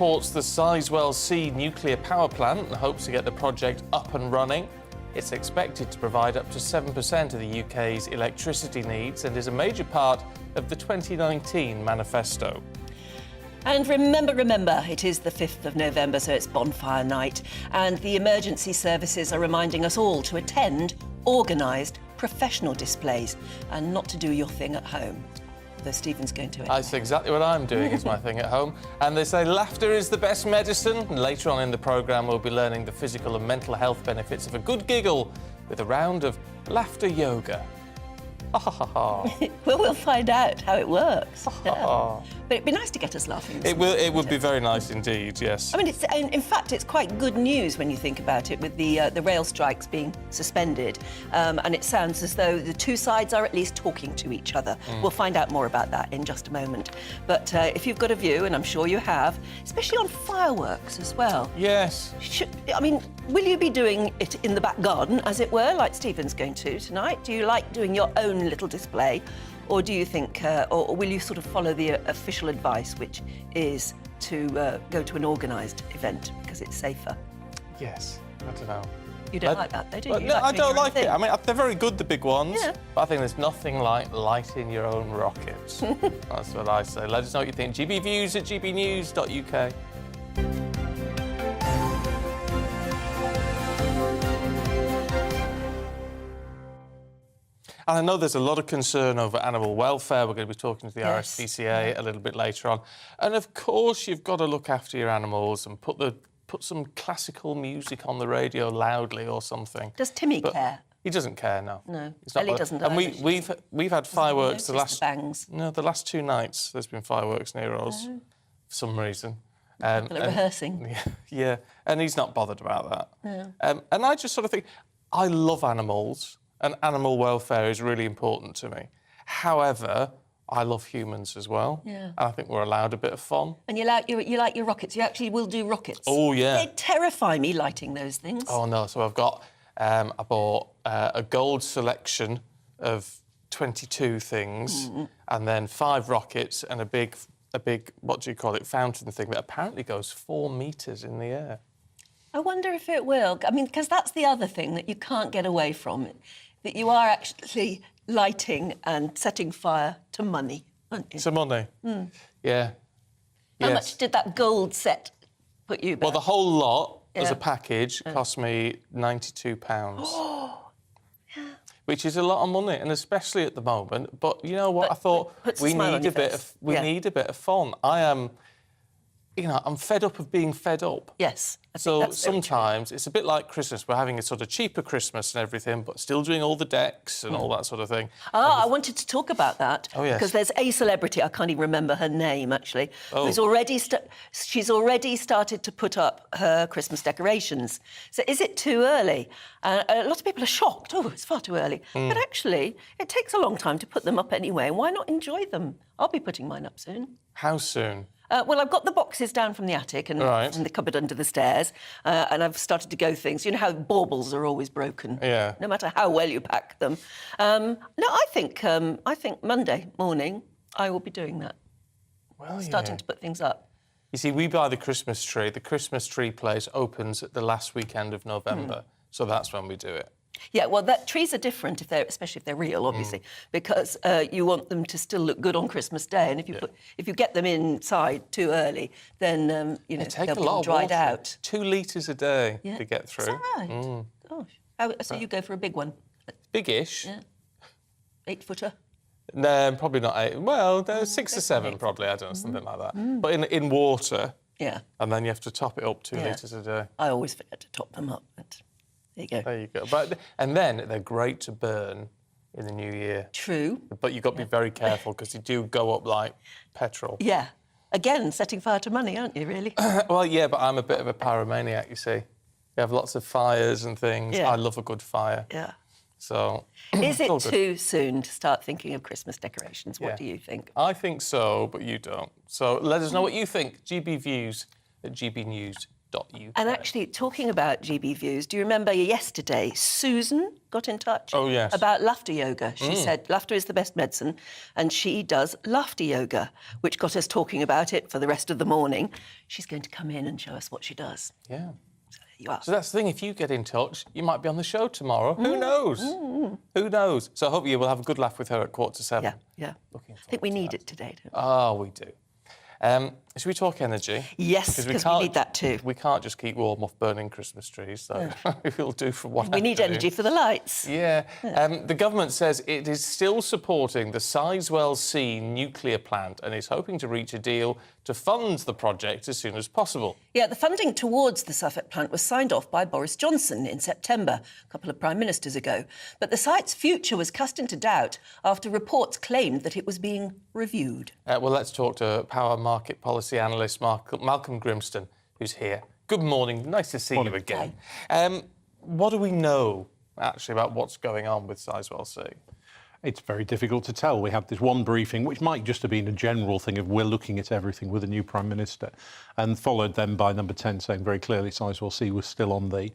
supports the Sizewell C nuclear power plant and hopes to get the project up and running. It's expected to provide up to 7% of the UK's electricity needs and is a major part of the 2019 manifesto. And remember, it is the 5th of November, so it's Bonfire night, and the emergency services are reminding us all to attend organised professional displays and not to do your thing at home. Though Stephen's going to it. That's exactly what I'm doing is my thing at home. And they say laughter is the best medicine. And later on in the programme, we'll be learning the physical and mental health benefits of a good giggle with a round of laughter yoga. Well, we'll find out how it works. Yeah. But it'd be nice to get us laughing. It would be very nice indeed, yes. I mean, in fact, it's quite good news when you think about it, with the rail strikes being suspended. And it sounds as though the two sides are at least talking to each other. We'll find out more about that in just a moment. But if you've got a view, and I'm sure you have, especially on fireworks as well. Yes. Will you be doing it in the back garden, as it were, like Stephen's going to tonight? Do you like doing your own little display? Or do you think, or will you sort of follow the official advice, which is to go to an organised event because it's safer? Yes, I don't know. You don't like that, though, do you? No, I don't like it. I mean, they're very good, the big ones. Yeah. But I think there's nothing like lighting your own rockets. That's what I say. Let us know what you think. gbviews@gbnews.uk. And I know there's a lot of concern over animal welfare. We're going to be talking to the RSPCA a little bit later on. And of course, you've got to look after your animals and put some classical music on the radio loudly or something. Does Timmy care? He doesn't care, no. No, Ellie doesn't. And we've had fireworks the last bangs. No, the last 2 nights. There's been fireworks near us for some reason. People are rehearsing. Yeah, and he's not bothered about that. Yeah. And I just sort of think, I love animals. And animal welfare is really important to me. However, I love humans as well. Yeah. And I think we're allowed a bit of fun. And you like your rockets. You actually will do rockets. Oh, yeah. They terrify me, lighting those things. Oh, no. So I've got... I bought a gold selection of 22 things and then 5 rockets and a big, what do you call it, fountain thing that apparently goes 4 metres in the air. I wonder if it will. I mean, because that's the other thing that you can't get away from, that you are actually lighting and setting fire to money, aren't you? To money? Yeah. How much did that gold set put you back? Well, the whole lot as a package cost me £92. Which is a lot of money, and especially at the moment. But you know what? I thought we need a bit of fun. I am... I'm fed up of being fed up. Yes. So sometimes it's a bit like Christmas. We're having a sort of cheaper Christmas and everything, but still doing all the decks and all that sort of thing. I wanted to talk about that. Oh, yes. Because there's a celebrity, I can't even remember her name, actually, who's she's already started to put up her Christmas decorations. So is it too early? A lot of people are shocked. Oh, it's far too early. But actually, it takes a long time to put them up anyway. Why not enjoy them? I'll be putting mine up soon. How soon? Well, I've got the boxes down from the attic and from the cupboard under the stairs, and I've started to go things. You know how baubles are always broken, no matter how well you pack them. No, I think Monday morning I will be doing that. Well, starting to put things up. You see, we buy the Christmas tree. The Christmas tree place opens at the last weekend of November, so that's when we do it. Yeah, well, trees are different, especially if they're real, obviously, because you want them to still look good on Christmas Day, and if you get them inside too early, then they'll be dried out. 2 litres a day to get through. Is that right? Gosh, so you go for a big one? Biggish. Yeah. 8-footer. No, probably not 8. Well, 6 or 7 probably. I don't know, something like that. But in water. Yeah. And then you have to top it up 2 litres a day. I always forget to top them up. But... There you go. And then they're great to burn in the new year. True. But you've got to be very careful because they do go up like petrol. Yeah. Again, setting fire to money, aren't you, really? Well, yeah, but I'm a bit of a pyromaniac, you see. We have lots of fires and things. Yeah. I love a good fire. Yeah. So... Is it too soon to start thinking of Christmas decorations? What do you think? I think so, but you don't. So let us know what you think. gbviews@gbnews.uk. And actually, talking about GB Views, do you remember yesterday Susan got in touch about laughter yoga? She said laughter is the best medicine, and she does laughter yoga, which got us talking about it for the rest of the morning. She's going to come in and show us what she does. Yeah. So there you are. So that's the thing, if you get in touch, you might be on the show tomorrow. Who knows? Who knows? So I hope you will have a good laugh with her at 6:45. Yeah. Looking I think we need it today, don't we? Oh, we do. Should we talk energy? Yes, because we need that too. We can't just keep warm off burning Christmas trees, so we'll do for one. We need energy for the lights. Yeah. The government says it is still supporting the Sizewell C nuclear plant and is hoping to reach a deal to fund the project as soon as possible. Yeah, the funding towards the Suffolk plant was signed off by Boris Johnson in September, a couple of prime ministers ago. But the site's future was cast into doubt after reports claimed that it was being reviewed. Well, let's talk to power market policy analyst Malcolm Grimston, who's here. Good morning. Nice to see you again. What do we know, actually, about what's going on with Sizewell C? It's very difficult to tell. We had this one briefing, which might just have been a general thing of we're looking at everything with a new Prime Minister, and followed then by number 10 saying very clearly Sizewell C was still on the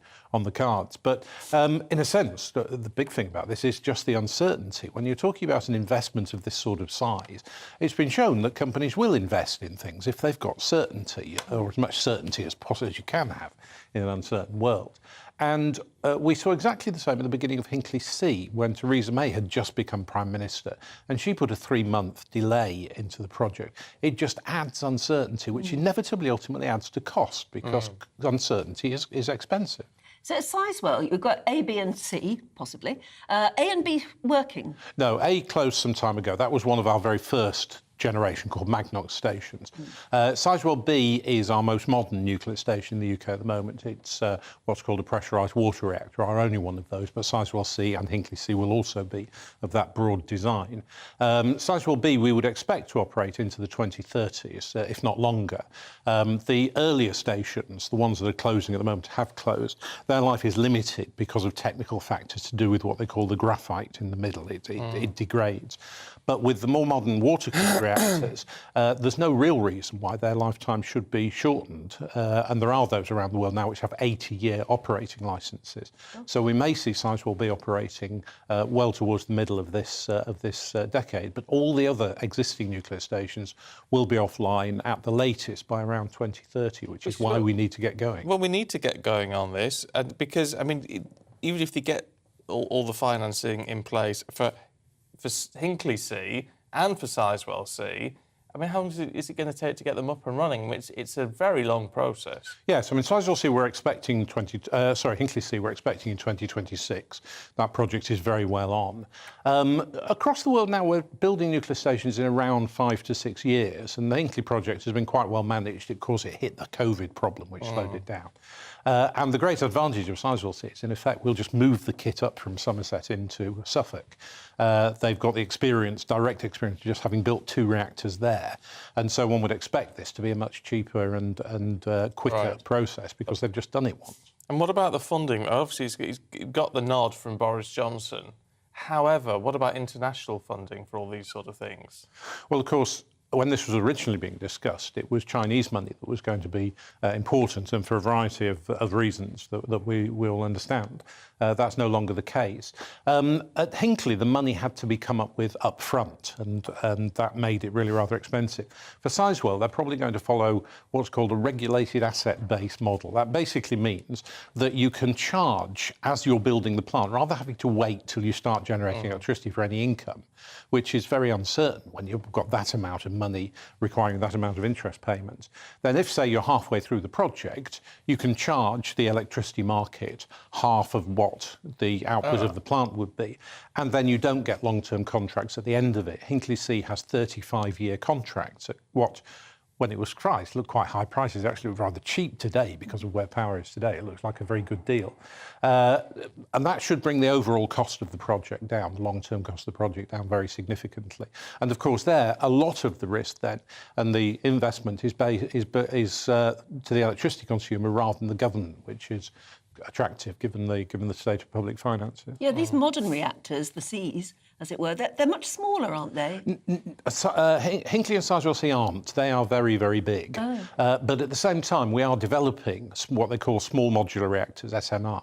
cards. But in a sense, the big thing about this is just the uncertainty. When you're talking about an investment of this sort of size, it's been shown that companies will invest in things if they've got certainty, or as much certainty as possible as you can have in an uncertain world. And we saw exactly the same at the beginning of Hinkley C, when Theresa May had just become Prime Minister, and she put a 3-month delay into the project. It just adds uncertainty, which inevitably ultimately adds to cost, because uncertainty is expensive. So at Sizewell, you've got A, B and C, possibly. A and B working? No, A closed some time ago. That was one of our very first generation called Magnox stations. Sizewell B is our most modern nuclear station in the UK at the moment. It's what's called a pressurised water reactor, our only one of those, but Sizewell C and Hinkley C will also be of that broad design. Sizewell B we would expect to operate into the 2030s, if not longer. The earlier stations, the ones that are closing at the moment, have closed. Their life is limited because of technical factors to do with what they call the graphite in the middle. It degrades. But with the more modern water-cooled reactors, there's no real reason why their lifetime should be shortened. And there are those around the world now which have 80-year operating licences. So we may see Sizewell B operating well towards the middle of this decade. But all the other existing nuclear stations will be offline at the latest by around 2030, which is why we need to get going. Well, we need to get going on this because, I mean, even if they get all the financing in place for Hinkley C and for Sizewell C, I mean, how long is it going to take to get them up and running? It's a very long process. Yes, I mean, Sizewell C we're expecting Hinkley C we're expecting in 2026. That project is very well on. Across the world now, we're building nuclear stations in around 5 to 6 years, and the Hinkley project has been quite well managed. Of course, it hit the COVID problem, which slowed it down. And the great advantage of Sizewell C is, in effect, we'll just move the kit up from Somerset into Suffolk. They've got the direct experience of just having built 2 reactors there. And so one would expect this to be a much cheaper and quicker process because they've just done it once. And what about the funding? Obviously, he's got the nod from Boris Johnson. However, what about international funding for all these sort of things? Well, of course, when this was originally being discussed, it was Chinese money that was going to be important, and for a variety of reasons that we all understand. That's no longer the case. At Hinkley, the money had to be come up with up front, and that made it really rather expensive. For Sizewell, they're probably going to follow what's called a regulated asset-based model. That basically means that you can charge as you're building the plant, rather than having to wait till you start generating electricity for any income, which is very uncertain when you've got that amount of money requiring that amount of interest payments. Then if, say, you're halfway through the project, you can charge the electricity market half of what the output of the plant would be, and then you don't get long-term contracts at the end of it. Hinkley C has 35-year contracts at what, when it was priced, looked quite high prices. Actually, rather cheap today because of where power is today. It looks like a very good deal. And that should bring the overall cost of the project down, the long-term cost of the project down very significantly. And of course, there, a lot of the risk then and the investment is to the electricity consumer rather than the government, which is attractive given the state of public finances. Yeah, these modern reactors, the Cs, as it were, they're much smaller, aren't they? Hinkley and Sizewell C aren't. They are very, very big. But at the same time, we are developing what they call small modular reactors, SMR.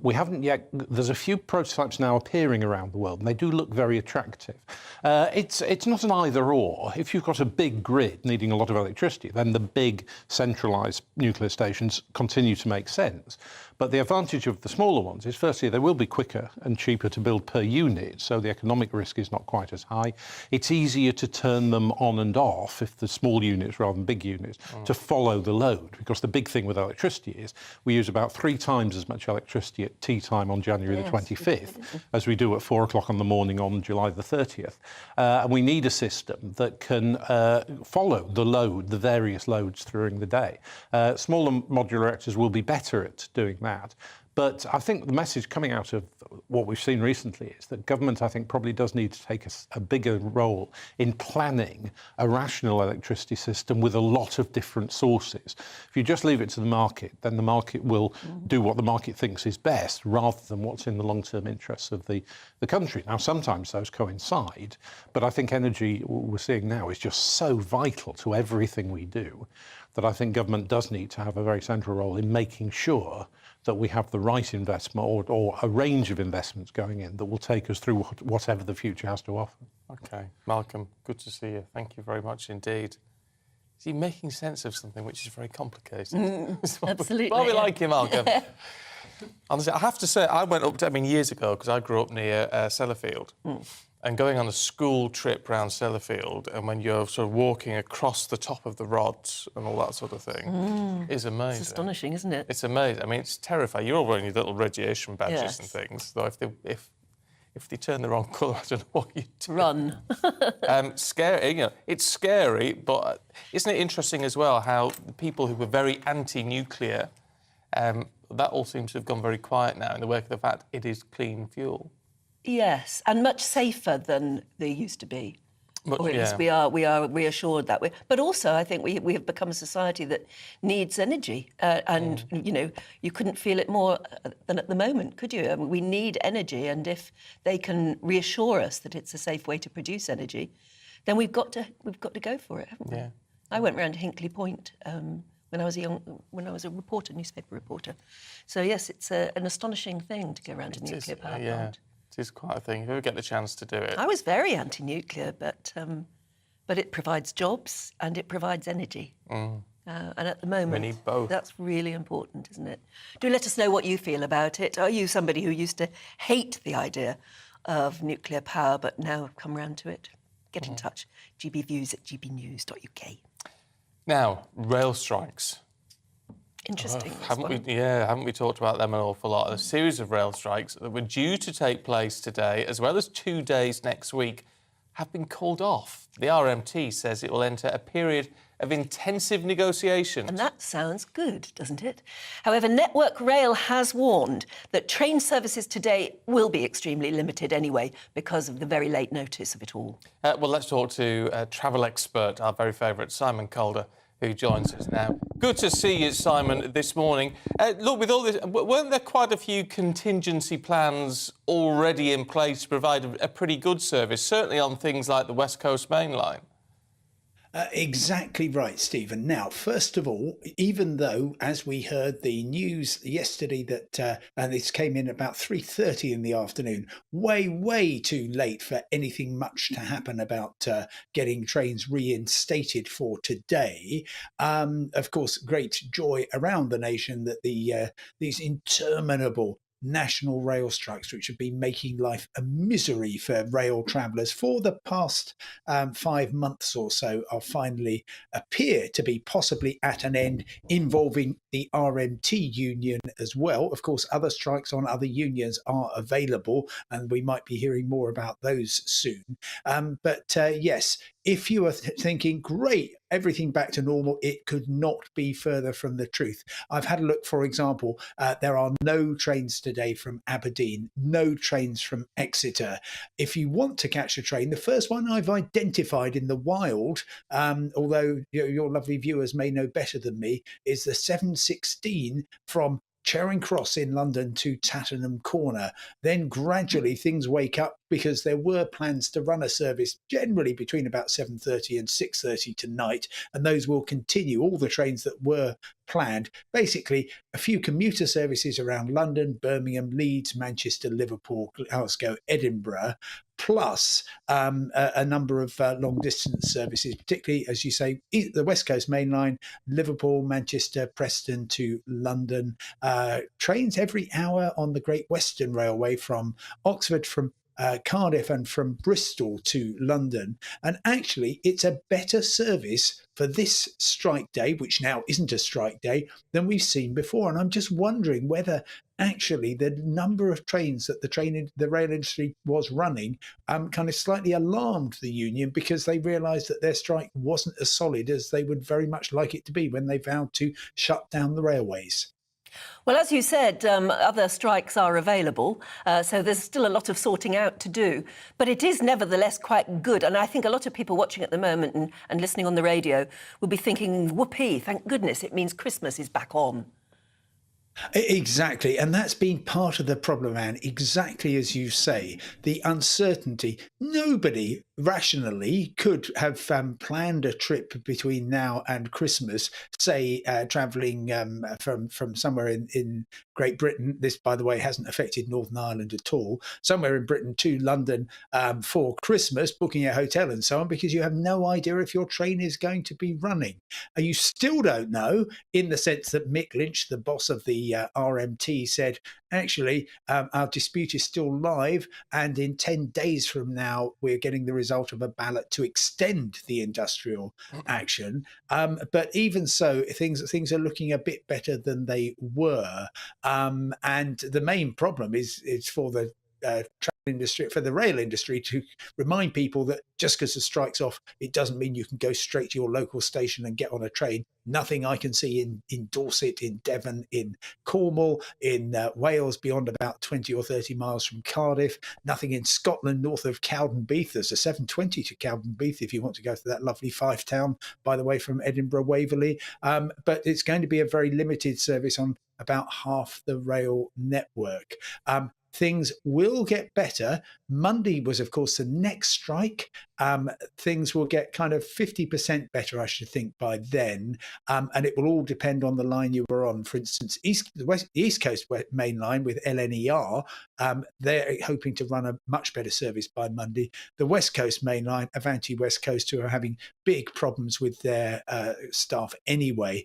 We haven't yet. There's a few prototypes now appearing around the world, and they do look very attractive. It's not an either or. If you've got a big grid needing a lot of electricity, then the big centralised nuclear stations continue to make sense. But the advantage of the smaller ones is, firstly, they will be quicker and cheaper to build per unit, so the economic risk is not quite as high. It's easier to turn them on and off if the small units rather than big units to follow the load, because the big thing with electricity is we use about 3 times as much electricity at tea time on January the 25th as we do at 4 o'clock in the morning on July the 30th. And we need a system that can follow the load, the various loads during the day. Smaller modular reactors will be better at doing that. But I think the message coming out of what we've seen recently is that government, I think, probably does need to take a bigger role in planning a rational electricity system with a lot of different sources. If you just leave it to the market, then the market will do what the market thinks is best rather than what's in the long-term interests of the country. Now, sometimes those coincide, but I think energy, we're seeing now, is just so vital to everything we do that I think government does need to have a very central role in making sure that we have the right investment or a range of investments going in that will take us through whatever the future has to offer. OK. Malcolm, good to see you. Thank you very much indeed. See, making sense of something which is very complicated. Absolutely. Why we like you, Malcolm. Honestly, I have to say, I went up to, years ago, because I grew up near Sellafield. And going on a school trip round Sellafield, and when you're sort of walking across the top of the rods and all that sort of thing, is amazing. It's astonishing, isn't it? It's amazing. It's terrifying. You're all wearing your little radiation badges and things. Though if they turn the wrong colour, I don't know what you do. Run. Scary. It's scary, but isn't it interesting as well how the people who were very anti-nuclear, that all seems to have gone very quiet now in the wake of the fact it is clean fuel. Yes, and much safer than they used to be. Or at least we are reassured that way. But also, I think we have become a society that needs energy, and you couldn't feel it more than at the moment, could you? We need energy, and if they can reassure us that it's a safe way to produce energy, then we've got to go for it, haven't we? Yeah. I went round Hinkley Point when I was a reporter, newspaper reporter. So yes, it's an astonishing thing to go around a nuclear power plant. It is quite a thing. If you ever get the chance to do it. I was very anti-nuclear, but it provides jobs and it provides energy. And at the moment, we need both. That's really important, isn't it? Do let us know what you feel about it. Are you somebody who used to hate the idea of nuclear power, but now have come round to it? Get in touch. gbviews@gbnews.uk. Now, rail strikes. Interesting. Haven't we talked about them an awful lot? A series of rail strikes that were due to take place today, as well as 2 days next week, have been called off. The RMT says it will enter a period of intensive negotiations. And that sounds good, doesn't it? However, Network Rail has warned that train services today will be extremely limited anyway because of the very late notice of it all. Well, let's talk to travel expert, our very favourite, Simon Calder, who joins us now. Good to see you, Simon, this morning. Look, with all this, weren't there quite a few contingency plans already in place to provide a pretty good service, certainly on things like the West Coast Main Line? Exactly right, Stephen. Now, first of all, even though, as we heard the news yesterday that, and this came in about 3:30 in the afternoon, way too late for anything much to happen about getting trains reinstated for today. Of course, great joy around the nation that these interminable national rail strikes, which have been making life a misery for rail travellers for the past 5 months or so, are finally appear to be possibly at an end, involving the RMT union as well. Of course, other strikes on other unions are available, and we might be hearing more about those soon. But yes, if you are thinking, great, everything back to normal, it could not be further from the truth. I've had a look, for example, there are no trains today from Aberdeen, no trains from Exeter. If you want to catch a train, the first one I've identified in the wild, although your lovely viewers may know better than me, is the 7:16 from Charing Cross in London to Tattenham Corner. Then gradually things wake up because there were plans to run a service generally between about 7:30 and 6:30 tonight, and those will continue, all the trains that were planned. Basically, a few commuter services around London, Birmingham, Leeds, Manchester, Liverpool, Glasgow, Edinburgh, plus a number of long-distance services, particularly, as you say, the West Coast Main Line, Liverpool, Manchester, Preston to London. Trains every hour on the Great Western Railway from Oxford, from Cardiff and from Bristol to London. And actually, it's a better service for this strike day, which now isn't a strike day, than we've seen before. And I'm just wondering whether actually the number of trains that the rail industry was running kind of slightly alarmed the union, because they realised that their strike wasn't as solid as they would very much like it to be when they vowed to shut down the railways. Well, as you said, other strikes are available, so there's still a lot of sorting out to do. But it is nevertheless quite good. And I think a lot of people watching at the moment and listening on the radio will be thinking, whoopee, thank goodness, it means Christmas is back on. Exactly. And that's been part of the problem, Anne. Exactly as you say, the uncertainty. Nobody rationally could have planned a trip between now and Christmas, say travelling from somewhere in Great Britain. This, by the way, hasn't affected Northern Ireland at all. Somewhere in Britain to London for Christmas, booking a hotel and so on, because you have no idea if your train is going to be running. And you still don't know, in the sense that Mick Lynch, the boss of the RMT, said, actually, our dispute is still live, and in 10 days from now, we're getting the result of a ballot to extend the industrial action. But even so, things are looking a bit better than they were. And the main problem is for the industry, for the rail industry, to remind people that just because the strike's off, it doesn't mean you can go straight to your local station and get on a train. Nothing I can see in Dorset, in Devon, in Cornwall, in Wales, beyond about 20 or 30 miles from Cardiff. Nothing in Scotland, north of Cowdenbeath. There's a 7:20 to Cowdenbeath if you want to go to that lovely Fife town, by the way, from Edinburgh, Waverley. But it's going to be a very limited service on about half the rail network. Things will get better. Monday was, of course, the next strike. Things will get kind of 50% better, I should think, by then. And it will all depend on the line you were on. For instance, the East Coast Main Line with LNER, they're hoping to run a much better service by Monday. The West Coast Main Line, Avanti West Coast, who are having big problems with their staff anyway,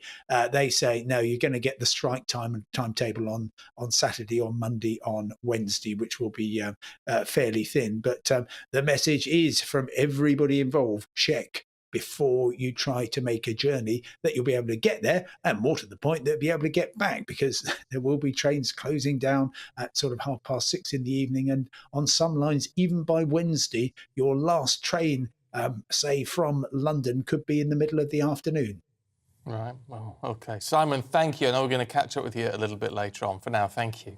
they say, no, you're going to get the strike timetable on Saturday or Monday on Wednesday, which will be fairly thin. But the message is from everybody involved: check before you try to make a journey that you'll be able to get there, and more to the point, they'll be able to get back, because there will be trains closing down at sort of 6:30 in the evening, and on some lines, even by Wednesday, your last train, say from London, could be in the middle of the afternoon. Right. Well, OK. Simon, thank you. I know we're going to catch up with you a little bit later on. For now, thank you.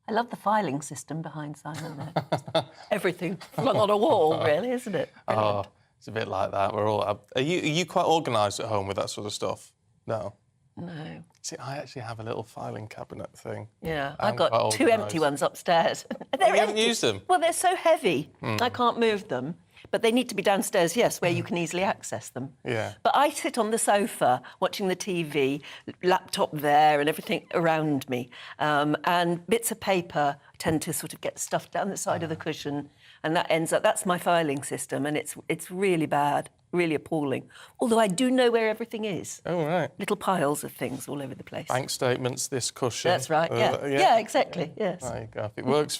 I love the filing system behind Simon there. Everything flung on a wall, really, isn't it? Brilliant. Oh, it's a bit like that. We're all. Are you quite organised at home with that sort of stuff? No. No. See, I actually have a little filing cabinet thing. Yeah, I'm I've got quite two organised. empty ones upstairs. You haven't used them? Well, they're so heavy, I can't move them. But they need to be downstairs, yes, where you can easily access them. Yeah. But I sit on the sofa watching the TV, laptop there and everything around me. And bits of paper tend to sort of get stuffed down the side of the cushion. And that ends up, that's my filing system. And it's really bad, really appalling. Although I do know where everything is. Oh, right. Little piles of things all over the place. Bank statements, this cushion. That's right, yeah. Yeah, exactly, yes. There you go.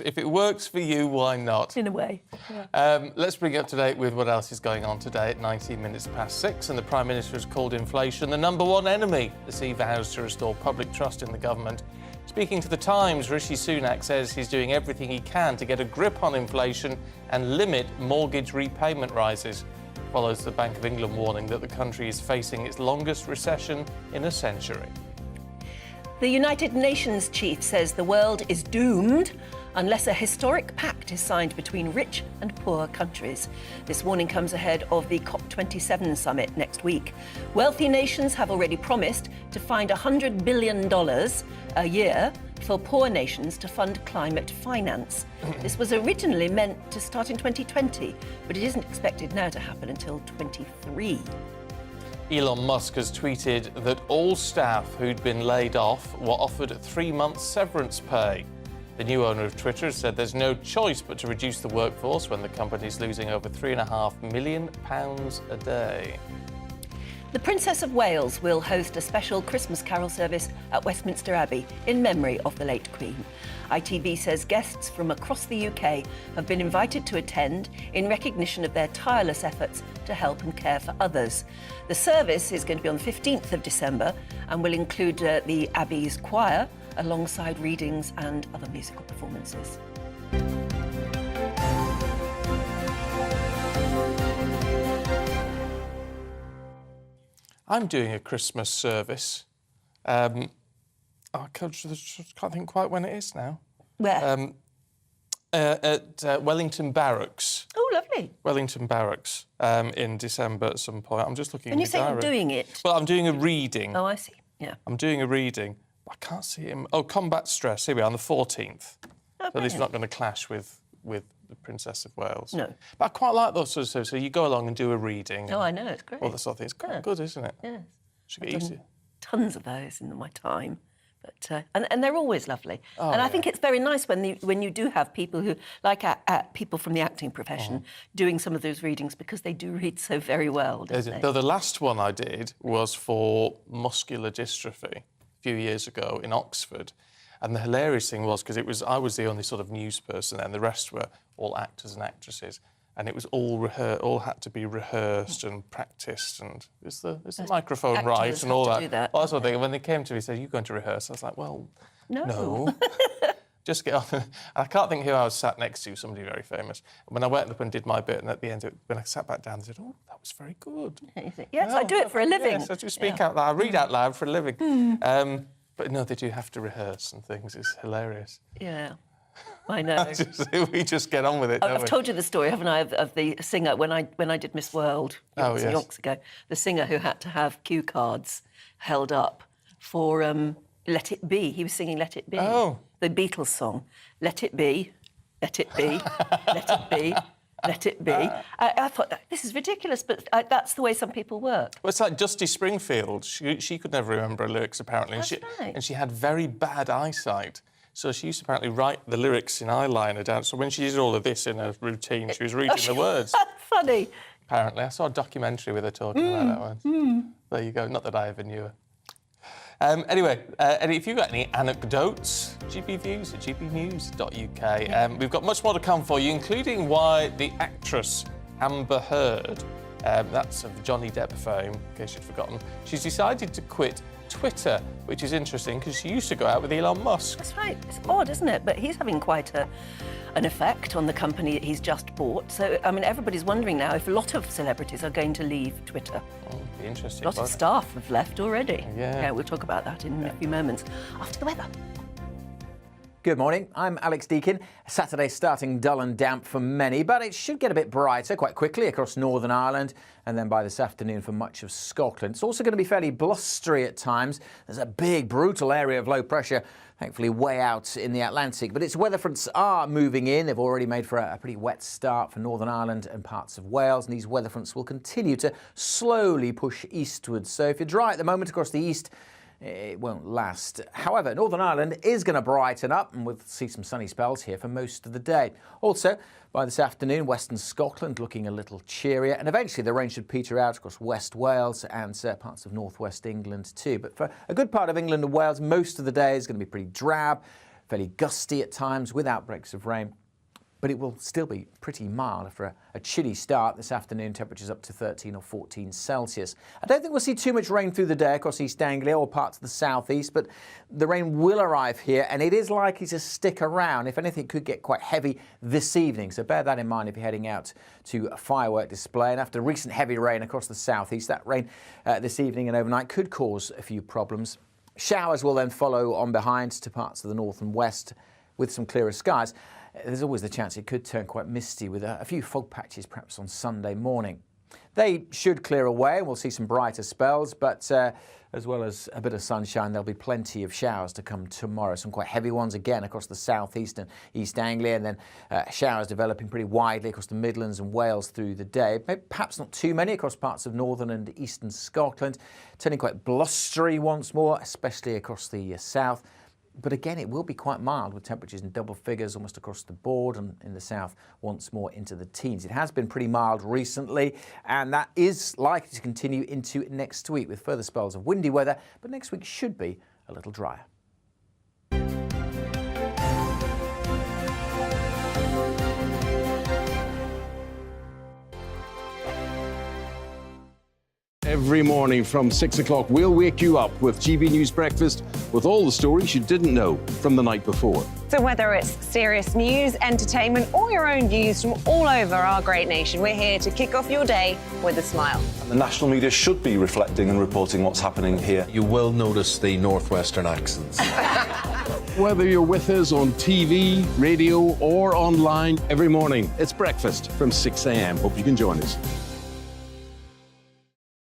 If it works for you, why not? In a way, yeah. Let's bring you up to date with what else is going on today at 19 minutes past 6. And the Prime Minister has called inflation the number one enemy as he vows to restore public trust in the government. Speaking to The Times, Rishi Sunak says he's doing everything he can to get a grip on inflation and limit mortgage repayment rises. Follows the Bank of England warning that the country is facing its longest recession in a century. The United Nations chief says the world is doomed unless a historic pact is signed between rich and poor countries. This warning comes ahead of the COP27 summit next week. Wealthy nations have already promised to find $100 billion a year for poor nations to fund climate finance. This was originally meant to start in 2020, but it isn't expected now to happen until 2023. Elon Musk has tweeted that all staff who'd been laid off were offered 3 months severance pay. The new owner of Twitter has said there's no choice but to reduce the workforce when the company's losing over £3.5 million a day. The Princess of Wales will host a special Christmas carol service at Westminster Abbey in memory of the late Queen. ITV says guests from across the UK have been invited to attend in recognition of their tireless efforts to help and care for others. The service is going to be on the 15th of December and will include the Abbey's choir alongside readings and other musical performances. I'm doing a Christmas service. I can't think quite when it is now. Where? At Wellington Barracks. Oh, lovely. Wellington Barracks in December at some point. I'm just looking When at you say you're doing it... Well, I'm doing a reading. Oh, I see. Yeah. I'm doing a reading. I can't see him. Oh, Combat Stress. Here we are, on the 14th. Oh, So it's not going to clash with the Princess of Wales. No. But I quite like those sort of. So you go along and do a reading. Oh, I know, it's great. All that sort of thing. It's quite good, isn't it? Yes. Should get used to it. Tons of those in my time. But, and they're always lovely. Oh, and I yeah. think it's very nice when you do have people who, like people from the acting profession, doing some of those readings, because they do read so very well, don't they? Though the last one I did was for muscular dystrophy a few years ago in Oxford. And the hilarious thing was, because I was the only sort of news person there, and the rest were all actors and actresses. And it was all had to be rehearsed and practiced, and is the microphone actors right and all have that. to do that. All that sort of thing. And when they came to me and said, "Are you going to rehearse?" I was like, "Well, no." Just get on. I can't think who I was sat next to, somebody very famous. And when I went up and did my bit, and at the end, when I sat back down, I said, "Oh, that was very good." Yes, I do it for a living. Yes, I do speak out loud. I read out loud for a living. But no, they do have to rehearse and things. It's hilarious. Yeah, I know. We just get on with it, don't I've we? told you the story, haven't I, of the singer when I did Miss World yes. yonks ago. The singer who had to have cue cards held up for "Let It Be." He was singing "Let It Be," the Beatles song. Let it be, let it be, let it be, let it be. I thought, this is ridiculous, but that's the way some people work. Well, it's like Dusty Springfield. She could never remember her lyrics, apparently. That's right. And she had very bad eyesight. So she used to apparently write the lyrics in eyeliner down. So when she did all of this in her routine, she was reading the words. That's funny. Apparently. I saw a documentary with her talking about that once. There you go. Not that I ever knew her. Anyway, Eddie, if you've got any anecdotes, GBViews at gbnews.uk. We've got much more to come for you, including why the actress Amber Heard, that's of Johnny Depp fame, in case you'd forgotten, she's decided to quit Twitter, which is interesting because she used to go out with Elon Musk. That's right. It's odd, isn't it? But he's having quite an effect on the company that he's just bought. So, I mean, everybody's wondering now if a lot of celebrities are going to leave Twitter. Oh, it'd be interesting. A lot of staff have left already. Yeah. We'll talk about that in a few moments. After the weather. Good morning, I'm Alex Deakin. Saturday starting dull and damp for many, but it should get a bit brighter quite quickly across Northern Ireland and then by this afternoon for much of Scotland. It's also going to be fairly blustery at times. There's a big, brutal area of low pressure, thankfully way out in the Atlantic. But its weather fronts are moving in. They've already made for a pretty wet start for Northern Ireland and parts of Wales, and these weather fronts will continue to slowly push eastwards. So if you're dry at the moment across the east, it won't last. However, Northern Ireland is going to brighten up and we'll see some sunny spells here for most of the day. Also, by this afternoon, Western Scotland looking a little cheerier, and eventually the rain should peter out across West Wales and parts of northwest England too. But for a good part of England and Wales, most of the day is going to be pretty drab, fairly gusty at times with outbreaks of rain. But it will still be pretty mild after a chilly start this afternoon, temperatures up to 13 or 14 Celsius. I don't think we'll see too much rain through the day across East Anglia or parts of the southeast, but the rain will arrive here and it is likely to stick around. If anything, it could get quite heavy this evening, so bear that in mind if you're heading out to a firework display. And after recent heavy rain across the southeast, that rain this evening and overnight could cause a few problems. Showers will then follow on behind to parts of the north and west, with some clearer skies. There's always the chance it could turn quite misty with a few fog patches perhaps on Sunday morning. They should clear away and we'll see some brighter spells, but as well as a bit of sunshine, there'll be plenty of showers to come tomorrow. Some quite heavy ones again across the southeast and East Anglia, and then showers developing pretty widely across the Midlands and Wales through the day. Perhaps not too many across parts of northern and eastern Scotland. Turning quite blustery once more, especially across the south. But again, it will be quite mild with temperatures in double figures almost across the board, and in the south once more into the teens. It has been pretty mild recently, and that is likely to continue into next week with further spells of windy weather, but next week should be a little drier. Every morning from 6 o'clock, we'll wake you up with GB News Breakfast with all the stories you didn't know from the night before. So whether it's serious news, entertainment, or your own views from all over our great nation, we're here to kick off your day with a smile. The national media should be reflecting and reporting what's happening here. You will notice the northwestern accents. Whether you're with us on TV, radio, or online, every morning, it's breakfast from 6 a.m. Hope you can join us.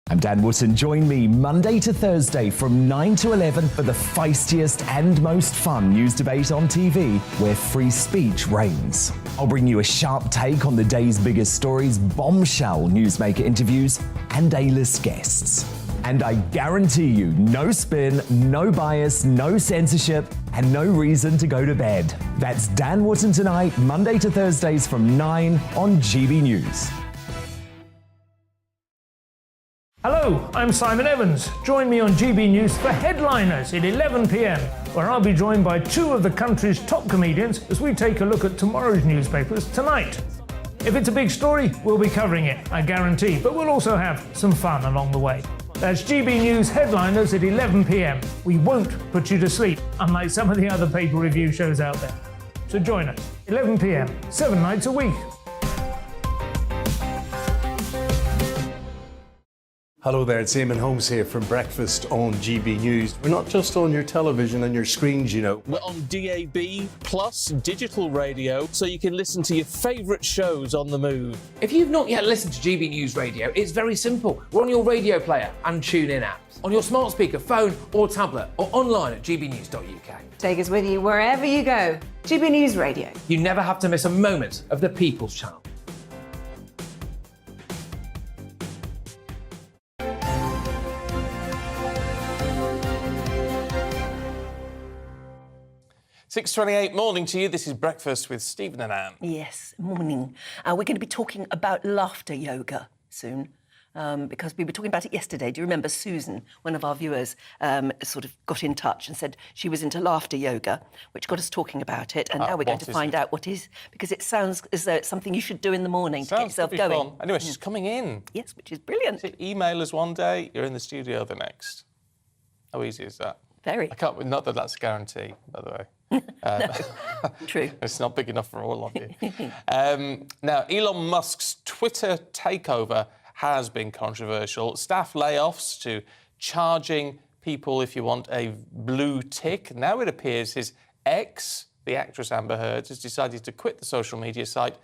I'm Dan Wootton. Join me Monday to Thursday from 9 to 11 for the feistiest and most fun news debate on TV, where free speech reigns. I'll bring you a sharp take on the day's biggest stories, bombshell newsmaker interviews, and A-list guests. And I guarantee you, no spin, no bias, no censorship, and no reason to go to bed. That's Dan Wootton Tonight, Monday to Thursdays from 9 on GB News. Hello, I'm Simon Evans. Join me on GB News for Headliners at 11 p.m, where I'll be joined by two of the country's top comedians as we take a look at tomorrow's newspapers tonight. If it's a big story, we'll be covering it, I guarantee, but we'll also have some fun along the way. That's GB News Headliners at 11 p.m. We won't put you to sleep, unlike some of the other paper review shows out there. So join us, 11 p.m, 7 nights a week. Hello there, it's Eamon Holmes here from Breakfast on GB News. We're not just on your television and your screens, you know. We're on DAB plus digital radio, so you can listen to your favourite shows on the move. If you've not yet listened to GB News Radio, it's very simple. We're on your radio player and TuneIn apps, on your smart speaker, phone or tablet, or online at gbnews.uk. Take us with you wherever you go. GB News Radio. You never have to miss a moment of the People's Channel. .6:28, morning to you. This is Breakfast with Stephen and Anne. Yes, morning. We're going to be talking about laughter yoga soon, because we were talking about it yesterday. Do you remember Susan, one of our viewers, sort of got in touch and said she was into laughter yoga, which got us talking about it. And now we're going to find out what is, because it sounds as though it's something you should do in the morning to get yourself going. Fun. Anyway, she's coming in. Yes, which is brilliant. So email us one day, you're in the studio the next. How easy is that? Very. I can't. Not that that's a guarantee, by the way. No, true. It's not big enough for all of you. Now, Elon Musk's Twitter takeover has been controversial. Staff layoffs to charging people if you want a blue tick. Now it appears his ex, the actress Amber Heard, has decided to quit the social media site,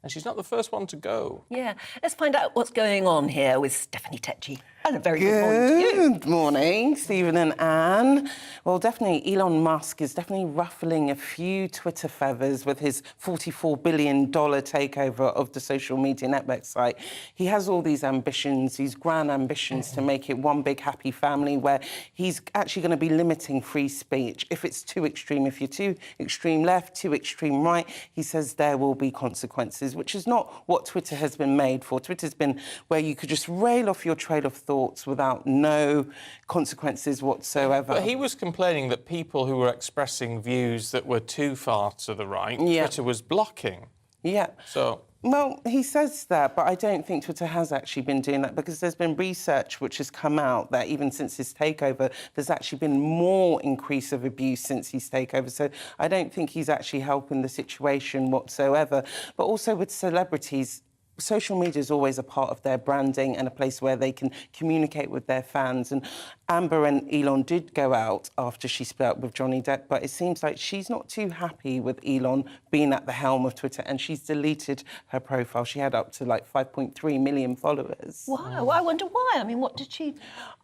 and she's not the first one to go. Yeah, let's find out what's going on here with Stephanie Tetchy. And a very good morning to you. Good morning, Stephen and Anne. Well, definitely, Elon Musk is definitely ruffling a few Twitter feathers with his $44 billion takeover of the social media network site. He has all these ambitions, these grand ambitions to make it one big happy family where he's actually going to be limiting free speech. If it's too extreme, if you're too extreme left, too extreme right, he says there will be consequences, which is not what Twitter has been made for. Twitter's been where you could just rail off your trail of thoughts without no consequences whatsoever. But he was complaining that people who were expressing views that were too far to the right, Twitter was blocking. Yeah. So... Well, he says that, but I don't think Twitter has actually been doing that because there's been research which has come out that even since his takeover, there's actually been more increase of abuse since his takeover. So I don't think he's actually helping the situation whatsoever. But also with celebrities, social media is always a part of their branding and a place where they can communicate with their fans. And Amber and Elon did go out after she split up with Johnny Depp, but it seems like she's not too happy with Elon being at the helm of Twitter, and she's deleted her profile. She had up to like 5.3 million followers. Why? Well, I wonder why. I mean, what did she...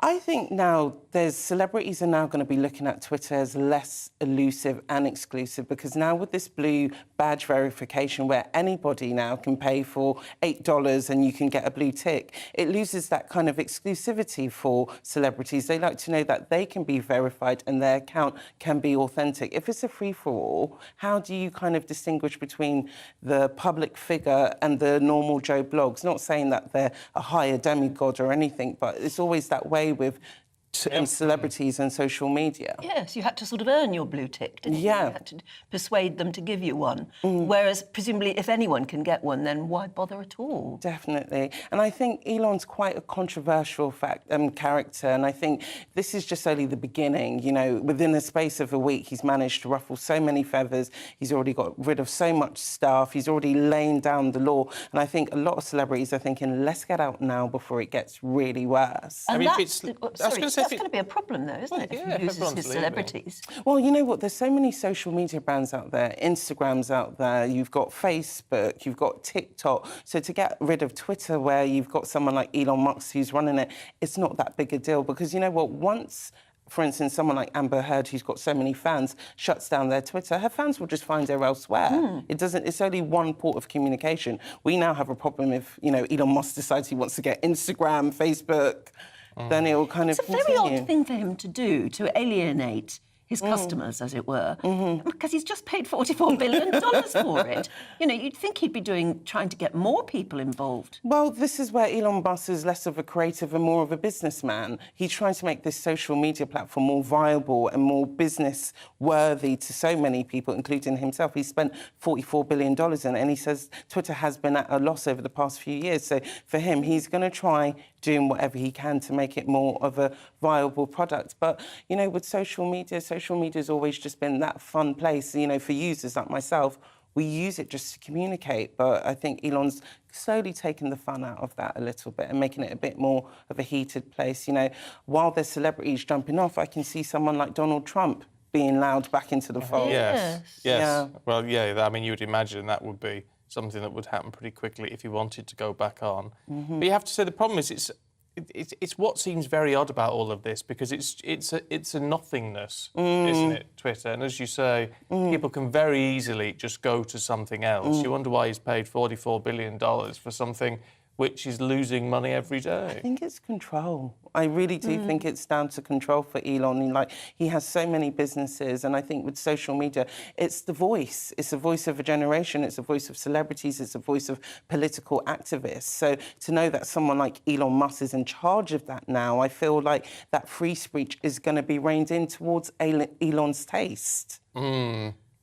I think now celebrities are now going to be looking at Twitter as less elusive and exclusive, because now with this blue badge verification where anybody now can pay for $8 and you can get a blue tick, it loses that kind of exclusivity for celebrities. They like to know that they can be verified and their account can be authentic. If it's a free-for-all, how do you kind of distinguish between the public figure and the normal Joe blogs? Not saying that they're a higher demigod or anything, but it's always that way with celebrities and social media. Yes, you had to sort of earn your blue tick, didn't you? Yeah. You had to persuade them to give you one. Whereas, presumably, if anyone can get one, then why bother at all? Definitely. And I think Elon's quite a controversial character, and I think this is just only the beginning. You know, within the space of a week, he's managed to ruffle so many feathers. He's already got rid of so much staff. He's already laying down the law. And I think a lot of celebrities are thinking, let's get out now before it gets really worse. And I mean, that's going to be a problem, though, isn't it? Yeah, if he loses his celebrities. Well, you know what? There's so many social media brands out there. Instagram's out there. You've got Facebook. You've got TikTok. So to get rid of Twitter, where you've got someone like Elon Musk who's running it, it's not that big a deal, because you know what? Once, for instance, someone like Amber Heard, who's got so many fans, shuts down their Twitter, her fans will just find her elsewhere. It's only one port of communication. We now have a problem if, you know, Elon Musk decides he wants to get Instagram, Facebook, then it will kind of continue. It's a very odd thing for him to do, to alienate his customers, as it were, because he's just paid $44 billion for it. You know, you'd think he'd be trying to get more people involved. Well, this is where Elon Musk is less of a creative and more of a businessman. He's trying to make this social media platform more viable and more business-worthy to so many people, including himself. He spent $44 billion in it, and he says Twitter has been at a loss over the past few years. So for him, he's going to try doing whatever he can to make it more of a viable product. But, you know, with social media's always just been that fun place, you know, for users like myself. We use it just to communicate, but I think Elon's slowly taking the fun out of that a little bit and making it a bit more of a heated place. You know, while there's celebrities jumping off, I can see someone like Donald Trump being allowed back into the fold. Yes. Yeah. Well, yeah, I mean, you would imagine that would be something that would happen pretty quickly if he wanted to go back on. But you have to say the problem is it's what seems very odd about all of this, because it's a nothingness, isn't it, Twitter? And as you say, people can very easily just go to something else. You wonder why he's paid $44 billion for something which is losing money every day. I think it's control. I really do think it's down to control for Elon. Like, he has so many businesses, and I think with social media, it's the voice. It's the voice of a generation. It's the voice of celebrities. It's the voice of political activists. So to know that someone like Elon Musk is in charge of that now, I feel like that free speech is going to be reined in towards Elon's taste.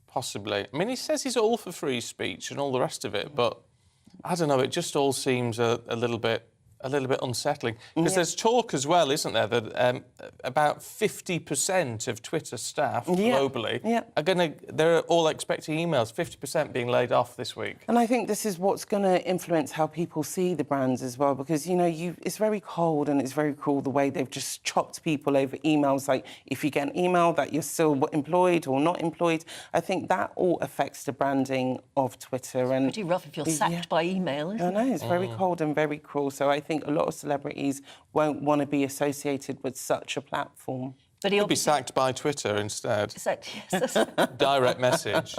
Possibly. I mean, he says he's all for free speech and all the rest of it, but I don't know, it just all seems a little bit unsettling. Because there's talk as well, isn't there, that about 50% of Twitter staff globally they're all expecting emails, 50% being laid off this week. And I think this is what's going to influence how people see the brands as well, because, you know, it's very cold and it's very cruel the way they've just chopped people over emails. Like, if you get an email that you're still employed or not employed, I think that all affects the branding of Twitter. And pretty rough if you're sacked by email, isn't it? I know, it's very cold and very cruel. So I think a lot of celebrities won't want to be associated with such a platform. But he'll be sacked by Twitter instead. Yes. Direct message.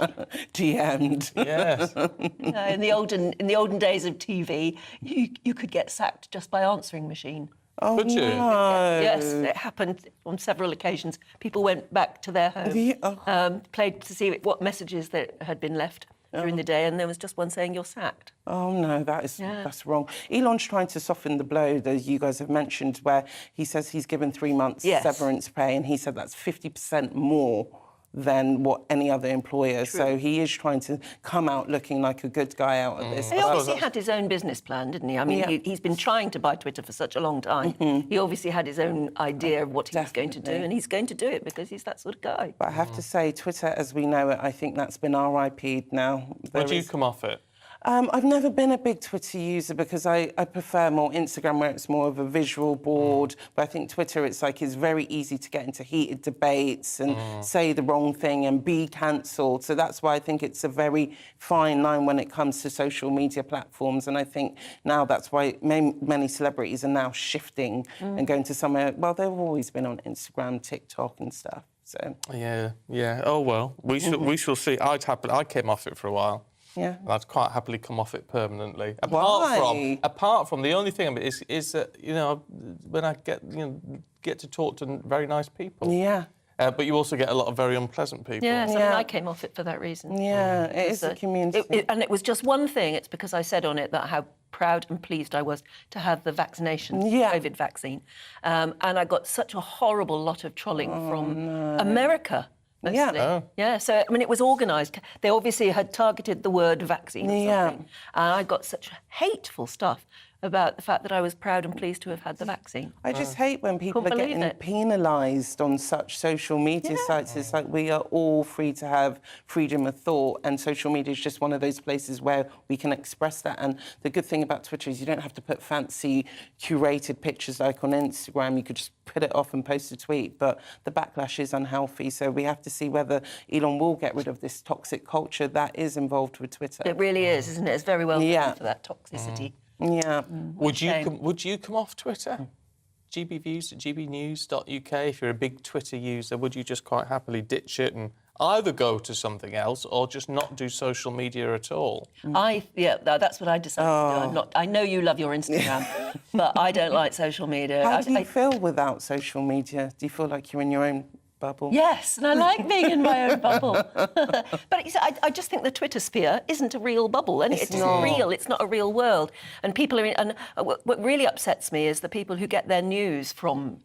DM'd. Yes. In the olden days of TV, you could get sacked just by answering machine. Oh, could you? No. Yes, it happened on several occasions. People went back to their home, played to see what messages that had been left during the day, and there was just one saying, "You're sacked." Oh, no, that's wrong. Elon's trying to soften the blow, as you guys have mentioned, where he says he's given 3 months severance pay, and he said that's 50% more than what any other employer. True. So he is trying to come out looking like a good guy out of this. He obviously had his own business plan, didn't he? I mean, he's been trying to buy Twitter for such a long time. He obviously had his own idea of what he was going to do, and he's going to do it because he's that sort of guy. But I have to say, Twitter, as we know it, I think that's been RIP'd now. Would you come off it? I've never been a big Twitter user because I prefer more Instagram, where it's more of a visual board. But I think Twitter, it's very easy to get into heated debates and say the wrong thing and be cancelled. So that's why I think it's a very fine line when it comes to social media platforms. And I think now that's why many celebrities are now shifting and going to somewhere. Well, they've always been on Instagram, TikTok, and stuff. So yeah. Oh well, we shall see. I came off it for a while. Yeah. And I'd quite happily come off it permanently. Why? Apart from the only thing of it is that, you know, when I get to talk to very nice people. Yeah. But you also get a lot of very unpleasant people. Yes, I mean, I came off it for that reason. Yeah, it is a community. And it was just one thing. It's because I said on it that how proud and pleased I was to have the vaccination, COVID vaccine. And I got such a horrible lot of trolling from America. Mostly. Yeah, so, I mean, it was organised. They obviously had targeted the word vaccine or something. And I got such hateful stuff about the fact that I was proud and pleased to have had the vaccine. I just hate when people are getting penalised on such social media sites. It's like we are all free to have freedom of thought, and social media is just one of those places where we can express that. And the good thing about Twitter is you don't have to put fancy curated pictures like on Instagram. You could just put it off and post a tweet, but the backlash is unhealthy. So we have to see whether Elon will get rid of this toxic culture that is involved with Twitter. It really is, isn't it? It's very well known for that toxicity. Yeah. Would you come off Twitter? GBviews at gbnews.uk. If you're a big Twitter user, would you just quite happily ditch it and either go to something else or just not do social media at all? That's what I decided to do. I know you love your Instagram, but I don't like social media. How do you feel without social media? Do you feel like you're in your own bubble? Yes, and I like being in my own bubble. But I just think the Twitter sphere isn't a real bubble, and it's not real. It's not a real world. And people are and what really upsets me is the people who get their news from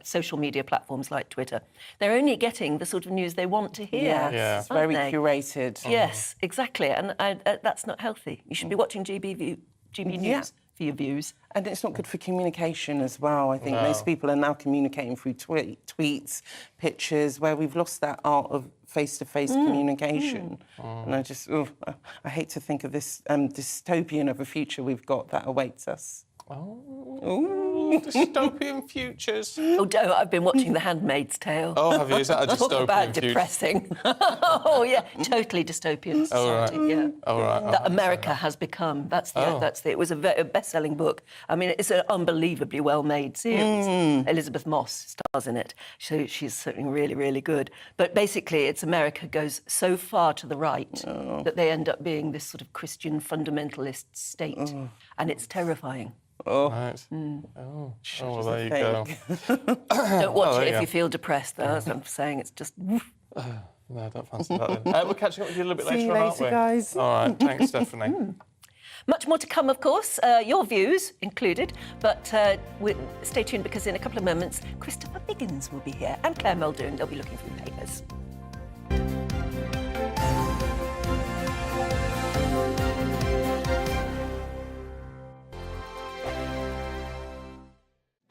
social media platforms like Twitter. They're only getting the sort of news they want to hear. It's very curated. Yes, exactly, and that's not healthy. You should be watching GB News for your views. And it's not good for communication as well. I think most people are now communicating through tweets, pictures, where we've lost that art of face-to-face communication. And I hate to think of this dystopian of a future we've got that awaits us. Dystopian futures. I've been watching The Handmaid's Tale. Oh, have you? Is that a dystopian Talk about future? depressing. Totally dystopian society. That America has become. It was a best-selling book. I mean, it's an unbelievably well-made series. Elizabeth Moss stars in it. So she's certainly really, really good. But basically, it's America goes so far to the right that they end up being this sort of Christian fundamentalist state. And it's terrifying. Right. Well, there you go. Don't watch it if you feel depressed, though. As I'm saying, it's just... No, I don't fancy that then. We'll catch up with you a little bit See later you on, aren't we? later, guys. All right, thanks, Stephanie. Much more to come, of course, your views included. But stay tuned, because in a couple of moments, Christopher Biggins will be here and Claire Muldoon. They'll be looking through papers.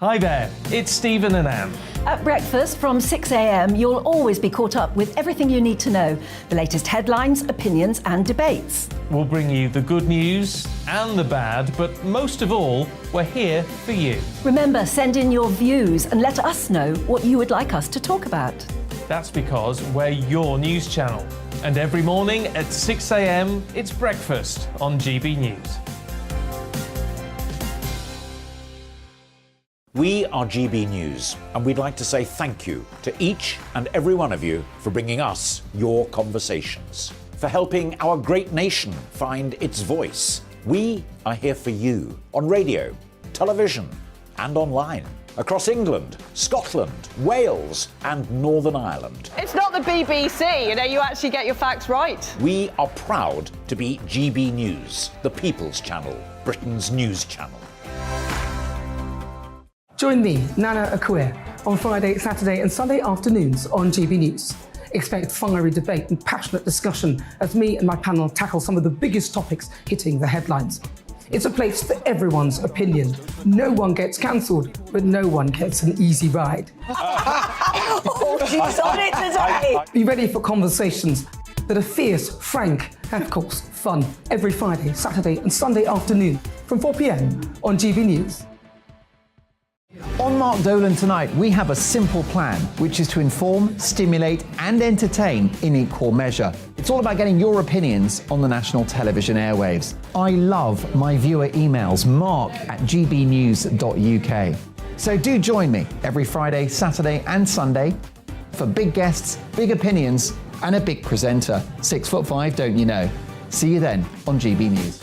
Hi there, it's Stephen and Anne. At breakfast from 6 a.m, you'll always be caught up with everything you need to know, the latest headlines, opinions and debates. We'll bring you the good news and the bad, but most of all, we're here for you. Remember, send in your views and let us know what you would like us to talk about. That's because we're your news channel. And every morning at 6 a.m, it's breakfast on GB News. We are GB News, and we'd like to say thank you to each and every one of you for bringing us your conversations, for helping our great nation find its voice. We are here for you on radio, television, and online, across England, Scotland, Wales, and Northern Ireland. It's not the BBC, you actually get your facts right. We are proud to be GB News, the People's Channel, Britain's news channel. Join me, Nana Akua, on Friday, Saturday and Sunday afternoons on GB News. Expect fiery debate and passionate discussion as me and my panel tackle some of the biggest topics hitting the headlines. It's a place for everyone's opinion. No one gets cancelled, but no one gets an easy ride. She's on it today! Be ready for conversations that are fierce, frank, and of course fun every Friday, Saturday and Sunday afternoon from 4 p.m. on GB News. On Mark Dolan tonight, we have a simple plan, which is to inform, stimulate and entertain in equal measure. It's all about getting your opinions on the national television airwaves. I love my viewer emails, mark@gbnews.uk. So do join me every Friday, Saturday and Sunday for big guests, big opinions and a big presenter. 6'5", don't you know? See you then on GB News.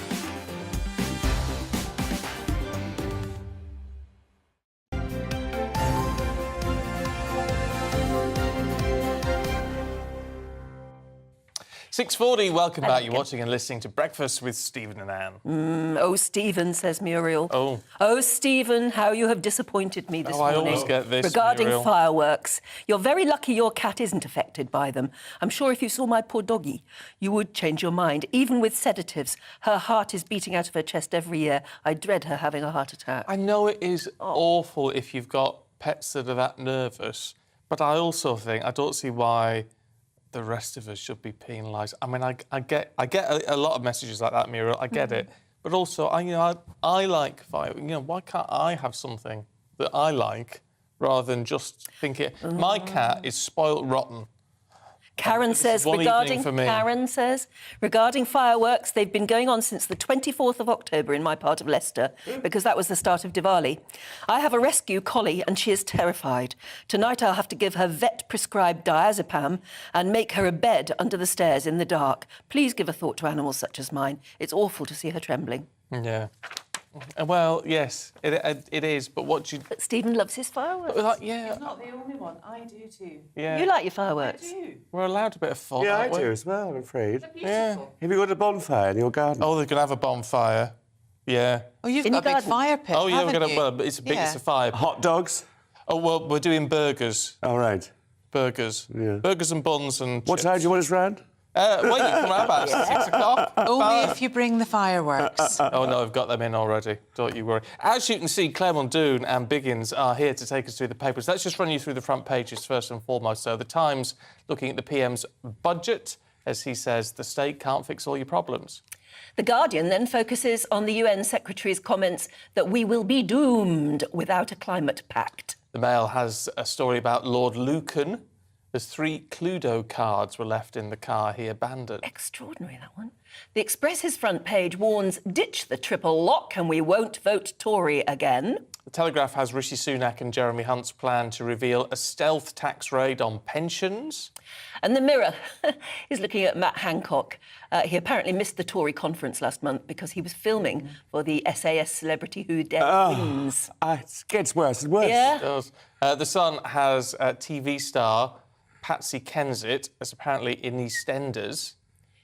.640, welcome back. You're watching and listening to Breakfast with Stephen and Anne. Oh, Stephen, says Muriel. Oh. Oh, Stephen, how you have disappointed me this morning. I always get this, regarding Muriel. fireworks. You're very lucky your cat isn't affected by them. I'm sure if you saw my poor doggy, you would change your mind. Even with sedatives, her heart is beating out of her chest every year. I dread her having a heart attack. I know it is awful if you've got pets that are that nervous, but I also think I don't see why the rest of us should be penalised. I mean, I get a lot of messages like that, Muriel. I get it, but also, I like fire. Why can't I have something that I like rather than just thinking my cat is spoilt rotten? Karen says, regarding fireworks, they've been going on since the 24th of October in my part of Leicester, because that was the start of Diwali. I have a rescue collie and she is terrified. Tonight I'll have to give her vet-prescribed diazepam and make her a bed under the stairs in the dark. Please give a thought to animals such as mine. It's awful to see her trembling. Yeah. Well, yes, it is, but what do you... But Stephen loves his fireworks. Yeah. He's not the only one. I do too. Yeah. You like your fireworks? I do. We're allowed a bit of fun, Yeah, I aren't we? do as well, I'm afraid. They're beautiful. Have you got a bonfire in your garden? Oh, they're going to have a bonfire. Yeah. Oh, you've In got a your big garden? fire pit, Oh, yeah, we're haven't going to... you? Well, it's a big... Yeah. It's a fire pit. Hot dogs? Oh, well, we're doing burgers. All right. Burgers. Yeah. Burgers and buns and What time do you want us round? Well, you come out about 6 o'clock. Only if you bring the fireworks. Oh, no, I've got them in already. Don't you worry. As you can see, Claire Muldoon and Biggins are here to take us through the papers. Let's just run you through the front pages first and foremost. So, the Times looking at the PM's budget. As he says, the state can't fix all your problems. The Guardian then focuses on the UN Secretary's comments that we will be doomed without a climate pact. The Mail has a story about Lord Lucan. As 3 Cluedo cards were left in the car he abandoned. Extraordinary, that one. The Express's front page warns, ditch the triple lock and we won't vote Tory again. The Telegraph has Rishi Sunak and Jeremy Hunt's plan to reveal a stealth tax raid on pensions. And the Mirror is looking at Matt Hancock. He apparently missed the Tory conference last month because he was filming for the SAS Celebrity Who Dares Wins. It gets worse and worse. Yeah. It does. The Sun has TV star Patsy Kensit as apparently in EastEnders.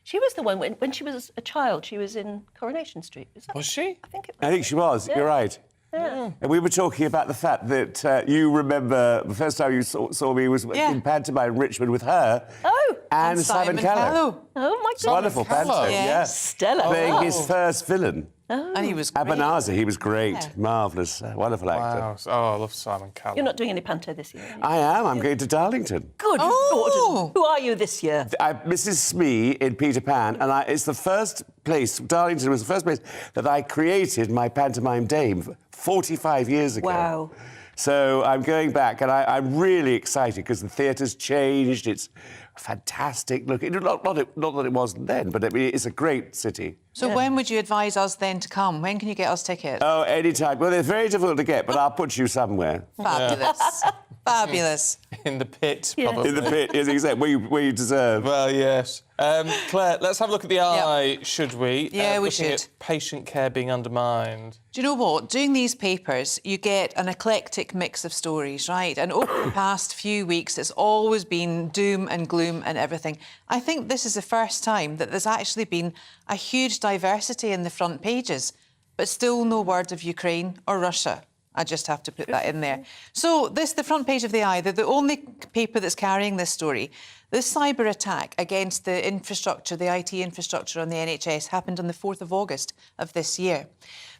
She was the one, when she was a child, she was in Coronation Street. Is that Was she? I think it was. I think she was. Yeah. You're right. Yeah. And we were talking about the fact that you remember the first time you saw me was in pantomime in Richmond with her. Oh. And Simon Callow. Oh, my goodness. Wonderful pantomime, yeah. Stella. Playing Wow. his first villain. Oh. And he was great. Abanazar, he was great. Yeah. Marvellous, wonderful actor. Wow. Oh, I love Simon Callow. You're not doing any panto this year, are you? I am. I'm going to Darlington. Good. Oh. Who are you this year? Mrs. Smee in Peter Pan, and it's the first place, Darlington was the first place that I created my pantomime dame 45 years ago. Wow. So I'm going back, and I'm really excited because the theatre's changed. It's fantastic looking. Not that it wasn't then, but it's a great city. So when would you advise us then to come? When can you get us tickets? Oh, anytime. Well, they're very difficult to get, but I'll put you somewhere. Fabulous. Fabulous. In the pit, probably. In the pit, yes, exactly, where you deserve. Well, yes. Claire, let's have a look at the eye, should we? Yeah, we looking should. at patient care being undermined. Do you know what? Doing these papers, you get an eclectic mix of stories, right? And over the past few weeks, it's always been doom and gloom and everything. I think this is the first time that there's actually been a huge diversity in the front pages, but still no word of Ukraine or Russia. I just have to put that in there. So the front page of the Eye, they're the only paper that's carrying this story. This cyber attack against the infrastructure, the IT infrastructure on the NHS happened on the 4th of August of this year.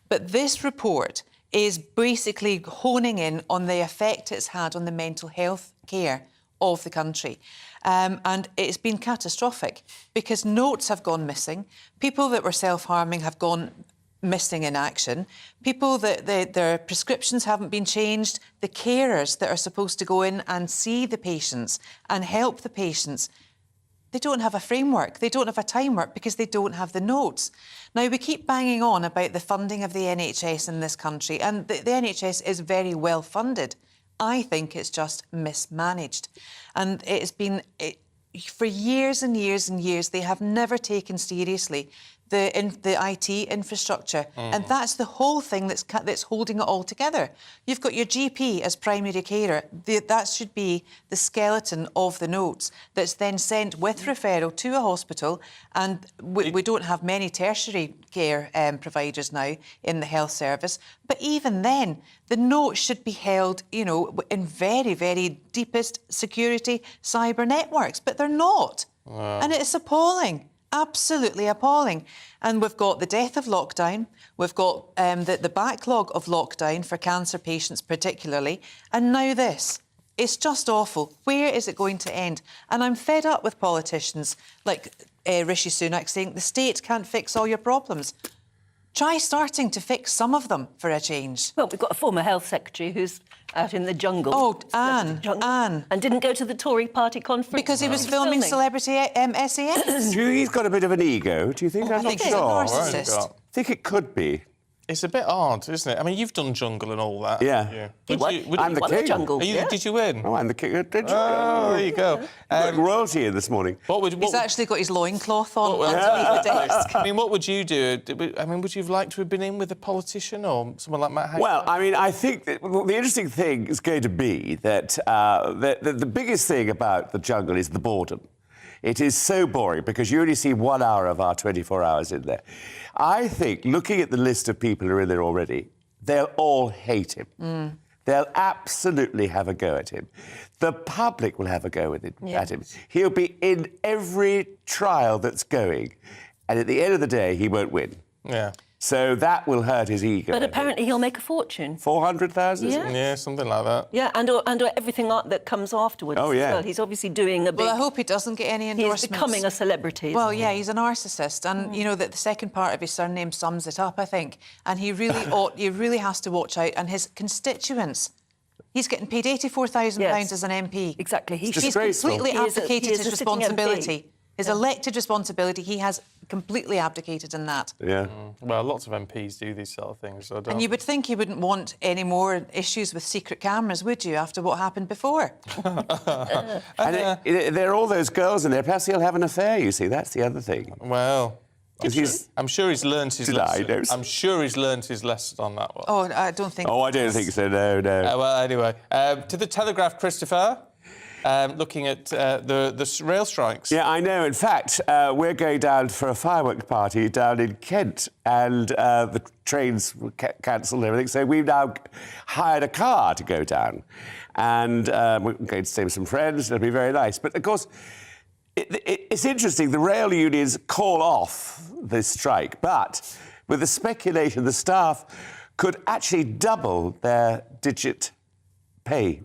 But this report is basically honing in on the effect it's had on the mental health care of the country. And it's been catastrophic because notes have gone missing. People that were self-harming have gone missing in action. People that their prescriptions haven't been changed. The carers that are supposed to go in and see the patients and help the patients, they don't have a framework. They don't have a timework because they don't have the notes. Now, we keep banging on about the funding of the NHS in this country, and the NHS is very well funded. I think it's just mismanaged. And it's been, for years and years and years, they have never taken seriously the IT infrastructure. And that's the whole thing that's holding it all together. You've got your GP as primary carer. That should be the skeleton of the notes that's then sent with referral to a hospital. And we don't have many tertiary care providers now in the health service. But even then, the notes should be held, you know, in very, very deepest security cyber networks. But they're not. Wow. And it's appalling. Absolutely appalling. And we've got the death of lockdown, we've got the backlog of lockdown for cancer patients particularly, and now this. It's just awful. Where is it going to end? And I'm fed up with politicians like Rishi Sunak saying the state can't fix all your problems. Try starting to fix some of them for a change. Well, we've got a former health secretary who's out in the jungle. Oh, Anne. And didn't go to the Tory party conference. Because he was filming Celebrity SAS. Do you think he's got a bit of an ego? Do you think? I'm not he's a sure. narcissist. I think it could be. It's a bit odd, isn't it? I mean, you've done jungle and all that. Yeah. I'm the king. Jungle. Did you win? Oh, I'm the king. Did you? Oh, there you go. Royalty in this morning. He's actually got his loincloth on underneath the desk. I mean, what would you do? I mean, would you have liked to have been in with a politician or someone like Matt Hancock? Well, I mean, I think that the interesting thing is going to be that the biggest thing about the jungle is the boredom. It is so boring because you only see 1 hour of our 24 hours in there. I think, looking at the list of people who are in there already, they'll all hate him. They'll absolutely have a go at him. The public will have a go at him. He'll be in every trial that's going, and at the end of the day, he won't win. Yeah. So that will hurt his ego. But apparently he'll make a fortune. 400,000? Yeah, something like that. Yeah, and everything that comes afterwards. Oh, yeah. As well. He's obviously doing a big... Well, I hope he doesn't get any endorsements. He's becoming a celebrity. Well, yeah, he's a narcissist, and you know that the second part of his surname sums it up, I think. And he really he really has to watch out. And his constituents. He's getting paid £84,000 as an MP. Exactly. He's completely abdicated his responsibility. His elected responsibility, he has completely abdicated in that. Yeah. Well, lots of MPs do these sort of things. So and you would think he wouldn't want any more issues with secret cameras, would you, after what happened before? And there are all those girls in there. Perhaps he'll have an affair, you see. That's the other thing. Well... I'm sure he's learned his lesson. I'm sure he's learned his lesson on that one. Oh, I don't think... Oh, I don't think so, no. Well, anyway, to the Telegraph, Christopher, looking at the rail strikes. Yeah, I know. In fact, we're going down for a firework party down in Kent, and the trains were cancelled and everything, so we've now hired a car to go down. And we're going to stay with some friends, it'll be very nice. But, of course... It's interesting, the rail unions call off this strike, but with the speculation, the staff could actually double their digit pay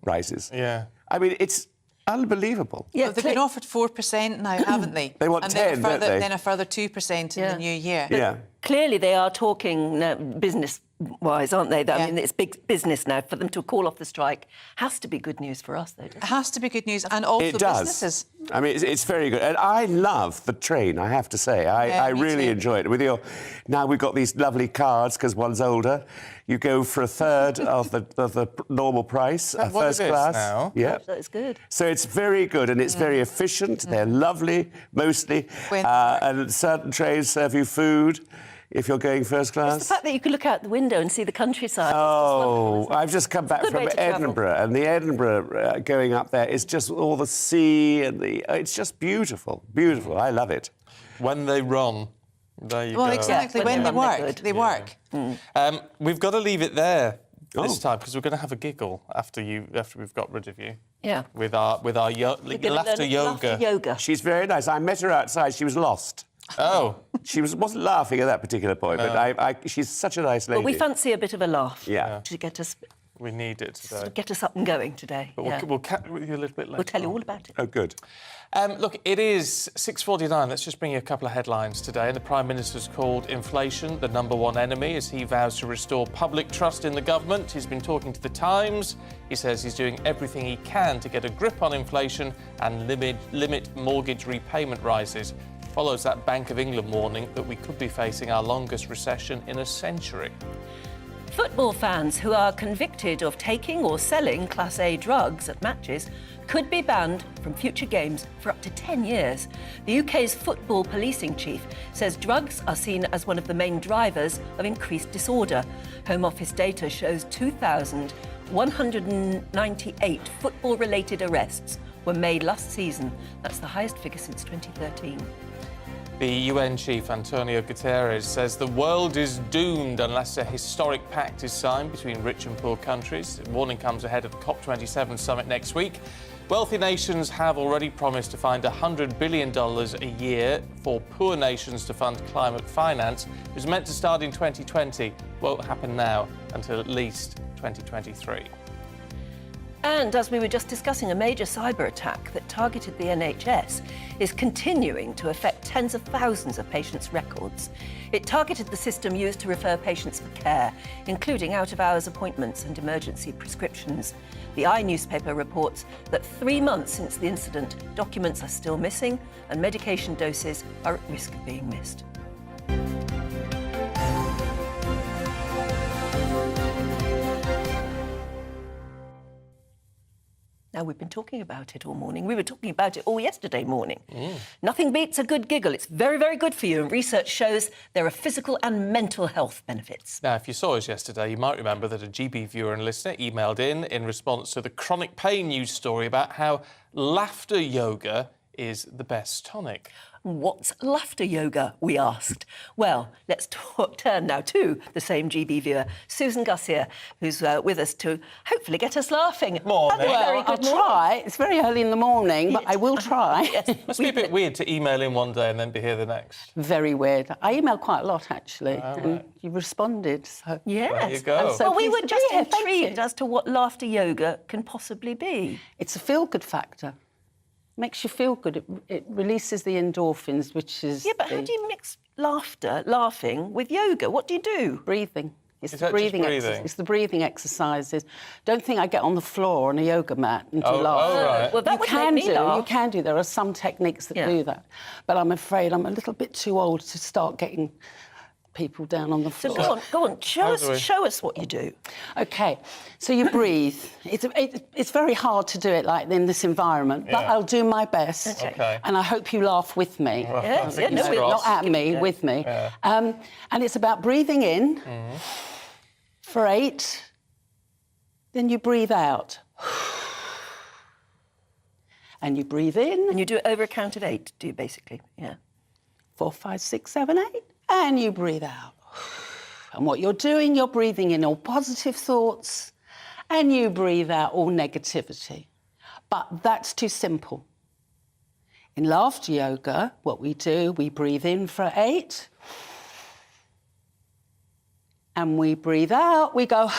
rises. Yeah. I mean, it's unbelievable. Yeah, they've been offered 4% now, haven't they? They want 10, don't they? Then a further 2% in the new year. Yeah. Clearly, they are talking business-wise, aren't they? I mean, it's big business now. For them to call off the strike has to be good news for us, though, doesn't it? It has to be good news, and also businesses. I mean, it's very good. And I love the train, I have to say. I really enjoy it. Now we've got these lovely cards, because one's older. You go for a third of the normal price, first class. Now? Yeah. That's good. So it's very good, and it's very efficient. They're lovely, mostly. And certain trains serve you food if you're going first class. It's the fact that you can look out the window and see the countryside. Oh, I've just come back from Edinburgh, and the Edinburgh going up there is just all the sea and it's just beautiful, beautiful. I love it. When they run, there you go. Well, exactly. When they work, they work. We've got to leave it there this time because we're going to have a giggle after we've got rid of you. Yeah. With our laughter yoga. She's very nice. I met her outside. She was lost. Oh. She wasn't laughing at that particular point, but she's such a nice lady. But we fancy a bit of a laugh. Yeah. To get us We need it today. Sort of get us up and going today. But we'll catch with you a little bit later. We'll tell you all about it. Oh, good. Look, it is 6:49. Let's just bring you a couple of headlines today. The Prime Minister's called inflation the number one enemy as he vows to restore public trust in the government. He's been talking to The Times. He says he's doing everything he can to get a grip on inflation and limit mortgage repayment rises. Follows that Bank of England warning that we could be facing our longest recession in a century. Football fans who are convicted of taking or selling Class A drugs at matches could be banned from future games for up to 10 years. The UK's football policing chief says drugs are seen as one of the main drivers of increased disorder. Home Office data shows 2,198 football-related arrests were made last season. That's the highest figure since 2013. The UN chief, Antonio Guterres, says the world is doomed unless a historic pact is signed between rich and poor countries. The warning comes ahead of the COP27 summit next week. Wealthy nations have already promised to find $100 billion a year for poor nations to fund climate finance. It was meant to start in 2020. Won't happen now until at least 2023. And as we were just discussing, a major cyber attack that targeted the NHS is continuing to affect tens of thousands of patients' records. It targeted the system used to refer patients for care, including out-of-hours appointments and emergency prescriptions. The newspaper reports that 3 months since the incident, documents are still missing and medication doses are at risk of being missed. Now, we've been talking about it all morning. We were talking about it all yesterday morning. Nothing beats a good giggle. It's very, very good for you, and research shows there are physical and mental health benefits. Now, if you saw us yesterday, you might remember that a GB viewer and listener emailed in response to the chronic pain news story about how laughter yoga is the best tonic. What's laughter yoga, we asked? Well, let's turn now to the same GB viewer, Susan Garcia, who's with us to hopefully get us laughing. Morning. Well, I'll try. It's very early in the morning, but I will try. Yes. Must be a bit weird to email in one day and then be here the next. Very weird. I email quite a lot, actually, and right. you responded. So yes. There you go. So we were just intrigued as to what laughter yoga can possibly be. It's a feel-good factor. Makes you feel good. It releases the endorphins, which is... Yeah, but how do you mix laughing with yoga? What do you do? Breathing. It's Is the that just breathing. breathing? It's the breathing exercises. Don't think I get on the floor on a yoga mat and do laugh. Oh, right. Well, that would make me laugh. You can do. There are some techniques that do that, but I'm afraid I'm a little bit too old to start getting people down on the floor. So go on. Show us what you do. OK, so you breathe. It's very hard to do it like in this environment, but I'll do my best. Okay. And I hope you laugh with me. Yes, yeah, no, Not at me, with me. Yeah. And it's about breathing in for 8, then you breathe out. And you breathe in. And you do it over a count of 8, do you, basically? Yeah. 4, 5, 6, 7, 8. And you breathe out. And what you're doing, you're breathing in all positive thoughts and you breathe out all negativity. But that's too simple. In laughter yoga, what we do, we breathe in for 8 and we breathe out, we go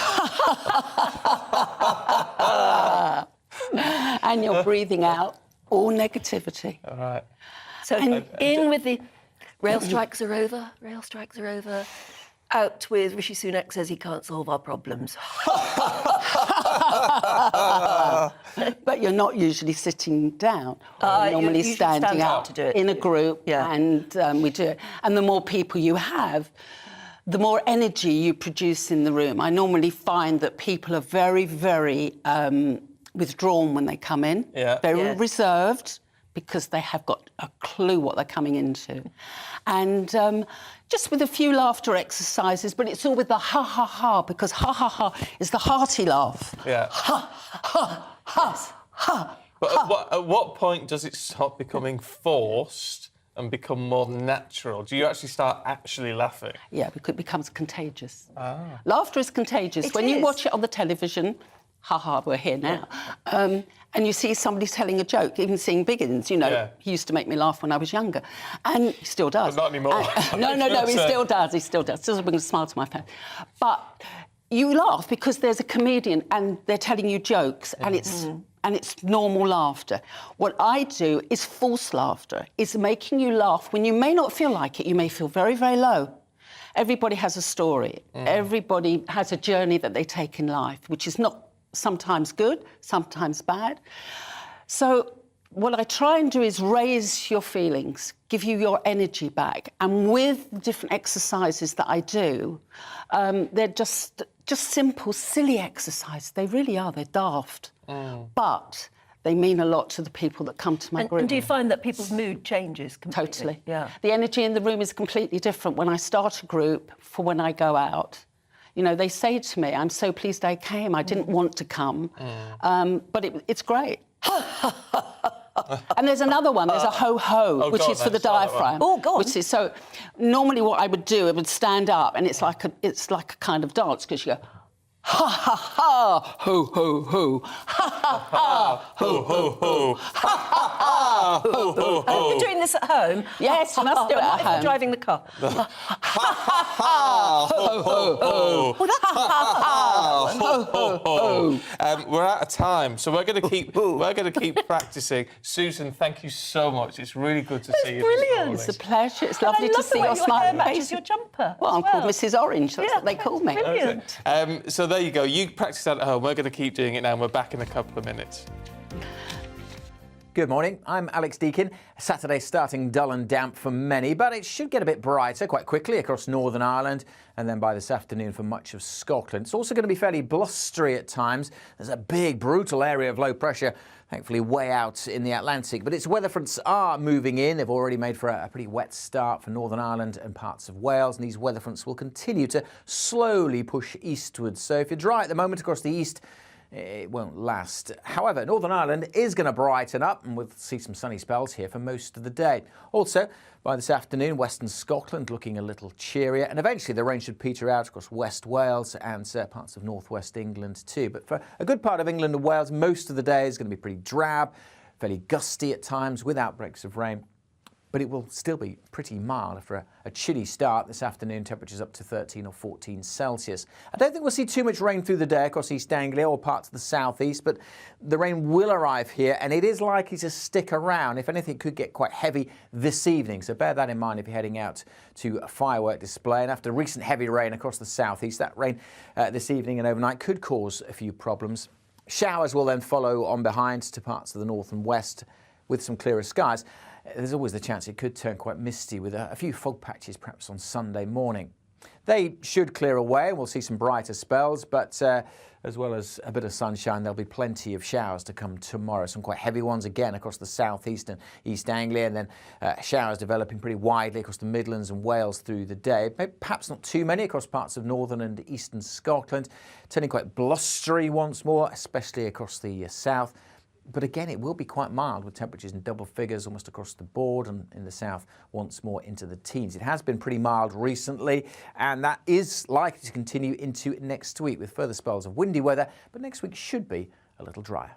and you're breathing out all negativity. All right. So in with the rail strikes are over, out with Rishi Sunak says he can't solve our problems. But you're not usually sitting down. You're normally standing up to do it. in a group, and we do it. And the more people you have, the more energy you produce in the room. I normally find that people are very, very withdrawn when they come in, very reserved, because they have got a clue what they're coming into. And just with a few laughter exercises, but it's all with the ha, because ha is the hearty laugh. Yeah. Ha. But at what point does it stop becoming forced and become more natural? Do you actually start laughing? Yeah, because it becomes contagious. Laughter is contagious. When you watch it on the television, we're here now. And you see somebody telling a joke, even seeing Biggins, he used to make me laugh when I was younger. And he still does. But not anymore. No, he still does. Still does bring a smile to my face. But you laugh because there's a comedian and they're telling you jokes and it's normal laughter. What I do is false laughter. It's making you laugh when you may not feel like it. You may feel very, very low. Everybody has a story. Everybody has a journey that they take in life, which is not sometimes good, sometimes bad. So what I try and do is raise your feelings, give you your energy back. And with the different exercises that I do, they're just simple, silly exercises. They really are. They're daft. But they mean a lot to the people that come to my group. And do you find that people's mood changes completely? Totally. Yeah. The energy in the room is completely different when I start a group for when I go out. You know, they say to me, I'm so pleased I came. I didn't want to come. But it's great. And there's another one. There's a ho-ho, which is for the diaphragm. Oh, God. Which is so. Normally, what I would do, I would stand up, and it's like a kind of dance because you go, ha ha ha, ho ho ho, ha ha ha, ho ho ho, ha ha ha, ho ho ho. Are you doing this at home? Yes, you must do it at home. If you're driving the car. Ha ha ha, ho ho ho, ha ha ha, ho ho ho. We're out of time, so we're going to keep practicing. Susan, thank you so much. It's really good to see you. Brilliant. It's a pleasure. It's lovely to see your smiling face. Your jumper. Well, I'm called Mrs. Orange. That's what they call me. Brilliant. So there you go. You practice that at home. We're going to keep doing it now, and we're back in a couple of minutes. Good morning, I'm Alex Deakin. Saturday starting dull and damp for many, but it should get a bit brighter quite quickly across Northern Ireland and then by this afternoon for much of Scotland. It's also going to be fairly blustery at times. There's a big, brutal area of low pressure, thankfully way out in the Atlantic. But its weather fronts are moving in. They've already made for a pretty wet start for Northern Ireland and parts of Wales, and these weather fronts will continue to slowly push eastwards. So if you're dry at the moment across the east, it won't last. However, Northern Ireland is going to brighten up and we'll see some sunny spells here for most of the day. Also, by this afternoon, Western Scotland looking a little cheerier, and eventually the rain should peter out across West Wales and parts of northwest England too. But for a good part of England and Wales, most of the day is going to be pretty drab, fairly gusty at times with outbreaks of rain. But it will still be pretty mild after a chilly start this afternoon, temperatures up to 13 or 14 Celsius. I don't think we'll see too much rain through the day across East Anglia or parts of the southeast, but the rain will arrive here and it is likely to stick around. If anything, it could get quite heavy this evening, so bear that in mind if you're heading out to a firework display. And after recent heavy rain across the southeast, that rain this evening and overnight could cause a few problems. Showers will then follow on behind to parts of the north and west with some clearer skies. There's always the chance it could turn quite misty with a few fog patches perhaps on Sunday morning. They should clear away and we'll see some brighter spells, but as well as a bit of sunshine, there'll be plenty of showers to come tomorrow. Some quite heavy ones again across the southeast and East Anglia, and then showers developing pretty widely across the Midlands and Wales through the day. Perhaps not too many across parts of northern and eastern Scotland. Turning quite blustery once more, especially across the south. But again, it will be quite mild with temperatures in double figures almost across the board, and in the south once more into the teens. It has been pretty mild recently, and that is likely to continue into next week with further spells of windy weather, but next week should be a little drier.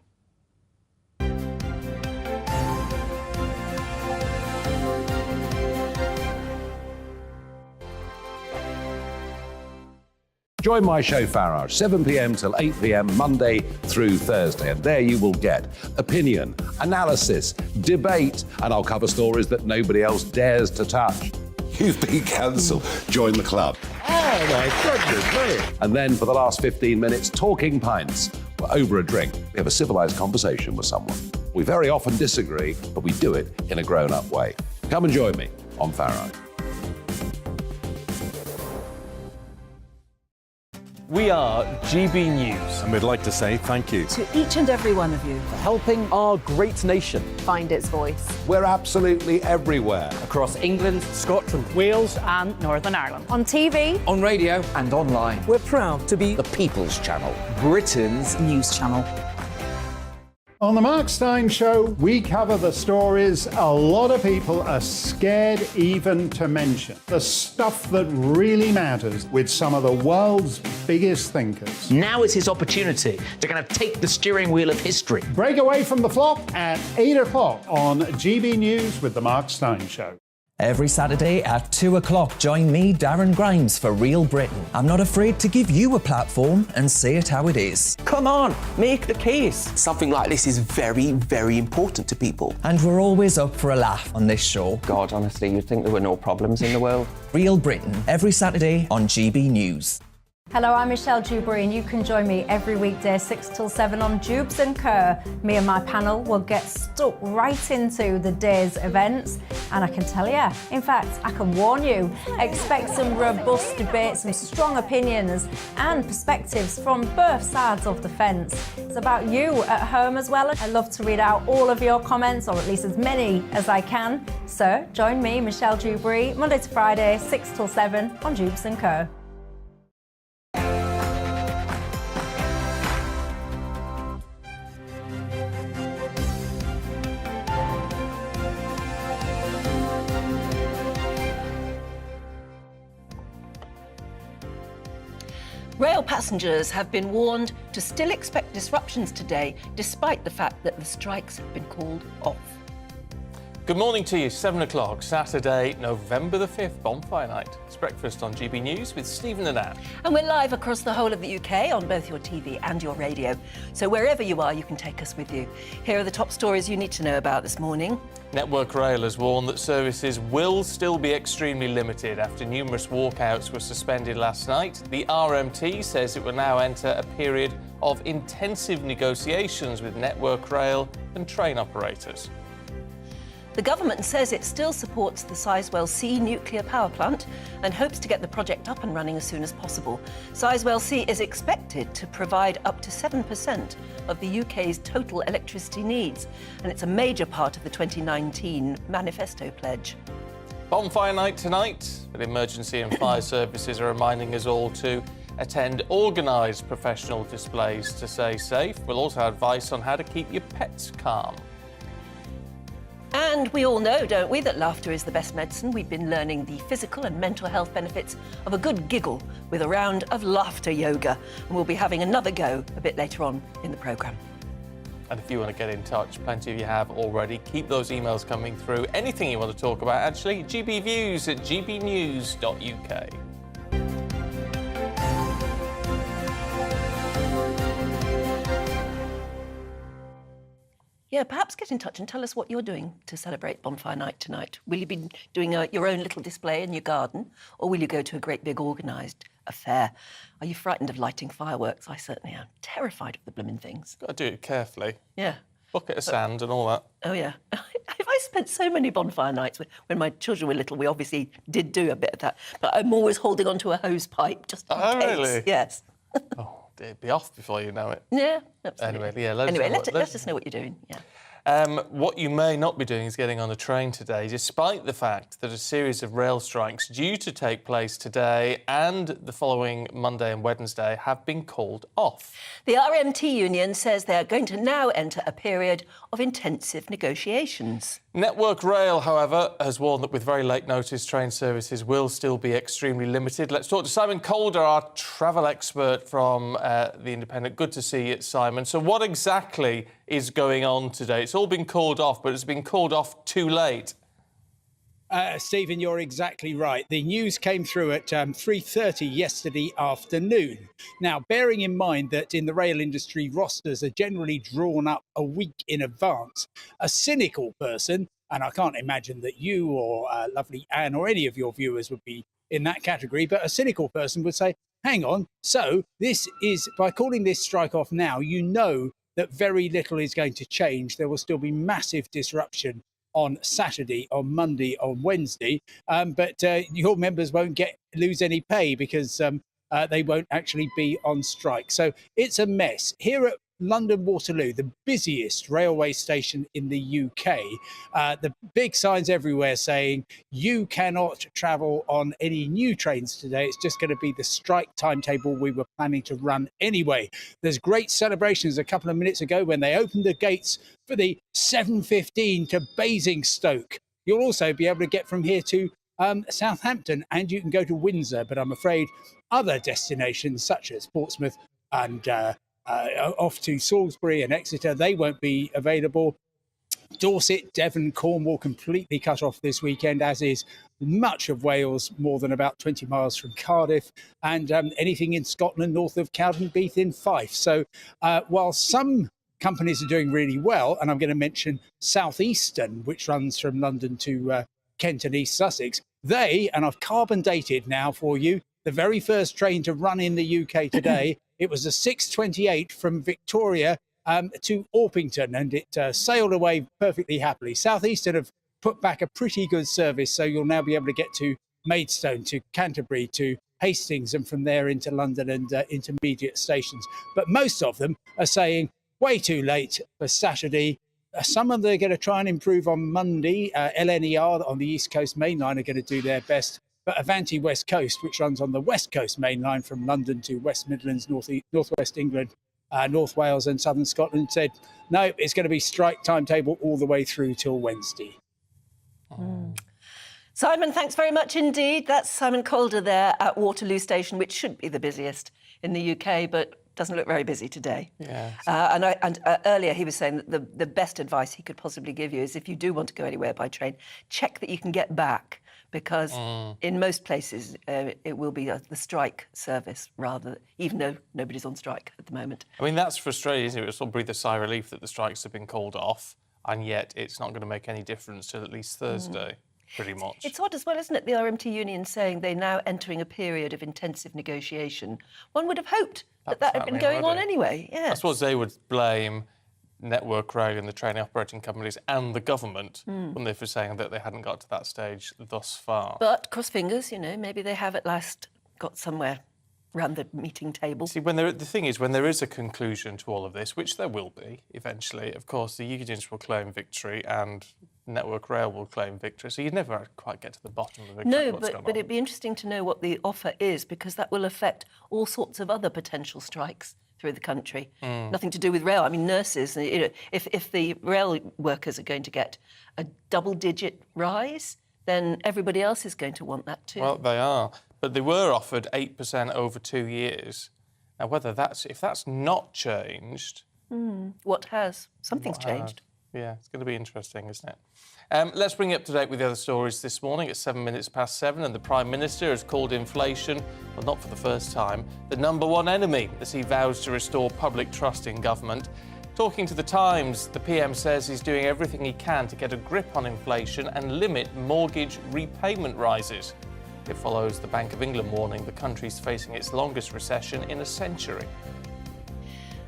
Join my show Farage, 7 p.m. till 8 p.m. Monday through Thursday. And there you will get opinion, analysis, debate, and I'll cover stories that nobody else dares to touch. You've been cancelled. Join the club. Oh my goodness me. And then for the last 15 minutes, talking pints. We're over a drink. We have a civilised conversation with someone. We very often disagree, but we do it in a grown-up way. Come and join me on Farage. We are GB News. And we'd like to say thank you to each and every one of you for helping our great nation find its voice. We're absolutely everywhere. Across England, Scotland, Wales, And Northern Ireland. On TV, on radio, and online. We're proud to be The People's Channel. Britain's news channel. On the Mark Steyn Show, we cover the stories a lot of people are scared even to mention. The stuff that really matters with some of the world's biggest thinkers. Now is his opportunity to kind of take the steering wheel of history. Break away from the flop at 8 o'clock on GB News with the Mark Steyn Show. Every Saturday at 2 o'clock, join me, Darren Grimes, for Real Britain. I'm not afraid to give you a platform and say it how it is. Come on, make the case. Something like this is very, very important to people. And we're always up for a laugh on this show. God, honestly, you'd think there were no problems in the world. Real Britain, every Saturday on GB News. Hello, I'm Michelle Dewberry and you can join me every weekday 6 till 7 on Jubes and Kerr. Me and my panel will get stuck right into the day's events and I can tell you, in fact, I can warn you, expect some robust debate, some strong opinions and perspectives from both sides of the fence. It's about you at home as well. I love to read out all of your comments, or at least as many as I can. So join me, Michelle Dewberry, Monday to Friday, 6 till 7 on Jubes and Kerr. Rail passengers have been warned to still expect disruptions today, despite the fact that the strikes have been called off. Good morning to you, 7 o'clock, Saturday, November the 5th, Bonfire night. It's breakfast on GB News with Stephen and Anne. And we're live across the whole of the UK on both your TV and your radio. So wherever you are, you can take us with you. Here are the top stories you need to know about this morning. Network Rail has warned that services will still be extremely limited after numerous walkouts were suspended last night. The RMT says it will now enter a period of intensive negotiations with Network Rail and train operators. The government says it still supports the Sizewell C nuclear power plant and hopes to get the project up and running as soon as possible. Sizewell C is expected to provide up to 7% of the UK's total electricity needs, and it's a major part of the 2019 manifesto pledge. Bonfire night tonight, but emergency and fire services are reminding us all to attend organised professional displays to stay safe. We'll also have advice on how to keep your pets calm. And we all know, don't we, that laughter is the best medicine. We've been learning the physical and mental health benefits of a good giggle with a round of laughter yoga. And we'll be having another go a bit later on in the programme. And if you want to get in touch, plenty of you have already. Keep those emails coming through. Anything you want to talk about, actually, gbviews@gbnews.uk. Yeah, perhaps get in touch and tell us what you're doing to celebrate Bonfire Night tonight. Will you be doing your own little display in your garden, or will you go to a great big organised affair? Are you frightened of lighting fireworks? I certainly am. Terrified of the blooming things. Got to do it carefully. Yeah. Bucket of sand and all that. Oh, yeah. I spent so many bonfire nights when my children were little. We obviously did do a bit of that. But I'm always holding onto a hose pipe just in case. Really? Yes. It'd be off before you know it. Yeah, absolutely. Anyway, yeah, let us know what you're doing. Yeah. What you may not be doing is getting on a train today, despite the fact that a series of rail strikes due to take place today and the following Monday and Wednesday have been called off. The RMT union says they are going to now enter a period of intensive negotiations. Network Rail, however, has warned that with very late notice, train services will still be extremely limited. Let's talk to Simon Calder, our travel expert from The Independent. Good to see you, Simon. So what exactly is going on today? It's all been called off, but it's been called off too late. Stephen, you're exactly right. The news came through at 3:30 yesterday afternoon. Now, bearing in mind that in the rail industry, rosters are generally drawn up a week in advance, a cynical person, and I can't imagine that you or lovely Anne or any of your viewers would be in that category, but a cynical person would say, hang on, so this is, by calling this strike off now, you know that very little is going to change. There will still be massive disruption on Saturday, on Monday, on Wednesday, but your members won't lose any pay because they won't actually be on strike. So it's a mess. Here at London Waterloo, the busiest railway station in the UK, the big signs everywhere saying you cannot travel on any new trains today. It's just going to be the strike timetable we were planning to run anyway. There's great celebrations a couple of minutes ago when they opened the gates for the 7:15 to Basingstoke. You'll also be able to get from here to Southampton, and you can go to Windsor, but I'm afraid other destinations such as Portsmouth and off to Salisbury and Exeter, they won't be available. Dorset, Devon, Cornwall completely cut off this weekend, as is much of Wales, more than about 20 miles from Cardiff, and anything in Scotland north of Cowdenbeath in Fife. So while some companies are doing really well, and I'm going to mention Southeastern, which runs from London to Kent and East Sussex, and I've carbon dated now for you, the very first train to run in the UK today, it was a 6:28 from Victoria to Orpington, and it sailed away perfectly happily. Southeastern have put back a pretty good service, so you'll now be able to get to Maidstone, to Canterbury, to Hastings, and from there into London and intermediate stations. But most of them are saying way too late for Saturday. Some of them are going to try and improve on Monday. LNER on the East Coast Main Line are going to do their best. But Avanti West Coast, which runs on the West Coast Main Line from London to West Midlands, North West England, North Wales and Southern Scotland, said, no, it's going to be strike timetable all the way through till Wednesday. Simon, thanks very much indeed. That's Simon Calder there at Waterloo Station, which should be the busiest in the UK, but doesn't look very busy today. Yeah. And earlier he was saying that the best advice he could possibly give you is if you do want to go anywhere by train, check that you can get back, because in most places it will be the strike service rather, even though nobody's on strike at the moment. I mean, that's frustrating, isn't it? It's sort of breathe a sigh of relief that the strikes have been called off, and yet it's not going to make any difference till at least Thursday. Pretty much. It's odd as well, isn't it, the RMT union saying they're now entering a period of intensive negotiation. One would have hoped that had been going on anyway. Yeah. I suppose they would blame Network Rail and the train operating companies and the government, wouldn't they, for saying that they hadn't got to that stage thus far. But cross fingers, you know, maybe they have at last got somewhere round the meeting table. See, the thing is, when there is a conclusion to all of this, which there will be eventually, of course, the unions will claim victory and Network Rail will claim victory. So you never quite get to the bottom of exactly what's going on. But it'd be interesting to know what the offer is, because that will affect all sorts of other potential strikes through the country. Nothing to do with rail. I mean, nurses, you know, if the rail workers are going to get a double-digit rise, then everybody else is going to want that too. Well, they are. But they were offered 8% over 2 years. Now, if that's not changed... What has? Something's changed. Yeah, it's going to be interesting, isn't it? Let's bring you up to date with the other stories this morning. It's 7:07, and the Prime Minister has called inflation, well, not for the first time, the #1 enemy as he vows to restore public trust in government. Talking to The Times, the PM says he's doing everything he can to get a grip on inflation and limit mortgage repayment rises. It follows the Bank of England warning the country's facing its longest recession in a century.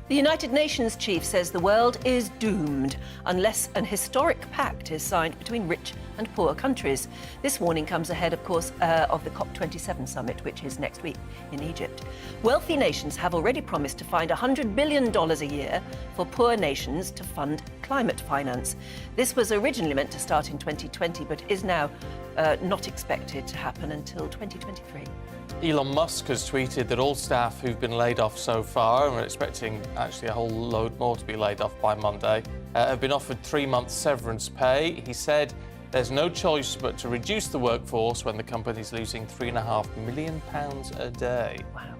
The United Nations chief says the world is doomed unless an historic pact is signed between rich and poor countries. This warning comes ahead, of course, of the COP27 summit, which is next week in Egypt. Wealthy nations have already promised to find $100 billion a year for poor nations to fund climate finance. This was originally meant to start in 2020, but is now not expected to happen until 2023. Elon Musk has tweeted that all staff who've been laid off so far, and we're expecting actually a whole load more to be laid off by Monday, have been offered 3 months severance pay. He said there's no choice but to reduce the workforce when the company's losing £3.5 million a day. Wow.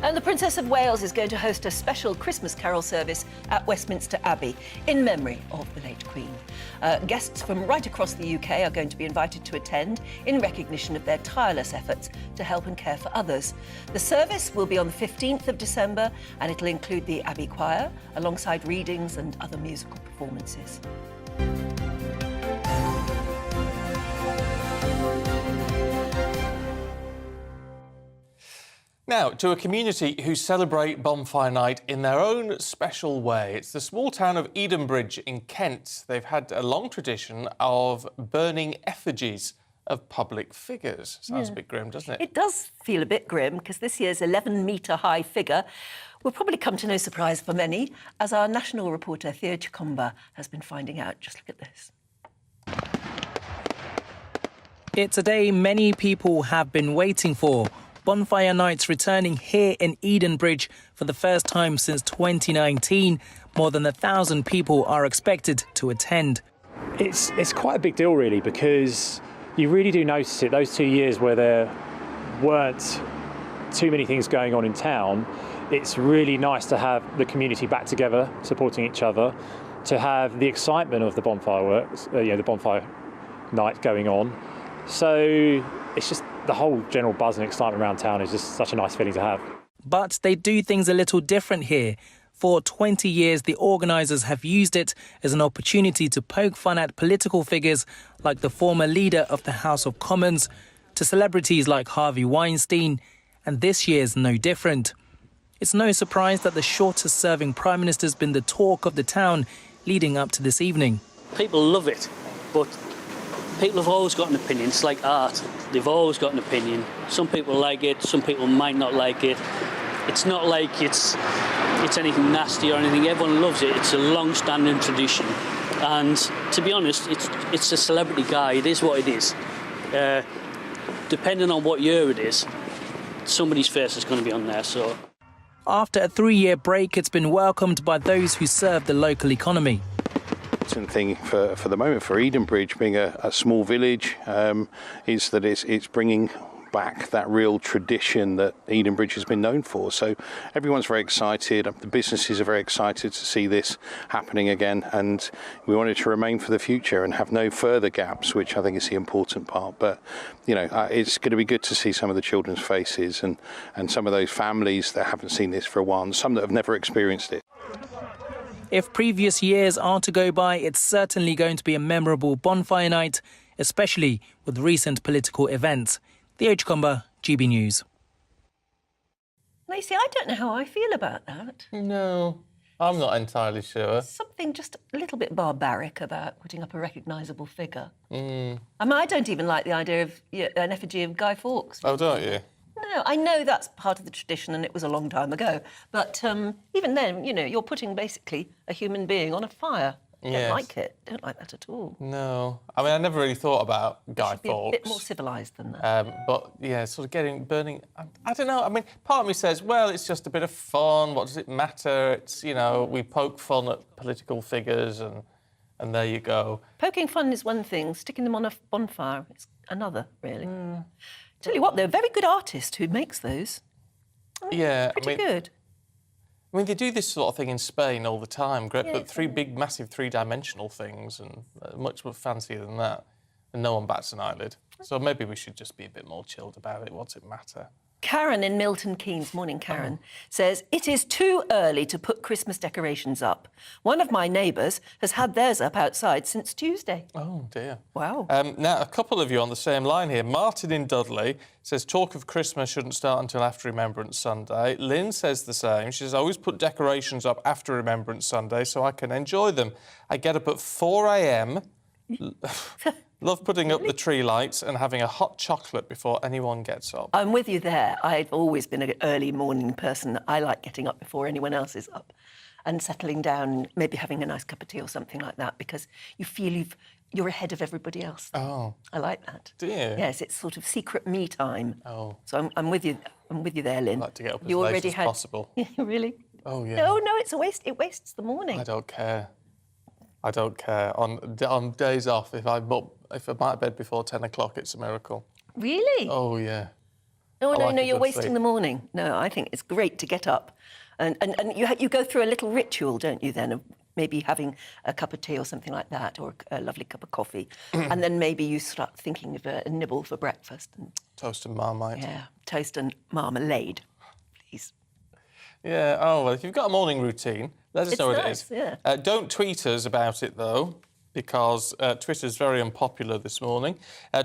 And the Princess of Wales is going to host a special Christmas carol service at Westminster Abbey in memory of the late Queen. Guests from right across the UK are going to be invited to attend in recognition of their tireless efforts to help and care for others. The service will be on the 15th of December, and it'll include the Abbey Choir alongside readings and other musical performances. Now, to a community who celebrate Bonfire Night in their own special way. It's the small town of Edenbridge in Kent. They've had a long tradition of burning effigies of public figures. Sounds a bit grim, doesn't it? It does feel a bit grim, because this year's 11-metre-high figure will probably come to no surprise for many, as our national reporter Theo Chikomba has been finding out. Just look at this. It's a day many people have been waiting for. Bonfire Night's returning here in Edenbridge for the first time since 2019. More than 1,000 people are expected to attend. It's quite a big deal, really, because you really do notice it. Those 2 years where there weren't too many things going on in town, it's really nice to have the community back together, supporting each other. to have the excitement of the bonfire works, the bonfire night going on. So it's just the whole general buzz and excitement around town is just such a nice feeling to have. But they do things a little different here. For 20 years, the organisers have used it as an opportunity to poke fun at political figures like the former leader of the House of Commons, to celebrities like Harvey Weinstein, and this year's no different. It's no surprise that the shortest-serving Prime Minister's been the talk of the town leading up to this evening. People love it, but people have always got an opinion. It's like art. They've always got an opinion. Some people like it, some people might not like it. It's not like it's anything nasty or anything. Everyone loves it. It's a long-standing tradition. And to be honest, it's a celebrity guy. It is what it is. Depending on what year it is, somebody's face is going to be on there. So, after a 3-year break, it's been welcomed by those who serve the local economy. Thing for the moment for Edenbridge being a small village is that it's bringing back that real tradition that Edenbridge has been known for. So everyone's very excited. The businesses are very excited to see this happening again, and we want it to remain for the future and have no further gaps, which I think is the important part. But it's going to be good to see some of the children's faces and some of those families that haven't seen this for a while, and some that have never experienced it. If previous years are to go by, it's certainly going to be a memorable bonfire night, especially with recent political events. The Edgecomber, GB News. Lacey, I don't know how I feel about that. No, I'm not entirely sure. Something just a little bit barbaric about putting up a recognisable figure. Mm. I mean, I don't even like the idea of an effigy of Guy Fawkes. Oh, don't you? No, I know that's part of the tradition and it was a long time ago. But even then, you're putting basically a human being on a fire. Yes. Don't like it. Don't like that at all. No. I mean, I never really thought about Guy Should be a Fawkes. bit more civilised than that. But, yeah, sort of burning... I don't know. I mean, part of me says, well, it's just a bit of fun. What does it matter? It's, we poke fun at political figures and there you go. Poking fun is one thing. Sticking them on a bonfire is another, really. Tell you what, they're a very good artist who makes those. Yeah. Pretty good. I mean, they do this sort of thing in Spain all the time, great, Yeah, but three big, massive three-dimensional things, and much more fancier than that. And no one bats an eyelid. So maybe we should just be a bit more chilled about it. What's it matter? Karen in Milton Keynes, morning Karen, says, it is too early to put Christmas decorations up. One of my neighbours has had theirs up outside since Tuesday. Oh, dear. Wow. Now, a couple of you on the same line here. Martin in Dudley says, talk of Christmas shouldn't start until after Remembrance Sunday. Lynn says the same. She says, I always put decorations up after Remembrance Sunday so I can enjoy them. I get up at 4 a.m, love putting up the tree lights and having a hot chocolate before anyone gets up. I'm with you there. I've always been an early morning person. I like getting up before anyone else is up and settling down, maybe having a nice cup of tea or something like that, because you feel you're ahead of everybody else. Oh. I like that. Do you? Yes, it's sort of secret me time. Oh. So I'm with you. I'm with you there, Lynn. I like to get up as you late already as had... possible. Really? Oh, yeah. No, it's a waste. It wastes the morning. I don't care. I don't care. On days off, if I'm out of bed before 10 o'clock, it's a miracle. Really? Oh, yeah. No, I like a you're good wasting sleep. the morning. No, I think it's great to get up. And you go through a little ritual, don't you, then, of maybe having a cup of tea or something like that, or a lovely cup of coffee. And then maybe you start thinking of a nibble for breakfast. And, toast and Marmite. Yeah, toast and marmalade, please. Yeah, oh, well, if you've got a morning routine, let us know what nice, it is. yeah. Don't tweet us about it, though, because Twitter's very unpopular this morning.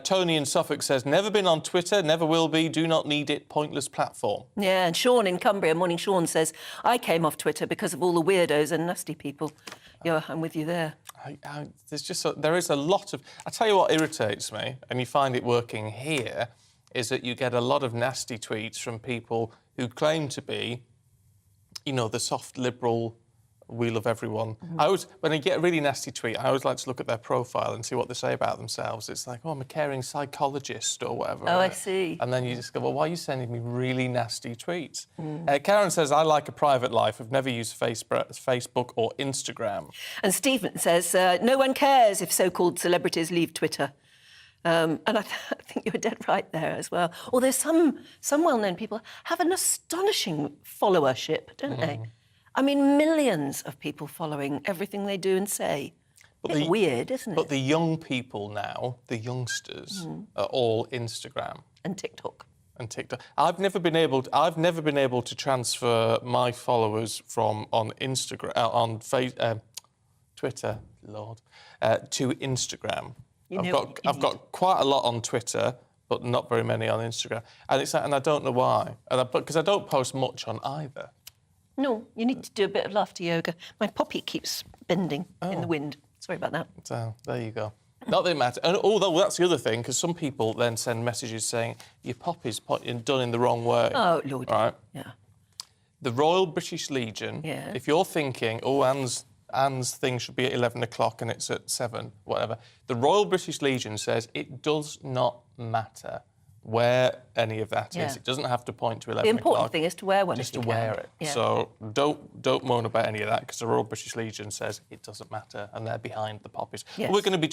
Tony in Suffolk says, never been on Twitter, never will be, do not need it, pointless platform. Yeah, and Sean in Cumbria, morning Sean, says, I came off Twitter because of all the weirdos and nasty people. Yeah, I'm with you there. There is a lot of... I tell you what irritates me, and you find it working here, is that you get a lot of nasty tweets from people who claim to be, the soft liberal, we love everyone. When I get a really nasty tweet, I always like to look at their profile and see what they say about themselves. It's like, oh, I'm a caring psychologist or whatever. Oh, I see. And then you just go, well, why are you sending me really nasty tweets? Karen says, I like a private life. I've never used Facebook or Instagram. And Stephen says, no one cares if so-called celebrities leave Twitter. And I think you're dead right there as well. Although some well-known people have an astonishing followership, don't they? I mean, millions of people following everything they do and say. It's weird, isn't it? But the young people now, the youngsters, are all Instagram and TikTok. I've never been able to transfer my followers from on Instagram Twitter, Lord, to Instagram. I've got quite a lot on Twitter, but not very many on Instagram, and I don't know why. Because I don't post much on either. No, you need to do a bit of laughter yoga. My poppy keeps bending in the wind. Sorry about that. So there you go. Not that it matters. And although that's the other thing, because some people then send messages saying your poppy's done in the wrong way. Oh, Lord. Right? Yeah. The Royal British Legion, if you're thinking, oh, Anne's thing should be at 11 o'clock and it's at 7, whatever, the Royal British Legion says it does not matter where any of that is. It doesn't have to point to 11 o'clock. The important thing is to wear one. Just to wear it. Yeah. So don't moan about any of that, because the Royal British Legion says it doesn't matter, and they're behind the poppies. Yes. We're going to be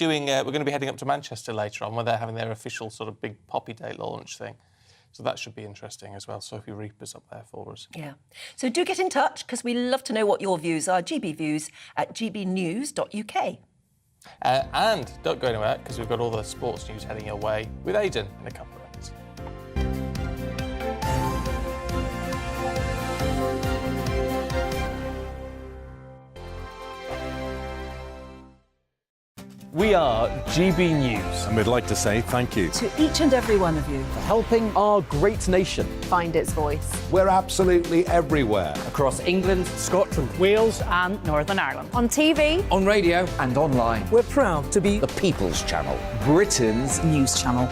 heading up to Manchester later on, where they're having their official sort of big Poppy Day launch thing. So that should be interesting as well. Sophie Reaper's up there for us. Yeah. So do get in touch, because we love to know what your views are. gbviews@gbnews.uk. And don't go anywhere, because we've got all the sports news heading your way with Aidan in a couple of minutes. We are GB News. And we'd like to say thank you to each and every one of you for helping our great nation find its voice. We're absolutely everywhere. Across England, Scotland, Wales and Northern Ireland. On TV, on radio and online. We're proud to be The People's Channel. Britain's news channel.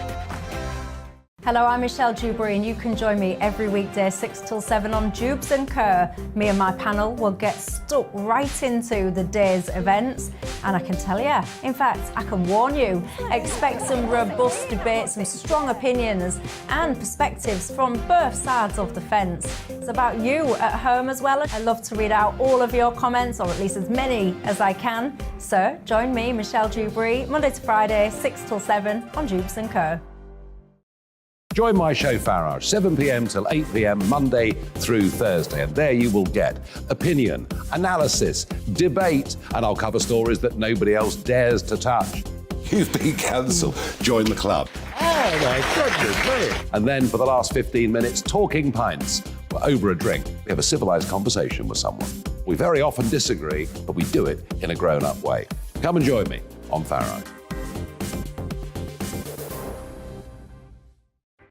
hello, I'm Michelle Dewberry, and you can join me every weekday 6 till 7 on Jubes and Kerr. Me and my panel will get stuck right into the day's events, and I can tell you, in fact, I can warn you, expect some robust debates, some strong opinions and perspectives from both sides of the fence. It's about you at home as well. I love to read out all of your comments, or at least as many as I can. So join me, Michelle Dewberry, Monday to Friday, 6 till 7 on Jubes and Kerr. Join my show Farage, 7 p.m. till 8 p.m. Monday through Thursday, and there you will get opinion, analysis, debate, and I'll cover stories that nobody else dares to touch. You've been cancelled. Join the club. Oh my goodness me. And then for the last 15 minutes, talking pints. We're over a drink. We have a civilised conversation with someone. We very often disagree, but we do it in a grown-up way. Come and join me on Farage.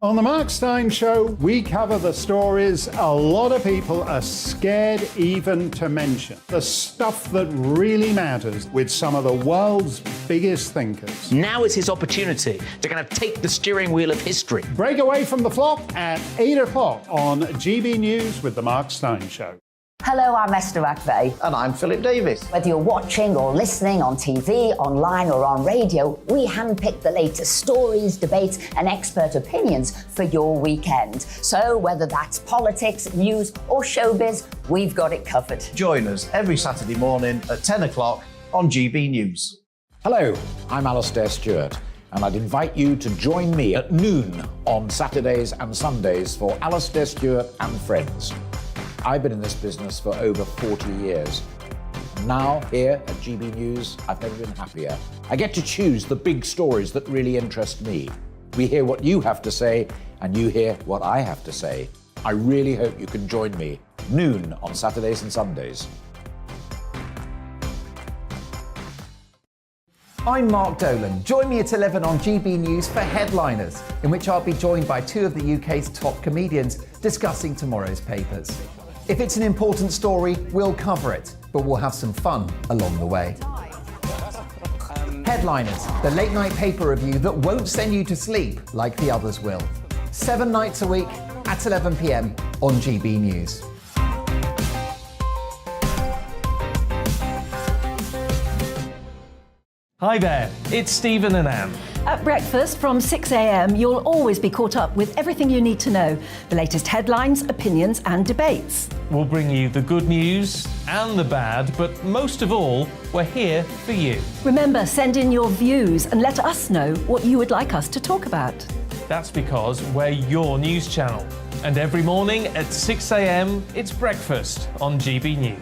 On the Mark Steyn Show, we cover the stories a lot of people are scared even to mention. The stuff that really matters with some of the world's biggest thinkers. Now is his opportunity to kind of take the steering wheel of history. Break away from the flop at 8 o'clock on GB News with the Mark Steyn Show. Hello, I'm Esther McVeigh. And I'm Philip Davis. Whether you're watching or listening on TV, online or on radio, we handpick the latest stories, debates and expert opinions for your weekend. So whether that's politics, news or showbiz, we've got it covered. Join us every Saturday morning at 10 o'clock on GB News. Hello, I'm Alastair Stewart, and I'd invite you to join me at noon on Saturdays and Sundays for Alastair Stewart and Friends. I've been in this business for over 40 years. Now, here at GB News, I've never been happier. I get to choose the big stories that really interest me. We hear what you have to say, and you hear what I have to say. I really hope you can join me, noon on Saturdays and Sundays. I'm Mark Dolan. Join me at 11 on GB News for Headliners, in which I'll be joined by two of the UK's top comedians discussing tomorrow's papers. If it's an important story, we'll cover it, but we'll have some fun along the way. Headliners, the late night paper review that won't send you to sleep like the others will. 7 nights a week at 11 p.m. on GB News. Hi there, it's Stephen and Anne. At breakfast from 6 a.m, you'll always be caught up with everything you need to know, the latest headlines, opinions and debates. We'll bring you the good news and the bad, but most of all, we're here for you. Remember, send in your views and let us know what you would like us to talk about. That's because we're your news channel. And every morning at 6 a.m, it's breakfast on GB News.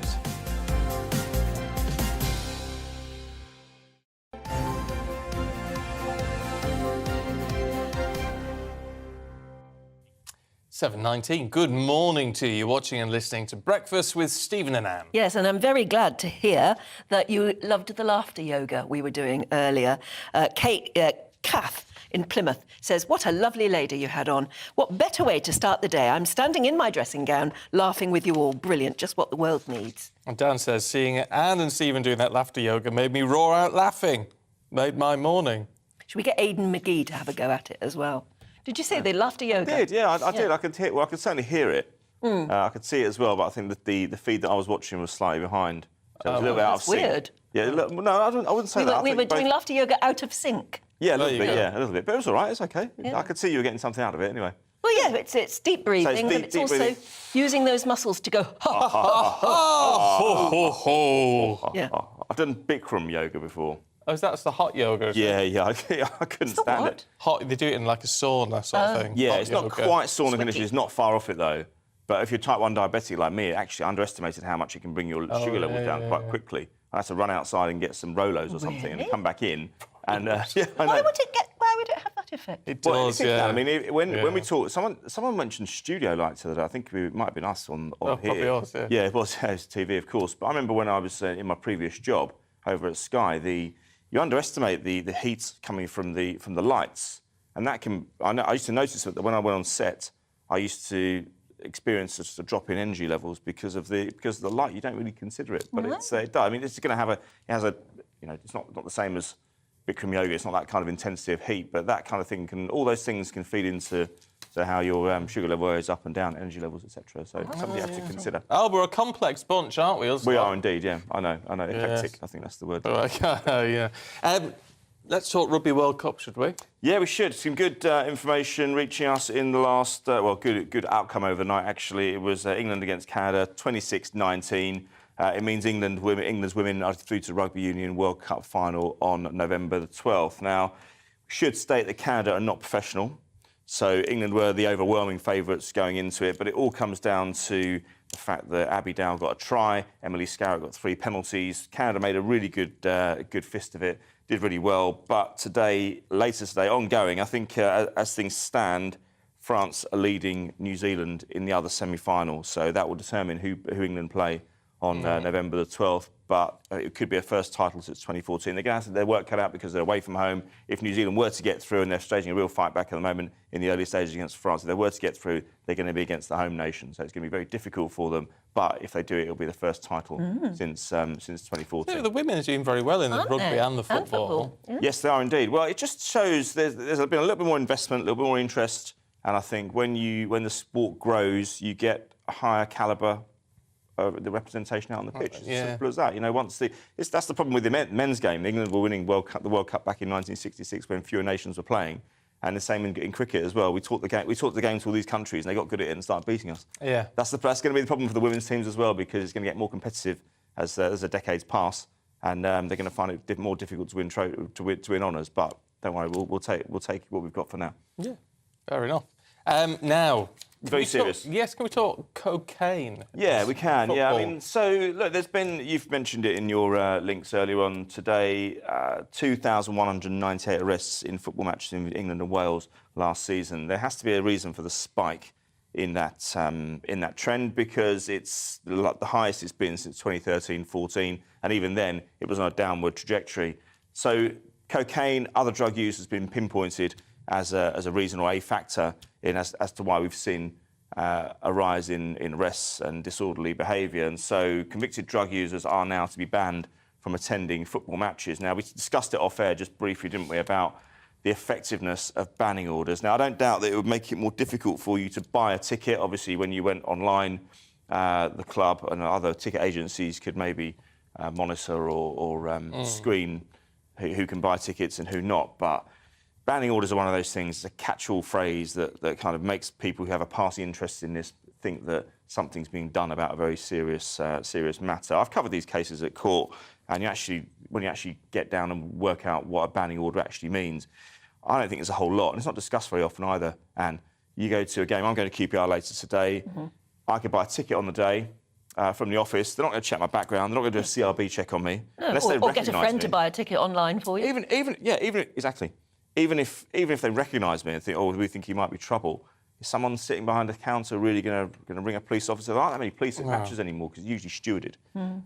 "7:19. Good morning to you, watching and listening to Breakfast with Stephen and Anne. Yes, and I'm very glad to hear that you loved the laughter yoga we were doing earlier. Kath in Plymouth says, "What a lovely lady you had on. What better way to start the day? I'm standing in my dressing gown, laughing with you all. Brilliant, just what the world needs." And Dan says, "Seeing Anne and Stephen doing that laughter yoga made me roar out laughing. Made my morning." Should we get Aidan McGee to have a go at it as well? Did you see the laughter yoga? I did, yeah, I did. I could hear. Well, I could certainly hear it. I could see it as well, but I think that the feed that I was watching was slightly behind. So it was a little bit out of sync. Weird. Yeah, no, I wouldn't say that. We were doing laughter yoga out of sync. Yeah, a little bit. Yeah, a little bit. But it was all right. It's okay. Yeah. I could see you were getting something out of it anyway. Well, yeah, it's deep breathing, but it's also breathing. using those muscles to go ha ha ha. Yeah. I've done Bikram yoga before. Oh, that's the hot yoga. Yeah. I couldn't stand it. Hot. They do it in like a sauna sort of thing. Yeah, hot it's not yoga. quite sauna conditions. It's not far off it though. But if you're type 1 diabetic like me, it actually underestimated how much it can bring your sugar levels down quite quickly. I had to run outside and get some Rolos or something and then come back in. And yeah, I know. Why would it have that effect? It does, yeah. I mean, when we talk, someone mentioned studio lights the other day. I think it might have been us on here. Probably us, yeah. Yeah, it was TV, of course. But I remember when I was in my previous job over at Sky, you underestimate the heat coming from the lights, and that can. I used to notice that when I went on set, I used to experience just a drop in energy levels because of the light. You don't really consider it, but it does. I mean, it's going to have it's not the same as Bikram yoga. It's not that kind of intensity of heat, but that kind of thing all those things can feed into how your sugar level is up and down, energy levels, etc. So it's something you have to consider. Oh, we're a complex bunch, aren't we? We are indeed, yeah. I know. Eclectic, I think that's the word. Yeah. Let's talk Rugby World Cup, should we? Yeah, we should. Some good information reaching us in the last, good outcome overnight, actually. It was England against Canada, 26-19. It means England's women are through to the Rugby Union World Cup final on November the 12th. Now, we should state that Canada are not professional, so England were the overwhelming favourites going into it, but it all comes down to the fact that Abby Dow got a try, Emily Scarrett got 3 penalties. Canada made a really good fist of it, did really well. But later today, ongoing, I think as things stand, France are leading New Zealand in the other semi-final, so that will determine who England play on November the 12th, but it could be a first title since 2014. They're going to have their work cut out because they're away from home. If New Zealand were to get through, and they're staging a real fight back at the moment in the early stages against France, if they were to get through, they're going to be against the home nation. So it's going to be very difficult for them. But if they do it, it'll be the first title since 2014. Yeah, the women are doing very well in the rugby and the football. Yeah. Yes, they are indeed. Well, it just shows there's been a little bit more investment, a little bit more interest, and I think when the sport grows, you get a higher calibre the representation out on the pitch. It's as simple as that. That's the problem with the men's game. England were winning the World Cup back in 1966 when fewer nations were playing, and the same in cricket as well. We taught the game to all these countries, and they got good at it and started beating us. Yeah, that's going to be the problem for the women's teams as well, because it's going to get more competitive as the decades pass, and they're going to find it more difficult to win honours. But don't worry, we'll take what we've got for now. Yeah, fair enough. Now. Very serious. Yes, can we talk cocaine? Yeah, we can. Football. Yeah, I mean, so look, you've mentioned it in your links earlier on today. 2,198 arrests in football matches in England and Wales last season. There has to be a reason for the spike in that trend, because it's the highest it's been since 2013-14, and even then it was on a downward trajectory. So cocaine, other drug use has been pinpointed as a reason or a factor as to why we've seen a rise in arrests and disorderly behaviour. And so convicted drug users are now to be banned from attending football matches. Now, we discussed it off air just briefly, didn't we, about the effectiveness of banning orders. Now, I don't doubt that it would make it more difficult for you to buy a ticket. Obviously, when you went online, the club and other ticket agencies could maybe monitor or screen who can buy tickets and who not. But banning orders are one of those things, it's a catch-all phrase that kind of makes people who have a passing interest in this think that something's being done about a very serious matter. I've covered these cases at court, and when you actually get down and work out what a banning order actually means, I don't think there's a whole lot, and it's not discussed very often either. And you go to a game. I'm going to QPR later today. I could buy a ticket on the day from the office. They're not going to check my background. They're not going to do a CRB check on me. No, unless they or get a recognise friend me. to buy a ticket online for you. Exactly. Even if they recognise me and think, oh, we think you might be trouble, is someone sitting behind the counter really going to ring a police officer? There aren't that many police at matches anymore because it's usually stewarded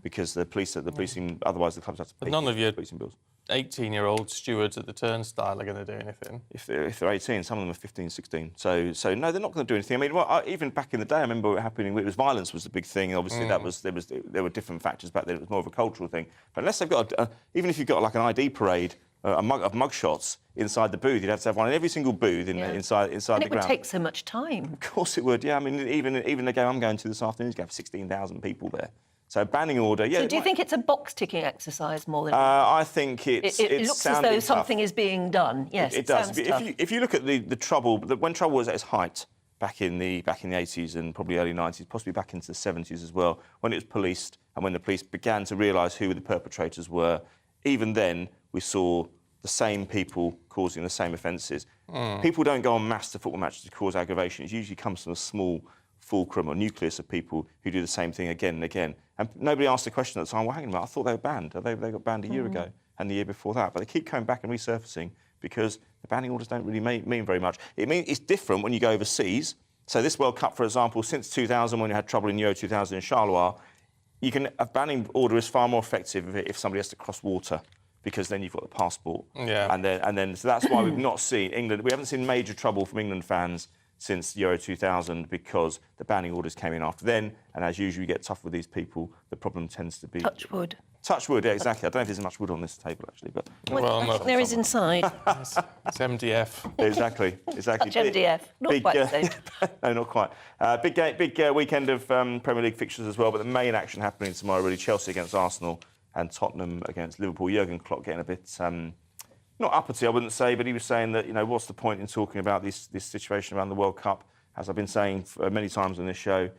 because the policing, otherwise the clubs have to pay None of your policing bills. 18-year-old stewards at the turnstile are going to do anything. If they're 18, some of them are 15, 16. So no, they're not going to do anything. I mean, even back in the day, I remember it happening. It was violence was the big thing. Obviously, there were different factors back then. It was more of a cultural thing. But unless they've got, even if you've got like an ID parade, of mug shots inside the booth, you'd have to have one in every single booth inside and the ground. it would take so much time. Of course it would. Yeah, I mean, even the game I'm going to this afternoon is going to have 16,000 people there. So banning order, yeah. So do you think it's a box-ticking exercise more than... I think it looks as though something is being done. Yes, it does. sounds tough. If you look at the trouble, when trouble was at its height back in the 80s and probably early 90s, possibly back into the 70s as well, when it was policed and when the police began to realise who the perpetrators were, even then we saw the same people causing the same offences. People don't go en masse to football matches to cause aggravation. It usually comes from a small fulcrum or nucleus of people who do the same thing again and again. And nobody asked the question at the time, well, hang on a minute, I thought they were banned. They got banned a year ago and the year before that. But they keep coming back and resurfacing because the banning orders don't really mean very much. It's different when you go overseas. So this World Cup, for example, since 2000, when you had trouble in Euro 2000 in Charleroi, a banning order is far more effective if somebody has to cross water, because then you've got the passport. Yeah. And then so that's why we've not seen England. We haven't seen major trouble from England fans since Euro 2000 because the banning orders came in after then. And as usual, you get tough with these people. The problem tends to be touch wood. Touch wood, yeah, exactly. I don't know if there's much wood on this table actually, but I think there is inside. It's MDF. Exactly. Touch MDF. Not quite the same. No, not quite. Big weekend of Premier League fixtures as well. But the main action happening tomorrow really: Chelsea against Arsenal and Tottenham against Liverpool. Jurgen Klopp getting a bit, not uppity, I wouldn't say, but he was saying that, what's the point in talking about this situation around the World Cup? As I've been saying many times on this show,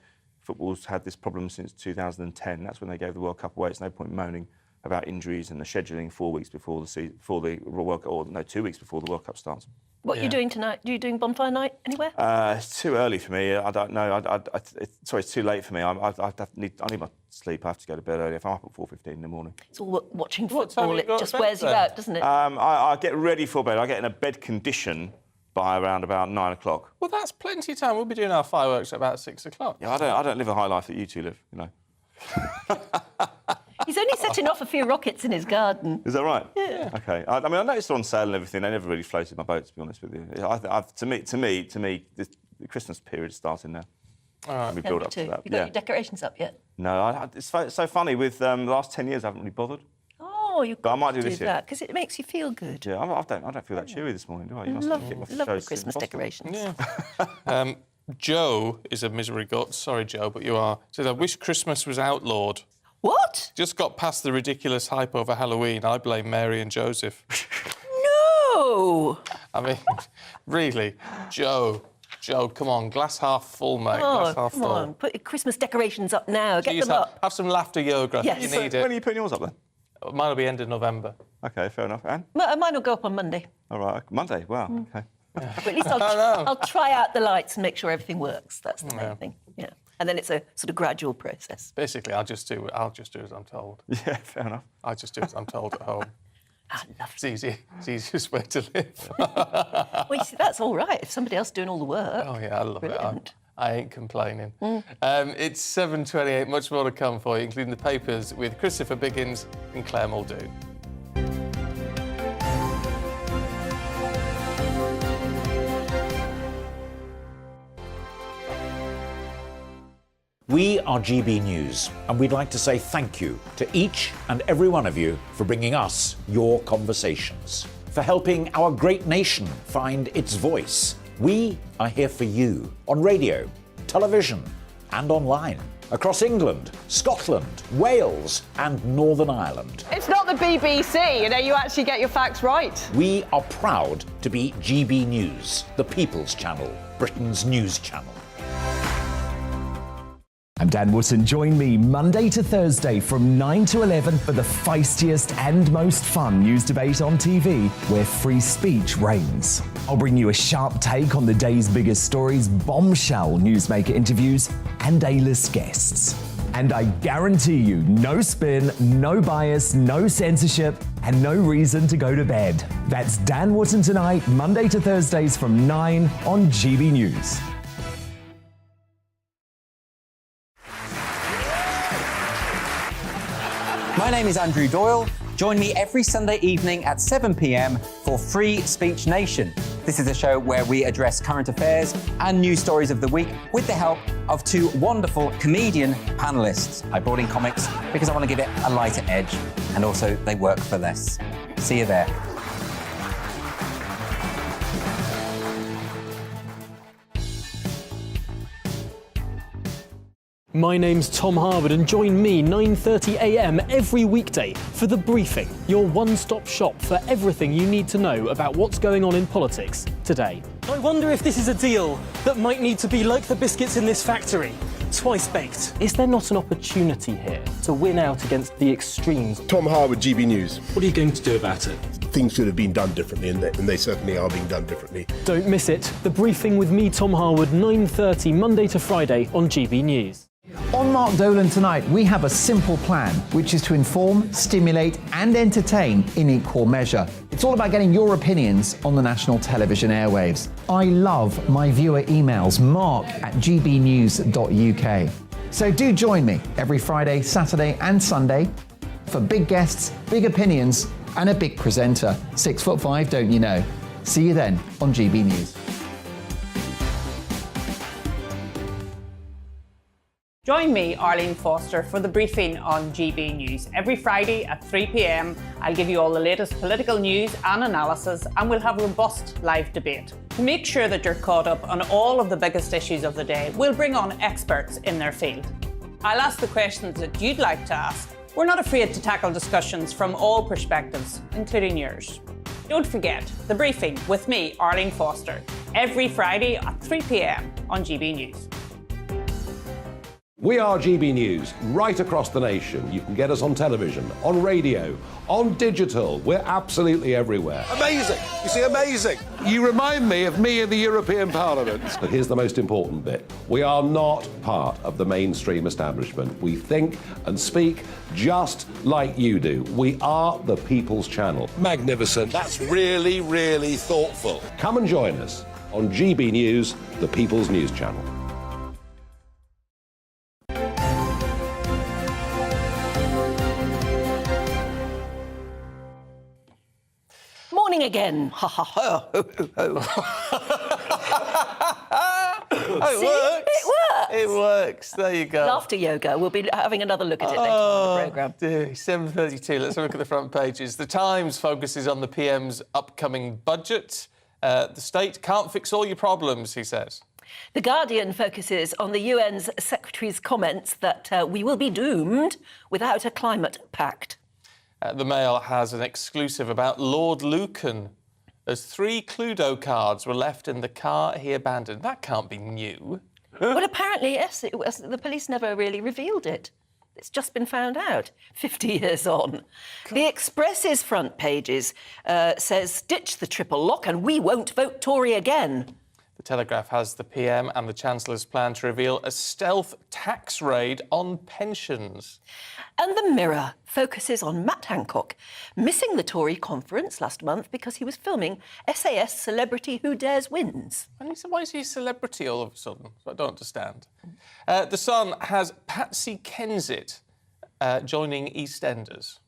football's had this problem since 2010. That's when they gave the World Cup away. It's no point moaning about injuries and the scheduling 4 weeks before the World Cup, or no, 2 weeks before the World Cup starts. What are you doing tonight? Are you doing Bonfire night anywhere? It's too early for me. I don't know. Sorry, it's too late for me. I need my sleep. I have to go to bed early. If I'm up at 4:15 in the morning. It's all watching football. It just wears you out, doesn't it? I get ready for bed. I get in a bed condition by around about 9 o'clock. Well, that's plenty of time. We'll be doing our fireworks at about 6 o'clock. Yeah, I don't live a high life that you two live, He's only setting off a few rockets in his garden. Is that right? Yeah. Okay. I mean, I noticed they're on sale and everything. They never really floated my boat, to be honest with you. To me, the Christmas period is starting now. All right. We build up to that. You got your decorations up yet? No, it's so funny. With the last 10 years, I haven't really bothered. Oh, you've But I got might to do this year. that because it makes you feel good. Yeah, I don't feel that cheery this morning, do I? You must Love have kicked the my shows Christmas impossible. decorations. Yeah. Joe is a misery gut. Sorry, Joe, but you are. Says, I wish Christmas was outlawed. What? Just got past the ridiculous hype over Halloween. I blame Mary and Joseph. No! I mean, really, Joe, come on, glass half full, mate. Glass half come full. on. Put your Christmas decorations up now. Get Jeez, them up. Have some laughter yoga. Yes. You need it. When are you putting yours up then? Mine will be end of November. Okay, fair enough. Anne? Mine will go up on Monday. All right, Monday. Wow. Okay. But at least I'll try out the lights and make sure everything works. That's the main thing. Yeah. And then it's a sort of gradual process. Basically, I'll just do as I'm told. Yeah, fair enough. I just do as I'm told at home. It's easy. It's the easiest way to live. Well, you see, that's all right if somebody else is doing all the work. Oh, yeah, I love Brilliant. it. I ain't complaining. It's 7:28, much more to come for you, including the papers with Christopher Biggins and Claire Muldoon. We are GB News, and we'd like to say thank you to each and every one of you for bringing us your conversations, for helping our great nation find its voice. We are here for you on radio, television, and online, across England, Scotland, Wales, and Northern Ireland. It's not the BBC, you actually get your facts right. We are proud to be GB News, the People's Channel, Britain's news channel. I'm Dan Wootton. Join me Monday to Thursday from 9 to 11 for the feistiest and most fun news debate on TV, where free speech reigns. I'll bring you a sharp take on the day's biggest stories, bombshell newsmaker interviews, and A-list guests. And I guarantee you, no spin, no bias, no censorship, and no reason to go to bed. That's Dan Wootton Tonight, Monday to Thursdays from 9 on GB News. My name is Andrew Doyle. Join me every Sunday evening at 7 p.m. for Free Speech Nation. This is a show where we address current affairs and news stories of the week with the help of two wonderful comedian panellists. I brought in comics because I want to give it a lighter edge, and also they work for less. See you there. My name's Tom Harwood, and join me 9:30 a.m. every weekday for The Briefing, your one-stop shop for everything you need to know about what's going on in politics today. I wonder if this is a deal that might need to be like the biscuits in this factory, twice baked. Is there not an opportunity here to win out against the extremes? Tom Harwood, GB News. What are you going to do about it? Things should have been done differently, and they certainly are being done differently. Don't miss it. The Briefing with me, Tom Harwood, 9:30 Monday to Friday on GB News. On Mark Dolan Tonight, we have a simple plan, which is to inform, stimulate and entertain in equal measure. It's all about getting your opinions on the national television airwaves. I love my viewer emails, mark@gbnews.uk. So do join me every Friday, Saturday and Sunday for big guests, big opinions and a big presenter. 6'5", don't you know? See you then on GB News. Join me, Arlene Foster, for The Briefing on GB News. Every Friday at 3 p.m, I'll give you all the latest political news and analysis, and we'll have robust live debate. To make sure that you're caught up on all of the biggest issues of the day, we'll bring on experts in their field. I'll ask the questions that you'd like to ask. We're not afraid to tackle discussions from all perspectives, including yours. Don't forget, The Briefing with me, Arlene Foster, every Friday at 3 p.m. on GB News. We are GB News, right across the nation. You can get us on television, on radio, on digital. We're absolutely everywhere. Amazing! You see, amazing! You remind me of me in the European Parliament. But here's the most important bit. We are not part of the mainstream establishment. We think and speak just like you do. We are the People's Channel. Magnificent. That's really, really thoughtful. Come and join us on GB News, the People's News Channel. Morning again. Ha ha ha. Ho, ho, ho. Oh, it See? works. It works. It works. There you go. Laughter yoga. We'll be having another look at it next time on the programme. Dear, 7:32. Let's have a look at the front pages. The Times focuses on the PM's upcoming budget. The state can't fix all your problems, he says. The Guardian focuses on the UN's Secretary's comments that we will be doomed without a climate pact. The Mail has an exclusive about Lord Lucan, as 3 Cluedo cards were left in the car he abandoned. That can't be new. Well, apparently, yes, it was. The police never really revealed it. It's just been found out 50 years on. The Express's front pages says, ditch the triple lock and we won't vote Tory again. The Telegraph has the PM and the Chancellor's plan to reveal a stealth tax raid on pensions. And the Mirror focuses on Matt Hancock, missing the Tory conference last month because he was filming SAS Celebrity Who Dares Wins. Why is he a celebrity all of a sudden? I don't understand. The Sun has Patsy Kensit joining EastEnders.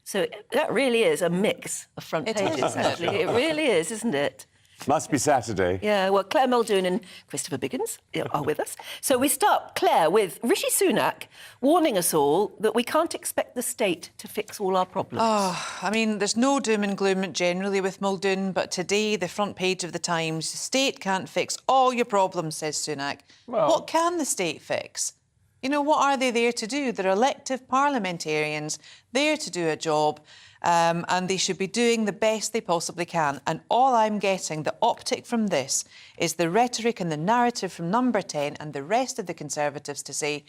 So that really is a mix of front pages, actually. It really is, isn't it? Must be Saturday. Yeah, well, Claire Muldoon and Christopher Biggins are with us. So we start, Claire, with Rishi Sunak warning us all that we can't expect the state to fix all our problems. Oh, I mean, there's no doom and gloom generally with Muldoon, but today, the front page of the Times, the state can't fix all your problems, says Sunak. Well, what can the state fix? You know, what are they there to do? They're elective parliamentarians, there to do a job. and they should be doing the best they possibly can. And all I'm getting, the optic from this, is the rhetoric and the narrative from Number 10 and the rest of the Conservatives to say,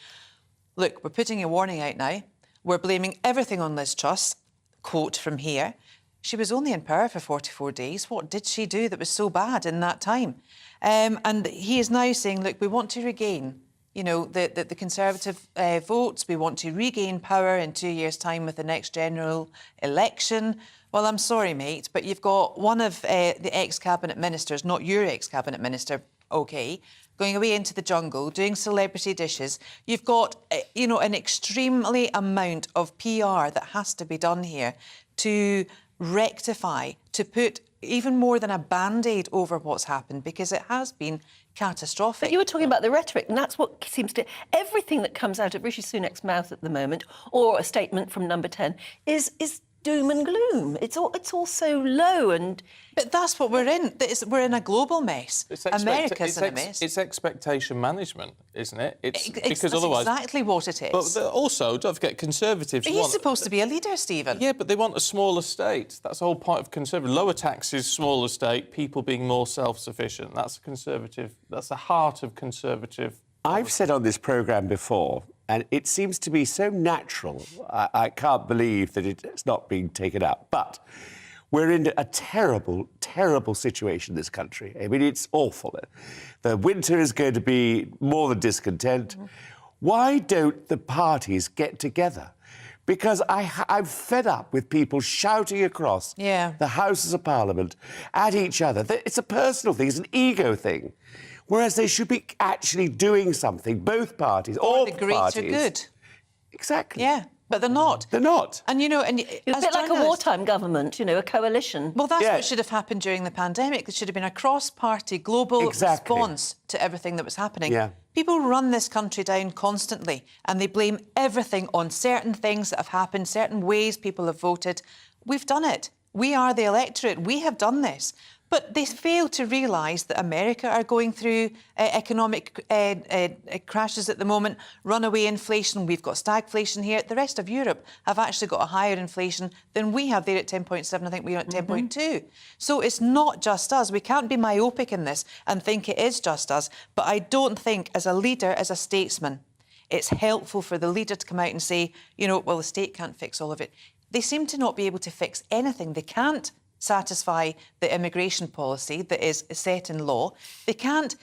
look, we're putting a warning out now. We're blaming everything on Liz Truss. Quote from here. She was only in power for 44 days. What did she do that was so bad in that time? And he is now saying, look, we want to regain, you know, the Conservative votes. We want to regain power in 2 years' time with the next general election. Well, I'm sorry, mate, but you've got one of the ex-cabinet ministers, not your ex-cabinet minister, OK, going away into the jungle, doing celebrity dishes. You've got, you know, an extremely amount of PR that has to be done here to rectify, to put even more than a Band-Aid over what's happened, because it has been catastrophic. But you were talking about the rhetoric, and that's what seems to... Everything that comes out of Rishi Sunak's mouth at the moment, or a statement from Number 10, is doom and gloom. It's all so low and... But that's what we're in. We're in a global mess. America's in a mess. It's expectation management, isn't it? Because otherwise... That's exactly what it is. But also, don't forget, Conservatives He's supposed to be a leader, Stephen. Yeah, but they want a smaller state. That's the whole point of Conservative. Lower taxes, smaller state, people being more self-sufficient. That's Conservative. That's the heart of Conservative. I've said on this programme before, and it seems to be so natural, I can't believe that it's not being taken up. But we're in a terrible, terrible situation in this country. I mean, it's awful. The winter is going to be more than discontent. Why don't the parties get together? Because I'm fed up with people shouting across the Houses of Parliament at each other. It's a personal thing, it's an ego thing. Whereas they should be actually doing something, both parties, all the parties. Are good. Exactly. Yeah, but they're not. They're not. And, you know... and It's a bit like a wartime government, you know, a coalition. Well, that's what should have happened during the pandemic. There should have been a cross-party global response to everything that was happening. Yeah. People run this country down constantly and they blame everything on certain things that have happened, certain ways people have voted. We've done it. We are the electorate. We have done this. But they fail to realise that America are going through economic crashes at the moment, runaway inflation. We've got stagflation here. The rest of Europe have actually got a higher inflation than we have. They're at 10.7. I think we're at 10.2. So it's not just us. We can't be myopic in this and think it is just us. But I don't think, as a leader, as a statesman, it's helpful for the leader to come out and say, you know, well, the state can't fix all of it. They seem to not be able to fix anything. They can't satisfy the immigration policy that is set in law. They can't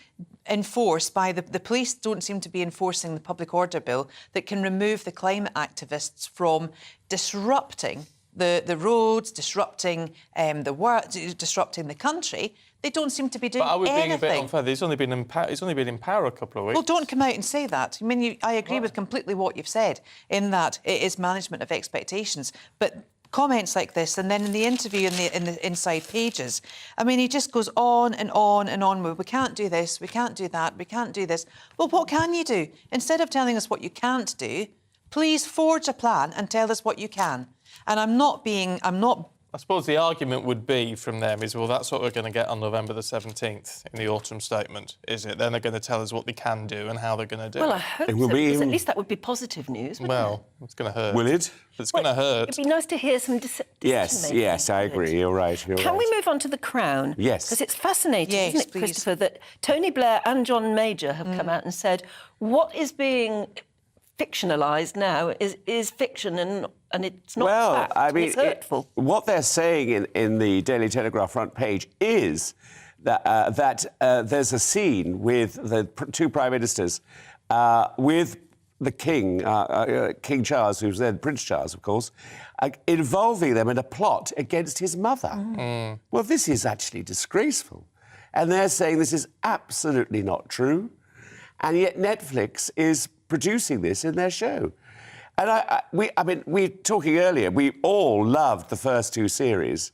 enforce the police don't seem to be enforcing the public order bill that can remove the climate activists from disrupting the roads, disrupting the work, disrupting the country. They don't seem to be doing anything. But are we being a bit unfair? He's only been in power a couple of weeks. Well, don't come out and say that. I mean, I agree with completely what you've said in that it is management of expectations. But comments like this, and then in the interview in the inside pages, I mean, he just goes on and on and on with, we can't do this, we can't do that, we can't do this. Well, what can you do? Instead of telling us what you can't do, please forge a plan and tell us what you can. And I'm not... I suppose the argument would be from them is, well, that's what we're going to get on November the 17th in the autumn statement, isn't it? Then they're going to tell us what they can do and how they're going to do it. Well, I hope so, because at least that would be positive news, wouldn't it? It's going to hurt. Will it? It's going to hurt. It'd be nice to hear some Yes, I agree. You're right. Can we move on to The Crown? Yes. Because it's fascinating, Yes, isn't it, Christopher, that Tony Blair and John Major have come out and said what is being fictionalised now is fiction and it's not fact. I mean, it's hurtful. What they're saying in the Daily Telegraph front page is that there's a scene with the two prime ministers with the king, King Charles, who's then Prince Charles, of course, involving them in a plot against his mother. Well, this is actually disgraceful. And they're saying this is absolutely not true. And yet Netflix is producing this in their show. And we were talking earlier, we all loved the first two series.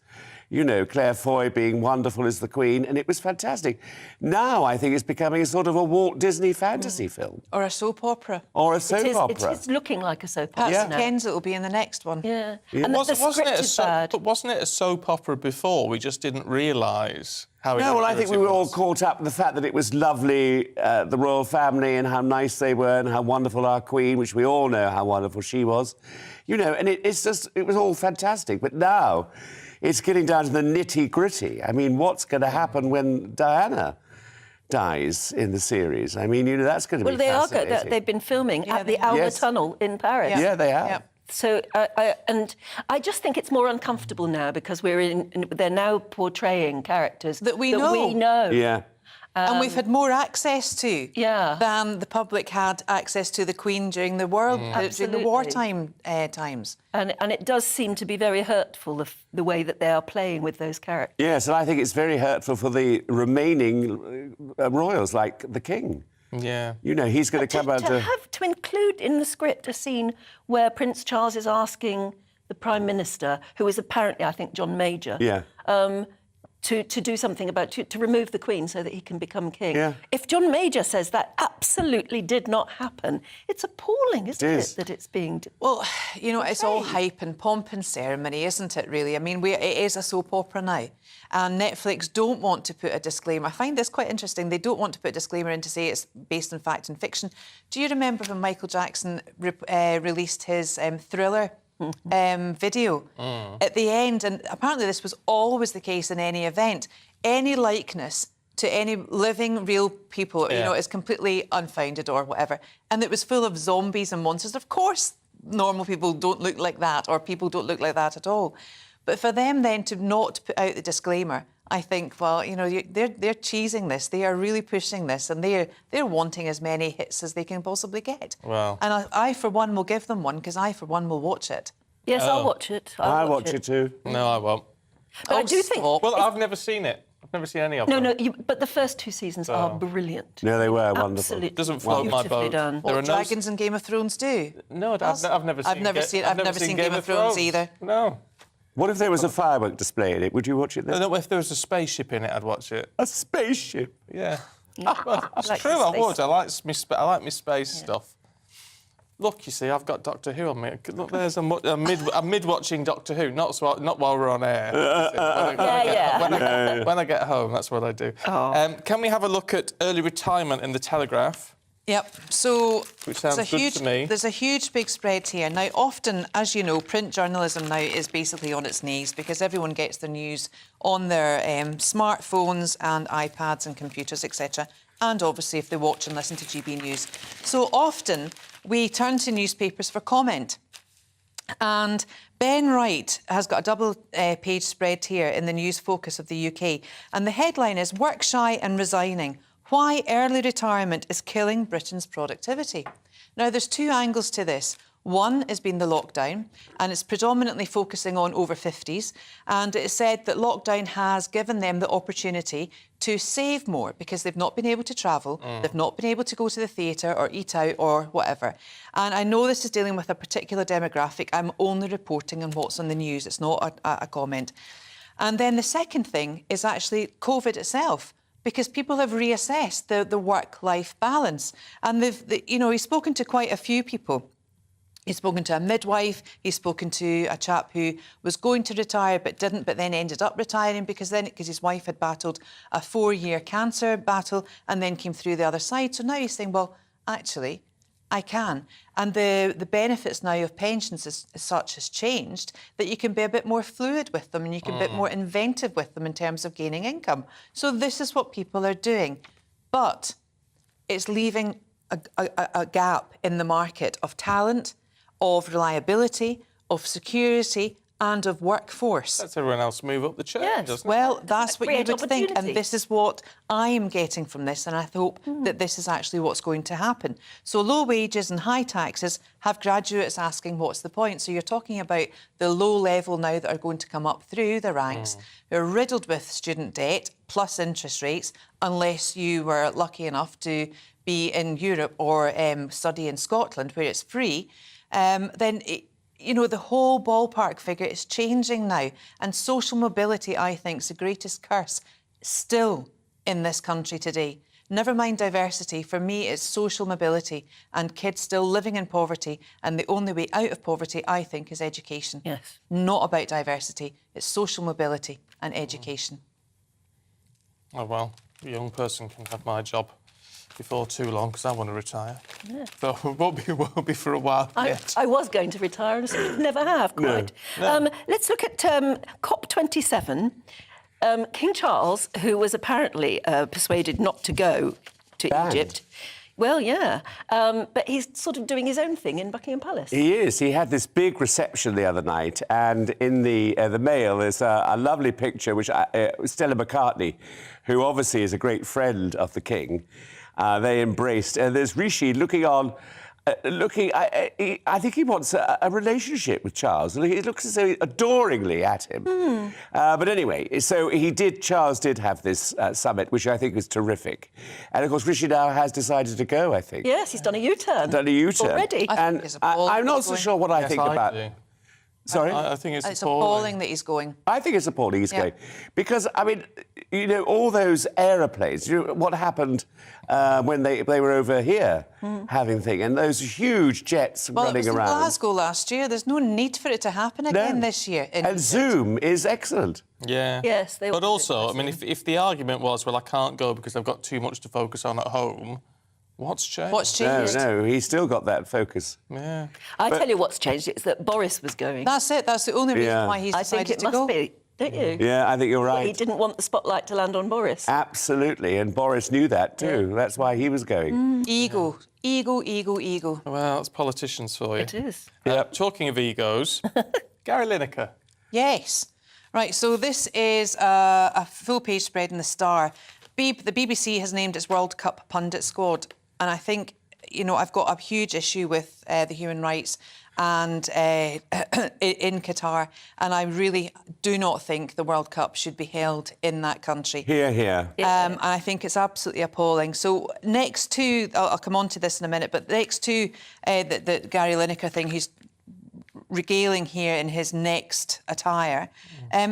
you know, Claire Foy being wonderful as the Queen, and it was fantastic. Now I think it's becoming a sort of a Walt Disney fantasy film. Or a soap opera. Or a soap opera. It is looking like a soap opera. Patsy Kensit will be in the next one. Yeah. Yeah. And Wasn't it a soap opera before? We just didn't realise how No, well, I think we were all caught up in the fact that it was lovely, the royal family, and how nice they were, and how wonderful our Queen, which we all know how wonderful she was. You know, and it was all fantastic. But now it's getting down to the nitty-gritty. I mean, what's going to happen when Diana dies in the series? I mean, you know, that's going to be fascinating. Well, they've been filming at the Alma Tunnel in Paris. Yeah, they have. Yep. So, and I just think it's more uncomfortable now because they're now portraying characters that we know. Yeah. And we've had more access to than the public had access to the Queen during the during the wartime times. And it does seem to be very hurtful, the way that they are playing with those characters. Yes, and I think it's very hurtful for the remaining royals, like the King. Yeah. You know, he's going to come out to include in the script a scene where Prince Charles is asking the Prime Minister, who is apparently, I think, John Major, to do something about to remove the Queen so that he can become king. Yeah. If John Major says that absolutely did not happen, it's appalling, isn't it, that it's being... Well, you know, it's all hype and pomp and ceremony, isn't it, really? I mean, it is a soap opera now. And Netflix don't want to put a disclaimer. I find this quite interesting. They don't want to put a disclaimer in to say it's based on fact and fiction. Do you remember when Michael Jackson released his Thriller video at the end? And apparently this was always the case in any event. Any likeness to any living, real people, you know, is completely unfounded or whatever. And it was full of zombies and monsters. Of course, normal people don't look like that, or people don't look like that at all. But for them then to not put out the disclaimer, I think, well, you know, they're cheesing this. They are really pushing this, and they're wanting as many hits as they can possibly get. Wow. And I for one, will give them one, because I, for one, will watch it. Yes, I'll watch it. I'll watch it too. No, I won't. But I do think... Well, I've never seen it. I've never seen any of them. No, but the first two seasons are brilliant. No, they were wonderful. Absolutely Doesn't float my boat. Done. What dragons and Game of Thrones do? No, I've never seen. I've never seen Game of Thrones either. No. What if there was a firework display in it? Would you watch it then? No, if there was a spaceship in it, I'd watch it. A spaceship? Yeah. Well, it's true, I would. I like my space stuff. Look, you see, I've got Doctor Who on me. Look, there's a mid-watching Doctor Who, not while we're on air. When I get home, that's what I do. Can we have a look at early retirement in the Telegraph? Yep. So which sounds good to me. There's a huge big spread here. Now, often, as you know, print journalism now is basically on its knees because everyone gets their news on their smartphones and iPads and computers, etc. And obviously, if they watch and listen to GB News. So often, we turn to newspapers for comment. And Ben Wright has got a double-page spread here in the News Focus of the UK. And the headline is, Work Shy and Resigning. Why early retirement is killing Britain's productivity. Now, there's two angles to this. One has been the lockdown, and it's predominantly focusing on over 50s. And it's said that lockdown has given them the opportunity to save more because they've not been able to travel, they've not been able to go to the theatre or eat out or whatever. And I know this is dealing with a particular demographic. I'm only reporting on what's on the news. It's not a comment. And then the second thing is actually COVID itself, because people have reassessed the work-life balance. And he's spoken to quite a few people. He's spoken to a midwife, he's spoken to a chap who was going to retire but didn't, but then ended up retiring because his wife had battled a 4-year cancer battle and then came through the other side. So now he's saying, well, actually, I can. And the benefits now of pensions as such has changed that you can be a bit more fluid with them and you can be a bit more inventive with them in terms of gaining income. So this is what people are doing. But it's leaving a gap in the market of talent, of reliability, of security and of workforce. That's everyone else move up the chain, doesn't it? Well, that's what you would think, and this is what I am getting from this, and I hope that this is actually what's going to happen. So low wages and high taxes have graduates asking what's the point. So you're talking about the low level now that are going to come up through the ranks, who are riddled with student debt plus interest rates, unless you were lucky enough to be in Europe or study in Scotland where it's free, then you know, the whole ballpark figure is changing now. And social mobility, I think, is the greatest curse still in this country today. Never mind diversity, for me it's social mobility and kids still living in poverty, and the only way out of poverty, I think, is education. Yes. Not about diversity, it's social mobility and education. Oh, well, a young person can have my job before too long, because I want to retire. Yeah. So it won't be for a while yet. I was going to retire and sort of never have quite. No. Let's look at COP27. King Charles, who was apparently persuaded not to go to Egypt. Well, yeah, but he's sort of doing his own thing in Buckingham Palace. He is. He had this big reception the other night, and in the Mail there's a lovely picture, which Stella McCartney, who obviously is a great friend of the King, they embraced. And there's Rishi looking on. I think he wants a relationship with Charles. He looks so adoringly at him. But anyway, so Charles did have this summit, which I think was terrific. And, of course, Rishi now has decided to go, I think. Yes, he's done a U-turn. Already. I think I'm not so sure what I think about... Sorry? I think it's appalling that he's going. I think it's appalling he's going. Because, I mean, you know, all those aeroplanes, you know, what happened when they were over here having things, and those huge jets running it was around. in Glasgow last year. There's no need for it to happen again this year. And Zoom is excellent. Yeah. Yes, they But also, I mean, if the argument was, well, I can't go because I've got too much to focus on at home, what's changed? What's changed? No, he's still got that focus. Yeah. I tell you what's changed, it's that Boris was going. That's it. That's the only reason why he's I decided think it to must go. be, don't you? Yeah, I think you're Well, right. he didn't want the spotlight to land on Boris. Absolutely, and Boris knew that too. That's why he was going. Ego. Ego. Well, it's politicians for you. It is. Talking of egos, Gary Lineker. Yes. Right, so this is a full-page spread in The Star. The BBC has named its World Cup pundit squad, and I think, you know, I've got a huge issue with the human rights and in Qatar, and I really do not think the World Cup should be held in that country. Here. And I think it's absolutely appalling. So next to, I'll come on to this in a minute, but next to the Gary Lineker thing, who's regaling here in his next attire,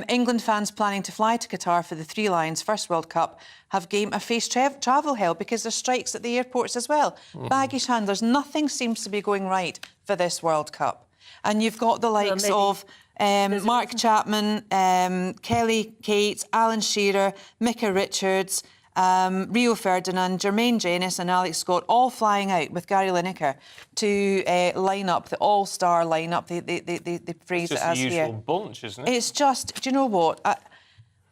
England fans planning to fly to Qatar for the Three Lions First World Cup have faced travel hell because there's strikes at the airports as well. Baggage handlers, nothing seems to be going right for this World Cup. And you've got the likes of Mark Chapman, Kelly Cates, Alan Shearer, Micah Richards, Rio Ferdinand, Jermaine Jenis and Alex Scott all flying out with Gary Lineker to line up the all-star lineup, the phrase it has here. It's just the usual bunch, isn't it? It's just, do you know what?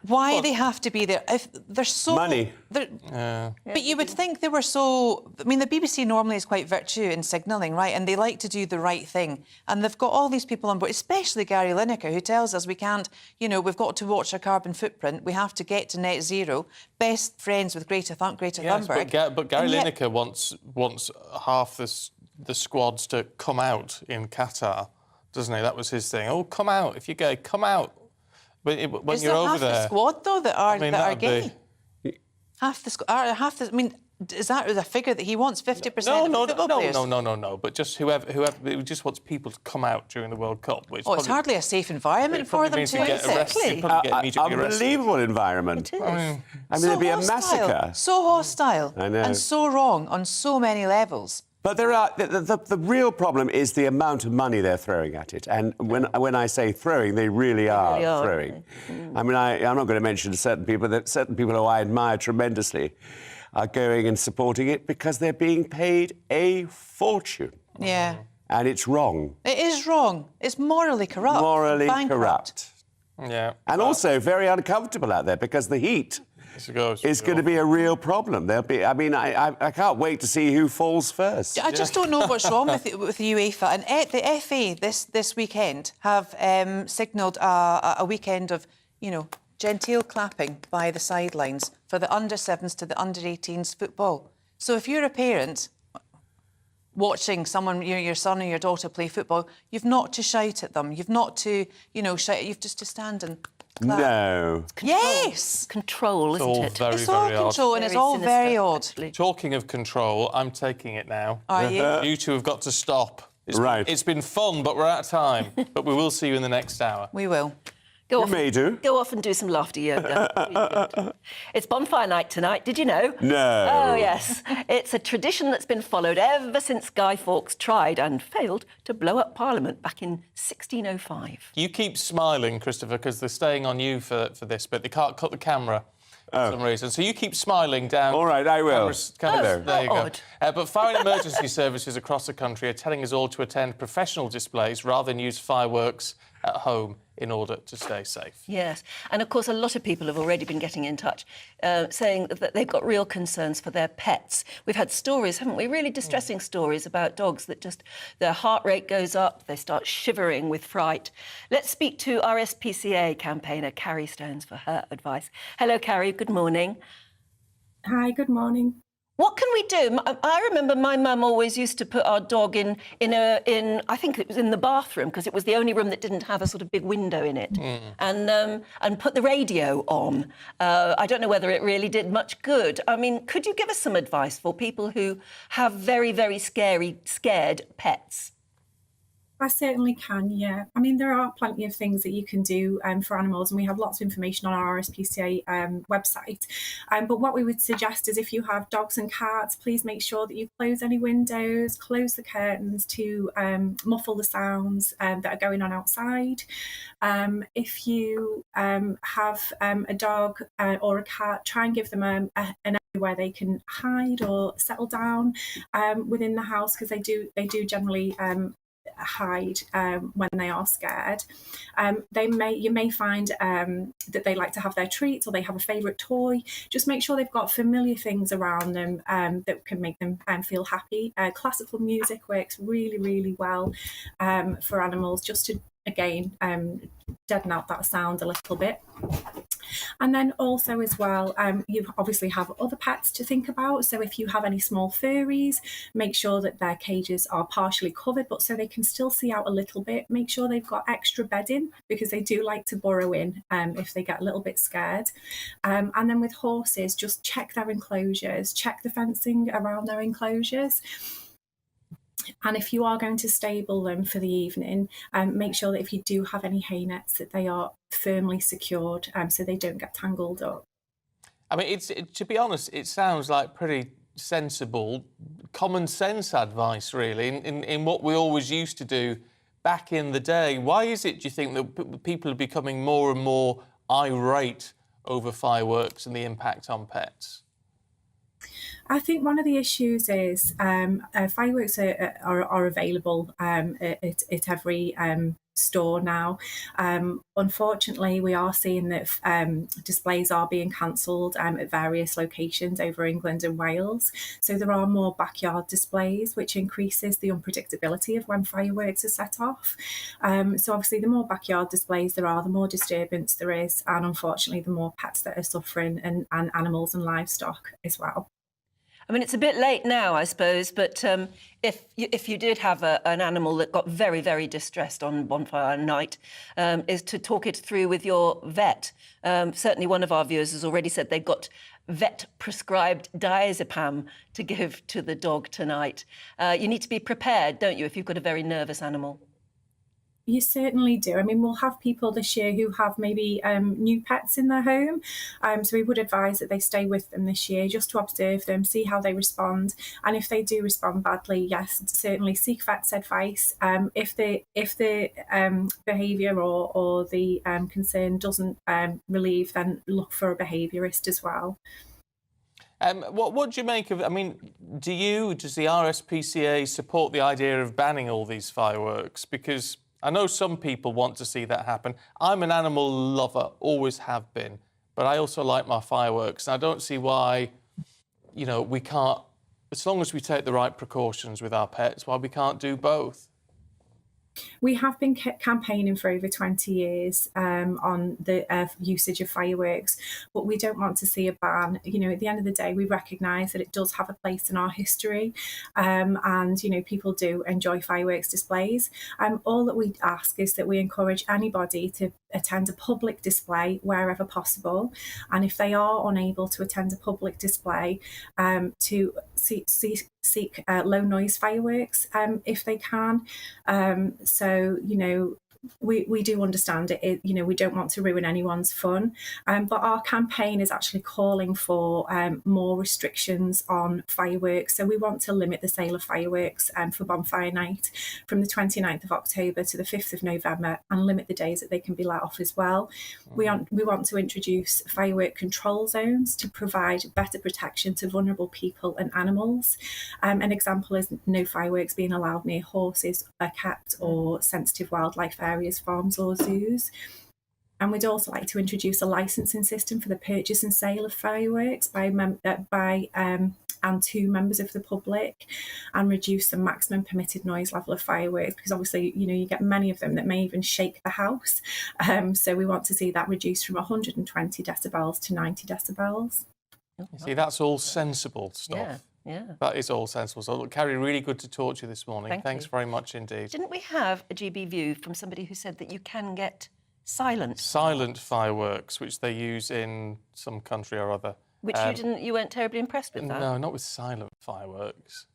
Why they have to be there? If they're so... Money. But you would think they were so... I mean, the BBC normally is quite virtue in signalling, right? And they like to do the right thing. And they've got all these people on board, especially Gary Lineker, who tells us we can't, you know, we've got to watch our carbon footprint. We have to get to net zero. Best friends with Greta Thunberg. But Gary Lineker wants half the squads to come out in Qatar, doesn't he? That was his thing. Oh, come out. If you're gay, come out. When you're over there... Is there half the squad, though, that are gay? Be... Half the squad... I mean, is that the figure that he wants, 50% of football players? No. But just whoever... He just wants people to come out during the World Cup. It's hardly a safe environment for them to... Exactly. Unbelievable environment. It is. I mean, there'd be a massacre. So hostile. I know. And so wrong on so many levels. But there are the real problem is the amount of money they're throwing at it. And when I say throwing, they really are throwing. I mean, I'm not going to mention certain people who I admire tremendously are going and supporting it because they're being paid a fortune. Yeah. And it's wrong. It is wrong. It's morally corrupt. Morally bankrupt. corrupt. Yeah. And also very uncomfortable out there because the heat is going to be a real problem. There'll be. I mean, I can't wait to see who falls first. I just don't know what's wrong with the UEFA. And the FA this weekend have signalled a weekend of, you know, genteel clapping by the sidelines for the under-7s to the under-18s football. So if you're a parent watching someone, your son or your daughter play football, you've not to shout at them. You've not to, you know, shout. You've just to stand and clap. No. Yes. Control, isn't it? It's all control and it's all very odd. Talking of control, I'm taking it now. Are you? You two have got to stop. It's been fun, but we're out of time. But we will see you in the next hour. We will. Go off and do some laughter yoga. Really good. It's Bonfire night tonight, did you know? No. Oh, yes. It's a tradition that's been followed ever since Guy Fawkes tried and failed to blow up Parliament back in 1605. You keep smiling, Christopher, because they're staying on you for this, but they can't cut the camera for some reason. So you keep smiling down. All right, I will. There you go. odd. But fire and emergency services across the country are telling us all to attend professional displays rather than use fireworks at home in order to stay safe. Yes, and of course a lot of people have already been getting in touch saying that they've got real concerns for their pets. We've had stories, haven't we, really distressing stories about dogs that just, their heart rate goes up, they start shivering with fright. Let's speak to RSPCA campaigner Carrie Stones for her advice. Hello Carrie, good morning. Hi, good morning. What can we do? I remember my mum always used to put our dog in I think it was in the bathroom because it was the only room that didn't have a sort of big window in it, and put the radio on. I don't know whether it really did much good. I mean, could you give us some advice for people who have very, very scared pets? I certainly can, yeah. I mean, there are plenty of things that you can do for animals, and we have lots of information on our RSPCA website. But what we would suggest is if you have dogs and cats, please make sure that you close any windows, close the curtains to muffle the sounds that are going on outside. If you have a dog or a cat, try and give them an area where they can hide or settle down within the house, because they do generally hide when they are scared. You may find that they like to have their treats or they have a favourite toy. Just make sure they've got familiar things around them that can make them feel happy. Classical music works really, really well for animals, just to, again, deaden out that sound a little bit. And then also as well, you obviously have other pets to think about. So if you have any small furries, make sure that their cages are partially covered, but so they can still see out a little bit. Make sure they've got extra bedding, because they do like to burrow in if they get a little bit scared. And then with horses, just check their enclosures, check the fencing around their enclosures. And if you are going to stable them for the evening, make sure that if you do have any hay nets, that they are firmly secured so they don't get tangled up. I mean, to be honest, it sounds like pretty sensible, common sense advice, really, in what we always used to do back in the day. Why is it, do you think, that people are becoming more and more irate over fireworks and the impact on pets? I think one of the issues is fireworks are available at every store now. Unfortunately, we are seeing that displays are being cancelled at various locations over England and Wales. So there are more backyard displays, which increases the unpredictability of when fireworks are set off. So obviously, the more backyard displays there are, the more disturbance there is, and unfortunately, the more pets that are suffering, and animals and livestock as well. I mean, it's a bit late now, I suppose, but if you did have an animal that got very, very distressed on Bonfire night, is to talk it through with your vet. Certainly one of our viewers has already said they've got vet-prescribed diazepam to give to the dog tonight. You need to be prepared, don't you, if you've got a very nervous animal? You certainly do. I mean, we'll have people this year who have maybe new pets in their home. So we would advise that they stay with them this year just to observe them, see how they respond. And if they do respond badly, yes, certainly seek vet's advice. If the behaviour or the concern doesn't relieve, then look for a behaviourist as well. What do you make of, I mean, does the RSPCA support the idea of banning all these fireworks? Because I know some people want to see that happen. I'm an animal lover, always have been, but I also like my fireworks. And I don't see why, we can't, as long as we take the right precautions with our pets, why we can't do both. We have been campaigning for over 20 years on the usage of fireworks, but we don't want to see a ban. At the end of the day, we recognise that it does have a place in our history, and people do enjoy fireworks displays. All that we ask is that we encourage anybody to attend a public display wherever possible, and if they are unable to attend a public display, to seek low noise fireworks if they can. So, you know, we do understand it. You know, we don't want to ruin anyone's fun, but our campaign is actually calling for more restrictions on fireworks. So we want to limit the sale of fireworks for Bonfire Night from the 29th of October to the 5th of November, and limit the days that they can be let off as well. We want to introduce firework control zones to provide better protection to vulnerable people and animals. An example is no fireworks being allowed near horses are kept or sensitive wildlife areas, farms or zoos. And we'd also like to introduce a licensing system for the purchase and sale of fireworks by and to members of the public, and reduce the maximum permitted noise level of fireworks, because obviously, you know, you get many of them that may even shake the house. So we want to see that reduced from 120 decibels to 90 decibels. See, that's all sensible stuff. Yeah. Yeah. That is all sensible. So, look, Carrie, really good to talk to you this morning. Thanks you. very much indeed. Didn't we have a GB view from somebody who said that you can get silent fireworks, which they use in some country or other. Which you weren't terribly impressed with that? No, not with silent fireworks.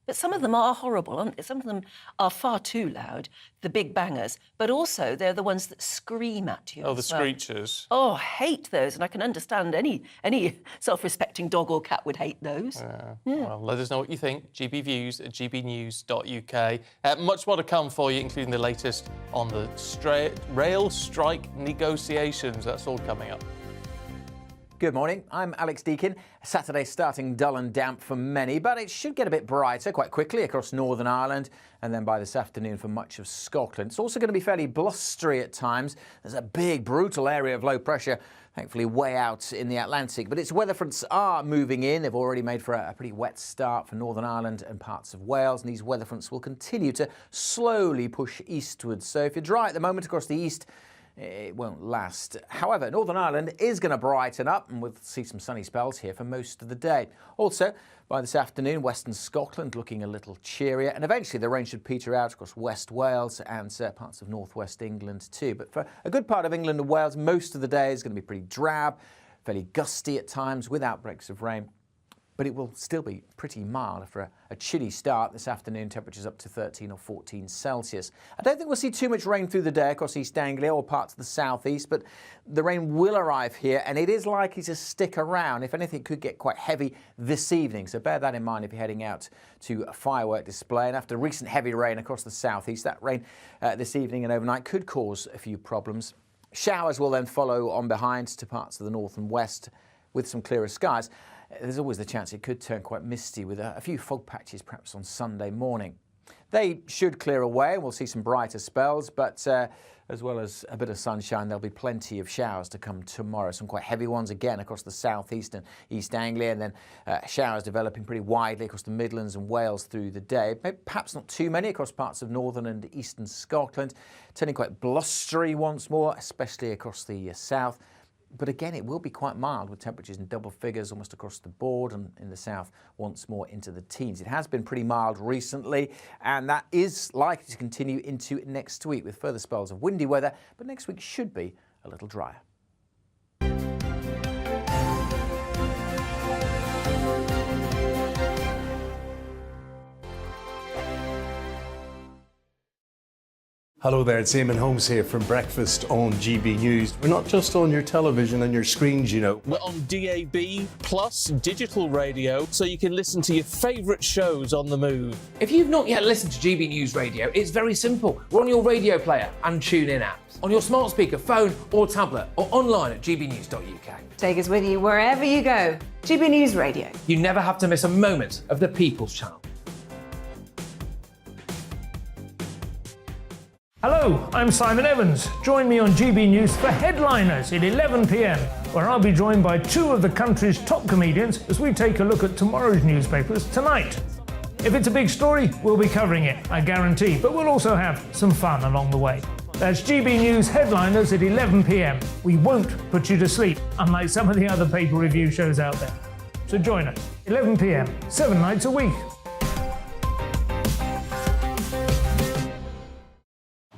But some of them are horrible, aren't they? Some of them are far too loud, the big bangers, but also they're the ones that scream at you. Oh, the as well. screechers. Oh, I hate those, and I can understand any self-respecting dog or cat would hate those. Yeah. Well, let us know what you think. GBviews at gbnews.uk. Much more to come for you, including the latest on the rail strike negotiations. That's all coming up. Good morning, I'm Alex Deakin. Saturday starting dull and damp for many, but it should get a bit brighter quite quickly across Northern Ireland, and then by this afternoon for much of Scotland. It's also going to be fairly blustery at times. There's a big, brutal area of low pressure, thankfully way out in the Atlantic, but its weather fronts are moving in. They've already made for a pretty wet start for Northern Ireland and parts of Wales, and these weather fronts will continue to slowly push eastwards. So if you're dry at the moment across the east, it won't last. However, Northern Ireland is going to brighten up, and we'll see some sunny spells here for most of the day. Also, by this afternoon, Western Scotland looking a little cheerier, and eventually the rain should peter out across West Wales and parts of northwest England too. But for a good part of England and Wales, most of the day is going to be pretty drab, fairly gusty at times with outbreaks of rain. But it will still be pretty mild after a chilly start this afternoon, temperatures up to 13 or 14 Celsius. I don't think we'll see too much rain through the day across East Anglia or parts of the southeast, but the rain will arrive here and it is likely to stick around. If anything, it could get quite heavy this evening, so bear that in mind if you're heading out to a firework display. And after recent heavy rain across the southeast, that rain this evening and overnight could cause a few problems. Showers will then follow on behind to parts of the north and west with some clearer skies. There's always the chance it could turn quite misty with a few fog patches perhaps on Sunday morning. They should clear away and we'll see some brighter spells, but as well as a bit of sunshine, there'll be plenty of showers to come tomorrow. Some quite heavy ones again across the southeast and East Anglia, and then showers developing pretty widely across the Midlands and Wales through the day. Perhaps not too many across parts of northern and eastern Scotland. Turning quite blustery once more, especially across the south. But again, it will be quite mild with temperatures in double figures almost across the board, and in the south once more into the teens. It has been pretty mild recently, and that is likely to continue into next week with further spells of windy weather, but next week should be a little drier. Hello there, it's Eamon Holmes here from Breakfast on GB News. We're not just on your television and your screens, you know. We're on DAB plus digital radio, so you can listen to your favourite shows on the move. If you've not yet listened to GB News Radio, it's very simple. We're on your radio player and TuneIn apps, on your smart speaker, phone or tablet, or online at gbnews.uk. Take us with you wherever you go. GB News Radio. You never have to miss a moment of the People's Channel. Hello, I'm Simon Evans. Join me on GB News for Headliners at 11 p.m, where I'll be joined by two of the country's top comedians as we take a look at tomorrow's newspapers tonight. If it's a big story, we'll be covering it, I guarantee, but we'll also have some fun along the way. That's GB News Headliners at 11 p.m. We won't put you to sleep, unlike some of the other paper review shows out there. So join us, 11 p.m, 7 nights a week.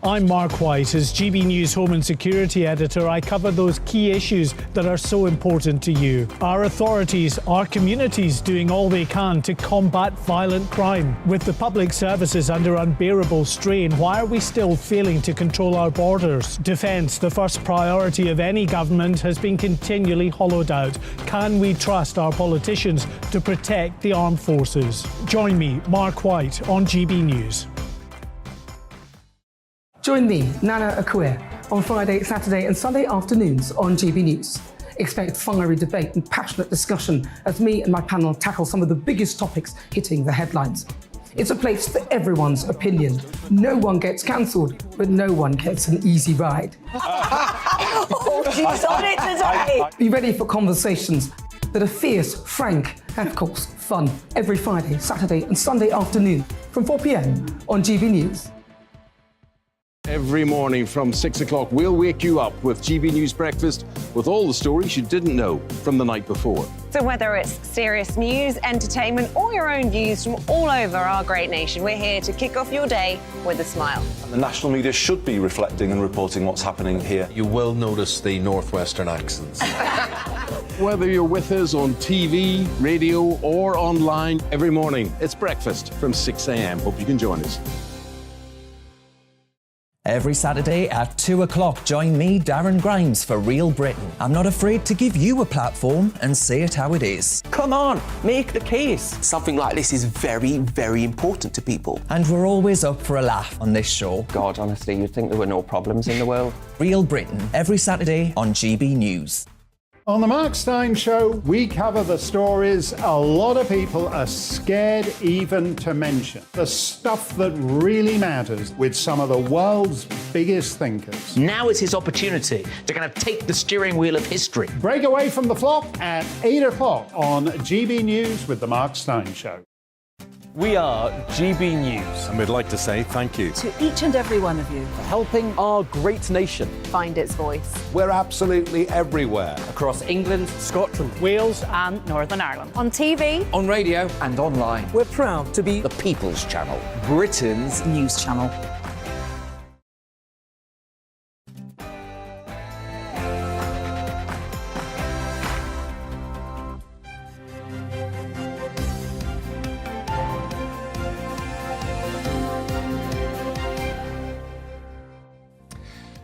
I'm Mark White. As GB News Home and Security Editor, I cover those key issues that are so important to you. Our authorities, our communities doing all they can to combat violent crime. With the public services under unbearable strain, why are we still failing to control our borders? Defence, the first priority of any government, has been continually hollowed out. Can we trust our politicians to protect the armed forces? Join me, Mark White, on GB News. Join me, Nana Akua, on Friday, Saturday and Sunday afternoons on GB News. Expect fiery debate and passionate discussion as me and my panel tackle some of the biggest topics hitting the headlines. It's a place for everyone's opinion. No one gets cancelled, but no one gets an easy ride. Oh, she's on it today! Be ready for conversations that are fierce, frank, and of course, fun. Every Friday, Saturday and Sunday afternoon from 4 p.m. on GB News. Every morning from 6 o'clock, we'll wake you up with GB News Breakfast with all the stories you didn't know from the night before. So whether it's serious news, entertainment, or your own views from all over our great nation, we're here to kick off your day with a smile. The national media should be reflecting and reporting what's happening here. You will notice the northwestern accents. Whether you're with us on TV, radio, or online, every morning, it's breakfast from 6 a.m. Hope you can join us. Every Saturday at 2 o'clock, join me, Darren Grimes, for Real Britain. I'm not afraid to give you a platform and say it how it is. Come on, make the case. Something like this is very, very important to people. And we're always up for a laugh on this show. God, honestly, you'd think there were no problems in the world. Real Britain, every Saturday on GB News. On the Mark Steyn Show, we cover the stories a lot of people are scared even to mention. The stuff that really matters with some of the world's biggest thinkers. Now is his opportunity to kind of take the steering wheel of history. Break away from the flock at 8 o'clock on GB News with the Mark Steyn Show. We are GB News. And we'd like to say thank you To each and every one of you. For helping our great nation Find its voice. We're absolutely everywhere. Across England, Scotland, Wales and Northern Ireland. On TV. on radio, and online. we're proud to be The People's Channel. Britain's News channel.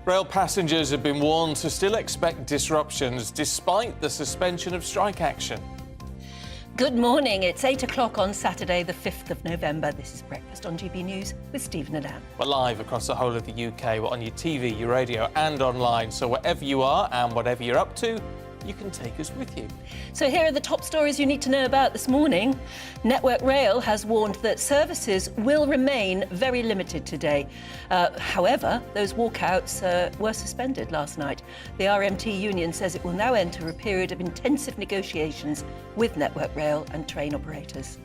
Rail passengers have been warned to still expect disruptions despite the suspension of strike action. Good morning. It's 8 o'clock on Saturday, the 5th of November. This is Breakfast on GB News with Stephen and Anne. We're live across the whole of the UK. We're on your TV, your radio and online. So wherever you are and whatever you're up to, you can take us with you. So here are the top stories you need to know about this morning. Network Rail has warned that services will remain very limited today. However, those walkouts were suspended last night. The RMT union says it will now enter a period of intensive negotiations with Network Rail and train operators.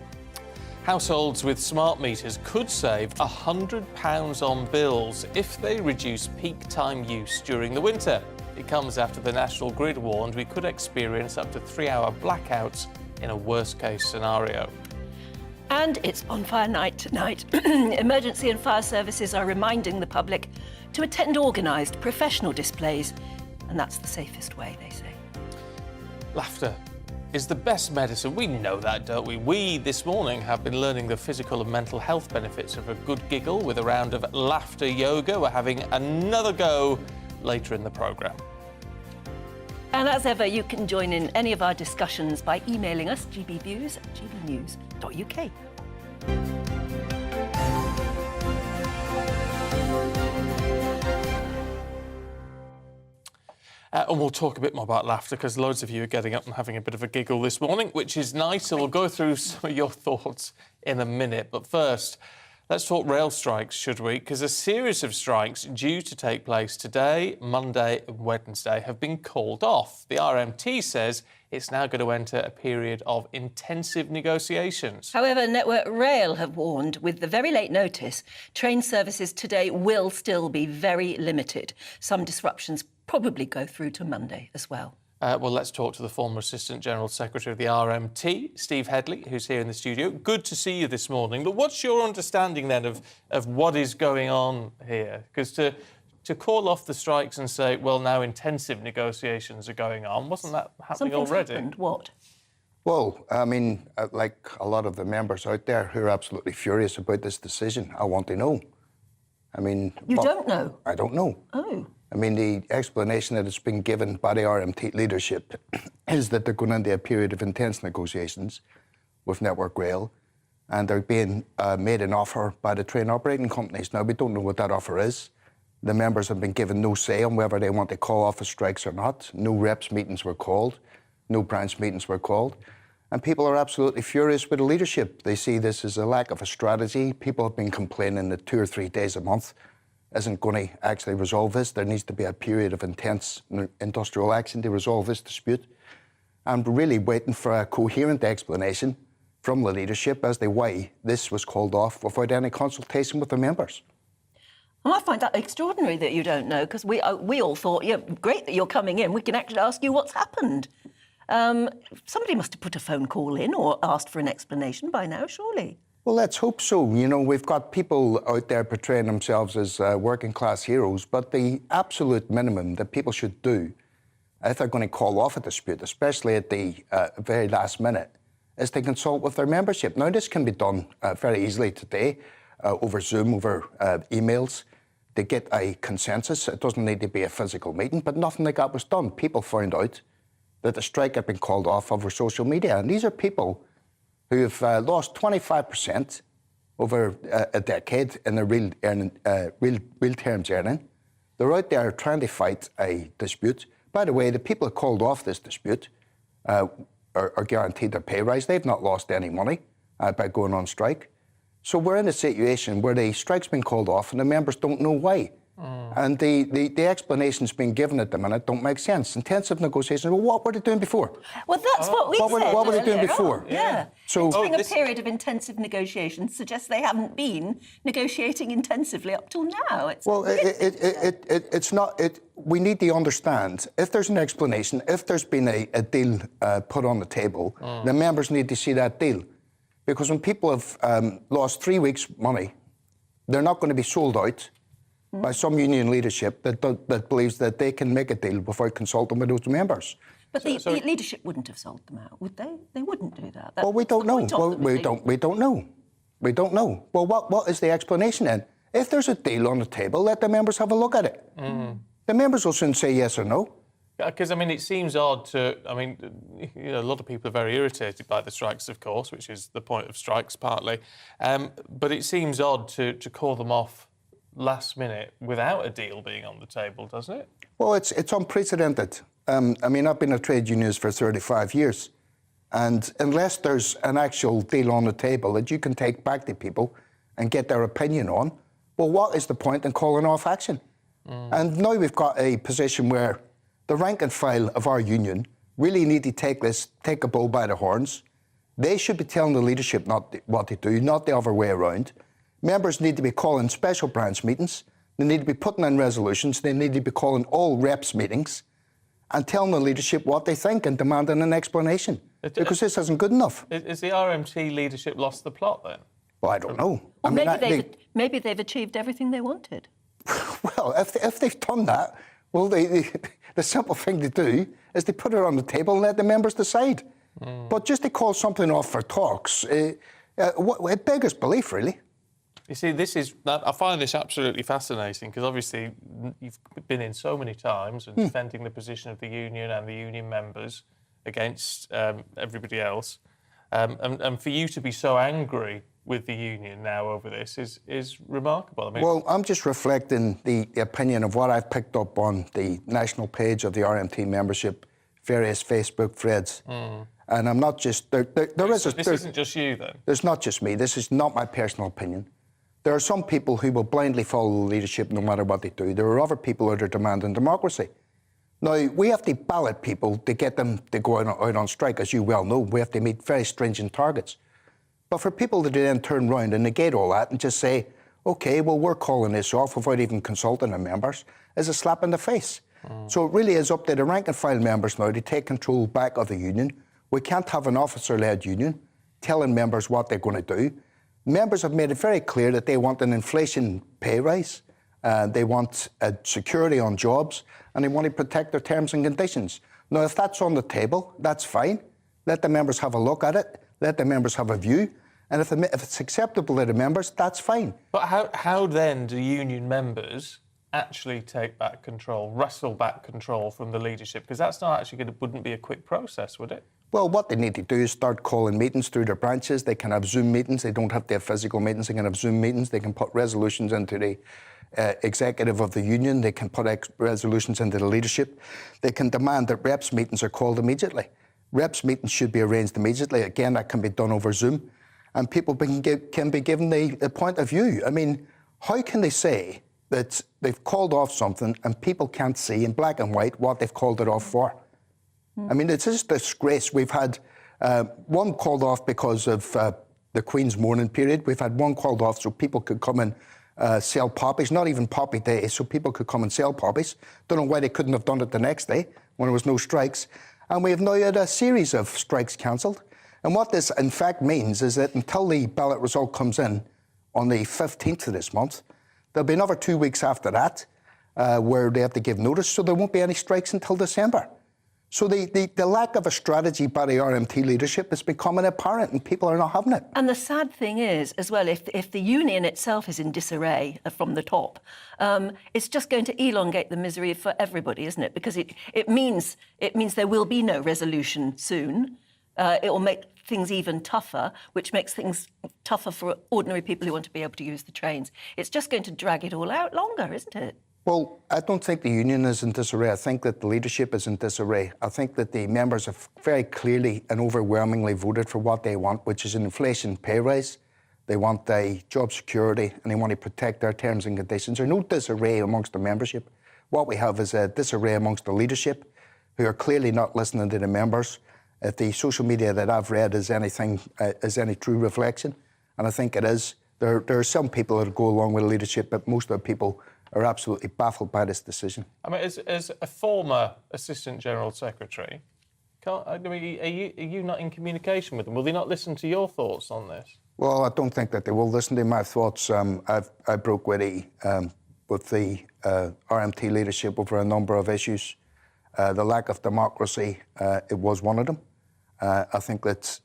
Households with smart meters could save £100 on bills if they reduce peak time use during the winter. It comes after the National Grid warned we could experience up to 3-hour blackouts in a worst-case scenario. And it's Bonfire night tonight. Emergency and fire services are reminding the public to attend organised professional displays, and that's the safest way, they say. Laughter is the best medicine. We know that, don't we? We, this morning, have been learning the physical and mental health benefits of a good giggle with a round of laughter yoga. We're having another go later in the programme. And as ever, you can join in any of our discussions by emailing us, gbviews@gbnews.uk. And we'll talk a bit more about laughter because loads of you are getting up and having a bit of a giggle this morning, which is nice. So we'll go through some of your thoughts in a minute. But first, let's talk rail strikes, should we? Because a series of strikes due to take place today, Monday and Wednesday have been called off. The RMT says it's now going to enter a period of intensive negotiations. However, Network Rail have warned with the very late notice, train services today will still be very limited. Some disruptions probably go through to Monday as well. Well, let's talk to the former Assistant General Secretary of the RMT, Steve Headley, who's here in the studio. Good to see you this morning. But what's your understanding then of what is going on here? Because to call off the strikes and say, well, now intensive negotiations are going on, wasn't that happening Something's already? happened. What? Well, I mean, like a lot of the members out there who are absolutely furious about this decision, I want to know. I mean... You don't know? I don't know. Oh. I mean, the explanation that has been given by the RMT leadership is that they're going into a period of intense negotiations with Network Rail, and they're being made an offer by the train operating companies. Now, we don't know what that offer is. The members have been given no say on whether they want to call off the strikes or not. No reps meetings were called. No branch meetings were called. And people are absolutely furious with the leadership. They see this as a lack of a strategy. People have been complaining that 2 or 3 days a month isn't going to actually resolve this. There needs to be a period of intense industrial action to resolve this dispute. I'm really waiting for a coherent explanation from the leadership as to why this was called off without any consultation with the members. Well, I find that extraordinary that you don't know, because we all thought, yeah, great that you're coming in. We can actually ask you what's happened. Somebody must have put a phone call in or asked for an explanation by now, surely. Well, let's hope so. You know, we've got people out there portraying themselves as working-class heroes, but the absolute minimum that people should do if they're going to call off a dispute, especially at the very last minute, is to consult with their membership. Now, this can be done very easily today over Zoom, over emails, to get a consensus. It doesn't need to be a physical meeting, but nothing like that was done. People found out that the strike had been called off over social media, and these are people who have lost 25% over a decade in their real terms earning. They're out there trying to fight a dispute. By the way, the people who called off this dispute are guaranteed their pay rise. They've not lost any money by going on strike. So we're in a situation where the strike's been called off and the members don't know why. And the explanations being given at the minute don't make sense. Intensive negotiations, well, what were they doing before? Well, that's what we said. What were they doing before? Yeah. So during a period of intensive negotiations suggests they haven't been negotiating intensively up till now. It's not. We need to understand, if there's an explanation, if there's been a deal put on the table, the members need to see that deal. Because when people have lost 3 weeks' money, they're not going to be sold out by some union leadership that believes that they can make a deal without consulting with those members. But the leadership wouldn't have sold them out, would they? They wouldn't do that. Well, we don't know. Well, we don't know. We don't know. Well, what is the explanation then? If there's a deal on the table, let the members have a look at it. The members will soon say yes or no. Because, I mean, it seems odd to... I mean, you know, a lot of people are very irritated by the strikes, of course, which is the point of strikes, partly. But it seems odd to call them off last minute without a deal being on the table, doesn't it? Well, it's unprecedented. I mean, I've been a trade unionist for 35 years. And unless there's an actual deal on the table that you can take back to people and get their opinion on, well, what is the point in calling off action? And now we've got a position where the rank and file of our union really need to take a bull by the horns. They should be telling the leadership what to do, not the other way around. Members need to be calling special branch meetings. They need to be putting in resolutions. They need to be calling all reps meetings and telling the leadership what they think and demanding an explanation. Because this isn't good enough. Is the RMT leadership lost the plot then? Well, I don't know. Well, maybe they've achieved everything they wanted. Well, if they've done that, well, the simple thing to do is to put it on the table and let the members decide. But just to call something off for talks, it beggars belief, really. You see, I find this absolutely fascinating because obviously you've been in so many times and defending the position of the union and the union members against everybody else. And for you to be so angry with the union now over this is remarkable. I mean, well, I'm just reflecting the opinion of what I've picked up on the national page of the RMT membership, various Facebook threads. And I'm not just... This isn't just you, then? There's not just me. This is not my personal opinion. There are some people who will blindly follow the leadership no matter what they do. There are other people that are demanding democracy. Now, we have to ballot people to get them to go out on strike, as you well know. We have to meet very stringent targets. But for people to then turn round and negate all that and just say, OK, well, we're calling this off without even consulting the members, is a slap in the face. So it really is up to the rank and file members now to take control back of the union. We can't have an officer-led union telling members what they're going to do. Members have made it very clear that they want an inflation pay rise, they want security on jobs, and they want to protect their terms and conditions. Now, if that's on the table, that's fine. Let the members have a look at it. Let the members have a view. And if it's acceptable to the members, that's fine. But how then do union members actually take back control, wrestle back control from the leadership? Because that's not actually wouldn't be a quick process, would it? Well, what they need to do is start calling meetings through their branches. They can have Zoom meetings. They don't have to have physical meetings. They can have Zoom meetings. They can put resolutions into the executive of the union. They can put resolutions into the leadership. They can demand that reps meetings are called immediately. Reps meetings should be arranged immediately. Again, that can be done over Zoom. And people can be given the point of view. I mean, how can they say that they've called off something and people can't see in black and white what they've called it off for? I mean, it's just a disgrace. We've had one called off because of the Queen's mourning period. We've had one called off so people could come and sell poppies, not even poppy day, so people could come and sell poppies. Don't know why they couldn't have done it the next day when there was no strikes. And we have now had a series of strikes cancelled. And what this, in fact, means is that until the ballot result comes in on the 15th of this month, there'll be another 2 weeks after that where they have to give notice, so there won't be any strikes until December. So the lack of a strategy by the RMT leadership is becoming apparent and people are not having it. And the sad thing is, as well, if the union itself is in disarray from the top, it's just going to elongate the misery for everybody, isn't it? Because it means there will be no resolution soon. It will make things even tougher, which makes things tougher for ordinary people who want to be able to use the trains. It's just going to drag it all out longer, isn't it? Well, I don't think the union is in disarray. I think that the leadership is in disarray. I think that the members have very clearly and overwhelmingly voted for what they want, which is an inflation pay rise. They want job security and they want to protect their terms and conditions. There's no disarray amongst the membership. What we have is a disarray amongst the leadership who are clearly not listening to the members. If the social media that I've read is any true reflection, and I think it is, there are some people that go along with the leadership, but most of the people are absolutely baffled by this decision. I mean, as a former Assistant General Secretary, are you not in communication with them? Will they not listen to your thoughts on this? Well, I don't think that they will listen to my thoughts. I broke with the RMT leadership over a number of issues. The lack of democracy, it was one of them. I think that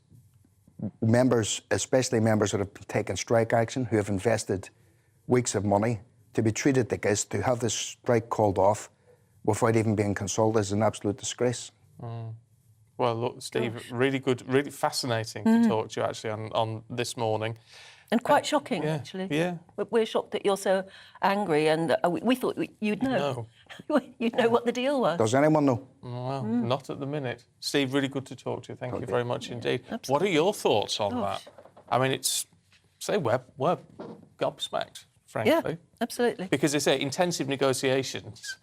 members, especially members that have taken strike action, who have invested weeks of money, to be treated like this, to have this strike called off without even being consulted is an absolute disgrace. Well, look, Steve, really good, really fascinating to talk to you actually on this morning. And quite shocking, actually. Yeah. We're shocked that you're so angry, and we thought you'd know. You'd know what the deal was. Does anyone know? Well, not at the minute. Steve, really good to talk to you. Thank you very much indeed. Absolutely. What are your thoughts on that? I mean, we're gobsmacked, frankly. Yeah, absolutely. Because they say intensive negotiations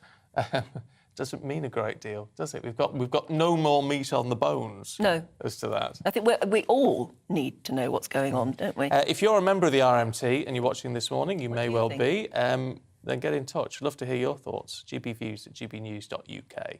doesn't mean a great deal, does it? We've got no more meat on the bones. No. As to that. I think we all need to know what's going on, don't we? If you're a member of the RMT and you're watching this morning, you may well be, then get in touch. Love to hear your thoughts. gbviews@gbnews.uk.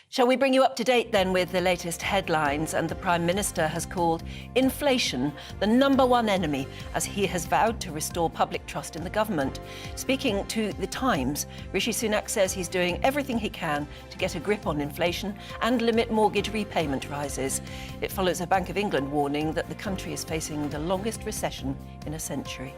Shall we bring you up to date then with the latest headlines? And the Prime Minister has called inflation the #1 enemy as he has vowed to restore public trust in the government. Speaking to The Times, Rishi Sunak says he's doing everything he can to get a grip on inflation and limit mortgage repayment rises. It follows a Bank of England warning that the country is facing the longest recession in a century.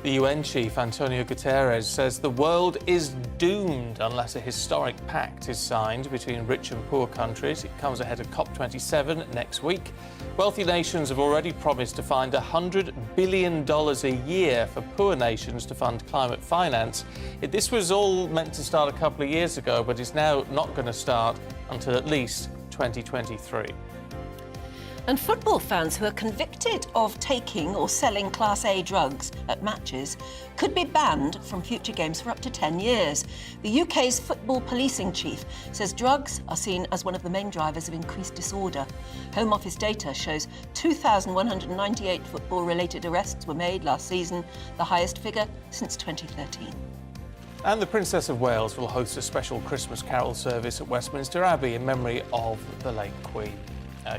The UN chief, Antonio Guterres, says the world is doomed unless a historic pact is signed between rich and poor countries. It comes ahead of COP27 next week. Wealthy nations have already promised to find $100 billion a year for poor nations to fund climate finance. This was all meant to start a couple of years ago, but it's now not going to start until at least 2023. And football fans who are convicted of taking or selling Class A drugs at matches could be banned from future games for up to 10 years. The UK's football policing chief says drugs are seen as one of the main drivers of increased disorder. Home Office data shows 2,198 football-related arrests were made last season, the highest figure since 2013. And the Princess of Wales will host a special Christmas carol service at Westminster Abbey in memory of the late Queen.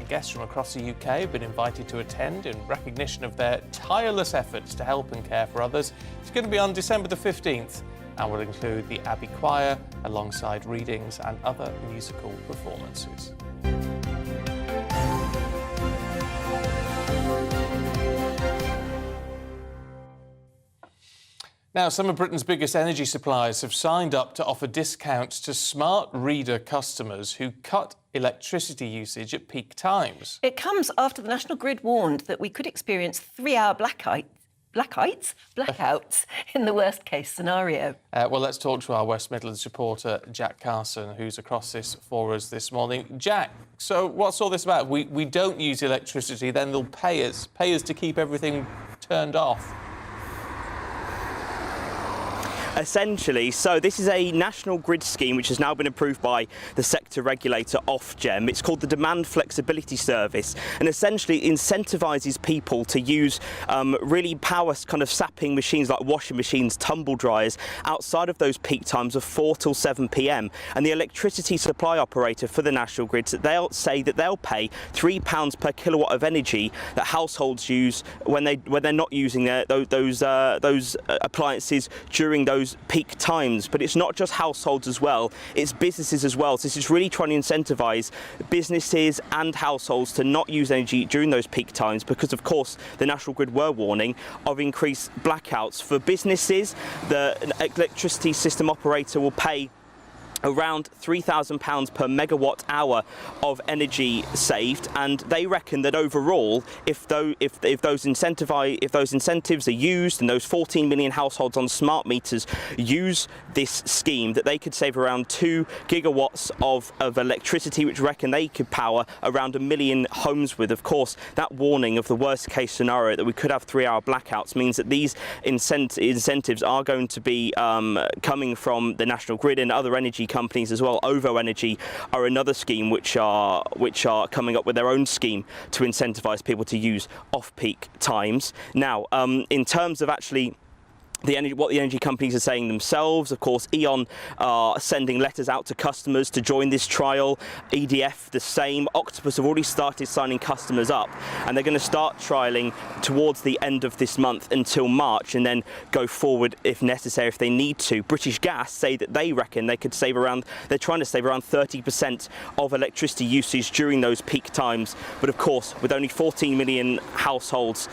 Guests from across the UK have been invited to attend in recognition of their tireless efforts to help and care for others. It's going to be on December the 15th and will include the Abbey Choir alongside readings and other musical performances. Now, some of Britain's biggest energy suppliers have signed up to offer discounts to smart reader customers who cut electricity usage at peak times. It comes after the National Grid warned that we could experience 3-hour blackouts in the worst-case scenario. Well, let's talk to our West Midlands reporter, Jack Carson, who's across this for us this morning. Jack, so what's all this about? We don't use electricity, then they'll pay us to keep everything turned off. Essentially, so this is a national grid scheme which has now been approved by the sector regulator Ofgem. It's called the Demand Flexibility Service, and essentially incentivises people to use really power kind of sapping machines like washing machines, tumble dryers outside of those peak times of 4 till 7 p.m. And the electricity supply operator for the national grids, they'll say that they'll pay £3 per kilowatt of energy that households use when they're not using those appliances during those peak times. But it's not just households as well, it's businesses as well. So this is really trying to incentivise businesses and households to not use energy during those peak times, because of course the National Grid were warning of increased blackouts. For businesses, the electricity system operator will pay around £3,000 per megawatt hour of energy saved, and they reckon that overall, if those incentives are used and those 14 million households on smart meters use this scheme, that they could save around 2 gigawatts of electricity, which reckon they could power around 1 million homes with. Of course, that warning of the worst case scenario that we could have 3-hour blackouts means that these incentives are going to be coming from the National Grid and other energy companies as well. OVO Energy are another scheme which are coming up with their own scheme to incentivise people to use off-peak times. Now, in terms of actually what the energy companies are saying themselves, of course, E.ON are sending letters out to customers to join this trial. EDF the same. Octopus have already started signing customers up, and they're going to start trialling towards the end of this month until March, and then go forward if necessary, if they need to. British Gas say that they reckon they're trying to save around 30% of electricity usage during those peak times. But of course, with only 14 million households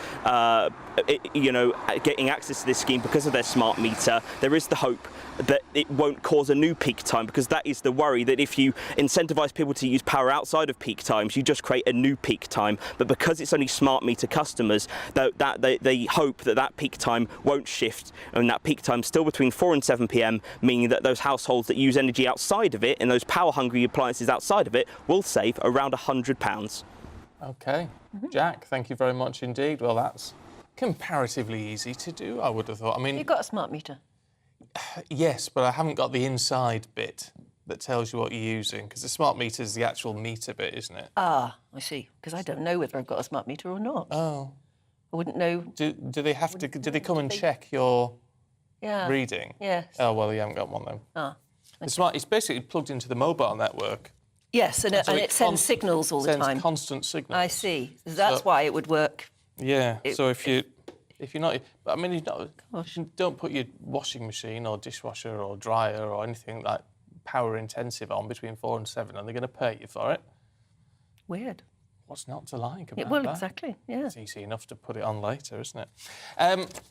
getting access to this scheme because of their smart meter, there is the hope that it won't cause a new peak time, because that is the worry, that if you incentivise people to use power outside of peak times, you just create a new peak time. But because it's only smart meter customers, they hope that peak time won't shift, and that peak time still between 4 and 7 p.m, meaning that those households that use energy outside of it and those power-hungry appliances outside of it will save around £100. OK. Jack, thank you very much indeed. Well, that's comparatively easy to do, I would have thought. I mean, you've got a smart meter. Yes, but I haven't got the inside bit that tells you what you're using, because the smart meter is the actual meter bit, isn't it? Ah, I see. Because I don't know whether I've got a smart meter or not. Oh. I wouldn't know. Do they have to? Do they come and check your reading? Yes. Oh well, you haven't got one then. Ah. Okay. It's basically plugged into the mobile network. Yes, and it sends signals all the time. Sends constant signals. I see. That's why it would work. Yeah. So if you're not, I mean, you don't put your washing machine or dishwasher or dryer or anything like power intensive on between 4 and 7, and they're going to pay you for it. Weird. What's not to like about well, that? exactly. Yeah. It's easy enough to put it on later, isn't it?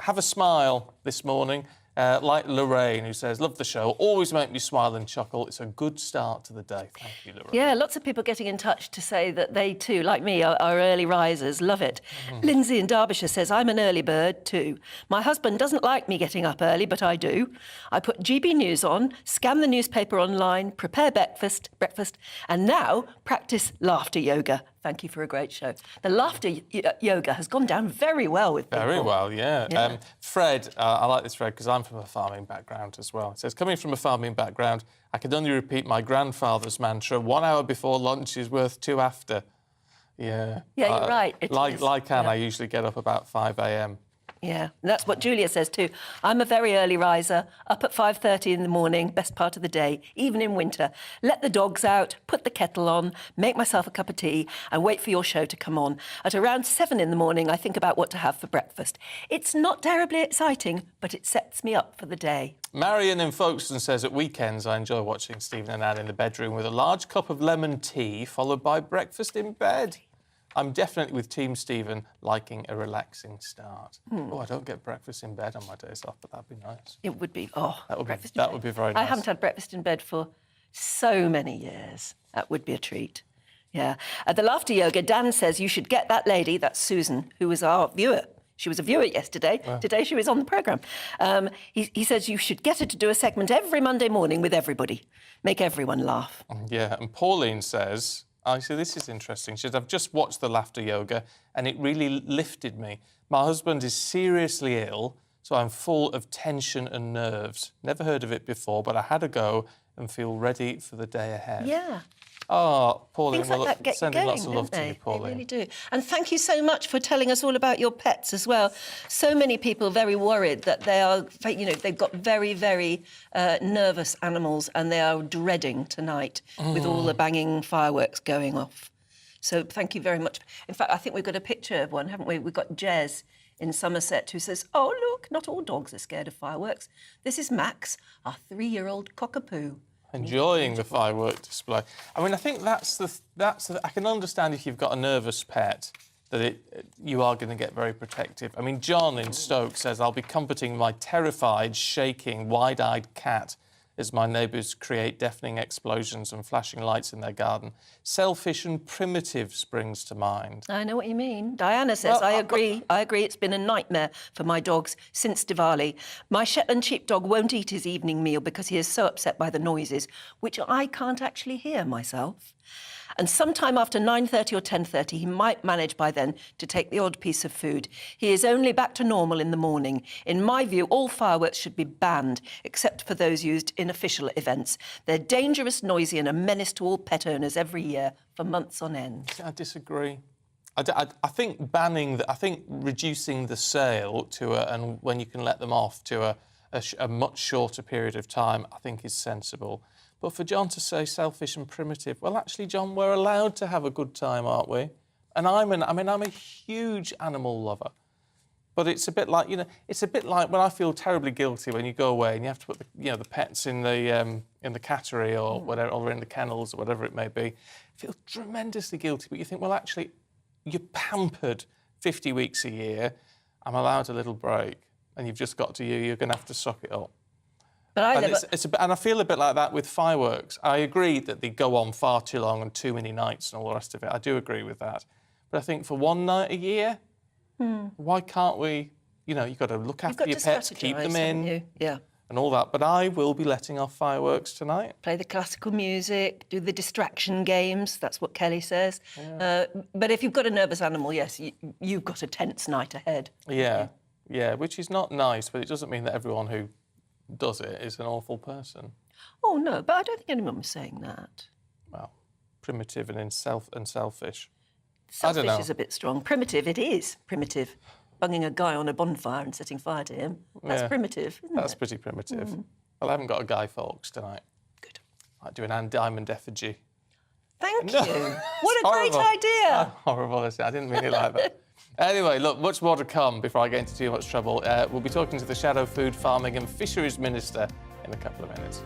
Have a smile this morning. Like Lorraine, who says, love the show, always make me smile and chuckle. It's a good start to the day. Thank you, Lorraine. Yeah, lots of people getting in touch to say that they too, like me, are early risers. Love it. Lindsay in Derbyshire says, I'm an early bird too. My husband doesn't like me getting up early, but I do. I put GB News on, scan the newspaper online, prepare breakfast, and now practice laughter yoga. Thank you for a great show. The laughter yoga has gone down very well with people. Very well, yeah. Fred, I like this, Fred, because I'm from a farming background as well. It says, coming from a farming background, I could only repeat my grandfather's mantra, 1 hour before lunch is worth 2 after. Yeah. Yeah, you're right. Like Anne, I usually get up about 5 a.m. Yeah, and that's what Julia says too. I'm a very early riser, up at 5:30 in the morning, best part of the day, even in winter. Let the dogs out, put the kettle on, make myself a cup of tea and wait for your show to come on. At around 7 in the morning, I think about what to have for breakfast. It's not terribly exciting, but it sets me up for the day. Marion in Folkestone says, at weekends I enjoy watching Stephen and Anne in the bedroom with a large cup of lemon tea followed by breakfast in bed. I'm definitely with Team Stephen, liking a relaxing start. Oh, I don't get breakfast in bed on my days off, but that'd be nice. It would be, that would be very nice. I haven't had breakfast in bed for so many years. That would be a treat. Yeah. At the Laughter Yoga, Dan says you should get that lady, that's Susan, who was our viewer. She was a viewer yesterday. Wow. Today she was on the programme. He says you should get her to do a segment every Monday morning with everybody. Make everyone laugh. Yeah, and Pauline says... so this is interesting. She said, I've just watched the Laughter Yoga and it really lifted me. My husband is seriously ill, so I'm full of tension and nerves. Never heard of it before, but I had a go and feel ready for the day ahead. Yeah. Oh, Pauline, Things like that get sending going, lots of love don't to you, Pauline. They really do. And thank you so much for telling us all about your pets as well. So many people very worried that they are, they've got very, very nervous animals and they are dreading tonight with all the banging fireworks going off. So thank you very much. In fact, I think we've got a picture of one, haven't we? We've got Jez in Somerset who says, oh, look, not all dogs are scared of fireworks. This is Max, our 3-year-old cockapoo. Enjoying the firework display. I mean, I think that's I can understand if you've got a nervous pet that you are going to get very protective. I mean, John in Stoke says, I'll be comforting my terrified, shaking, wide-eyed cat as my neighbours create deafening explosions and flashing lights in their garden. Selfish and primitive springs to mind. I know what you mean. Diana says, I agree. It's been a nightmare for my dogs since Diwali. My Shetland sheepdog won't eat his evening meal because he is so upset by the noises, which I can't actually hear myself. And sometime after 9:30 or 10:30, he might manage by then to take the odd piece of food. He is only back to normal in the morning. In my view, all fireworks should be banned, except for those used in official events. They're dangerous, noisy and a menace to all pet owners every year for months on end. I disagree. I think reducing the sale and when you can let them off to a much shorter period of time, I think is sensible. But for John to say selfish and primitive, well, actually, John, we're allowed to have a good time, aren't we? And I'm a huge animal lover. But it's a bit like, it's a bit like when I feel terribly guilty when you go away and you have to put the pets in the cattery or whatever, or in the kennels or whatever it may be. I feel tremendously guilty, but you think, well, actually, you're pampered 50 weeks a year. I'm allowed a little break, and you've just got to you're going to have to suck it up. And I feel a bit like that with fireworks. I agree that they go on far too long and too many nights and all the rest of it. I do agree with that. But I think for one night a year, why can't we, you've got to look after your pets, keep them in, and all that. But I will be letting off fireworks tonight. Play the classical music, do the distraction games, that's what Kelly says. Yeah. But if you've got a nervous animal, yes, you've got a tense night ahead. Yeah, which is not nice, but it doesn't mean that everyone who does it is an awful person. Oh, no, but I don't think anyone was saying that. Well, primitive and selfish. Selfish is a bit strong. Primitive, it is primitive. Bunging a guy on a bonfire and setting fire to him. That's primitive, isn't it? That's pretty primitive. Well, I haven't got a Guy Fawkes tonight. Good. I might do an Anne Diamond effigy. Thank you. What a great idea. Horrible, I didn't mean it like that. Anyway, look, much more to come before I get into too much trouble. We'll be talking to the Shadow Food, Farming and Fisheries Minister in a couple of minutes.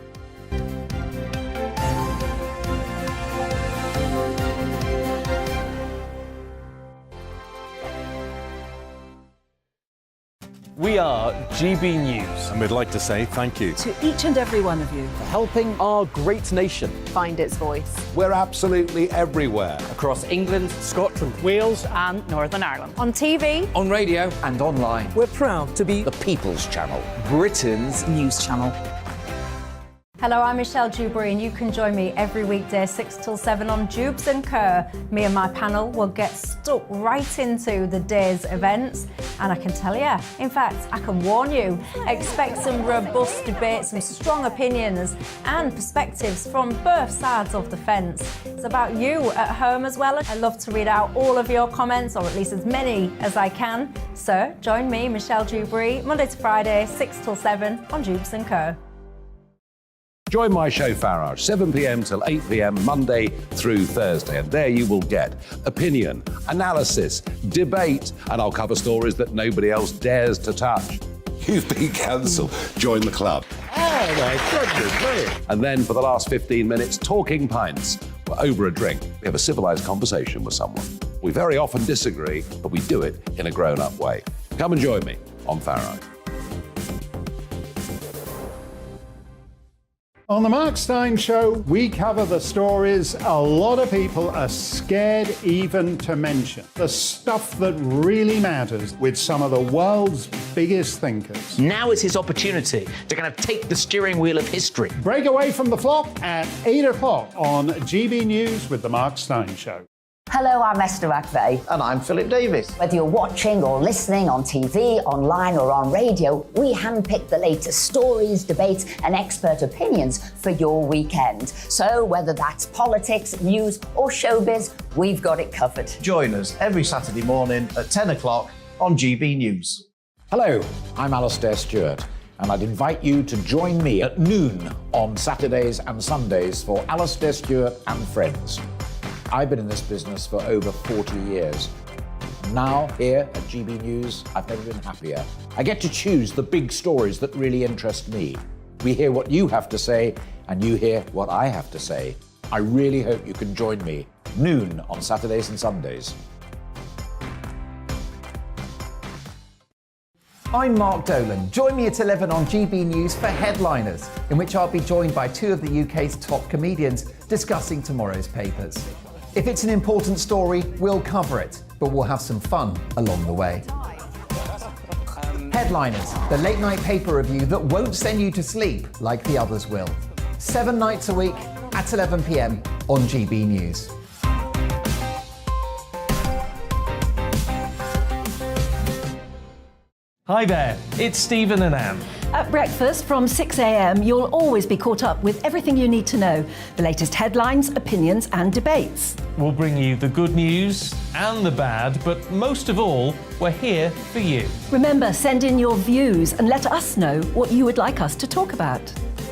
We are GB News. And we'd like to say thank you to each and every one of you for helping our great nation find its voice. We're absolutely everywhere. Across England, Scotland, Wales and Northern Ireland. On TV, on radio and online. We're proud to be the People's Channel, Britain's news channel. Hello, I'm Michelle Dewberry and you can join me every weekday 6 till 7 on Jubes & Kerr. Me and my panel will get stuck right into the day's events and I can tell you, in fact, I can warn you, expect some robust debates, some strong opinions and perspectives from both sides of the fence. It's about you at home as well. I love to read out all of your comments, or at least as many as I can. So join me, Michelle Dewberry, Monday to Friday, 6 till 7 on Jubes & Kerr. Join my show Farage, 7 p.m. till 8 p.m. Monday through Thursday, and there you will get opinion, analysis, debate, and I'll cover stories that nobody else dares to touch. You've been cancelled. Join the club. Oh my goodness me! And then for the last 15 minutes, talking pints. We're over a drink. We have a civilised conversation with someone. We very often disagree, but we do it in a grown-up way. Come and join me on Farage. On the Mark Steyn Show, we cover the stories a lot of people are scared even to mention. The stuff that really matters with some of the world's biggest thinkers. Now is his opportunity to kind of take the steering wheel of history. Break away from the flock at 8 o'clock on GB News with the Mark Steyn Show. Hello, I'm Esther McVeigh. And I'm Philip Davis. Whether you're watching or listening on TV, online or on radio, we handpick the latest stories, debates and expert opinions for your weekend. So whether that's politics, news or showbiz, we've got it covered. Join us every Saturday morning at 10 o'clock on GB News. Hello, I'm Alastair Stewart. And I'd invite you to join me at noon on Saturdays and Sundays for Alastair Stewart and Friends. I've been in this business for over 40 years. Now, here at GB News, I've never been happier. I get to choose the big stories that really interest me. We hear what you have to say, and you hear what I have to say. I really hope you can join me, noon on Saturdays and Sundays. I'm Mark Dolan. Join me at 11 on GB News for Headliners, in which I'll be joined by two of the UK's top comedians discussing tomorrow's papers. If it's an important story, we'll cover it, but we'll have some fun along the way. Headliners, the late night paper review that won't send you to sleep like the others will. 7 nights a week at 11 p.m. on GB News. Hi there, it's Stephen and Anne. At breakfast from 6 a.m, you'll always be caught up with everything you need to know, the latest headlines, opinions and debates. We'll bring you the good news and the bad, but most of all, we're here for you. Remember, send in your views and let us know what you would like us to talk about.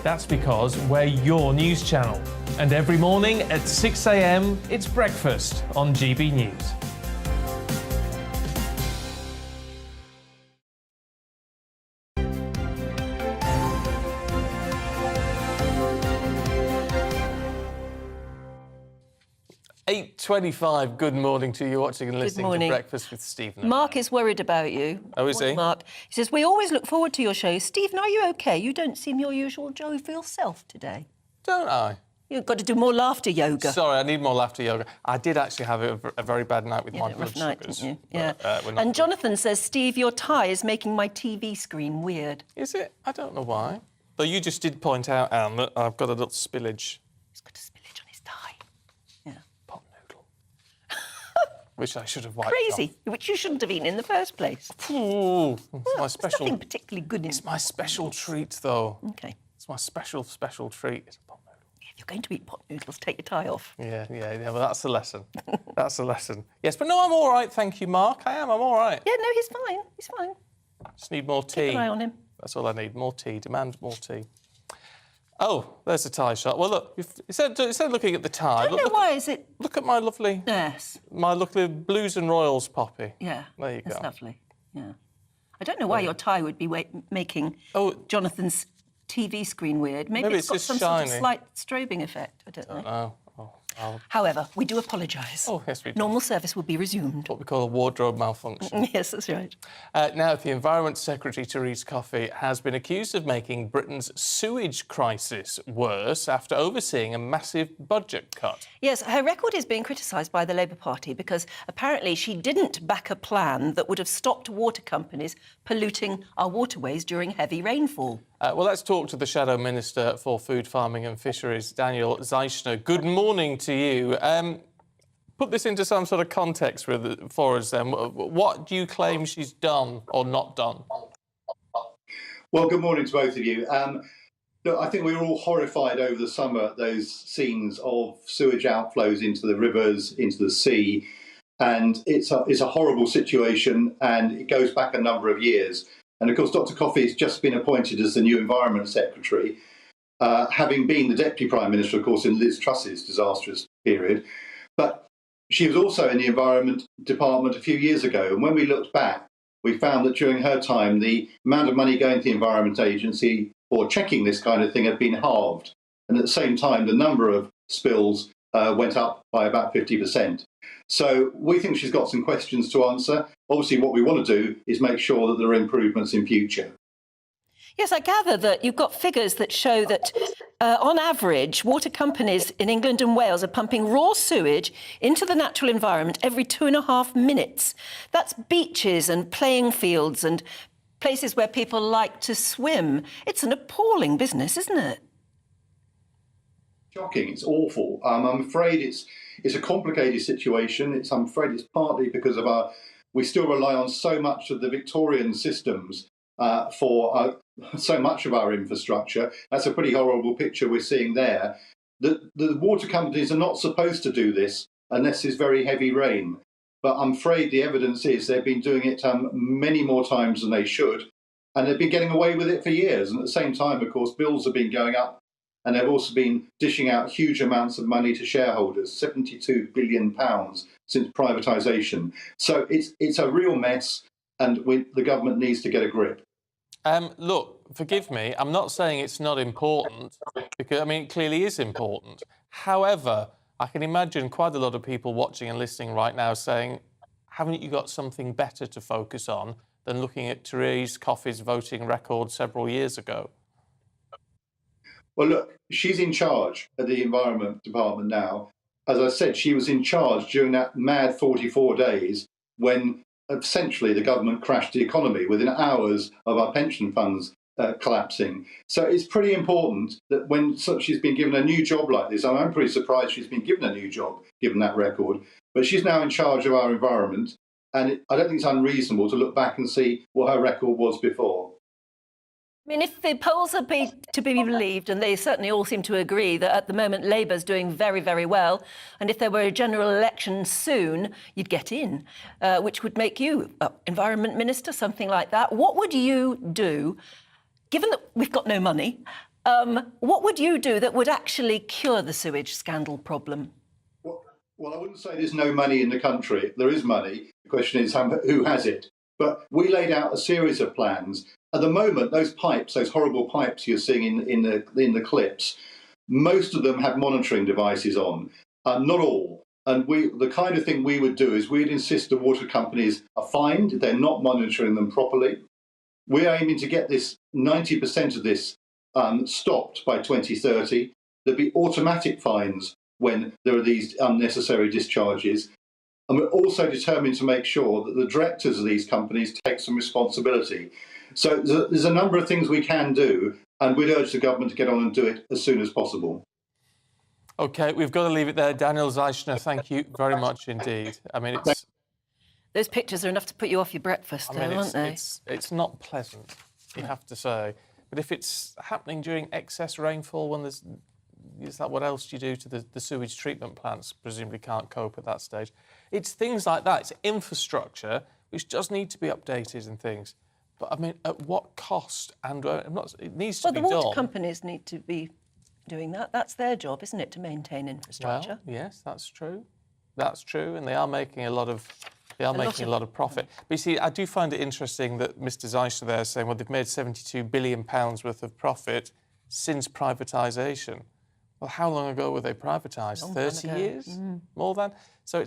That's because we're your news channel. And every morning at 6 a.m, it's breakfast on GB News. .25, good morning to you watching and listening to Breakfast with Stephen. Mark is worried about you. Oh, is he? Mark. He says, we always look forward to your show. Stephen, are you OK? You don't seem your usual jovial self today. Don't I? You've got to do more laughter yoga. Sorry, I need more laughter yoga. I did actually have a very bad night with my blood night, sugars. didn't you? Yeah. But, and Jonathan says, Steve, your tie is making my TV screen weird. Is it? I don't know why. Though you just did point out, Anne, that I've got a little spillage. He's got a spillage on his tie. Yeah. Pot noodle. Which I should have wiped Crazy, which you shouldn't have eaten in the first place. Ooh, it's my special... nothing particularly good in It's my special treat, though. OK. It's my special treat. It's a pot noodle. If you're going to eat pot noodles, take your tie off. Yeah, well, that's the lesson. That's the lesson. Yes, but no, I'm all right, thank you, Mark. I'm all right. Yeah, no, he's fine. He's fine. Just need more tea. Keep an eye on him. That's all I need, more tea. Demand more tea. Oh, there's a tie shot. Well, look, instead of looking at the tie... I don't know why is it... Look at my lovely... Yes. My lovely Blues and Royals poppy. Yeah. There you go. That's lovely. Yeah. I don't know why your tie would be making Jonathan's TV screen weird. Maybe it's got just some shiny. sort of slight strobing effect. I don't know. Oh. However, we do apologise. Oh, yes, we do. Normal service will be resumed. What we call a wardrobe malfunction. Yes, that's right. Now, the Environment Secretary, Theresa Coffey, has been accused of making Britain's sewage crisis worse after overseeing a massive budget cut. Yes, her record is being criticised by the Labour Party because apparently she didn't back a plan that would have stopped water companies polluting our waterways during heavy rainfall. Well, let's talk to the Shadow Minister for Food, Farming and Fisheries, Daniel Zeichner. Good morning to you. Put this into some sort of context for us then. What do you claim she's done or not done? Well, good morning to both of you. Look, I think we were all horrified over the summer at those scenes of sewage outflows into the rivers, into the sea, and it's a horrible situation, and it goes back a number of years. And of course, Dr. Coffey has just been appointed as the new Environment Secretary, having been the Deputy Prime Minister, of course, in Liz Truss's disastrous period. But she was also in the Environment Department a few years ago, and when we looked back, we found that during her time, the amount of money going to the Environment Agency for checking this kind of thing had been halved. And at the same time, the number of spills went up by about 50%. So we think she's got some questions to answer. Obviously, what we want to do is make sure that there are improvements in future. Yes, I gather that you've got figures that show that, on average, water companies in England and Wales are pumping raw sewage into the natural environment every 2.5 minutes. That's beaches and playing fields and places where people like to swim. It's an appalling business, isn't it? Shocking. It's awful. I'm afraid it's a complicated situation. I'm afraid it's partly because of we still rely on so much of the Victorian systems for so much of our infrastructure. That's a pretty horrible picture we're seeing there. The water companies are not supposed to do this unless there's very heavy rain. But I'm afraid the evidence is they've been doing it many more times than they should, and they've been getting away with it for years. And at the same time, of course, bills have been going up, and they've also been dishing out huge amounts of money to shareholders, £72 billion since privatisation. So it's a real mess, and the government needs to get a grip. Look, forgive me, I'm not saying it's not important, because, I mean, it clearly is important. However, I can imagine quite a lot of people watching and listening right now saying, haven't you got something better to focus on than looking at Therese Coffey's voting record several years ago? Well, look, she's in charge at the Environment Department now. As I said, she was in charge during that mad 44 days when essentially the government crashed the economy within hours of our pension funds collapsing. So it's pretty important that when she's been given a new job like this, I'm pretty surprised she's been given a new job, given that record, but she's now in charge of our environment, and I don't think it's unreasonable to look back and see what her record was before. I mean, if the polls are to be believed, and they certainly all seem to agree that at the moment Labour's doing very, very well, and if there were a general election soon, you'd get in, which would make you Environment Minister, something like that. What would you do, given that we've got no money, what would you do that would actually cure the sewage scandal problem? Well, I wouldn't say there's no money in the country. There is money. The question is who has it. But we laid out a series of plans. At the moment, those pipes, those horrible pipes you're seeing in the clips, most of them have monitoring devices on. Not all. And the kind of thing we would do is we'd insist the water companies are fined if they're not monitoring them properly. We're aiming to get this 90% of this stopped by 2030. There'll be automatic fines when there are these unnecessary discharges. And we're also determined to make sure that the directors of these companies take some responsibility. So there's a number of things we can do, and we'd urge the government to get on and do it as soon as possible. OK, we've got to leave it there. Daniel Zeichner, thank you very much indeed. I mean, it's... Those pictures are enough to put you off your breakfast, aren't they? It's not pleasant, you have to say. But if it's happening during excess rainfall, when is that what else do you do to the sewage treatment plants? Presumably can't cope at that stage. It's things like that. It's infrastructure which does need to be updated and things. But I mean, at what cost? And it needs to be done. Well, the water companies need to be doing that. That's their job, isn't it, to maintain infrastructure? Well, yes, that's true. That's true, and they are making a lot of profit. But you see, I do find it interesting that Mr. Zeichner there is saying, well, they've made £72 billion worth of profit since privatisation. Well, how long ago were they privatised? 30 years? More than? So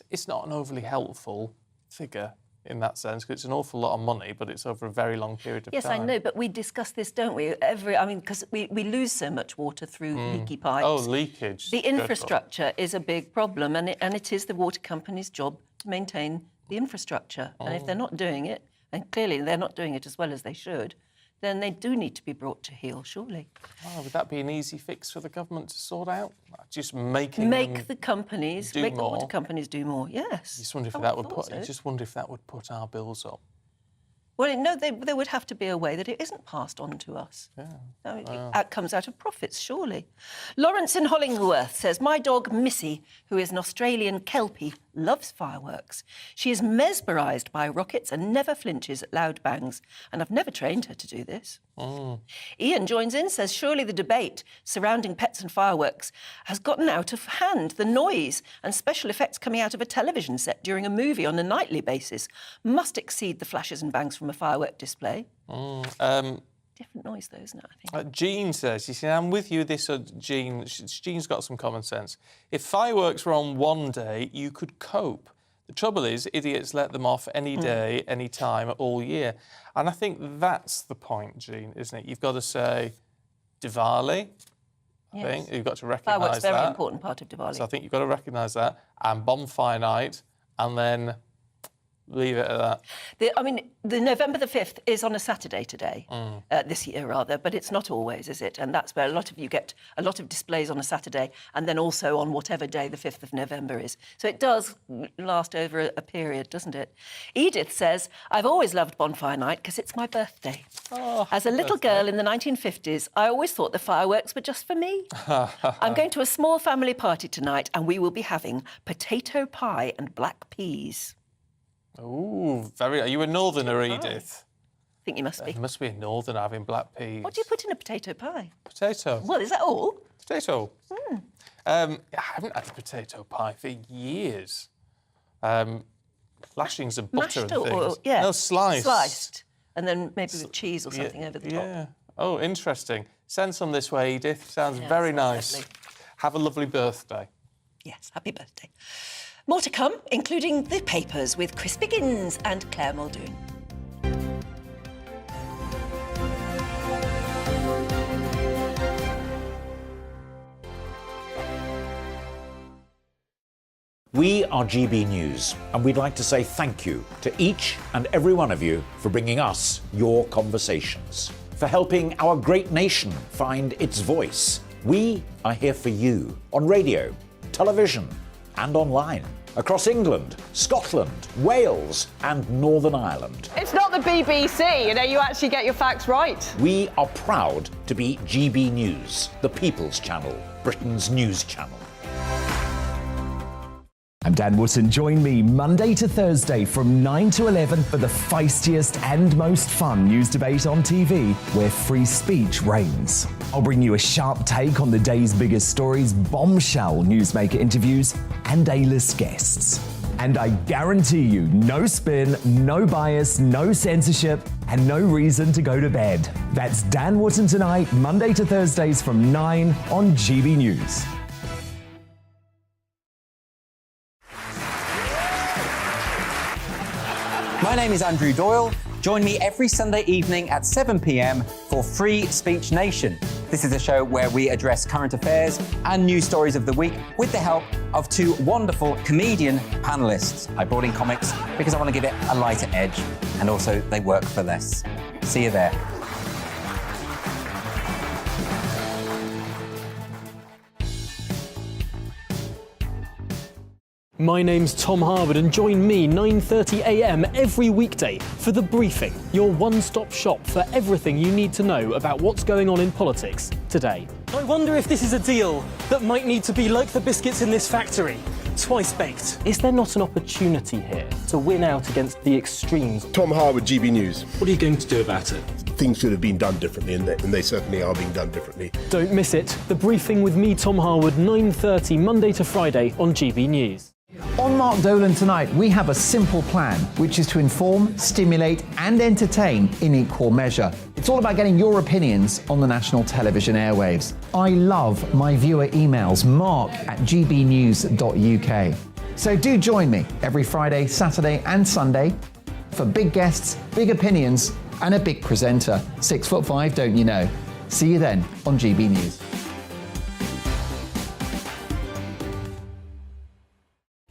it's not an overly helpful figure in that sense, because it's an awful lot of money, but it's over a very long period of time. Yes, I know, but we discuss this, don't we? Because we lose so much water through leaky pipes. Oh, leakage. The infrastructure is a big problem, and it is the water company's job to maintain the infrastructure. And if they're not doing it, and clearly they're not doing it as well as they should, then they do need to be brought to heel, surely. Oh, would that be an easy fix for the government to sort out? Just make the water companies do more. Yes. You just wonder if that would put our bills up. Well, no, there would have to be a way that it isn't passed on to us. It comes out of profits, surely. Lawrence in Hollingworth says, my dog Missy, who is an Australian Kelpie, loves fireworks. She is mesmerised by rockets and never flinches at loud bangs, and I've never trained her to do this. Ian joins in, says, surely the debate surrounding pets and fireworks has gotten out of hand. The noise and special effects coming out of a television set during a movie on a nightly basis must exceed the flashes and bangs from a firework display. Different noise, though, isn't it, I think? Jean says, you see, I'm with you this, Jean. Jean's got some common sense. If fireworks were on one day, you could cope. The trouble is, idiots let them off any day, any time, all year. And I think that's the point, Jean, isn't it? You've got to say Diwali, I think. You've got to recognise that. Fireworks, very important part of Diwali. So I think you've got to recognise that. And Bonfire night, and then leave it at that. The November the 5th is on a Saturday today, this year rather, but it's not always, is it? And that's where a lot of you get a lot of displays on a Saturday and then also on whatever day the 5th of November is. So it does last over a period, doesn't it? Edith says, I've always loved Bonfire night because it's my birthday. As a little girl in the 1950s, I always thought the fireworks were just for me. I'm going to a small family party tonight and we will be having potato pie and black peas. Ooh, Are you a northerner, Edith? I think you must be. You must be a northerner having black peas. What do you put in a potato pie? Potato. Well, is that all? Potato. I haven't had a potato pie for years. Lashings of butter Mashed and things. No, sliced. Sliced. And then maybe with cheese or something over the top. Yeah. Oh, interesting. Send some this way, Edith. Sounds very nice. Lovely. Have a lovely birthday. Yes, happy birthday. More to come, including the papers with Chris Biggins and Claire Muldoon. We are GB News, and we'd like to say thank you to each and every one of you for bringing us your conversations, for helping our great nation find its voice. We are here for you on radio, television, and online, across England, Scotland, Wales, and Northern Ireland. It's not the BBC, you actually get your facts right. We are proud to be GB News, the People's Channel, Britain's news channel. I'm Dan Wootton. Join me Monday to Thursday from 9 to 11 for the feistiest and most fun news debate on TV, where free speech reigns. I'll bring you a sharp take on the day's biggest stories, bombshell newsmaker interviews, and A-list guests. And I guarantee you, no spin, no bias, no censorship, and no reason to go to bed. That's Dan Wootton Tonight, Monday to Thursdays from 9 on GB News. My name is Andrew Doyle. Join me every Sunday evening at 7 p.m. for Free Speech Nation. This is a show where we address current affairs and news stories of the week with the help of two wonderful comedian panellists. I brought in comics because I want to give it a lighter edge, and also they work for less. See you there. My name's Tom Harwood, and join me 9:30 a.m. every weekday for The Briefing, your one-stop shop for everything you need to know about what's going on in politics today. I wonder if this is a deal that might need to be like the biscuits in this factory, twice baked. Is there not an opportunity here to win out against the extremes? Tom Harwood, GB News. What are you going to do about it? Things should have been done differently, and they certainly are being done differently. Don't miss it. The Briefing with me, Tom Harwood, 9:30 Monday to Friday on GB News. On Mark Dolan tonight, we have a simple plan, which is to inform, stimulate and entertain in equal measure. It's all about getting your opinions on the national television airwaves. I love my viewer emails, mark@gbnews.uk. So do join me every Friday, Saturday and Sunday for big guests, big opinions and a big presenter. 6'5", don't you know? See you then on GB News.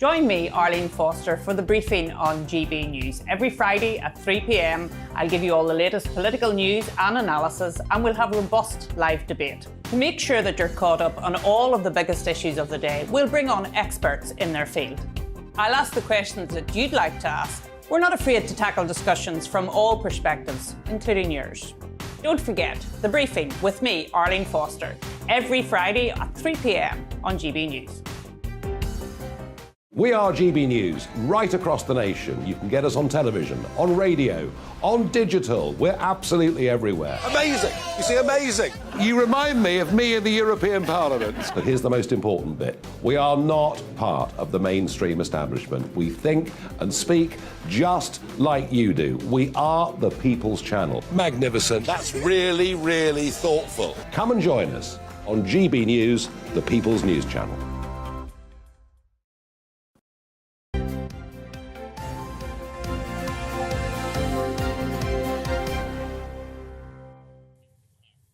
Join me, Arlene Foster, for the briefing on GB News. Every Friday at 3 p.m, I'll give you all the latest political news and analysis, and we'll have robust live debate. To make sure that you're caught up on all of the biggest issues of the day, we'll bring on experts in their field. I'll ask the questions that you'd like to ask. We're not afraid to tackle discussions from all perspectives, including yours. Don't forget, the briefing with me, Arlene Foster, every Friday at 3 p.m. on GB News. We are GB News, right across the nation. You can get us on television, on radio, on digital. We're absolutely everywhere. Amazing! You see, amazing! You remind me of me in the European Parliament. But here's the most important bit. We are not part of the mainstream establishment. We think and speak just like you do. We are the People's Channel. Magnificent. That's really, really thoughtful. Come and join us on GB News, the People's News Channel.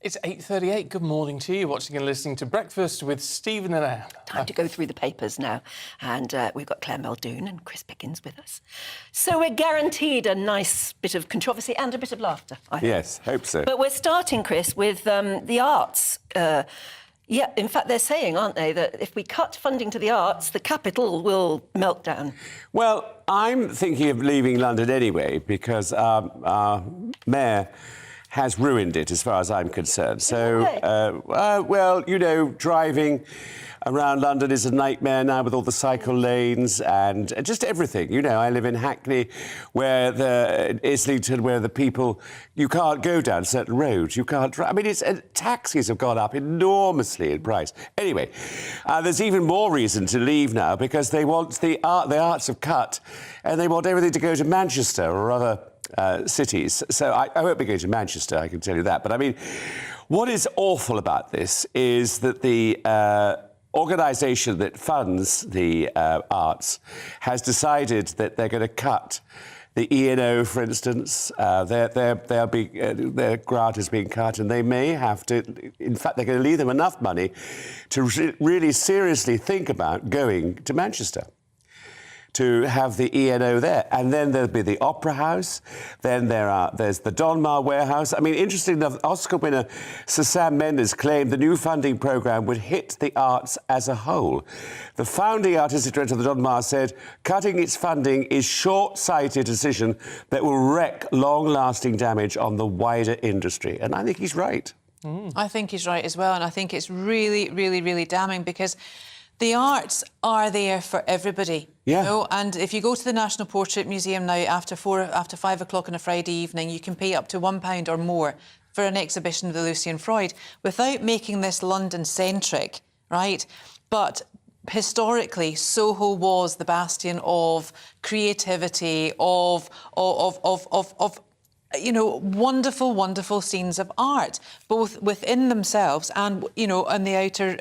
It's 8:38. Good morning to you, watching and listening to Breakfast with Stephen and Anne. Time to go through the papers now. And we've got Claire Muldoon and Chris Pickens with us. So we're guaranteed a nice bit of controversy and a bit of laughter, I think. Yes, hope so. But we're starting, Chris, with the arts. Yeah, in fact, they're saying, aren't they, that if we cut funding to the arts, the capital will melt down. Well, I'm thinking of leaving London anyway, because our mayor has ruined it, as far as I'm concerned. So, well, you know, driving around London is a nightmare now with all the cycle lanes and just everything. You know, I live in Hackney, Islington, where the people, you can't go down certain roads. You can't drive. I mean, taxis have gone up enormously in price. Anyway, there's even more reason to leave now, because they want the arts have cut, and they want everything to go to Manchester or other cities. So I won't be going to Manchester, I can tell you that. But I mean, what is awful about this is that the organisation that funds the arts has decided that they're going to cut the E&O, for instance. Their grant is being cut, and they may have to. In fact, they're going to leave them enough money to really seriously think about going to Manchester to have the E&O there. And then there'll be the Opera House, then there's the Donmar Warehouse. I mean, interesting enough, Oscar winner Sir Sam Mendes claimed the new funding programme would hit the arts as a whole. The founding artistic director of the Donmar said, cutting its funding is short-sighted decision that will wreak long-lasting damage on the wider industry. And I think he's right. I think he's right as well, and I think it's really, really, really damning, because the arts are there for everybody. Yeah. You know? And if you go to the National Portrait Museum now after 5 o'clock on a Friday evening, you can pay up to £1 or more for an exhibition of the Lucian Freud, without making this London-centric, right? But historically, Soho was the bastion of creativity, of you know, wonderful, wonderful scenes of art, both within themselves and, you know, on the outer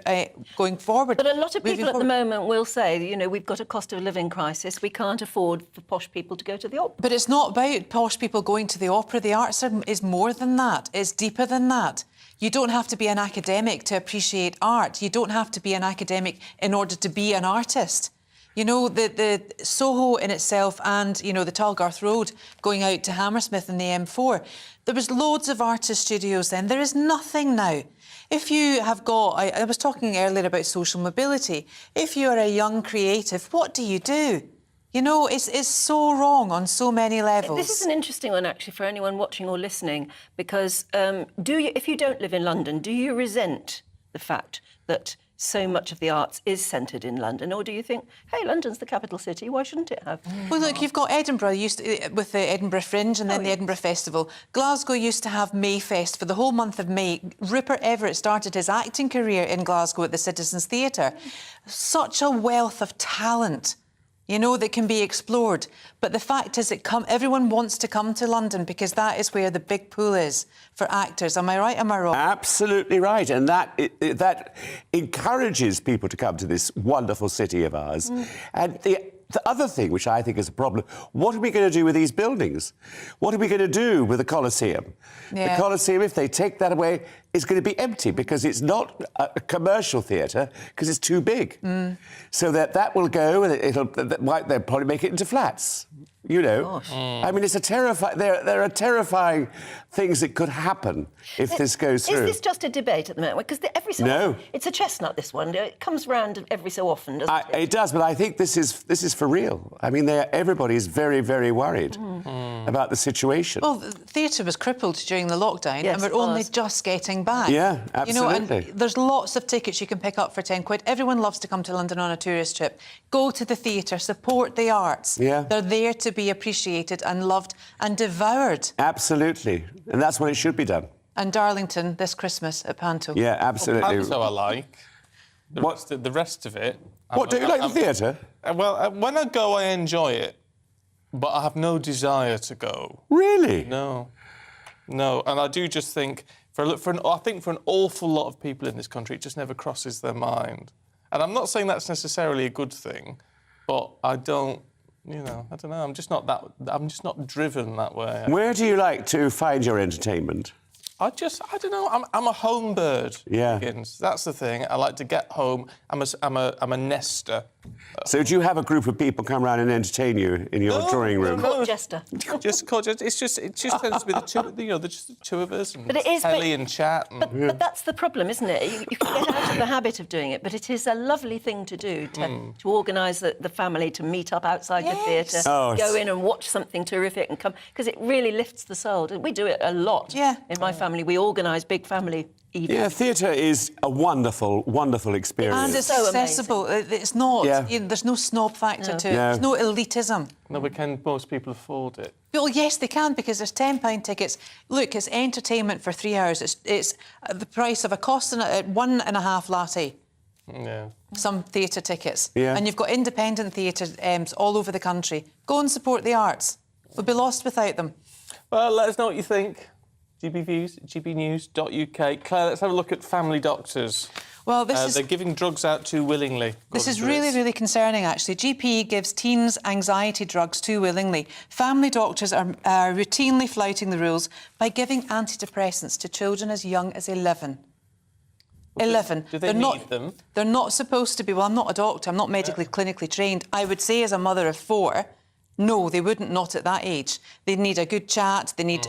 going forward. But a lot of people at the moment will say, you know, we've got a cost of living crisis. We can't afford for posh people to go to the opera. But it's not about posh people going to the opera. The arts is more than that. It's deeper than that. You don't have to be an academic to appreciate art. You don't have to be an academic in order to be an artist. You know, the Soho in itself and, you know, the Talgarth Road going out to Hammersmith and the M4, there was loads of artist studios then. There is nothing now. If you have got... I was talking earlier about social mobility. If you're a young creative, what do? You know, it's so wrong on so many levels. This is an interesting one, actually, for anyone watching or listening, because if you don't live in London, do you resent the fact that so much of the arts is centred in London, or do you think, hey, London's the capital city, why shouldn't it have? Well, look, you've got Edinburgh with the Edinburgh Fringe and then the Edinburgh Festival. Glasgow used to have Mayfest for the whole month of May. Rupert Everett started his acting career in Glasgow at the Citizens Theatre. Such a wealth of talent, you know, that can be explored. But the fact is everyone wants to come to London because that is where the big pool is for actors. Am I right, am I wrong? Absolutely right. And that encourages people to come to this wonderful city of ours. And the other thing, which I think is a problem, what are we going to do with these buildings? What are we going to do with the Colosseum? Yeah. The Colosseum, if they take that away, is going to be empty because it's not a commercial theatre because it's too big. So that will go and they'll probably make it into flats. You know, I mean, it's a terrifying. There are terrifying things that could happen if this goes through. Is this just a debate at the moment? Because every so often, it's a chestnut. This one, it comes round every so often, doesn't it? It does, but I think this is for real. I mean, everybody is very, very worried about the situation. Well, the theatre was crippled during the lockdown, and we're only just getting back. Yeah, absolutely. You know, and there's lots of tickets you can pick up for £10. Everyone loves to come to London on a tourist trip. Go to the theatre, support the arts. Yeah. They're there to be appreciated and loved and devoured. Absolutely, and that's when it should be done. And Darlington this Christmas at Panto. Yeah, absolutely. Panto I like. The rest of it... What, don't you like the theatre? Well, when I go, I enjoy it, but I have no desire to go. Really? No. No, and I do just think, I think for an awful lot of people in this country, it just never crosses their mind. And I'm not saying that's necessarily a good thing, but I don't... You know, I don't know. I'm just not driven that way. Where do you like to find your entertainment? I don't know. I'm a home bird. Yeah. Higgins. That's the thing. I like to get home. I'm a nester. So do you have a group of people come round and entertain you in your drawing room? Court jester. Just court jester. It just tends to be the two, just the two of us and But it is, telly and chat. And... But that's the problem, isn't it? You can get out of the habit of doing it, but it is a lovely thing to do, to organise the family to meet up outside the theatre, go in and watch something terrific and come, because it really lifts the soul. We do it a lot in my family. We organise big family evenings. Yeah, theatre is a wonderful, wonderful experience. And it's so accessible. It's not... there's no snob factor to it. There's no elitism. No, but can most people afford it? Well, yes, they can, because there's £10 tickets. Look, it's entertainment for 3 hours. It's the price of a Costin at 1.5 latte. Yeah. Some theatre tickets. Yeah. And you've got independent theatre all over the country. Go and support the arts. We'll be lost without them. Well, let us know what you think. GBNews.uk. Claire, let's have a look at family doctors. Well, they're giving drugs out too willingly. This is really, really concerning, actually. GP gives teens anxiety drugs too willingly. Family doctors are routinely flouting the rules by giving antidepressants to children as young as 11. 11. Do they need them? They're not supposed to be. Well, I'm not a doctor. I'm not medically, clinically trained. I would say, as a mother of 4, no, they wouldn't, not at that age. They need a good chat, they need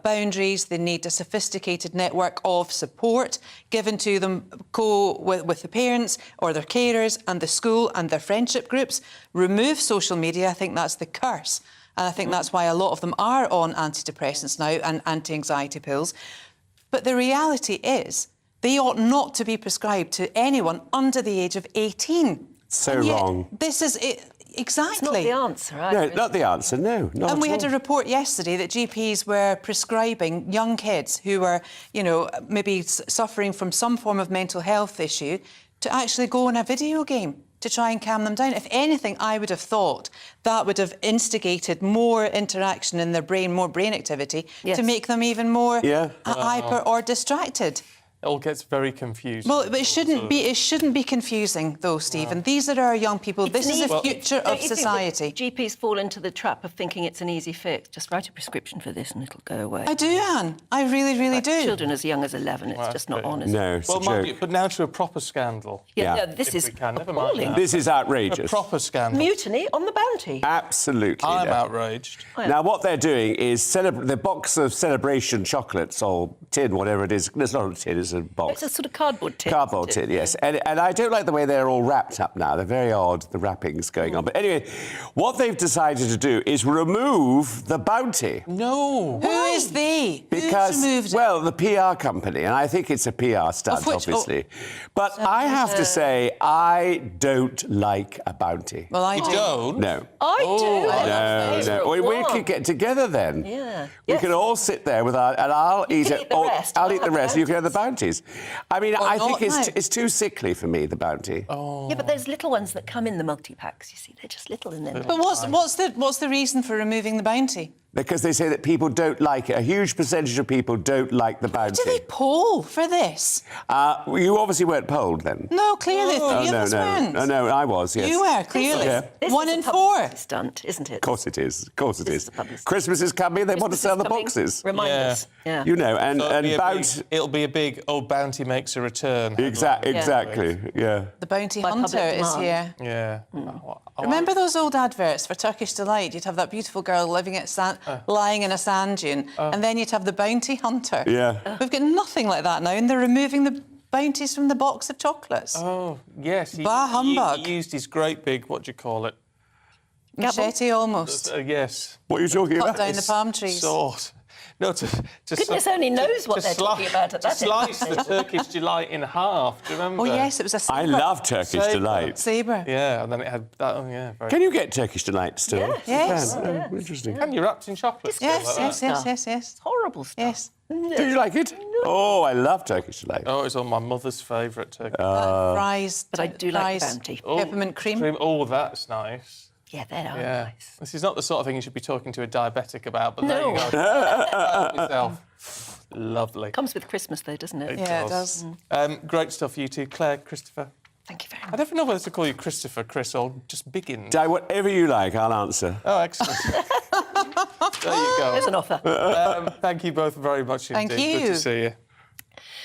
boundaries, they need a sophisticated network of support given to them with the parents or their carers and the school and their friendship groups. Remove social media, I think that's the curse. And I think that's why a lot of them are on antidepressants now and anti-anxiety pills. But the reality is they ought not to be prescribed to anyone under the age of 18. So wrong. This is it. Exactly. It's not the answer, either. No, not the answer, no. Not and we at had a report yesterday that GPs were prescribing young kids who were, you know, maybe suffering from some form of mental health issue to actually go on a video game to try and calm them down. If anything, I would have thought that would have instigated more interaction in their brain, more brain activity, to make them even more hyper or distracted. It all gets very confusing. Well, but it shouldn't be confusing, though, Stephen. These are our young people. This is the future of society. GPs fall into the trap of thinking it's an easy fix. Just write a prescription for this and it'll go away. I do, Anne. I really, really do. Children as young as 11, it's just not honest. No, it's a well, joke. but now to a proper scandal. No, this is appalling. This is outrageous. A proper scandal. Mutiny on the bounty. Absolutely. I'm outraged. Now, what they're doing is the box of celebration chocolates or tin, whatever it is. It's not a tin, it's a box. It's a sort of cardboard tin. Cardboard tin, yes. And I don't like the way they're all wrapped up now. They're very odd, the wrappings going on. But anyway, what they've decided to do is remove the bounty. No. Who is they? Because, Who's removed it? well, the PR company, and I think it's a PR stunt, obviously. But I have to say, I don't like a bounty. Well, I do. You don't? No. I do. No. We could get together then. Yeah. We could all sit there with our... And I'll eat it. I'll eat the rest, you can have the bounties. I mean, I think it's too sickly for me, the bounty. Yeah, but there's little ones that come in the multi-packs, you see. They're just little in them. But what's the reason for removing the bounty? Because they say that people don't like it. A huge percentage of people don't like the bounty. Do they poll for this? You obviously weren't polled then. No, clearly three of us weren't. No, I was, yes. You were, clearly. This 1 is in a 4. publicity stunt, isn't it? Of course it is. Of course it is. publicity. Christmas is coming. They want to sell the boxes. Remind us. Yeah. You know, and it'll be a big bounty makes a return. Exactly. Yeah. The bounty By hunter public is demand. here. Yeah. Remember those old adverts for Turkish Delight? You'd have that beautiful girl living at lying in a sand dune, and then you'd have the bounty hunter. Yeah. We've got nothing like that now, and they're removing the bounties from the box of chocolates. Oh, yes. Bah humbug. He used his great big, what do you call it? Machete almost. Yes. What are you talking Cut about? down the palm trees. Sword. No, Goodness only knows what they're talking about at that slice the Turkish Delight in half. Do you remember? Oh, yes, it was a sabre. I love Turkish Delight. Sabre. Yeah, and then it had that. Oh, yeah. Very Can you get Turkish Delight still? Yes. You can? Oh, interesting. And you're wrapped in chocolate. Yes. It's horrible stuff. Yes. Do you like it? Oh, I love Turkish Delight. Oh, it's on my mother's favourite Turkish. Fries. But I do like the bounty. Peppermint cream. Oh, that's nice. Yeah, they are nice. This is not the sort of thing you should be talking to a diabetic about, but No. there you go. Yourself. Lovely. Comes with Christmas, though, doesn't it? Yeah, it does. Great stuff, you two. Claire, Christopher. Thank you very much. I never know whether to call you Christopher, Chris, or just Biggins. Di, whatever you like, I'll answer. Oh, excellent. There you go. There's an offer. Thank you both very much indeed. Thank you. Good to see you.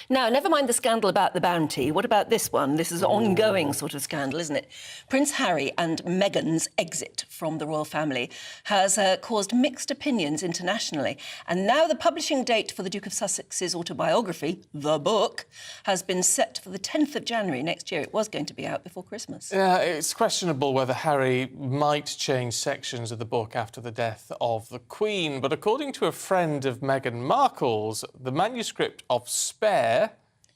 Now, never mind the scandal about the bounty. What about this one? This is an ongoing sort of scandal, isn't it? Prince Harry and Meghan's exit from the royal family has caused mixed opinions internationally. And now the publishing date for the Duke of Sussex's autobiography, the book, has been set for the 10th of January next year. It was going to be out before Christmas. Yeah, it's questionable whether Harry might change sections of the book after the death of the Queen. But according to a friend of Meghan Markle's, the manuscript of Spare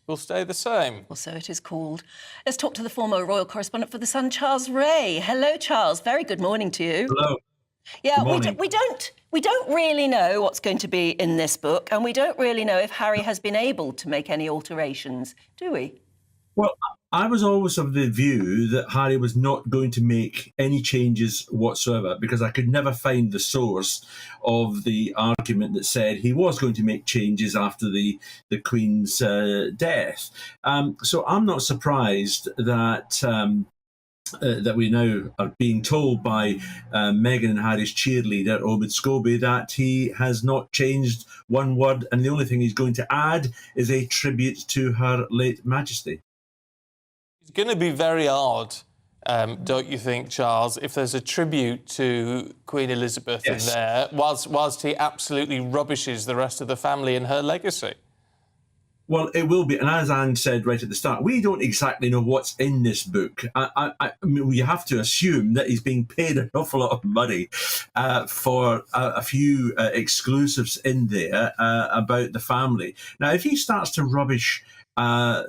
will stay the same. Well, so it is called. Let's talk to the former royal correspondent for The Sun, Charles Ray. Hello, Charles. Very good morning to you. Hello. Yeah, Good we don't really know what's going to be in this book, and we don't really know if Harry has been able to make any alterations, do we? Well, I was always of the view that Harry was not going to make any changes whatsoever, because I could never find the source of the argument that said he was going to make changes after the Queen's death. So I'm not surprised that that we now are being told by Meghan and Harry's cheerleader, Omid Scobie, that he has not changed one word, and the only thing he's going to add is a tribute to Her late Majesty. It's going to be very odd, don't you think, Charles, if there's a tribute to Queen Elizabeth in there, whilst he absolutely rubbishes the rest of the family and her legacy? Well, it will be. And as Anne said right at the start, we don't exactly know what's in this book. I mean, we have to assume that he's being paid an awful lot of money for a few exclusives in there about the family. Now, if he starts to rubbish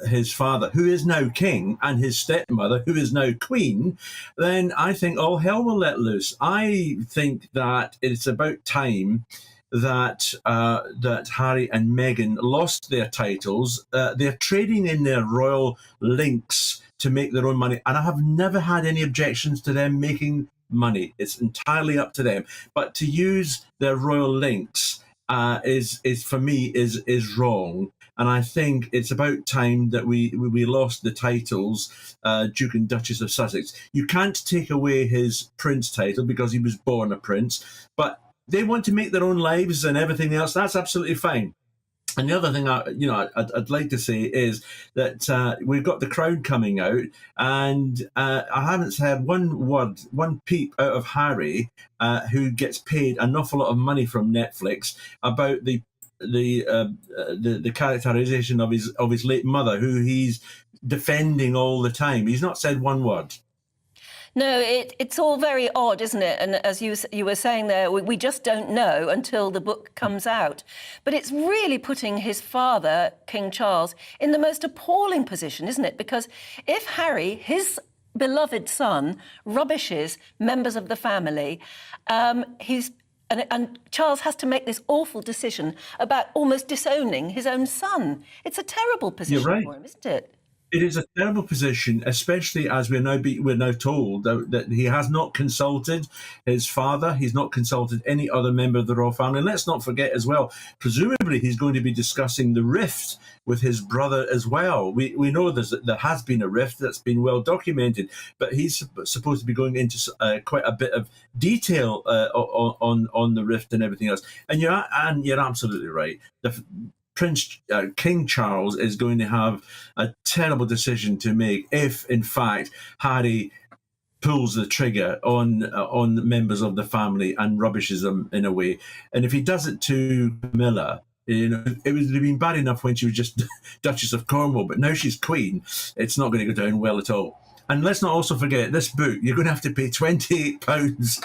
his father, who is now king, and his stepmother, who is now queen, then I think all hell will let loose. I think that it's about time that that Harry and Meghan lost their titles. They're trading in their royal links to make their own money, and I have never had any objections to them making money. It's entirely up to them. But to use their royal links is for me is wrong. And I think it's about time that we lost the titles, Duke and Duchess of Sussex. You can't take away his prince title because he was born a prince, but they want to make their own lives and everything else. That's absolutely fine. And the other thing I'd like to say is that we've got The Crown coming out, and I haven't heard one peep out of Harry, who gets paid an awful lot of money from Netflix, about the characterization of his late mother, who he's defending all the time. He's not said one word. No, it's all very odd, isn't it? And as you were saying there, we just don't know until the book comes out. But it's really putting his father, King Charles, in the most appalling position, isn't it? Because if Harry, his beloved son, rubbishes members of the family, and Charles has to make this awful decision about almost disowning his own son. It's a terrible position for him, isn't it? It is a terrible position, especially as we're now told that he has not consulted his father. He's not consulted any other member of the royal family. And let's not forget as well, presumably he's going to be discussing the rift with his brother as well. We know there has been a rift that's been well documented, but he's supposed to be going into quite a bit of detail on the rift and everything else. And you're absolutely right. King Charles is going to have a terrible decision to make if, in fact, Harry pulls the trigger on members of the family and rubbishes them in a way. And if he does it to Camilla, it would have been bad enough when she was just Duchess of Cornwall, but now she's Queen. It's not going to go down well at all. And let's not also forget, this book, you're going to have to pay £28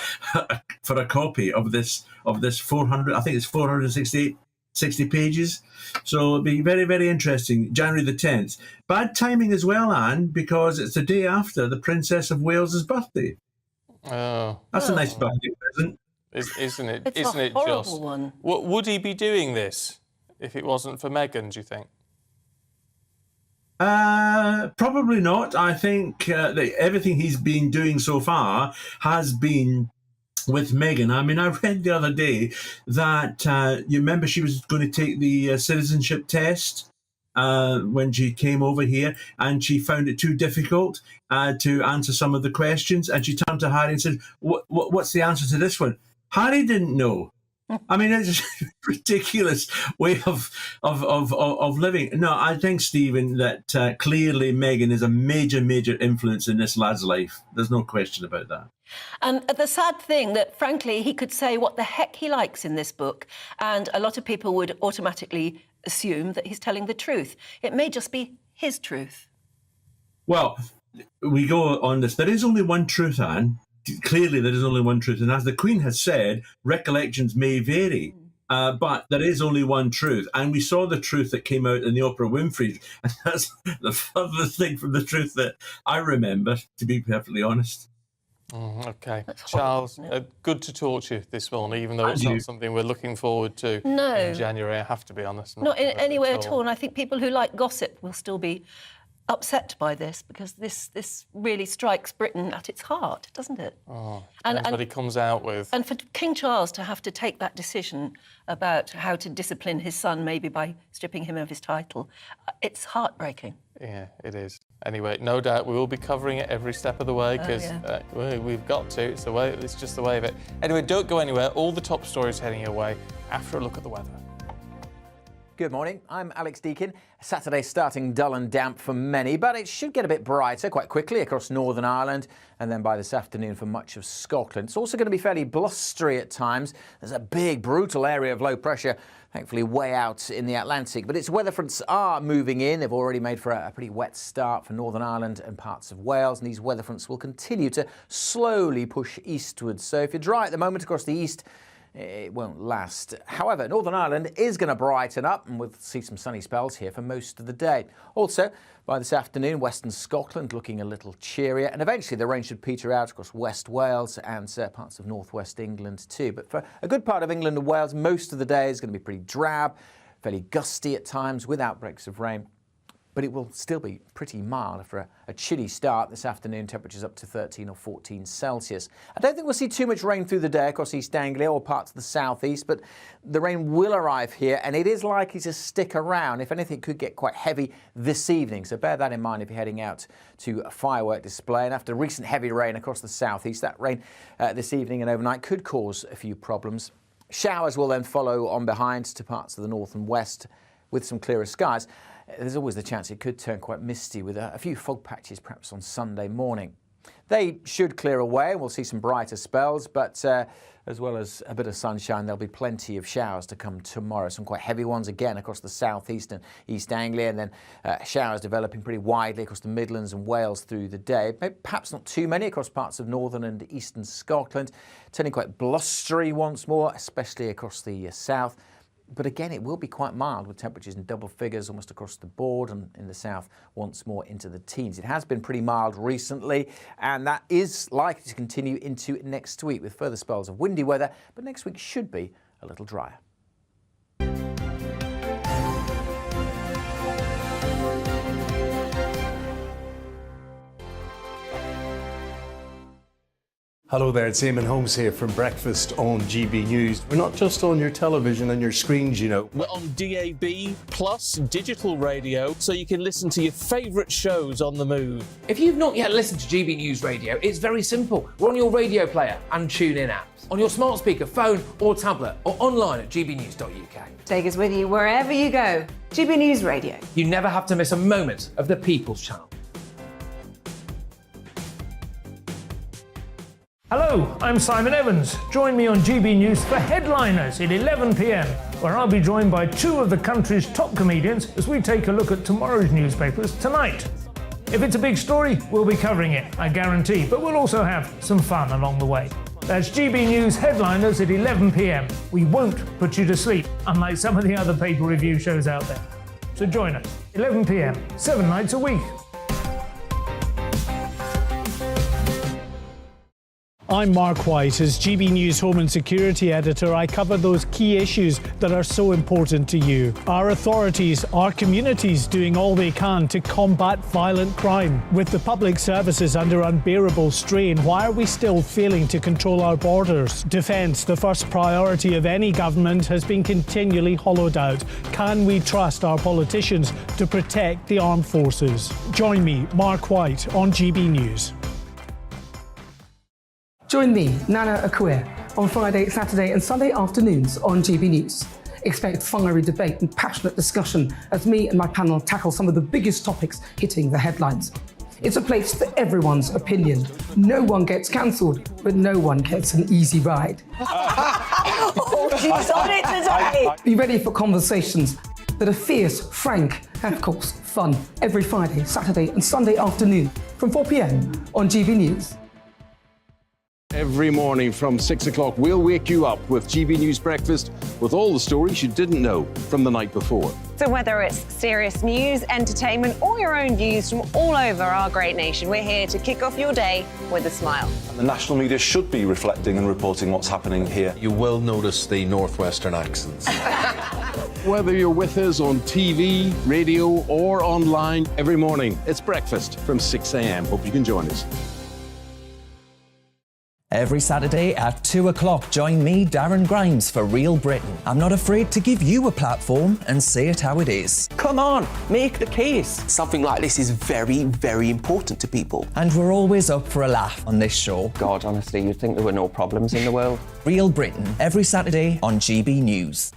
for a copy of this 400, I think it's 460 pages. So it'll be very, very interesting. January the 10th. Bad timing as well, Anne, because it's the day after the Princess of Wales's birthday. Oh. That's a nice birthday present. Isn't it? It's Isn't a it horrible just? one. Would he be doing this if it wasn't for Meghan, do you think? Probably not. I think that everything he's been doing so far has been with Meghan. I mean, I read the other day that you remember she was going to take the citizenship test when she came over here, and she found it too difficult to answer some of the questions, and she turned to Harry and said, what's the answer to this one? Harry didn't know. I mean, it's a ridiculous way of living. No, I think, Stephen, that clearly Meghan is a major, major influence in this lad's life. There's no question about that. And the sad thing that, frankly, he could say what the heck he likes in this book, and a lot of people would automatically assume that he's telling the truth. It may just be his truth. Well, we go on this. There is only one truth, Anne. Clearly, there is only one truth. And as the Queen has said, recollections may vary. But there is only one truth. And we saw the truth that came out in the Oprah Winfrey. And that's the furthest thing from the truth that I remember, to be perfectly honest. Okay. Charles, good to talk to you this morning, even though it's not something we're looking forward to in January, I have to be honest. Not in any way at all. And I think people who like gossip will still be upset by this, because this really strikes Britain at its heart, doesn't it? And what he comes out with. And for King Charles to have to take that decision about how to discipline his son, maybe by stripping him of his title, it's heartbreaking. Yeah, it is. Anyway, no doubt we will be covering it every step of the way, because we've got to. It's just the way of it. Anyway, don't go anywhere. All the top stories heading your way after a look at the weather. Good morning, I'm Alex Deakin. Saturday starting dull and damp for many, but it should get a bit brighter quite quickly across Northern Ireland, and then by this afternoon for much of Scotland. It's also going to be fairly blustery at times. There's a big, brutal area of low pressure, thankfully way out in the Atlantic. But its weather fronts are moving in. They've already made for a pretty wet start for Northern Ireland and parts of Wales, and these weather fronts will continue to slowly push eastwards. So if you're dry at the moment across the east, it won't last. However, Northern Ireland is going to brighten up, and we'll see some sunny spells here for most of the day. Also, by this afternoon, Western Scotland looking a little cheerier, and eventually the rain should peter out across West Wales and parts of northwest England too. But for a good part of England and Wales, most of the day is going to be pretty drab, fairly gusty at times with outbreaks of rain. But it will still be pretty mild after a chilly start this afternoon, temperatures up to 13 or 14 Celsius. I don't think we'll see too much rain through the day across East Anglia or parts of the southeast, but the rain will arrive here, and it is likely to stick around. If anything, it could get quite heavy this evening, so bear that in mind if you're heading out to a firework display. And after recent heavy rain across the southeast, that rain this evening and overnight could cause a few problems. Showers will then follow on behind to parts of the north and west with some clearer skies. There's always the chance it could turn quite misty with a few fog patches perhaps on Sunday morning. They should clear away and we'll see some brighter spells, but as well as a bit of sunshine, there'll be plenty of showers to come tomorrow. Some quite heavy ones again across the southeast and East Anglia, and then showers developing pretty widely across the Midlands and Wales through the day. Perhaps not too many across parts of northern and eastern Scotland. Turning quite blustery once more, especially across the south. But again, it will be quite mild with temperatures in double figures almost across the board, and in the south once more into the teens. It has been pretty mild recently, and that is likely to continue into next week with further spells of windy weather, but next week should be a little drier. Hello there, it's Eamon Holmes here from Breakfast on GB News. We're not just on your television and your screens, you know. We're on DAB plus digital radio, so you can listen to your favourite shows on the move. If you've not yet listened to GB News Radio, it's very simple. We're on your radio player and TuneIn apps, on your smart speaker, phone or tablet, or online at gbnews.uk. Take us with you wherever you go. GB News Radio. You never have to miss a moment of the People's Channel. Hello, I'm Simon Evans. Join me on GB News for Headliners at 11 p.m, where I'll be joined by two of the country's top comedians as we take a look at tomorrow's newspapers tonight. If it's a big story, we'll be covering it, I guarantee, but we'll also have some fun along the way. That's GB News Headliners at 11 p.m. We won't put you to sleep, unlike some of the other paper review shows out there. So join us, 11 p.m, 7 nights a week. I'm Mark White. As GB News Home and Security Editor, I cover those key issues that are so important to you. Our authorities, our communities doing all they can to combat violent crime. With the public services under unbearable strain, why are we still failing to control our borders? Defence, the first priority of any government, has been continually hollowed out. Can we trust our politicians to protect the armed forces? Join me, Mark White, on GB News. Join me, Nana Akua, on Friday, Saturday and Sunday afternoons on GB News. Expect fiery debate and passionate discussion as me and my panel tackle some of the biggest topics hitting the headlines. It's a place for everyone's opinion. No one gets cancelled, but no one gets an easy ride. Oh, she's on it today! Be ready for conversations that are fierce, frank, and of course, fun. Every Friday, Saturday and Sunday afternoon from 4 p.m. on GB News. Every morning from 6 o'clock, we'll wake you up with GB News Breakfast with all the stories you didn't know from the night before. So whether it's serious news, entertainment, or your own views from all over our great nation, we're here to kick off your day with a smile. And the national media should be reflecting and reporting what's happening here. You will notice the northwestern accents. Whether you're with us on TV, radio, or online, every morning, it's breakfast from 6 a.m. Hope you can join us. Every Saturday at 2 o'clock, join me, Darren Grimes, for Real Britain. I'm not afraid to give you a platform and say it how it is. Come on, make the case. Something like this is very, very important to people. And we're always up for a laugh on this show. God, honestly, you'd think there were no problems in the world. Real Britain, every Saturday on GB News.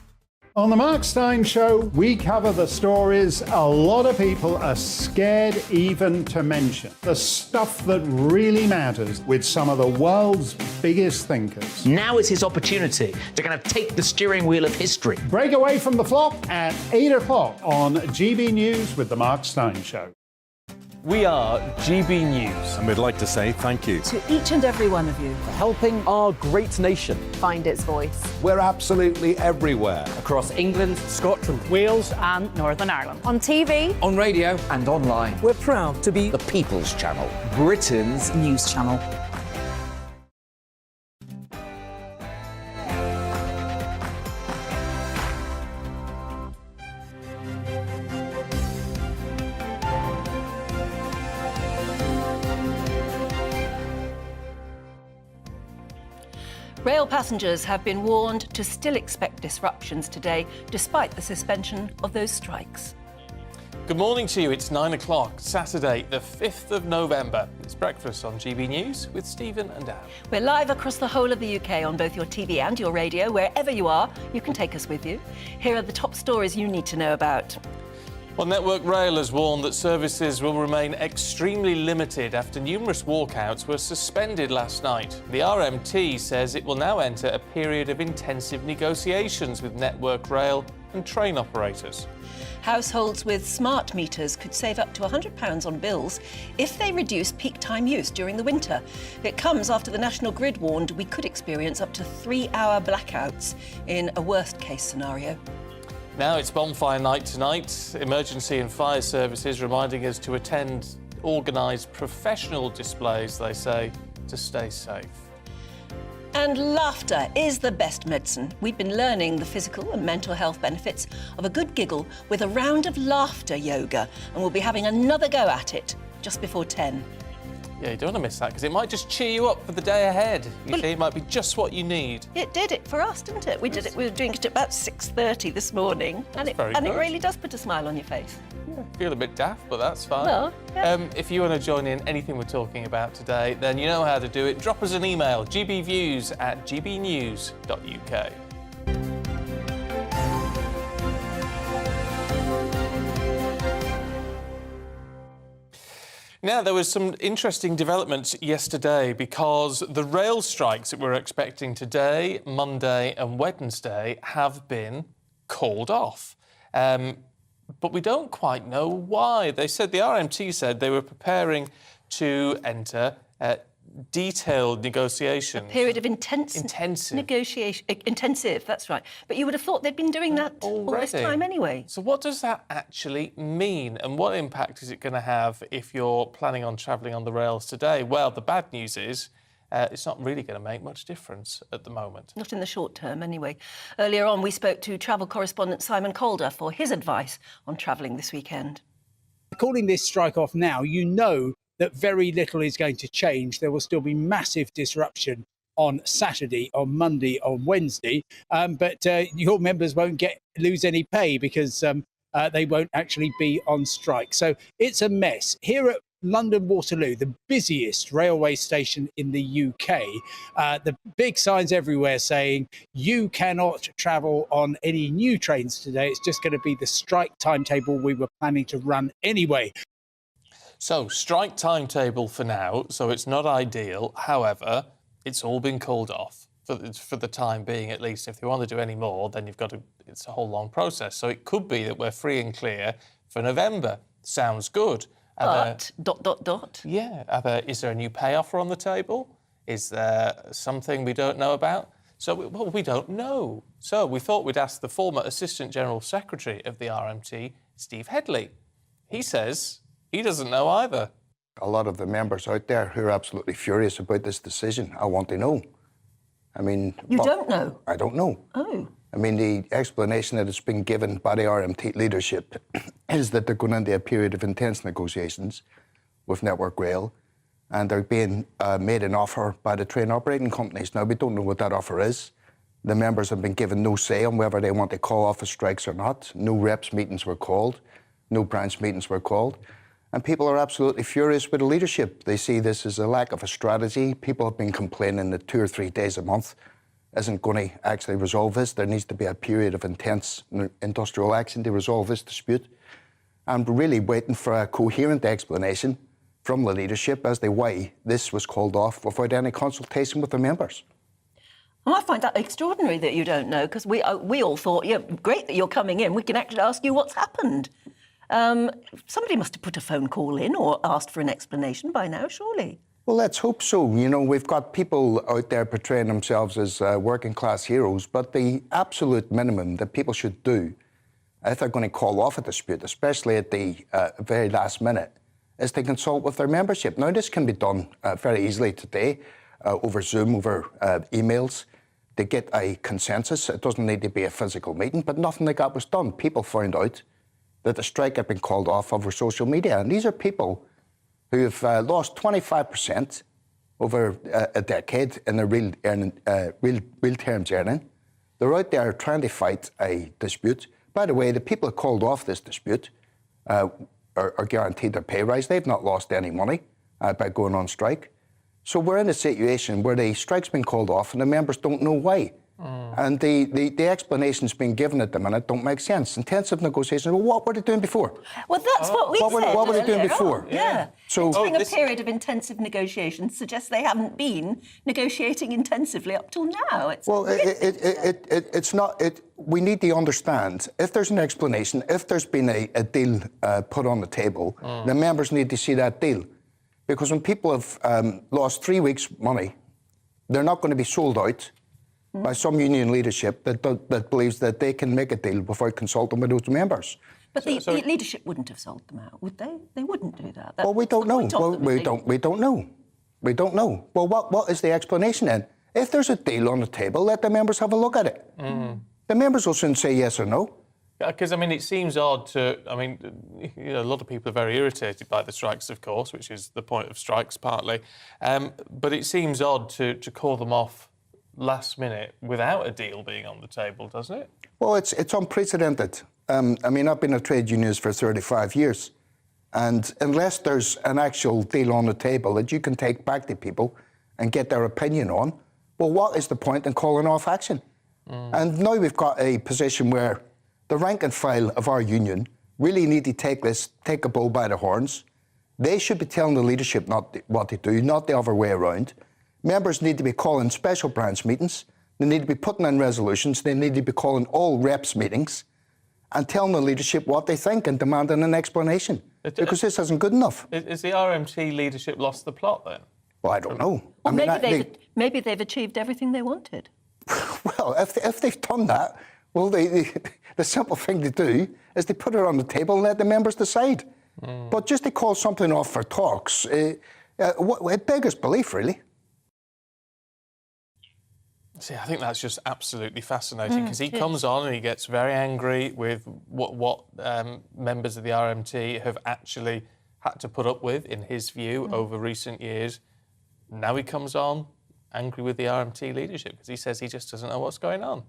On the Mark Steyn Show, we cover the stories a lot of people are scared even to mention. The stuff that really matters with some of the world's biggest thinkers. Now is his opportunity to kind of take the steering wheel of history. Break away from the flop at 8 o'clock on GB News with the Mark Steyn Show. We are GB News. And we'd like to say thank you To each and every one of you. For helping our great nation Find its voice. We're absolutely everywhere. Across England, Scotland, Wales, And Northern Ireland. On TV. on radio and online. we're proud to be The People's Channel. Britain's News Channel. Rail passengers have been warned to still expect disruptions today, despite the suspension of those strikes. Good morning to you. It's 9 o'clock, Saturday, the 5th of November. It's breakfast on GB News with Stephen and Anne. We're live across the whole of the UK on both your TV and your radio. Wherever you are, you can take us with you. Here are the top stories you need to know about. Well, Network Rail has warned that services will remain extremely limited after numerous walkouts were suspended last night. The RMT says it will now enter a period of intensive negotiations with Network Rail and train operators. Households with smart meters could save up to £100 on bills if they reduce peak time use during the winter. It comes after the National Grid warned we could experience up to 3-hour blackouts in a worst-case scenario. Now it's Bonfire night tonight. Emergency and fire services reminding us to attend organised professional displays, they say, to stay safe. And laughter is the best medicine. We've been learning the physical and mental health benefits of a good giggle with a round of laughter yoga, and we'll be having another go at it just before 10. Yeah, you don't want to miss that because it might just cheer you up for the day ahead. You see, it might be just what you need. It did it for us, didn't it? We did it. We were doing it at about 6:30 this morning, and it really does put a smile on your face. Yeah, feel a bit daft, but that's fine. Well, yeah. If you want to join in anything we're talking about today, then you know how to do it. Drop us an email, gbviews@gbnews.uk. Now, there was some interesting developments yesterday because the rail strikes that we're expecting today, Monday and Wednesday, have been called off. But we don't quite know why. They said, the RMT said they were preparing to enter detailed negotiations. A period of intensive negotiation. Intensive, that's right. But you would have thought they'd been doing that all this time anyway. So what does that actually mean? And what impact is it going to have if you're planning on travelling on the rails today? Well, the bad news is it's not really going to make much difference at the moment. Not in the short term, anyway. Earlier on, we spoke to travel correspondent Simon Calder for his advice on travelling this weekend. Calling this strike off now, you know that very little is going to change. There will still be massive disruption on Saturday, on Monday, on Wednesday, but your members won't lose any pay because they won't actually be on strike. So it's a mess. Here at London Waterloo, the busiest railway station in the UK, the big signs everywhere saying you cannot travel on any new trains today. It's just going to be the strike timetable we were planning to run anyway. So, strike timetable for now, so it's not ideal. However, it's all been called off for the time being, at least. If you want to do any more, then it's a whole long process. So it could be that we're free and clear for November. Sounds good. But, ... Yeah. Is there a new pay offer on the table? Is there something we don't know about? So, we don't know. So we thought we'd ask the former Assistant General Secretary of the RMT, Steve Headley. He says he doesn't know either. A lot of the members out there who are absolutely furious about this decision, I want to know. I mean... You don't know? I don't know. Oh. I mean, the explanation that has been given by the RMT leadership is that they're going into a period of intense negotiations with Network Rail, and they're being made an offer by the train operating companies. Now, we don't know what that offer is. The members have been given no say on whether they want to call off the strikes or not. No reps meetings were called. No branch meetings were called. And people are absolutely furious with the leadership. They see this as a lack of a strategy. People have been complaining that 2 or 3 days a month isn't going to actually resolve this. There needs to be a period of intense industrial action to resolve this dispute. And we're really waiting for a coherent explanation from the leadership as to why this was called off without any consultation with the members. Well, I find that extraordinary that you don't know, because we all thought, yeah, great that you're coming in. We can actually ask you what's happened. Somebody must have put a phone call in or asked for an explanation by now, surely. Well, let's hope so. You know, we've got people out there portraying themselves as working class heroes, but the absolute minimum that people should do if they're going to call off a dispute, especially at the very last minute, is to consult with their membership. Now, this can be done very easily today over Zoom, over emails, to get a consensus. It doesn't need to be a physical meeting, but nothing like that was done. People found out that the strike had been called off over social media. And these are people who have lost 25% over a decade in their real terms earning. They're out there trying to fight a dispute. By the way, the people who called off this dispute are guaranteed their pay rise. They've not lost any money by going on strike. So we're in a situation where the strike's been called off and the members don't know why. And the explanations being given at the minute don't make sense. Intensive negotiations, well, what were they doing before? Well, that's what we said. What were they doing before? Yeah. So entering a period of intensive negotiations suggests they haven't been negotiating intensively up till now. It's not. We need to understand, if there's an explanation, if there's been a deal put on the table, the members need to see that deal. Because when people have lost 3 weeks' money, they're not going to be sold out by some union leadership that believes that they can make a deal without consulting with those members. But the leadership wouldn't have sold them out, would they? They wouldn't do that. Well, we don't know. We don't know. We don't know. Well, what is the explanation then? If there's a deal on the table, let the members have a look at it. The members will soon say yes or no. Because, I mean, it seems odd to... I mean, you know, a lot of people are very irritated by the strikes, of course, which is the point of strikes, partly. But it seems odd to call them off last minute without a deal being on the table, doesn't it? Well, it's unprecedented. I mean, I've been a trade unionist for 35 years. And unless there's an actual deal on the table that you can take back to people and get their opinion on, well, what is the point in calling off action? And now we've got a position where the rank and file of our union really need to take a bull by the horns. They should be telling the leadership what to do, not the other way around. Members need to be calling special branch meetings. They need to be putting in resolutions. They need to be calling all reps meetings and telling the leadership what they think and demanding an explanation. Because this isn't good enough. Is the RMT leadership lost the plot then? Well, I don't know. Or maybe they've achieved everything they wanted. Well, if they've done that, well, the simple thing to do is they put it on the table and let the members decide. But just to call something off for talks, it beggars belief, really. See, I think that's just absolutely fascinating because he comes on and he gets very angry with what members of the RMT have actually had to put up with, in his view, over recent years. Now he comes on angry with the RMT leadership because he says he just doesn't know what's going on.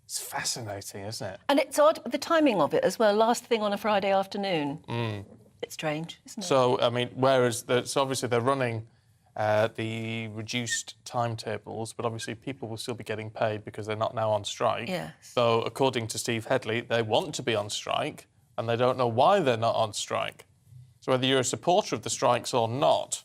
It's fascinating, isn't it? And it's odd, the timing of it as well, last thing on a Friday afternoon. It's strange, isn't it? So, I mean, whereas so obviously they're running the reduced timetables, but obviously people will still be getting paid because they're not now on strike. Yes. So, according to Steve Headley, they want to be on strike and they don't know why they're not on strike. So whether you're a supporter of the strikes or not,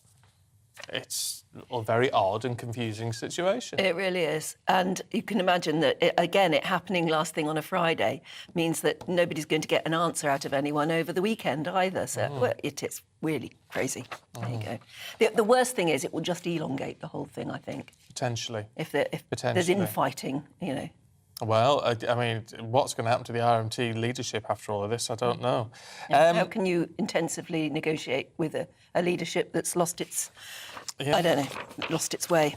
it's a very odd and confusing situation. It really is. And you can imagine that, it happening last thing on a Friday means that nobody's going to get an answer out of anyone over the weekend either. So well, it is really crazy. There you go. The worst thing is it will just elongate the whole thing, I think. Potentially. If there's infighting, you know. Well, I mean, what's going to happen to the RMT leadership after all of this, I don't know. How can you intensively negotiate with a leadership that's lost its, I don't know, lost its way?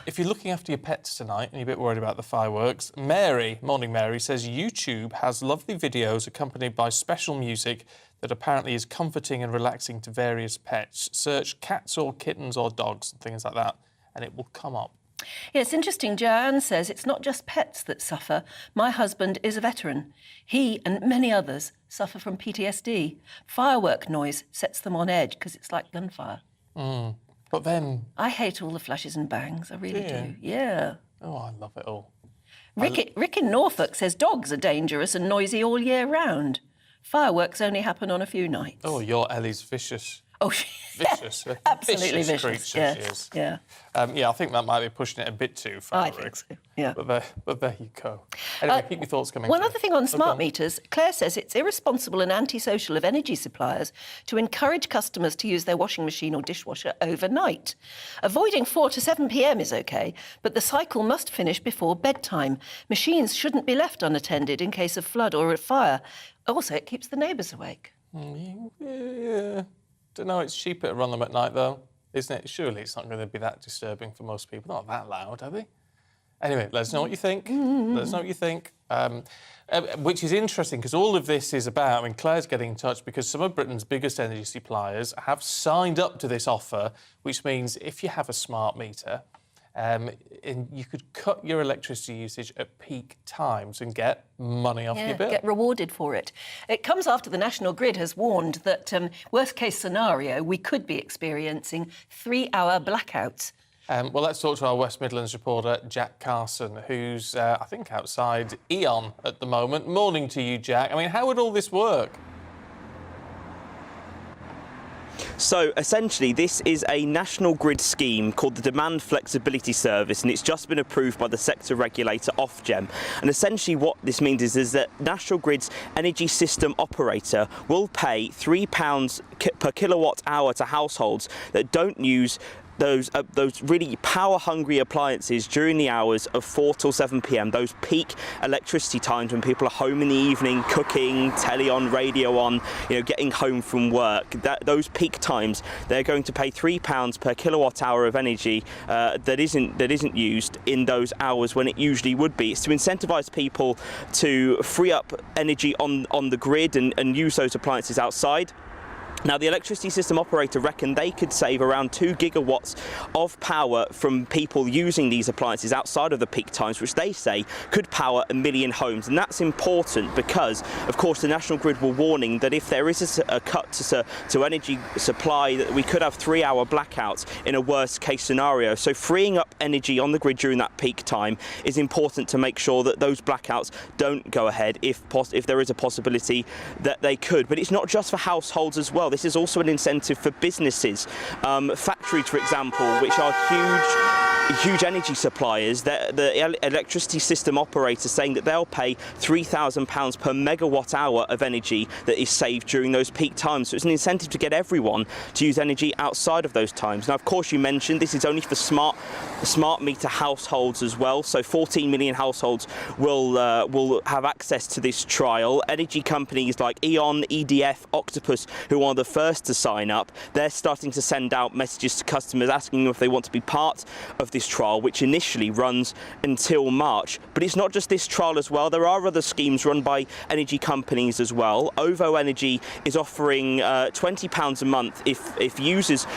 If you're looking after your pets tonight and you're a bit worried about the fireworks, Mary, Morning Mary, says YouTube has lovely videos accompanied by special music that apparently is comforting and relaxing to various pets. Search cats or kittens or dogs and things like that, and it will come up. Yeah, it's interesting. Joanne says it's not just pets that suffer. My husband is a veteran. He and many others suffer from PTSD. Firework noise sets them on edge because it's like gunfire. But then... I hate all the flashes and bangs. I really do. Yeah. Oh, I love it all. Rick in Norfolk says dogs are dangerous and noisy all year round. Fireworks only happen on a few nights. Oh, your Ellie's vicious. Oh, vicious. Absolutely vicious. Creature she is. Yeah. Yeah, I think that might be pushing it a bit too far. I think so, yeah. But there you go. Anyway, keep your thoughts coming. One other thing on smart meters, Claire says it's irresponsible and antisocial of energy suppliers to encourage customers to use their washing machine or dishwasher overnight. Avoiding 4 to 7 p.m. is OK, but the cycle must finish before bedtime. Machines shouldn't be left unattended in case of flood or a fire. Also, it keeps the neighbours awake. Yeah. Don't know, it's cheaper to run them at night, though, isn't it? Surely it's not going to be that disturbing for most people. Not that loud, are they? Anyway, let us know what you think. Let us know what you think. Which is interesting, because all of this is about... I mean, Claire's getting in touch because some of Britain's biggest energy suppliers have signed up to this offer, which means if you have a smart meter, you could cut your electricity usage at peak times and get money off your bill. Get rewarded for it. It comes after the National Grid has warned that, worst-case scenario, we could be experiencing 3-hour blackouts. Well, let's talk to our West Midlands reporter, Jack Carson, who's, I think, outside Eon at the moment. Morning to you, Jack. I mean, how would all this work? So, essentially, this is a National Grid scheme called the Demand Flexibility Service, and it's just been approved by the sector regulator Ofgem. And essentially what this means is that National Grid's energy system operator will pay £3 per kilowatt hour to households that don't use those really power-hungry appliances during the hours of 4 till 7 p.m, those peak electricity times when people are home in the evening, cooking, telly on, radio on, getting home from work. Those peak times, they're going to pay £3 per kilowatt hour of energy that isn't used in those hours when it usually would be. It's to incentivise people to free up energy on the grid and use those appliances outside. Now, the electricity system operator reckoned they could save around 2 gigawatts of power from people using these appliances outside of the peak times, which they say could power 1 million homes. And that's important because, of course, the National Grid were warning that if there is a cut to energy supply, that we could have 3-hour blackouts in a worst-case scenario. So freeing up energy on the grid during that peak time is important to make sure that those blackouts don't go ahead if there is a possibility that they could. But it's not just for households as well. This is also an incentive for businesses. Factories, for example, which are huge energy suppliers, the electricity system operators saying that they'll pay £3,000 per megawatt hour of energy that is saved during those peak times. So it's an incentive to get everyone to use energy outside of those times. Now, of course, you mentioned this is only for smart meter households as well. So 14 million households will have access to this trial. Energy companies like E.ON, EDF, Octopus, who are the first to sign up, they're starting to send out messages to customers asking them if they want to be part of this trial, which initially runs until March. But it's not just this trial as well. There are other schemes run by energy companies as well. OVO Energy is offering £20 a month if users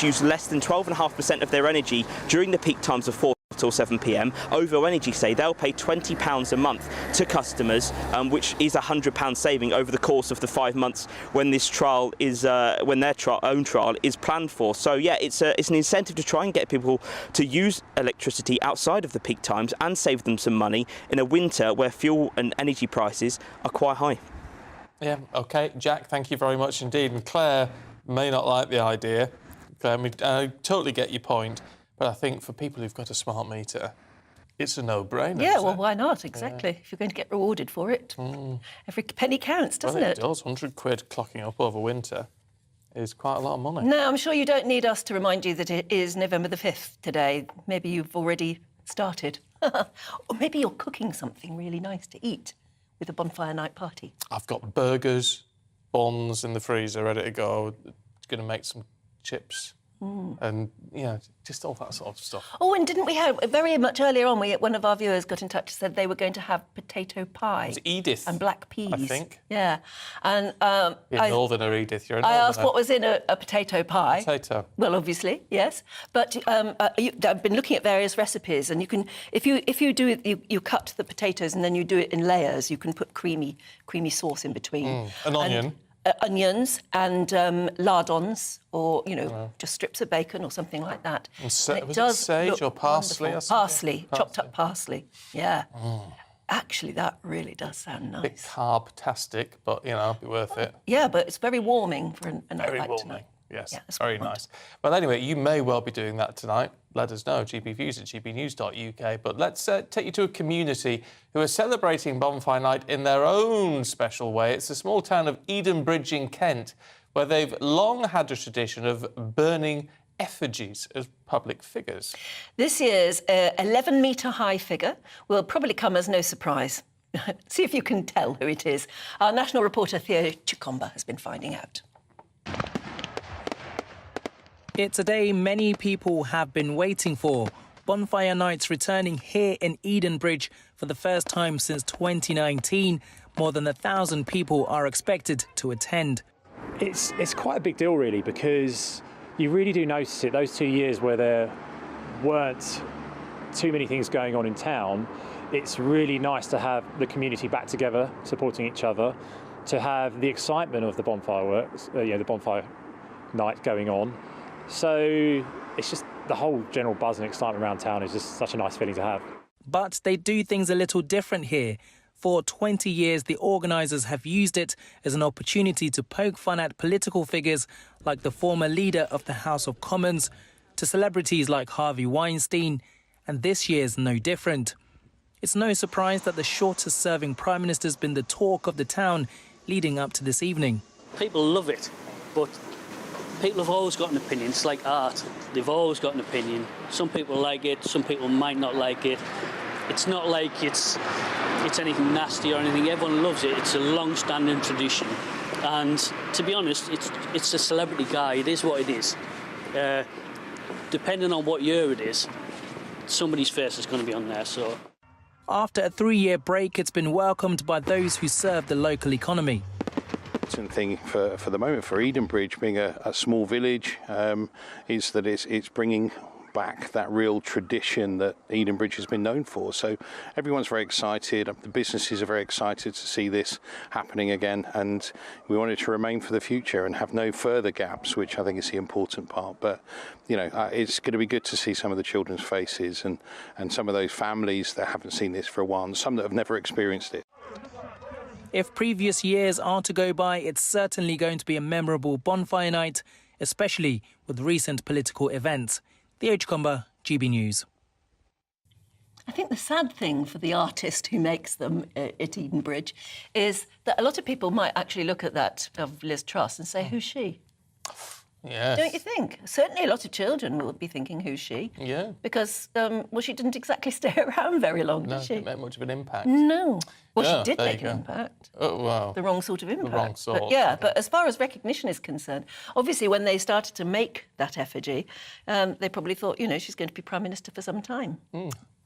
use less than 12.5% of their energy during the peak times of 4 till 7 p.m. OVO Energy say they'll pay £20 a month to customers, which is £100 saving over the course of the 5 months when this trial is when their own trial is planned for. So yeah, it's an incentive to try and get people to use electricity outside of the peak times and save them some money in a winter where fuel and energy prices are quite high. Yeah, OK. Jack, thank you very much indeed. And Claire may not like the idea. Claire, I totally get your point. But I think for people who've got a smart meter, it's a no-brainer. Yeah, well, why not? Exactly. Yeah. If you're going to get rewarded for it, every penny counts, doesn't it? It does. £100 clocking up over winter is quite a lot of money. No, I'm sure you don't need us to remind you that it is November the 5th today. Maybe you've already started. Or maybe you're cooking something really nice to eat with a bonfire night party. I've got burgers, buns in the freezer ready to go. Going to make some chips. And, just all that sort of stuff. Oh, and didn't we have, very much earlier on, one of our viewers got in touch and said they were going to have potato pie. It was Edith. And black peas. I think. Yeah. And you're northerner, Edith. You're a I asked what was in a potato pie. Potato. Well, obviously, yes. But I've been looking at various recipes, and you can, if you do it, you cut the potatoes and then you do it in layers. You can put creamy sauce in between. An onion. Onions and lardons, or just strips of bacon or something like that. And was it sage or parsley? Or parsley, chopped up parsley. Yeah. Actually, that really does sound nice. A bit carb-tastic, but be worth it. Yeah, but it's very warming for a night like tonight. Yes, yeah, very nice. Well, anyway, you may well be doing that tonight. Let us know, gbviews@gbnews.uk. But let's take you to a community who are celebrating Bonfire Night in their own special way. It's the small town of Edenbridge in Kent, where they've long had a tradition of burning effigies of public figures. This year's 11-metre-high figure will probably come as no surprise. See if you can tell who it is. Our national reporter, Theo Chikomba, has been finding out. It's a day many people have been waiting for. Bonfire Nights returning here in Edenbridge for the first time since 2019. More than 1,000 people are expected to attend. It's quite a big deal, really, because you really do notice it. Those 2 years where there weren't too many things going on in town, it's really nice to have the community back together, supporting each other, to have the excitement of the bonfire works, the bonfire night going on. So it's just the whole general buzz and excitement around town is just such a nice feeling to have. But they do things a little different here. For 20 years, the organisers have used it as an opportunity to poke fun at political figures like the former leader of the House of Commons, to celebrities like Harvey Weinstein, and this year's no different. It's no surprise that the shortest-serving Prime Minister's been the talk of the town leading up to this evening. People love it, but People have always got an opinion. It's like art. They've always got an opinion. Some people like it, some people might not like it. It's not like it's anything nasty or anything. Everyone loves it. It's a long-standing tradition. And to be honest, it's a celebrity guy. It is what it is. Depending on what year it is, somebody's face is going to be on there. So, after a 3-year break, it's been welcomed by those who serve the local economy. Thing for the moment for Edenbridge being a small village is that it's bringing back that real tradition that Edenbridge has been known for. So everyone's very excited. The businesses are very excited to see this happening again, and we want it to remain for the future and have no further gaps, which I think is the important part. But you know, it's going to be good to see some of the children's faces and some of those families that haven't seen this for a while, and some that have never experienced it. If previous years are to go by, it's certainly going to be a memorable bonfire night, especially with recent political events. The Comber, GB News. I think the sad thing for the artist who makes them at Edenbridge is that a lot of people might actually look at that of Liz Truss and say, who's she? Yes. Don't you think? Certainly a lot of children will be thinking, who's she? Yeah. Because, well, she didn't exactly stay around very long, did she? Didn't make much of an impact. No. Well, Yeah, she did there make you an go. impact. Oh, wow. The wrong sort of impact. The wrong sort. But, yeah, but as far as recognition is concerned, obviously when they started to make that effigy, they probably thought, you know, she's going to be Prime Minister for some time.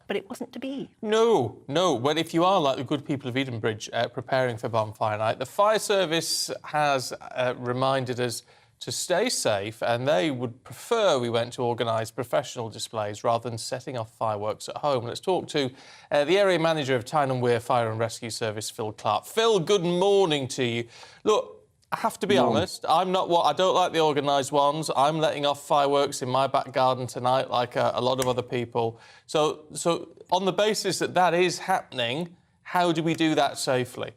But it wasn't to be. No. Well, if you are like the good people of Edenbridge preparing for Bonfire Night, the fire service has reminded us to stay safe, and they would prefer we went to organise professional displays rather than setting off fireworks at home. Let's talk to the area manager of Tyne and Wear Fire and Rescue Service, Phil Clark. Phil, good morning to you. Look, I have to be honest, I don't like the organised ones. I'm letting off fireworks in my back garden tonight, like a lot of other people. So on the basis that that is happening, how do we do that safely?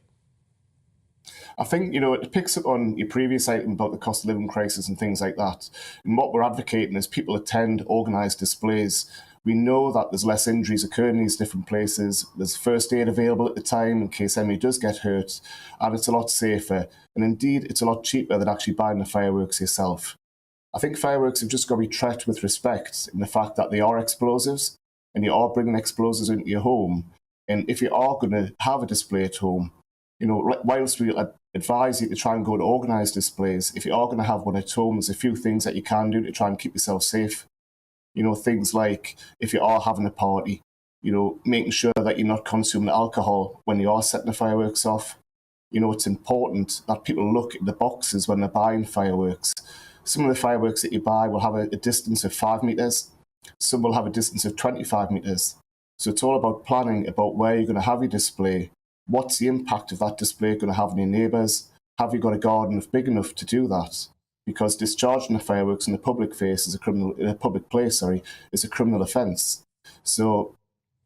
I think, you know, it picks up on your previous item about the cost of living crisis and things like that. And what we're advocating is people attend organised displays. We know that there's less injuries occurring in these different places. There's first aid available at the time in case anybody does get hurt, and it's a lot safer. And indeed, it's a lot cheaper than actually buying the fireworks yourself. I think fireworks have just got to be treated with respect in the fact that they are explosives, and you are bringing explosives into your home. And if you are going to have a display at home, you know, whilst we advise you to try and go to organised displays, if you are going to have one at home, there's a few things that you can do to try and keep yourself safe. You know, things like if you are having a party, you know, making sure that you're not consuming alcohol when you are setting the fireworks off. You know, it's important that people look at the boxes when they're buying fireworks. Some of the fireworks that you buy will have a distance of 5 metres. Some will have a distance of 25 metres. So it's all about planning about where you're going to have your display. What's the impact of that display going to have on your neighbours? Have you got a garden big enough to do that? Because discharging the fireworks in a public place is a public place is a criminal offence. So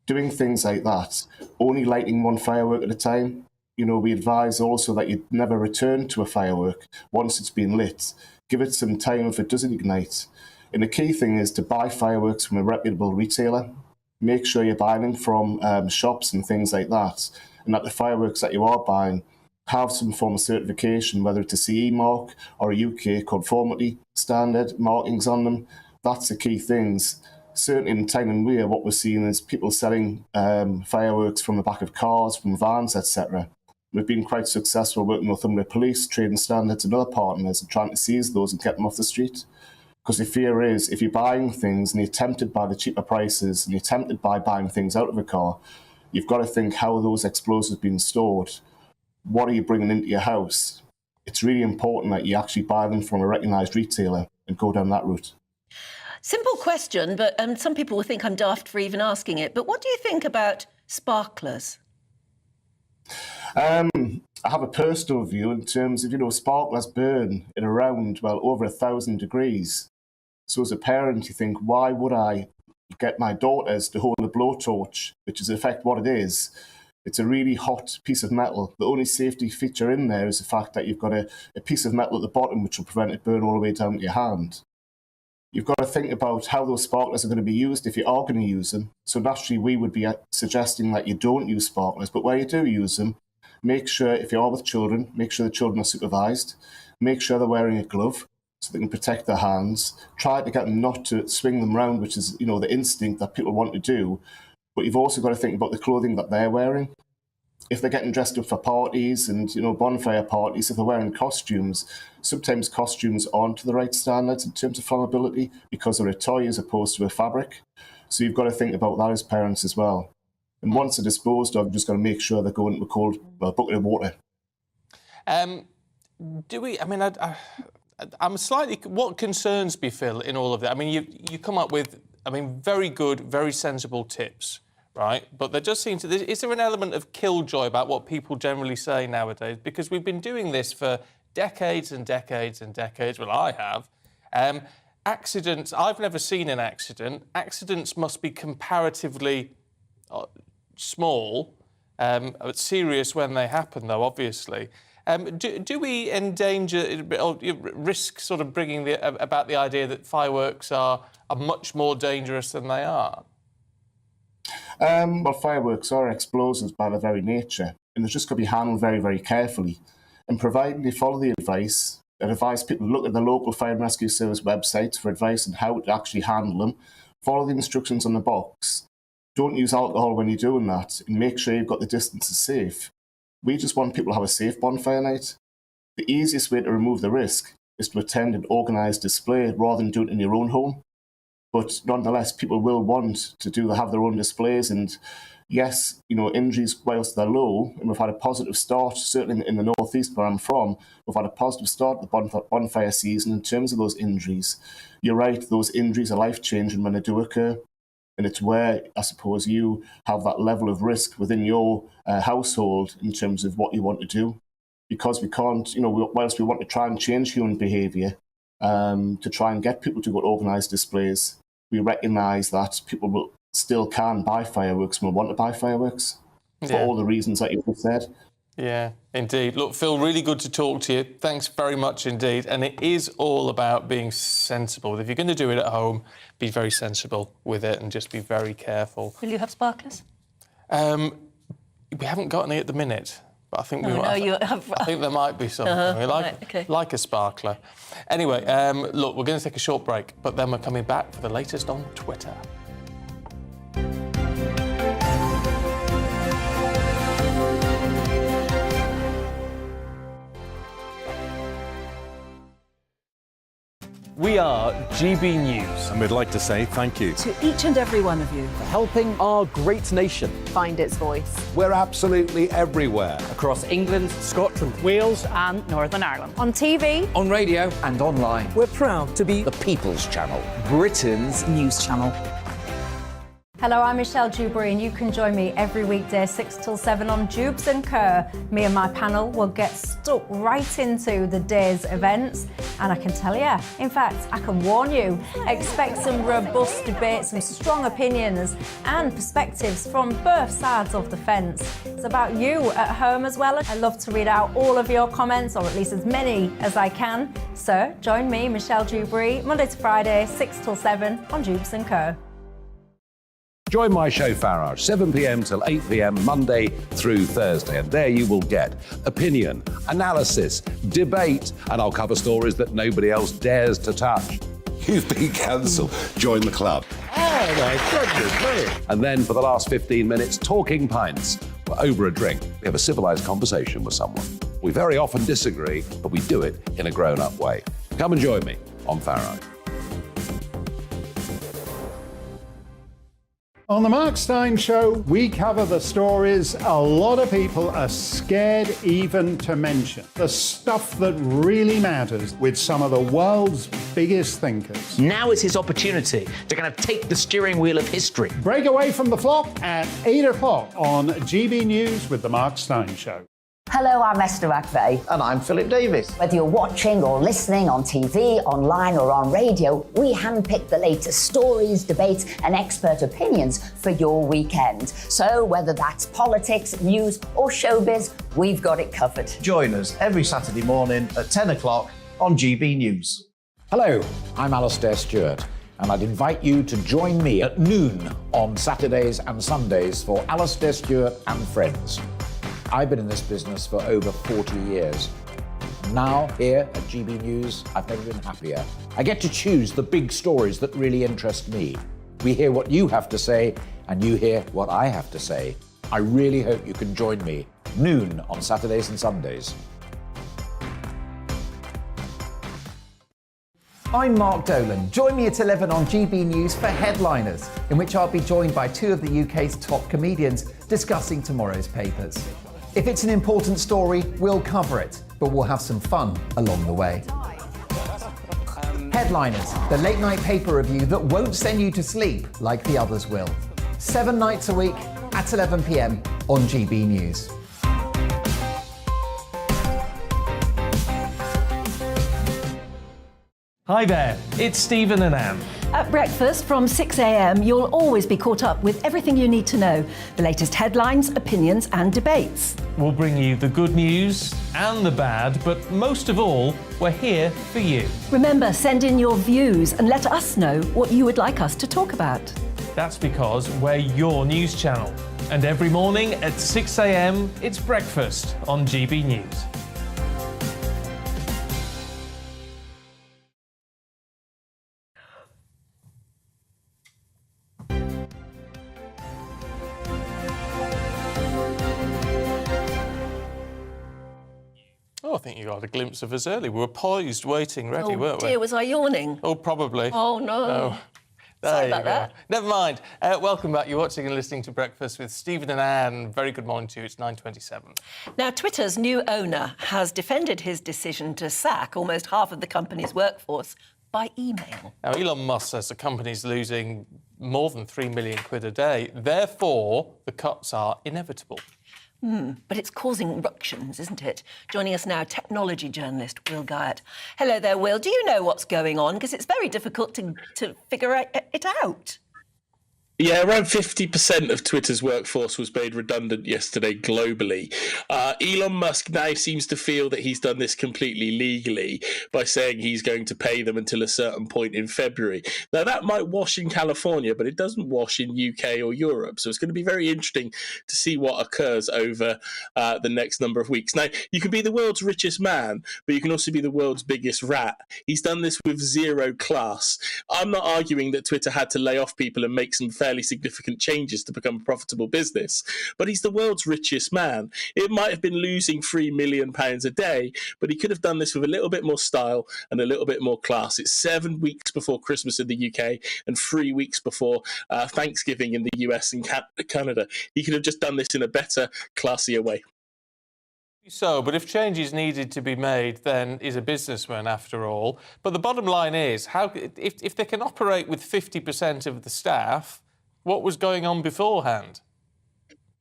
doing things like that, only lighting one firework at a time. You know, we advise also that you never return to a firework once it's been lit. Give it some time if it doesn't ignite. And the key thing is to buy fireworks from a reputable retailer. Make sure you're buying them from shops and things like that, and that the fireworks that you are buying have some form of certification, whether it's a CE mark or a UK conformity standard markings on them. That's the key things. Certainly in Tyne and Wear, what we're seeing is people selling fireworks from the back of cars, from vans, etc. We've been quite successful working with Northumbria Police, Trading Standards and other partners and trying to seize those and get them off the street. Because the fear is, if you're buying things and you're tempted by the cheaper prices and you're tempted by buying things out of a car, you've got to think, how are those explosives being stored? What are you bringing into your house? It's really important that you actually buy them from a recognised retailer and go down that route. Simple question, but some people will think I'm daft for even asking it. But what do you think about sparklers? I have a personal view in terms of, you know, sparklers burn at around, well, over 1,000 degrees. So as a parent, you think, why would I get my daughters to hold a blowtorch, which is in effect what it is? It's a really hot piece of metal. The only safety feature in there is the fact that you've got a piece of metal at the bottom which will prevent it burn all the way down to your hand. You've got to think about how those sparklers are going to be used if you are going to use them. So naturally, we would be suggesting that you don't use sparklers, but where you do use them, make sure, if you are with children, make sure the children are supervised. Make sure they're wearing a glove so they can protect their hands. Try to get them not to swing them round, which is, the instinct that people want to do. But you've also got to think about the clothing that they're wearing. If they're getting dressed up for parties and, bonfire parties, if they're wearing costumes, sometimes costumes aren't to the right standards in terms of flammability because they're a toy as opposed to a fabric. So you've got to think about that as parents as well. And once they're disposed of, you've just got to make sure they're going into a cold bucket of water. I'm slightly... What concerns me, Phil, in all of that? I mean, you come up with, very good, very sensible tips, right? But there does seem to... Is there an element of killjoy about what people generally say nowadays? Because we've been doing this for decades and decades and decades. Well, I have. Accidents... I've never seen an accident. Accidents must be comparatively small, but serious when they happen, though, obviously. Do we endanger or risk sort of bringing about the idea that fireworks are much more dangerous than they are? Well, fireworks are explosives by their very nature, and they've just got to be handled very, very carefully. And providing they follow the advice, I'd advise people to look at the local fire and rescue service websites for advice on how to actually handle them. Follow the instructions on the box. Don't use alcohol when you're doing that, and make sure you've got the distances safe. We just want people to have a safe bonfire night. The easiest way to remove the risk is to attend an organised display rather than do it in your own home. But nonetheless, people will want to have their own displays. And yes, injuries whilst they're low, and we've had a positive start, certainly in the northeast where I'm from, we've had a positive start to the bonfire season in terms of those injuries. You're right, those injuries are life-changing when they do occur. And it's where, I suppose, you have that level of risk within your household in terms of what you want to do. Because we can't, whilst we want to try and change human behaviour, to try and get people to go to organised displays, we recognise that people still can buy fireworks and will want to buy fireworks for all the reasons that you've said. Yeah, indeed. Look, Phil, really good to talk to you. Thanks very much indeed. And it is all about being sensible. If you're going to do it at home, be very sensible with it and just be very careful. Will you have sparklers? We haven't got any at the minute, but I think I think there might be some. Like a sparkler. Anyway, look, we're going to take a short break, but then we're coming back for the latest on Twitter. We are GB News. And we'd like to say thank you To each and every one of you. For helping our great nation Find its voice. We're absolutely everywhere. across England, Scotland, Wales, And Northern Ireland. On TV. on radio. and online. We're proud to be The People's Channel, Britain's News channel. Hello, I'm Michelle Dewberry, and you can join me every weekday 6 till 7 on Jubes and Kerr. Me and my panel will get stuck right into the day's events, and I can tell you, in fact, I can warn you, expect some robust debate, some strong opinions and perspectives from both sides of the fence. It's about you at home as well. I love to read out all of your comments, or at least as many as I can. So join me, Michelle Dewberry, Monday to Friday, 6 till 7 on Jubes and Kerr. Join my show Farage, 7 p.m. till 8 p.m. Monday through Thursday, and there you will get opinion, analysis, debate, and I'll cover stories that nobody else dares to touch. You've been cancelled. Join the club. Oh my goodness me! And then for the last 15 minutes, talking pints. We're over a drink. We have a civilised conversation with someone. We very often disagree, but we do it in a grown-up way. Come and join me on Farage. On the Mark Steyn Show, we cover the stories a lot of people are scared even to mention. The stuff that really matters with some of the world's biggest thinkers. Now is his opportunity to kind of take the steering wheel of history. Break away from the flock at 8 o'clock on GB News with the Mark Steyn Show. Hello, I'm Esther McVeigh. And I'm Philip Davis. Whether you're watching or listening on TV, online or on radio, we handpick the latest stories, debates and expert opinions for your weekend. So whether that's politics, news or showbiz, we've got it covered. Join us every Saturday morning at 10 o'clock on GB News. Hello, I'm Alastair Stewart, and I'd invite you to join me at noon on Saturdays and Sundays for Alastair Stewart and Friends. I've been in this business for over 40 years, Now, here at GB News, I've never been happier. I get to choose the big stories that really interest me. We hear what you have to say, and you hear what I have to say. I really hope you can join me, noon on Saturdays and Sundays. I'm Mark Dolan. Join me at 11 on GB News for Headliners, in which I'll be joined by two of the UK's top comedians discussing tomorrow's papers. If it's an important story, we'll cover it, but we'll have some fun along the way. Headliners, the late night paper review that won't send you to sleep like the others will. 7 nights a week at 11 p.m. on GB News. Hi there, it's Stephen and Anne. At breakfast from 6 a.m, you'll always be caught up with everything you need to know, the latest headlines, opinions and debates. We'll bring you the good news and the bad, but most of all, we're here for you. Remember, send in your views and let us know what you would like us to talk about. That's because we're your news channel. And every morning at 6 a.m, it's breakfast on GB News. Oh, I think you got a glimpse of us early. We were poised, waiting, ready, weren't we? Oh dear, was I yawning? Oh, probably. Oh no. Oh. Sorry about that. Never mind. Welcome back. You're watching and listening to Breakfast with Stephen and Anne. Very good morning to you. It's 9:27. Now, Twitter's new owner has defended his decision to sack almost half of the company's workforce by email. Now, Elon Musk says the company's losing more than £3 million a day. Therefore, the cuts are inevitable. But it's causing ructions, isn't it? Joining us now, technology journalist Will Guyatt. Hello there, Will. Do you know what's going on? Because it's very difficult to figure it out. Yeah, around 50% of Twitter's workforce was made redundant yesterday globally. Elon Musk now seems to feel that he's done this completely legally by saying he's going to pay them until a certain point in February. Now, that might wash in California, but it doesn't wash in UK or Europe. So it's going to be very interesting to see what occurs over the next number of weeks. Now, you can be the world's richest man, but you can also be the world's biggest rat. He's done this with zero class. I'm not arguing that Twitter had to lay off people and make some fairly significant changes to become a profitable business, but he's the world's richest man. It might have been losing £3 million a day, but he could have done this with a little bit more style and a little bit more class. It's 7 weeks before Christmas in the UK and 3 weeks before Thanksgiving in the US and Canada. He could have just done this in a better, classier way. So, but if changes needed to be made, then he's a businessman after all. But the bottom line is, if they can operate with 50% of the staff, what was going on beforehand?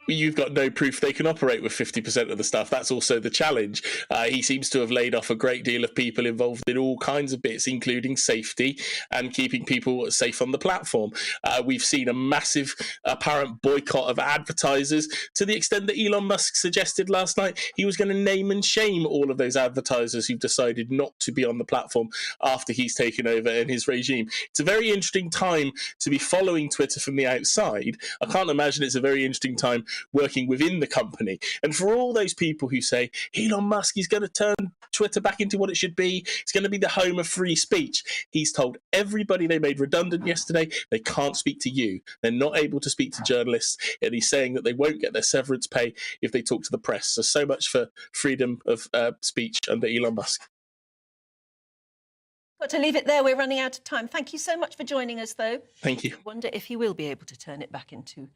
You've got no proof they can operate with 50% of the staff. That's also the challenge. He seems to have laid off a great deal of people involved in all kinds of bits, including safety and keeping people safe on the platform. We've seen a massive apparent boycott of advertisers to the extent that Elon Musk suggested last night he was going to name and shame all of those advertisers who've decided not to be on the platform after he's taken over in his regime. It's a very interesting time to be following Twitter from the outside. I can't imagine it's a very interesting time working within the company. And for all those people who say Elon Musk is going to turn Twitter back into what it should be, it's going to be the home of free speech, he's told everybody they made redundant yesterday they can't speak to you. They're not able to speak to journalists, and he's saying that they won't get their severance pay if they talk to the press. So much for freedom of speech under Elon Musk. Got to leave it there. We're running out of time. Thank you so much for joining us, though. Thank you. I wonder if he will be able to turn it back into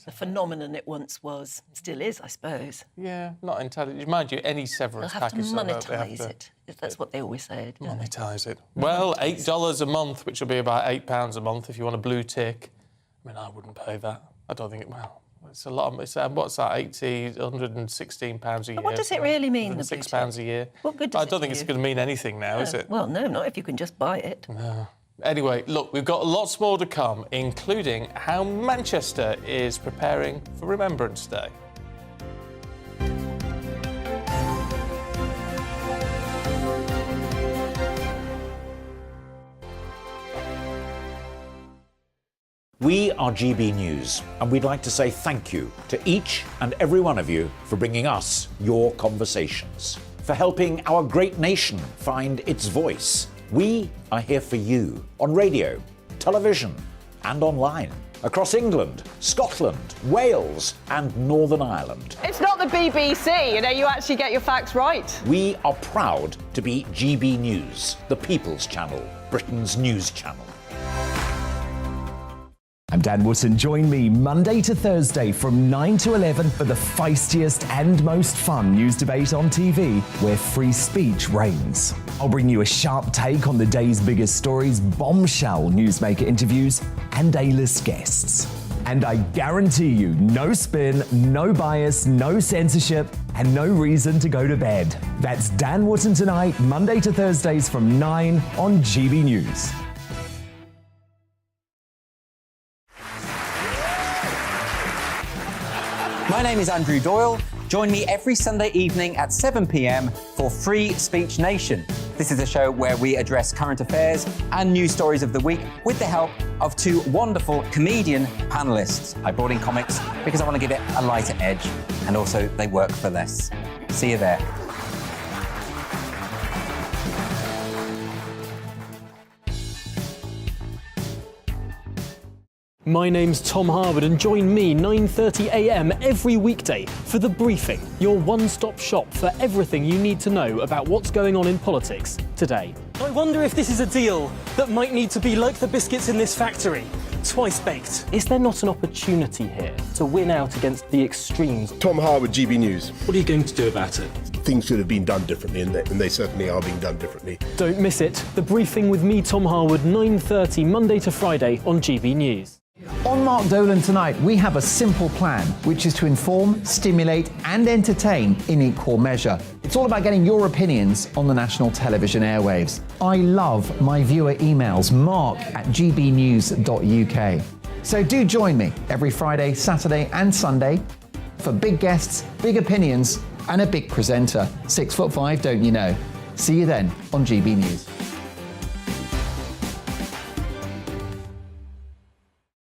the phenomenon it once was. Still is, I suppose. Yeah, not entirely. Mind you, any severance They'll have package... to monetise it. That's what they always say. Monetise it. Well, $8 a month, which will be about £8 a month if you want a blue tick. I mean, I wouldn't pay that. I don't think it... Well, it's a lot. It's, what's that, £116 a year? What does it really mean, the blue £6 a year. What good does I don't it think do? it's going to mean anything now, is it? Well, no, not if you can just buy it. No. Anyway, look, we've got lots more to come, including how Manchester is preparing for Remembrance Day. We are GB News, and we'd like to say thank you to each and every one of you for bringing us your conversations. for helping our great nation find its voice. We are here for you on radio, television, and online. Across England, Scotland, Wales, and Northern Ireland. It's not the BBC, you actually get your facts right. We are proud to be GB News, the People's Channel, Britain's news channel. I'm Dan Wootton. Join me Monday to Thursday from 9 to 11 for the feistiest and most fun news debate on TV, where free speech reigns. I'll bring you a sharp take on the day's biggest stories, bombshell newsmaker interviews, and A-list guests. And I guarantee you, no spin, no bias, no censorship, and no reason to go to bed. That's Dan Wootton Tonight, Monday to Thursdays from 9 on GB News. My name is Andrew Doyle. Join me every Sunday evening at 7 p.m. for Free Speech Nation. This is a show where we address current affairs and news stories of the week with the help of two wonderful comedian panellists. I brought in comics because I want to give it a lighter edge, and also they work for less. See you there. My name's Tom Harwood, and join me 9:30 a.m. every weekday for The Briefing, your one-stop shop for everything you need to know about what's going on in politics today. I wonder if this is a deal that might need to be like the biscuits in this factory, twice baked. Is there not an opportunity here to win out against the extremes? Tom Harwood, GB News. What are you going to do about it? Things should have been done differently, and they certainly are being done differently. Don't miss it. The Briefing with me, Tom Harwood, 9:30 Monday to Friday on GB News. On Mark Dolan tonight, we have a simple plan, which is to inform, stimulate and entertain in equal measure. It's all about getting your opinions on the national television airwaves. I love my viewer emails, mark@gbnews.uk. So do join me every Friday, Saturday and Sunday for big guests, big opinions and a big presenter. 6'5", don't you know? See you then on GB News.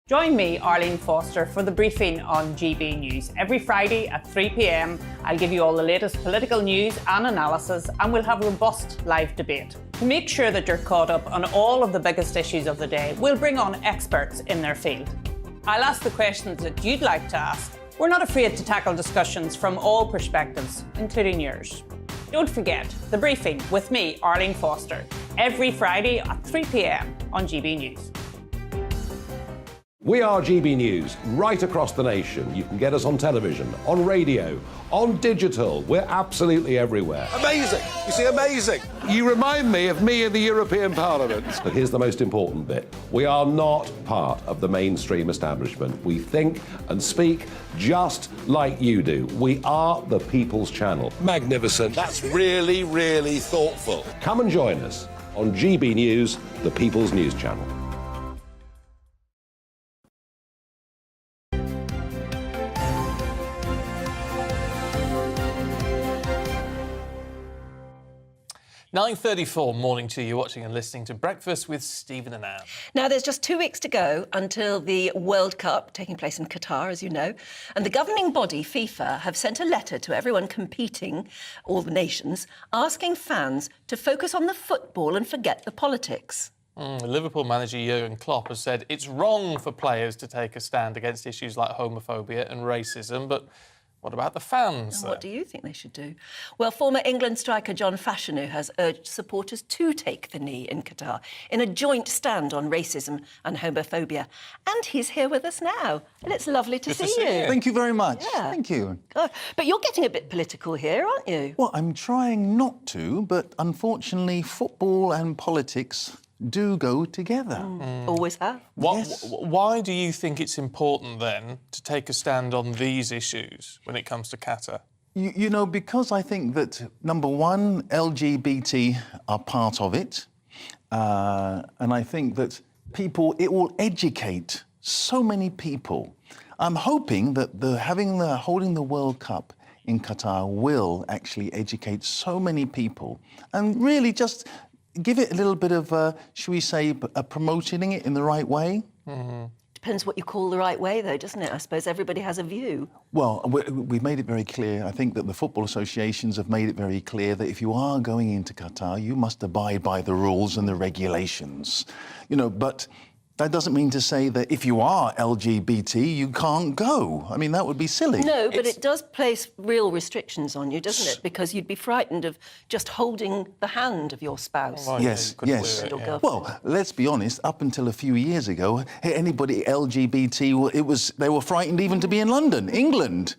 Join me, Arlene Foster, for The Briefing on GB News. Every Friday at 3 p.m, I'll give you all the latest political news and analysis, and we'll have robust live debate. To make sure that you're caught up on all of the biggest issues of the day, we'll bring on experts in their field. I'll ask the questions that you'd like to ask. We're not afraid to tackle discussions from all perspectives, including yours. Don't forget, The Briefing with me, Arlene Foster, every Friday at 3 p.m. on GB News. We are GB News, right across the nation. You can get us on television, on radio, on digital. We're absolutely everywhere. Amazing! You see, amazing! You remind me of me in the European Parliament. But here's the most important bit. We are not part of the mainstream establishment. We think and speak just like you do. We are the People's Channel. Magnificent. That's really, really thoughtful. Come and join us on GB News, the People's News Channel. (9:34) morning to you, watching and listening to Breakfast with Stephen and Anne. Now, there's just 2 weeks to go until the World Cup, taking place in Qatar, as you know. And the governing body, FIFA, have sent a letter to everyone competing, all the nations, asking fans to focus on the football and forget the politics. Liverpool manager Jurgen Klopp has said it's wrong for players to take a stand against issues like homophobia and racism, but what about the fans? What do you think they should do? Well, former England striker John Fashanu has urged supporters to take the knee in Qatar in a joint stand on racism and homophobia. And he's here with us now. And it's lovely to see you. Thank you very much. Yeah. Thank you. But you're getting a bit political here, aren't you? Well, I'm trying not to, but unfortunately, football and politics do go together. Always have. Why do you think it's important, then, to take a stand on these issues when it comes to Qatar? You know, because I think that, number one, LGBT are part of it. And I think that it will educate so many people. I'm hoping that holding the World Cup in Qatar will actually educate so many people and really just give it a little bit of, should we say, promoting it in the right way. Depends what you call the right way, though, doesn't it? I suppose everybody has a view. Well, we've made it very clear. I think that the football associations have made it very clear that if you are going into Qatar, you must abide by the rules and the regulations. You know, but that doesn't mean to say that if you are LGBT, you can't go. I mean, that would be silly. No, but it does place real restrictions on you, doesn't it? Because you'd be frightened of just holding the hand of your spouse. Yes, yes. Or girlfriend. Well, let's be honest. Up until a few years ago, anybody LGBT, they were frightened even to be in London, England.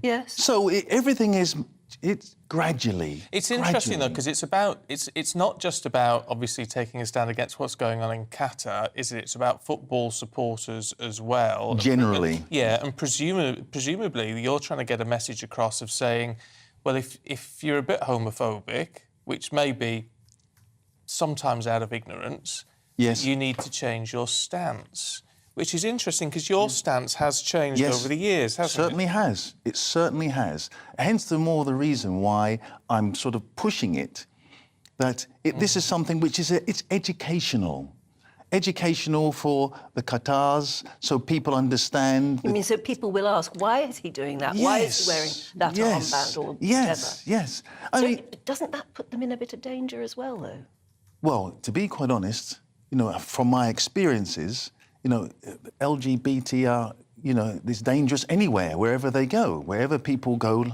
Yes. So everything is. It's gradually. It's interesting though, because it's not just about obviously taking a stand against what's going on in Qatar, is it? It's about football supporters as well. Generally. And presumably you're trying to get a message across of saying, well, if you're a bit homophobic, which may be sometimes out of ignorance, yes, you need to change your stance. Which is interesting because your stance has changed over the years, hasn't certainly it? Has. It certainly has. Hence the reason why I'm sort of pushing it, that this is something which is it's educational. Educational for the Qatars, so people understand. You mean so people will ask, why is he doing that? Yes. Why is he wearing that armband or yes, whatever? yes. I mean, doesn't that put them in a bit of danger as well, though? Well, to be quite honest, you know, from my experiences, you know, LGBT are, you know, it's dangerous anywhere, wherever they go. Wherever people go,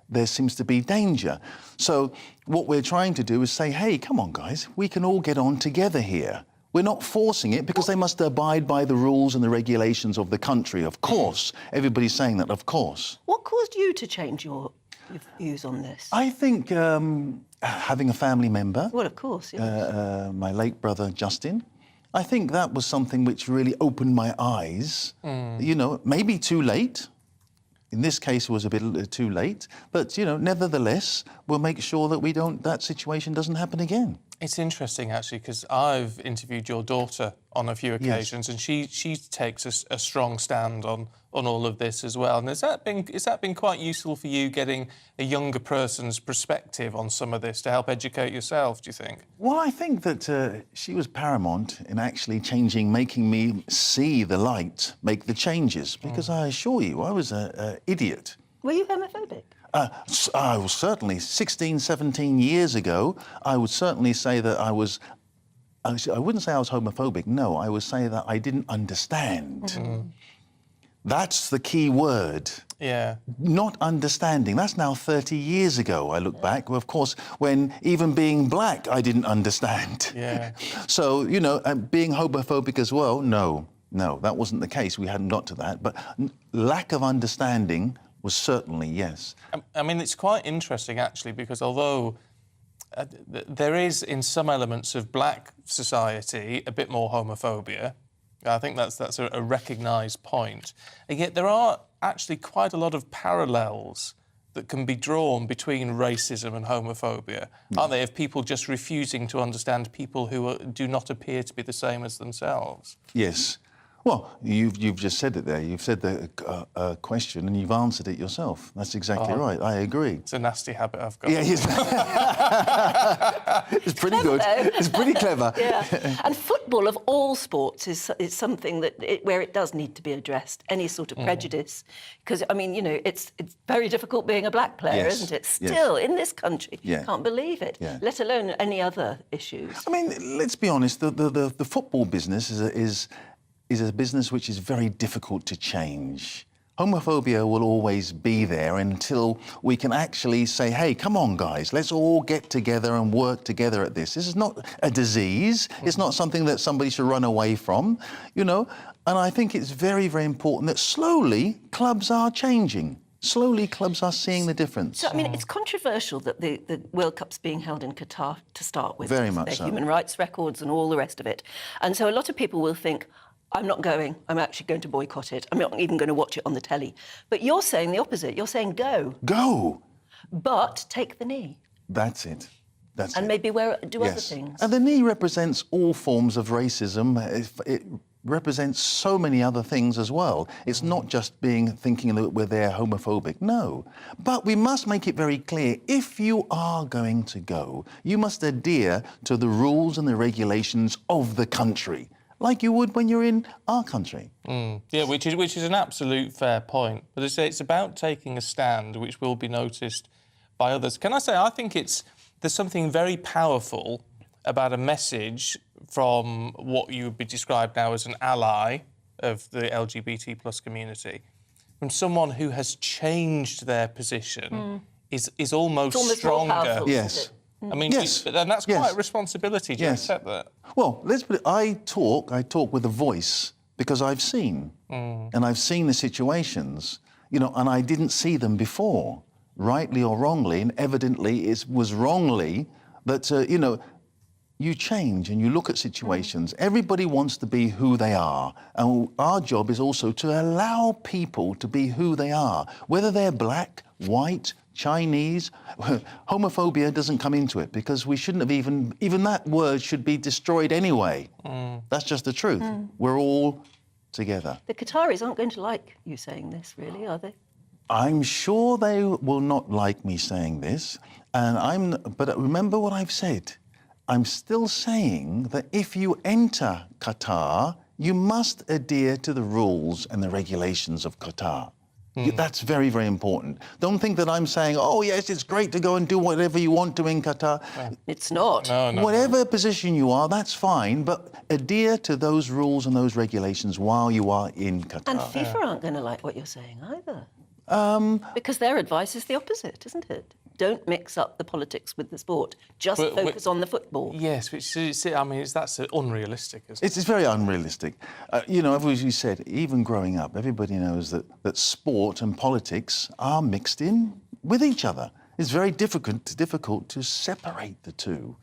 there seems to be danger. So what we're trying to do is say, hey, come on, guys, we can all get on together here. We're not forcing it because they must abide by the rules and the regulations of the country, of course. Everybody's saying that, of course. What caused you to change your views on this? I think having a family member. Well, of course, yes. My late brother, Justin. I think that was something which really opened my eyes. You know, maybe too late. In this case, it was a bit too late. But, you know, nevertheless, we'll make sure that that situation doesn't happen again. It's interesting, actually, because I've interviewed your daughter on a few occasions, and she takes a strong stand on all of this as well. And has that been quite useful for you, getting a younger person's perspective on some of this to help educate yourself, do you think? Well, I think that she was paramount in actually making me see the light, make the changes, because I assure you, I was an idiot. Were you homophobic? I was certainly, 16, 17 years ago, I would certainly say that I wouldn't say I was homophobic, no, I would say that I didn't understand. That's the key word. Yeah. Not understanding. That's now 30 years ago, I look back. Of course, when even being black, I didn't understand. Yeah. So, you know, being homophobic as well, no, that wasn't the case. We hadn't got to that. But lack of understanding was certainly, yes. I mean, it's quite interesting, actually, because although there is, in some elements of black society, a bit more homophobia, I think that's a recognised point. And yet there are actually quite a lot of parallels that can be drawn between racism and homophobia, aren't they, of people just refusing to understand people who do not appear to be the same as themselves? Yes. Well, you've just said it there. You've said the question and you've answered it yourself. That's exactly right. I agree. It's a nasty habit I've got. Yeah, it's pretty good. It's pretty clever. Yeah. And football, of all sports, is something where it does need to be addressed, any sort of prejudice. Because, I mean, you know, it's very difficult being a black player, isn't it? Still, in this country, can't believe it, let alone any other issues. I mean, let's be honest, the football business is a business which is very difficult to change. Homophobia will always be there until we can actually say, hey, come on, guys, let's all get together and work together at this. This is not a disease. It's not something that somebody should run away from, you know. And I think it's very, very important that slowly clubs are changing. Slowly, clubs are seeing the difference. So, I mean, it's controversial that the World Cup's being held in Qatar to start with. Very much so. Human rights records and all the rest of it. And so a lot of people will think, I'm not going. I'm actually going to boycott it. I'm not even going to watch it on the telly. But you're saying the opposite. You're saying go. Go. But take the knee. That's it. That's and it. maybe do other things. And the knee represents all forms of racism. It represents so many other things as well. It's not just thinking that we're there homophobic. No. But we must make it very clear, if you are going to go, you must adhere to the rules and the regulations of the country. like you would when you're in our country. Yeah, which is an absolute fair point. But it's about taking a stand which will be noticed by others. Can I say, I think there's something very powerful about a message from what you would be described now as an ally of the LGBT plus community, from someone who has changed their position, is almost stronger. More powerful, Yes. I mean, Yes. and that's Yes. quite a responsibility. Do you accept that? Well, let's put it, I talk with a voice because I've seen. And I've seen the situations, and I didn't see them before, rightly or wrongly, and evidently it was wrongly that, you change and you look at situations. Everybody wants to be who they are. And our job is also to allow people to be who they are, whether they're black, white, Chinese. Homophobia doesn't come into it because we shouldn't have even that word should be destroyed anyway. That's just the truth. We're all together. The Qataris aren't going to like you saying this, really, are they? I'm sure they will not like me saying this, but remember what I've said. I'm still saying that if you enter Qatar, you must adhere to the rules and the regulations of Qatar. That's very, very important. Don't think that I'm saying, oh, yes, it's great to go and do whatever you want to in Qatar. It's not. No. Whatever position you are, that's fine, but adhere to those rules and those regulations while you are in Qatar. And FIFA aren't going to like what you're saying either. Because their advice is the opposite, isn't it? Don't mix up the politics with the sport. Just focus on the football. Yes, that's unrealistic, isn't it? It's very unrealistic. As you said, even growing up, everybody knows that sport and politics are mixed in with each other. It's very difficult to separate the two.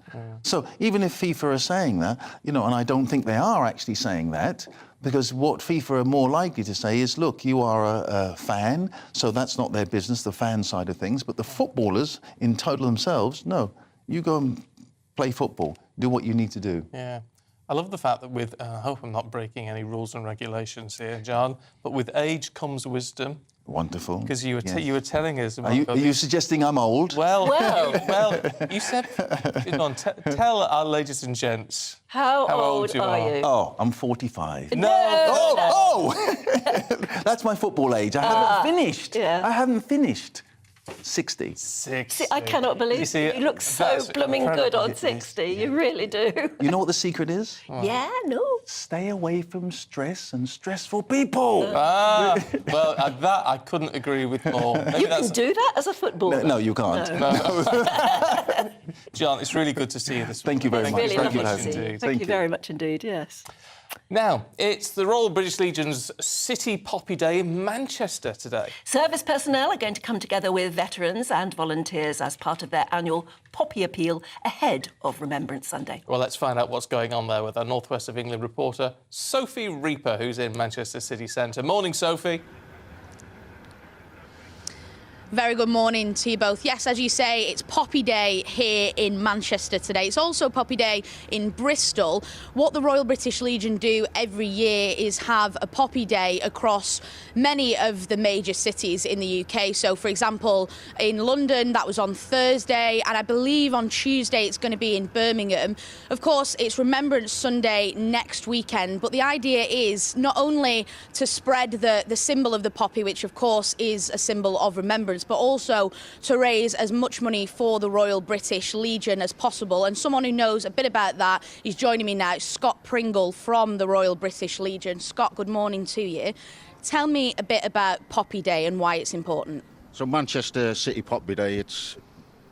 So even if FIFA are saying that, and I don't think they are actually saying that, because what FIFA are more likely to say is, look, you are a fan, so that's not their business, the fan side of things, but the footballers in total themselves, no, you go and play football, do what you need to do. Yeah. I love the fact that I hope I'm not breaking any rules and regulations here, John, but with age comes wisdom. Wonderful. Because you were telling us... Are you suggesting I'm old? Well, you said... Go on, tell our ladies and gents how old you are. you? Oh, I'm 45. No! Oh! That's my football age. I haven't finished. Yeah. I haven't finished. 60. See, I cannot believe you look so blooming good on 60. You really do. You know what the secret is? Yeah, no. Stay away from stress and stressful people. Well, that I couldn't agree with more. You can do that as a footballer. No, you can't. No. John, it's really good to see you this Thank you very much. Really Thank you lovely to see you. Thank you very much indeed, yes. Now, it's the Royal British Legion's City Poppy Day in Manchester today. Service personnel are going to come together with veterans and volunteers as part of their annual Poppy Appeal ahead of Remembrance Sunday. Well, let's find out what's going on there with our North West of England reporter, Sophie Reaper, who's in Manchester City Centre. Morning, Sophie. Very good morning to you both. Yes, as you say, it's Poppy Day here in Manchester today. It's also Poppy Day in Bristol. What the Royal British Legion do every year is have a Poppy Day across many of the major cities in the UK. So, for example, in London, that was on Thursday, and I believe on Tuesday it's going to be in Birmingham. Of course, it's Remembrance Sunday next weekend, but the idea is not only to spread the symbol of the poppy, which of course is a symbol of remembrance, but also to raise as much money for the Royal British Legion as possible. And someone who knows a bit about that is joining me now, Scott Pringle from the Royal British Legion. Scott, good morning to you. Tell me a bit about Poppy Day and why it's important. So Manchester City Poppy Day, it's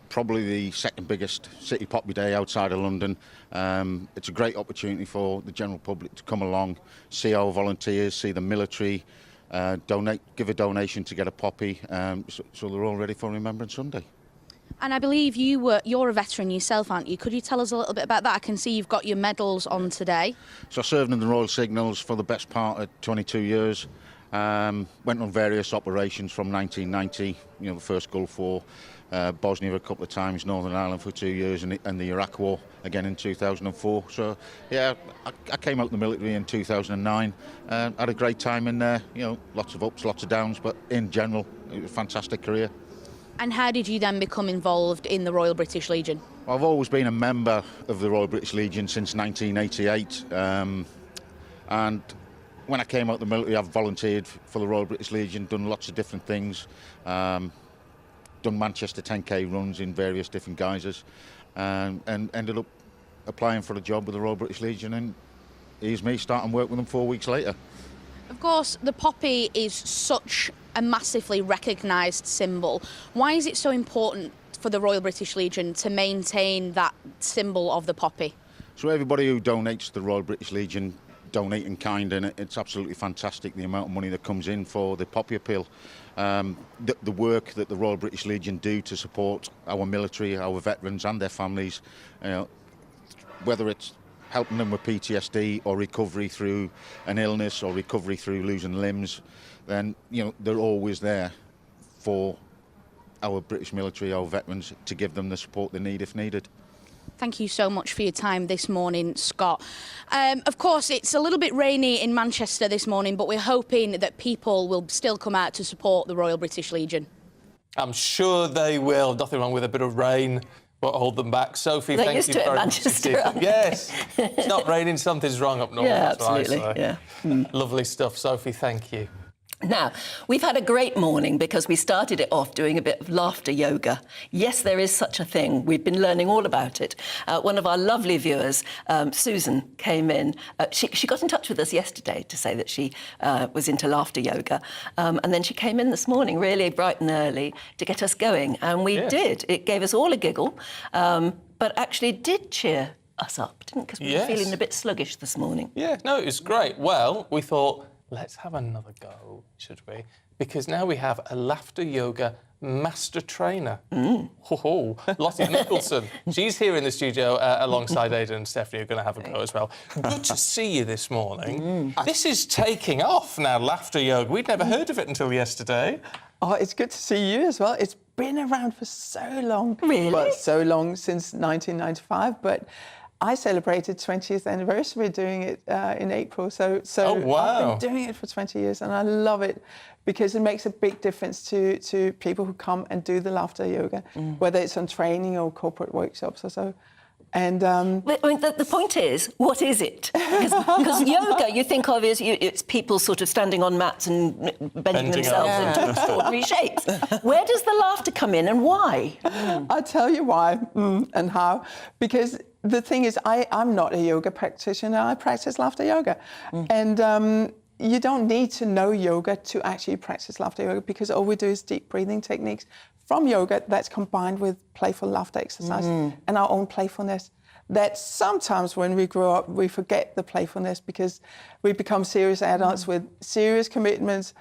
probably the second biggest City Poppy Day outside of London. It's a great opportunity for the general public to come along, see our volunteers, see the military, give a donation to get a poppy, so they're all ready for Remembrance Sunday. And I believe you're a veteran yourself, aren't you? Could you tell us a little bit about that? I can see you've got your medals on today. So I served in the Royal Signals for the best part of 22 years. Went on various operations from 1990, the first Gulf War, Bosnia a couple of times, Northern Ireland for 2 years, and the Iraq War again in 2004. So, yeah, I came out of the military in 2009. Had a great time in there, lots of ups, lots of downs, but in general, it was a fantastic career. And how did you then become involved in the Royal British Legion? I've always been a member of the Royal British Legion since 1988. And when I came out of the military, I've volunteered for the Royal British Legion, done lots of different things, done Manchester 10K runs in various different guises, and ended up applying for a job with the Royal British Legion, and here's me starting work with them 4 weeks later. Of course, the poppy is such a massively recognised symbol. Why is it so important for the Royal British Legion to maintain that symbol of the poppy? So everybody who donates to the Royal British Legion donate in kind, and it's absolutely fantastic the amount of money that comes in for the poppy appeal. The work that the Royal British Legion do to support our military, our veterans and their families, whether it's helping them with PTSD or recovery through an illness or recovery through losing limbs, then they're always there for our British military, our veterans, to give them the support they need if needed. Thank you so much for your time this morning, Scott. Of course, it's a little bit rainy in Manchester this morning, but we're hoping that people will still come out to support the Royal British Legion. I'm sure they will. Nothing wrong with a bit of rain. Won't hold them back. Sophie, thank you very much. Yes. It's not raining, something's wrong up north. Yeah, absolutely. Yeah. Lovely stuff. Sophie, thank you. Now, we've had a great morning because we started it off doing a bit of laughter yoga. Yes, there is such a thing. We've been learning all about it. One of our lovely viewers, Susan, came in. She got in touch with us yesterday to say that she was into laughter yoga. And then she came in this morning really bright and early to get us going. And we did. It gave us all a giggle, but actually did cheer us up, didn't it? Because we were feeling a bit sluggish this morning. Yeah, no, it was great. Well, we thought, let's have another go, should we? Because now we have a laughter yoga master trainer. Lottie Nicholson. She's here in the studio alongside Aidan and Stephanie, who are going to have a go as well. Good to see you this morning. This is taking off now, laughter yoga. We'd never heard of it until yesterday. Oh, it's good to see you as well. It's been around for so long. Really? Well, so long, since 1995, but I celebrated 20th anniversary doing it in April. So I've been doing it for 20 years and I love it because it makes a big difference to people who come and do the laughter yoga, whether it's on training or corporate workshops or so. And I mean, the point is, what is it? Because yoga, you think of as it's people sort of standing on mats and bending themselves into extraordinary shapes. Where does the laughter come in and why? I'll tell you why and how. Because the thing is, I'm not a yoga practitioner. I practice laughter yoga. And you don't need to know yoga to actually practice laughter yoga because all we do is deep breathing techniques from yoga that's combined with playful laughter exercise and our own playfulness. That sometimes when we grow up, we forget the playfulness because we become serious adults with serious commitments,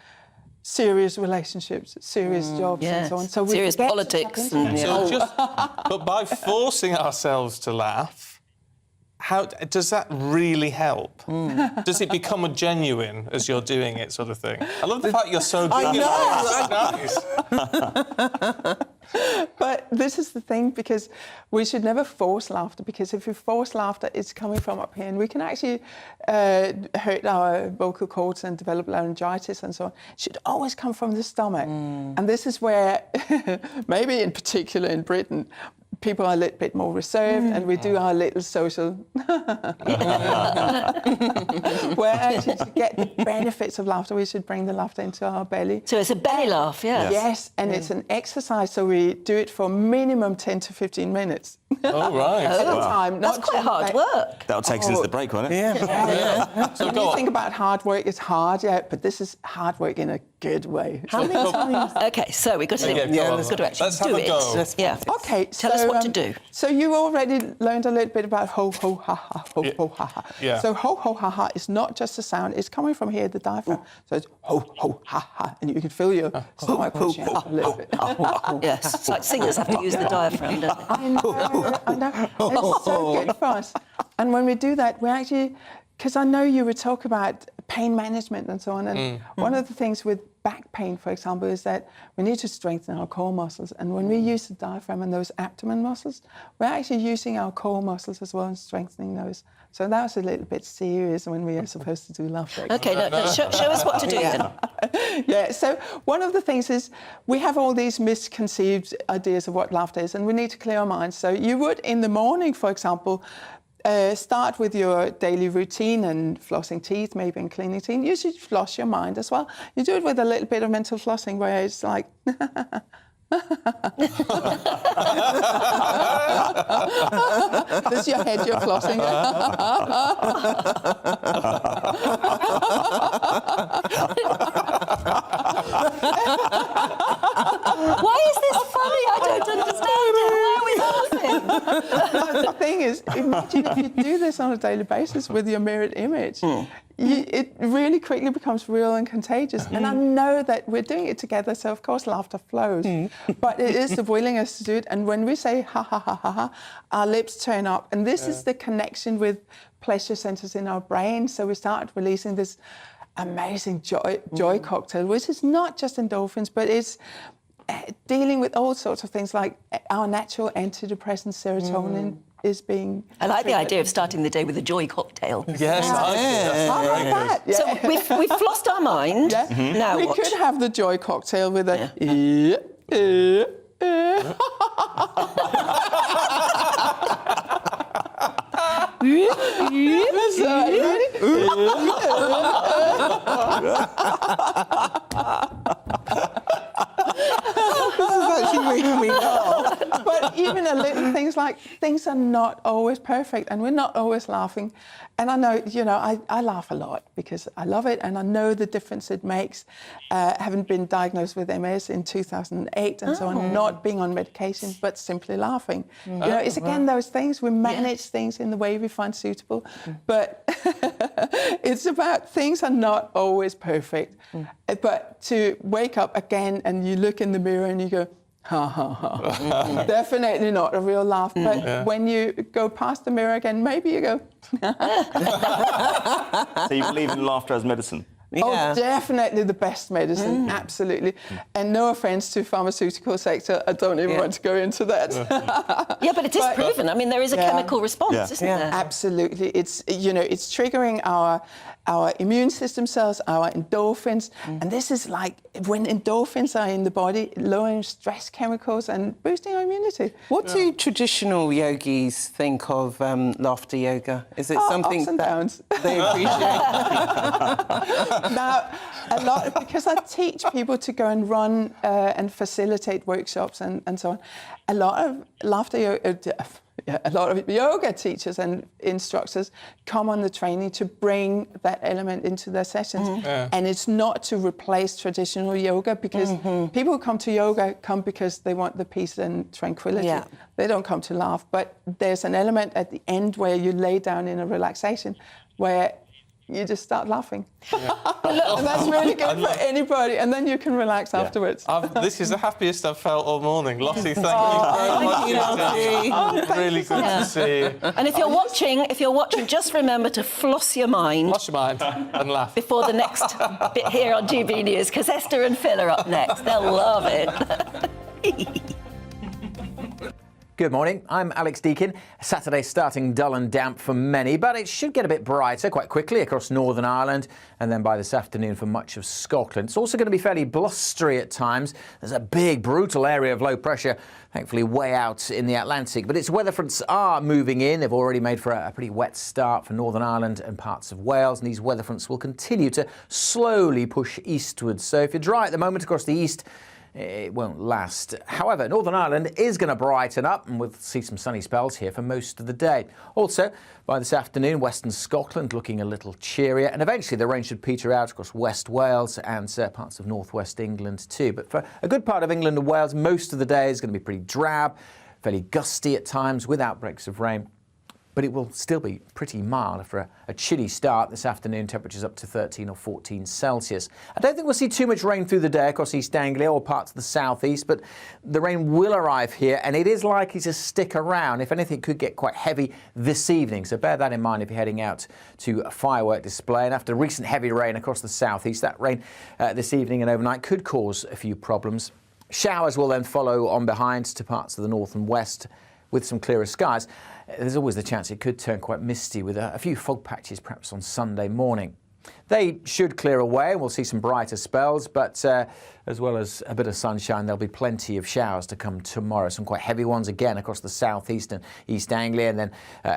serious relationships, serious jobs and so on. So we serious politics. But by forcing ourselves to laugh, how does that really help? Does it become a genuine as you're doing it, sort of thing? I love the fact you're so good. I know. But this is the thing, because we should never force laughter, because if we force laughter, it's coming from up here, and we can actually hurt our vocal cords and develop laryngitis and so on. It should always come from the stomach. And this is where, maybe in particular in Britain, people are a little bit more reserved and we do our little social where actually to get the benefits of laughter we should bring the laughter into our belly. So it's a belly laugh, Yes, and it's an exercise, so we do it for minimum 10 to 15 minutes. Oh, right. At a time. That's quite hard work. That'll take us into the break, won't it? Yeah. So when you think about hard work, it's hard, but this is hard work in a good way. How many times? OK, so we've got to, let's do it. Yeah. OK, tell us what to do. So you already learned a little bit about ho, ho, ha, ha, ho, ho, ha, ha. Yeah. So ho, ho, ha, ha is not just a sound, it's coming from here, the diaphragm. So it's ho, ho, ha, ha, and you can feel your stomach pushing up a little bit. Yes, it's like singers have to use the diaphragm, don't they? I know. It's so good for us. And when we do that, we actually, because I know you would talk about pain management and so on, and one of the things with back pain, for example, is that we need to strengthen our core muscles. And when we use the diaphragm and those abdomen muscles, we're actually using our core muscles as well and strengthening those. So that was a little bit serious when we are supposed to do laughter. OK, show us what to do then. Yeah, so one of the things is we have all these misconceived ideas of what laughter is, and we need to clear our minds. So you would, in the morning, for example, start with your daily routine and flossing teeth, maybe, and cleaning teeth. You should floss your mind as well. You do it with a little bit of mental flossing where it's like... This is your head you're flossing. Why is this funny? I don't understand it. Why are we laughing? The thing is, imagine if you do this on a daily basis with your mirrored image. It really quickly becomes real and contagious. And I know that we're doing it together, so of course laughter flows. But it is the willingness to do it. And when we say ha ha ha ha ha, our lips turn up. And this is the connection with pleasure centers in our brain. So we start releasing this amazing joy cocktail, which is not just endorphins, but it's dealing with all sorts of things like our natural antidepressant serotonin is being... I like the idea of starting the day with a joy cocktail. Yes, How about that? So we've flossed our mind. Now we what? could have the joy cocktail with a... This is actually making me laugh. But even a little things like things are not always perfect, and we're not always laughing. And I know, I laugh a lot because I love it, and I know the difference it makes. Having been diagnosed with MS in 2008 and so on, not being on medication, but simply laughing. It's again those things, we manage things in the way we find suitable, but it's about things are not always perfect. But to wake up again and you look in the mirror and you go, ha ha ha. Definitely not a real laugh. But when you go past the mirror again, maybe you go. So you believe in laughter as medicine? Oh, definitely the best medicine, absolutely. And no offence to phamarceutical sector, I don't even want to go into that. Yeah, but it is proven. I mean, there is a chemical response, isn't there? Absolutely. It's triggering our immune system cells, our endorphins, and this is like when endorphins are in the body, lowering stress chemicals and boosting our immunity. What do traditional yogis think of laughter yoga? Is it something ups and downs. They appreciate? Now, a lot, because I teach people to go and run and facilitate workshops and so on, a lot of a lot of yoga teachers and instructors come on the training to bring that element into their sessions. And it's not to replace traditional yoga, because people who come to yoga come because they want the peace and tranquility. They don't come to laugh. But there's an element at the end where you lay down in a relaxation where you just start laughing. And that's really good for anybody. And then you can relax afterwards. This is the happiest I've felt all morning. Lottie, thank you very much. Really good to see you. And if you're watching, just remember to floss your mind. Floss your mind and laugh. Before the next bit here on GBNews, because Esther and Phil are up next. They'll love it. Good morning, I'm Alex Deakin. Saturday starting dull and damp for many, but it should get a bit brighter quite quickly across Northern Ireland, and then by this afternoon for much of Scotland. It's also going to be fairly blustery at times. There's a big, brutal area of low pressure, thankfully way out in the Atlantic. But its weather fronts are moving in. They've already made for a pretty wet start for Northern Ireland and parts of Wales, and these weather fronts will continue to slowly push eastwards. So if you're dry at the moment across the east, it won't last. However, Northern Ireland is going to brighten up, and we'll see some sunny spells here for most of the day. Also, by this afternoon, Western Scotland looking a little cheerier, and eventually the rain should peter out across West Wales and parts of northwest England too. But for a good part of England and Wales, most of the day is going to be pretty drab, fairly gusty at times with outbreaks of rain. But it will still be pretty mild after a chilly start this afternoon, temperatures up to 13 or 14 Celsius. I don't think we'll see too much rain through the day across East Anglia or parts of the southeast, but the rain will arrive here and it is likely to stick around. If anything, it could get quite heavy this evening, so bear that in mind if you're heading out to a firework display. And after recent heavy rain across the southeast, that rain this evening and overnight could cause a few problems. Showers will then follow on behind to parts of the north and west with some clearer skies. There's always the chance it could turn quite misty with a few fog patches perhaps on Sunday morning. They should clear away and we'll see some brighter spells, but as well as a bit of sunshine, there'll be plenty of showers to come tomorrow. Some quite heavy ones again across the southeast and East Anglia, and then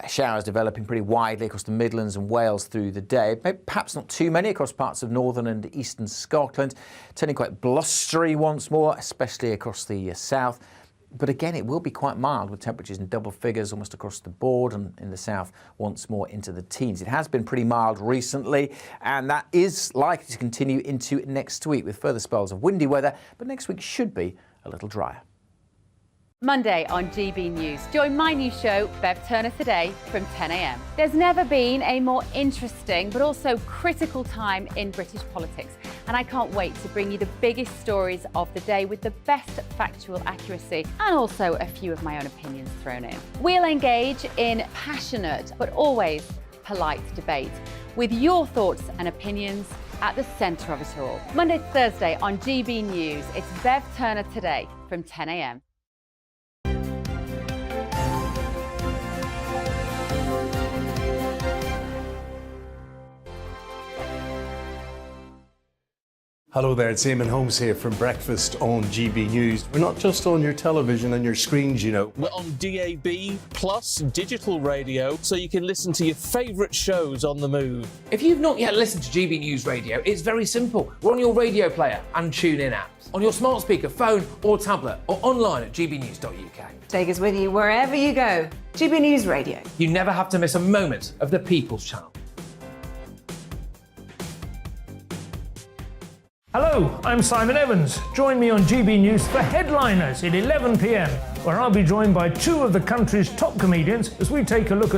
showers developing pretty widely across the Midlands and Wales through the day. Perhaps not too many across parts of northern and eastern Scotland. Turning quite blustery once more, especially across the south. But again, it will be quite mild with temperatures in double figures almost across the board, and in the south once more into the teens. It has been pretty mild recently, and that is likely to continue into next week with further spells of windy weather, but next week should be a little drier. Monday on GB News. Join my new show, Bev Turner Today, from 10 a.m. There's never been a more interesting but also critical time in British politics, and I can't wait to bring you the biggest stories of the day with the best factual accuracy and also a few of my own opinions thrown in. We'll engage in passionate but always polite debate with your thoughts and opinions at the centre of it all. Monday to Thursday on GB News, it's Bev Turner Today from 10 a.m. Hello there, it's Eamon Holmes here from Breakfast on GB News. We're not just on your television and your screens, you know. We're on DAB plus digital radio, so you can listen to your favourite shows on the move. If you've not yet listened to GB News Radio, it's very simple. We're on your radio player and TuneIn apps, on your smart speaker, phone or tablet, or online at gbnews.uk. Take us with you wherever you go. GB News Radio. You never have to miss a moment of the People's Channel. Hello, I'm Simon Evans. Join me on GB News for Headliners at 11 p.m, where I'll be joined by two of the country's top comedians as we take a look at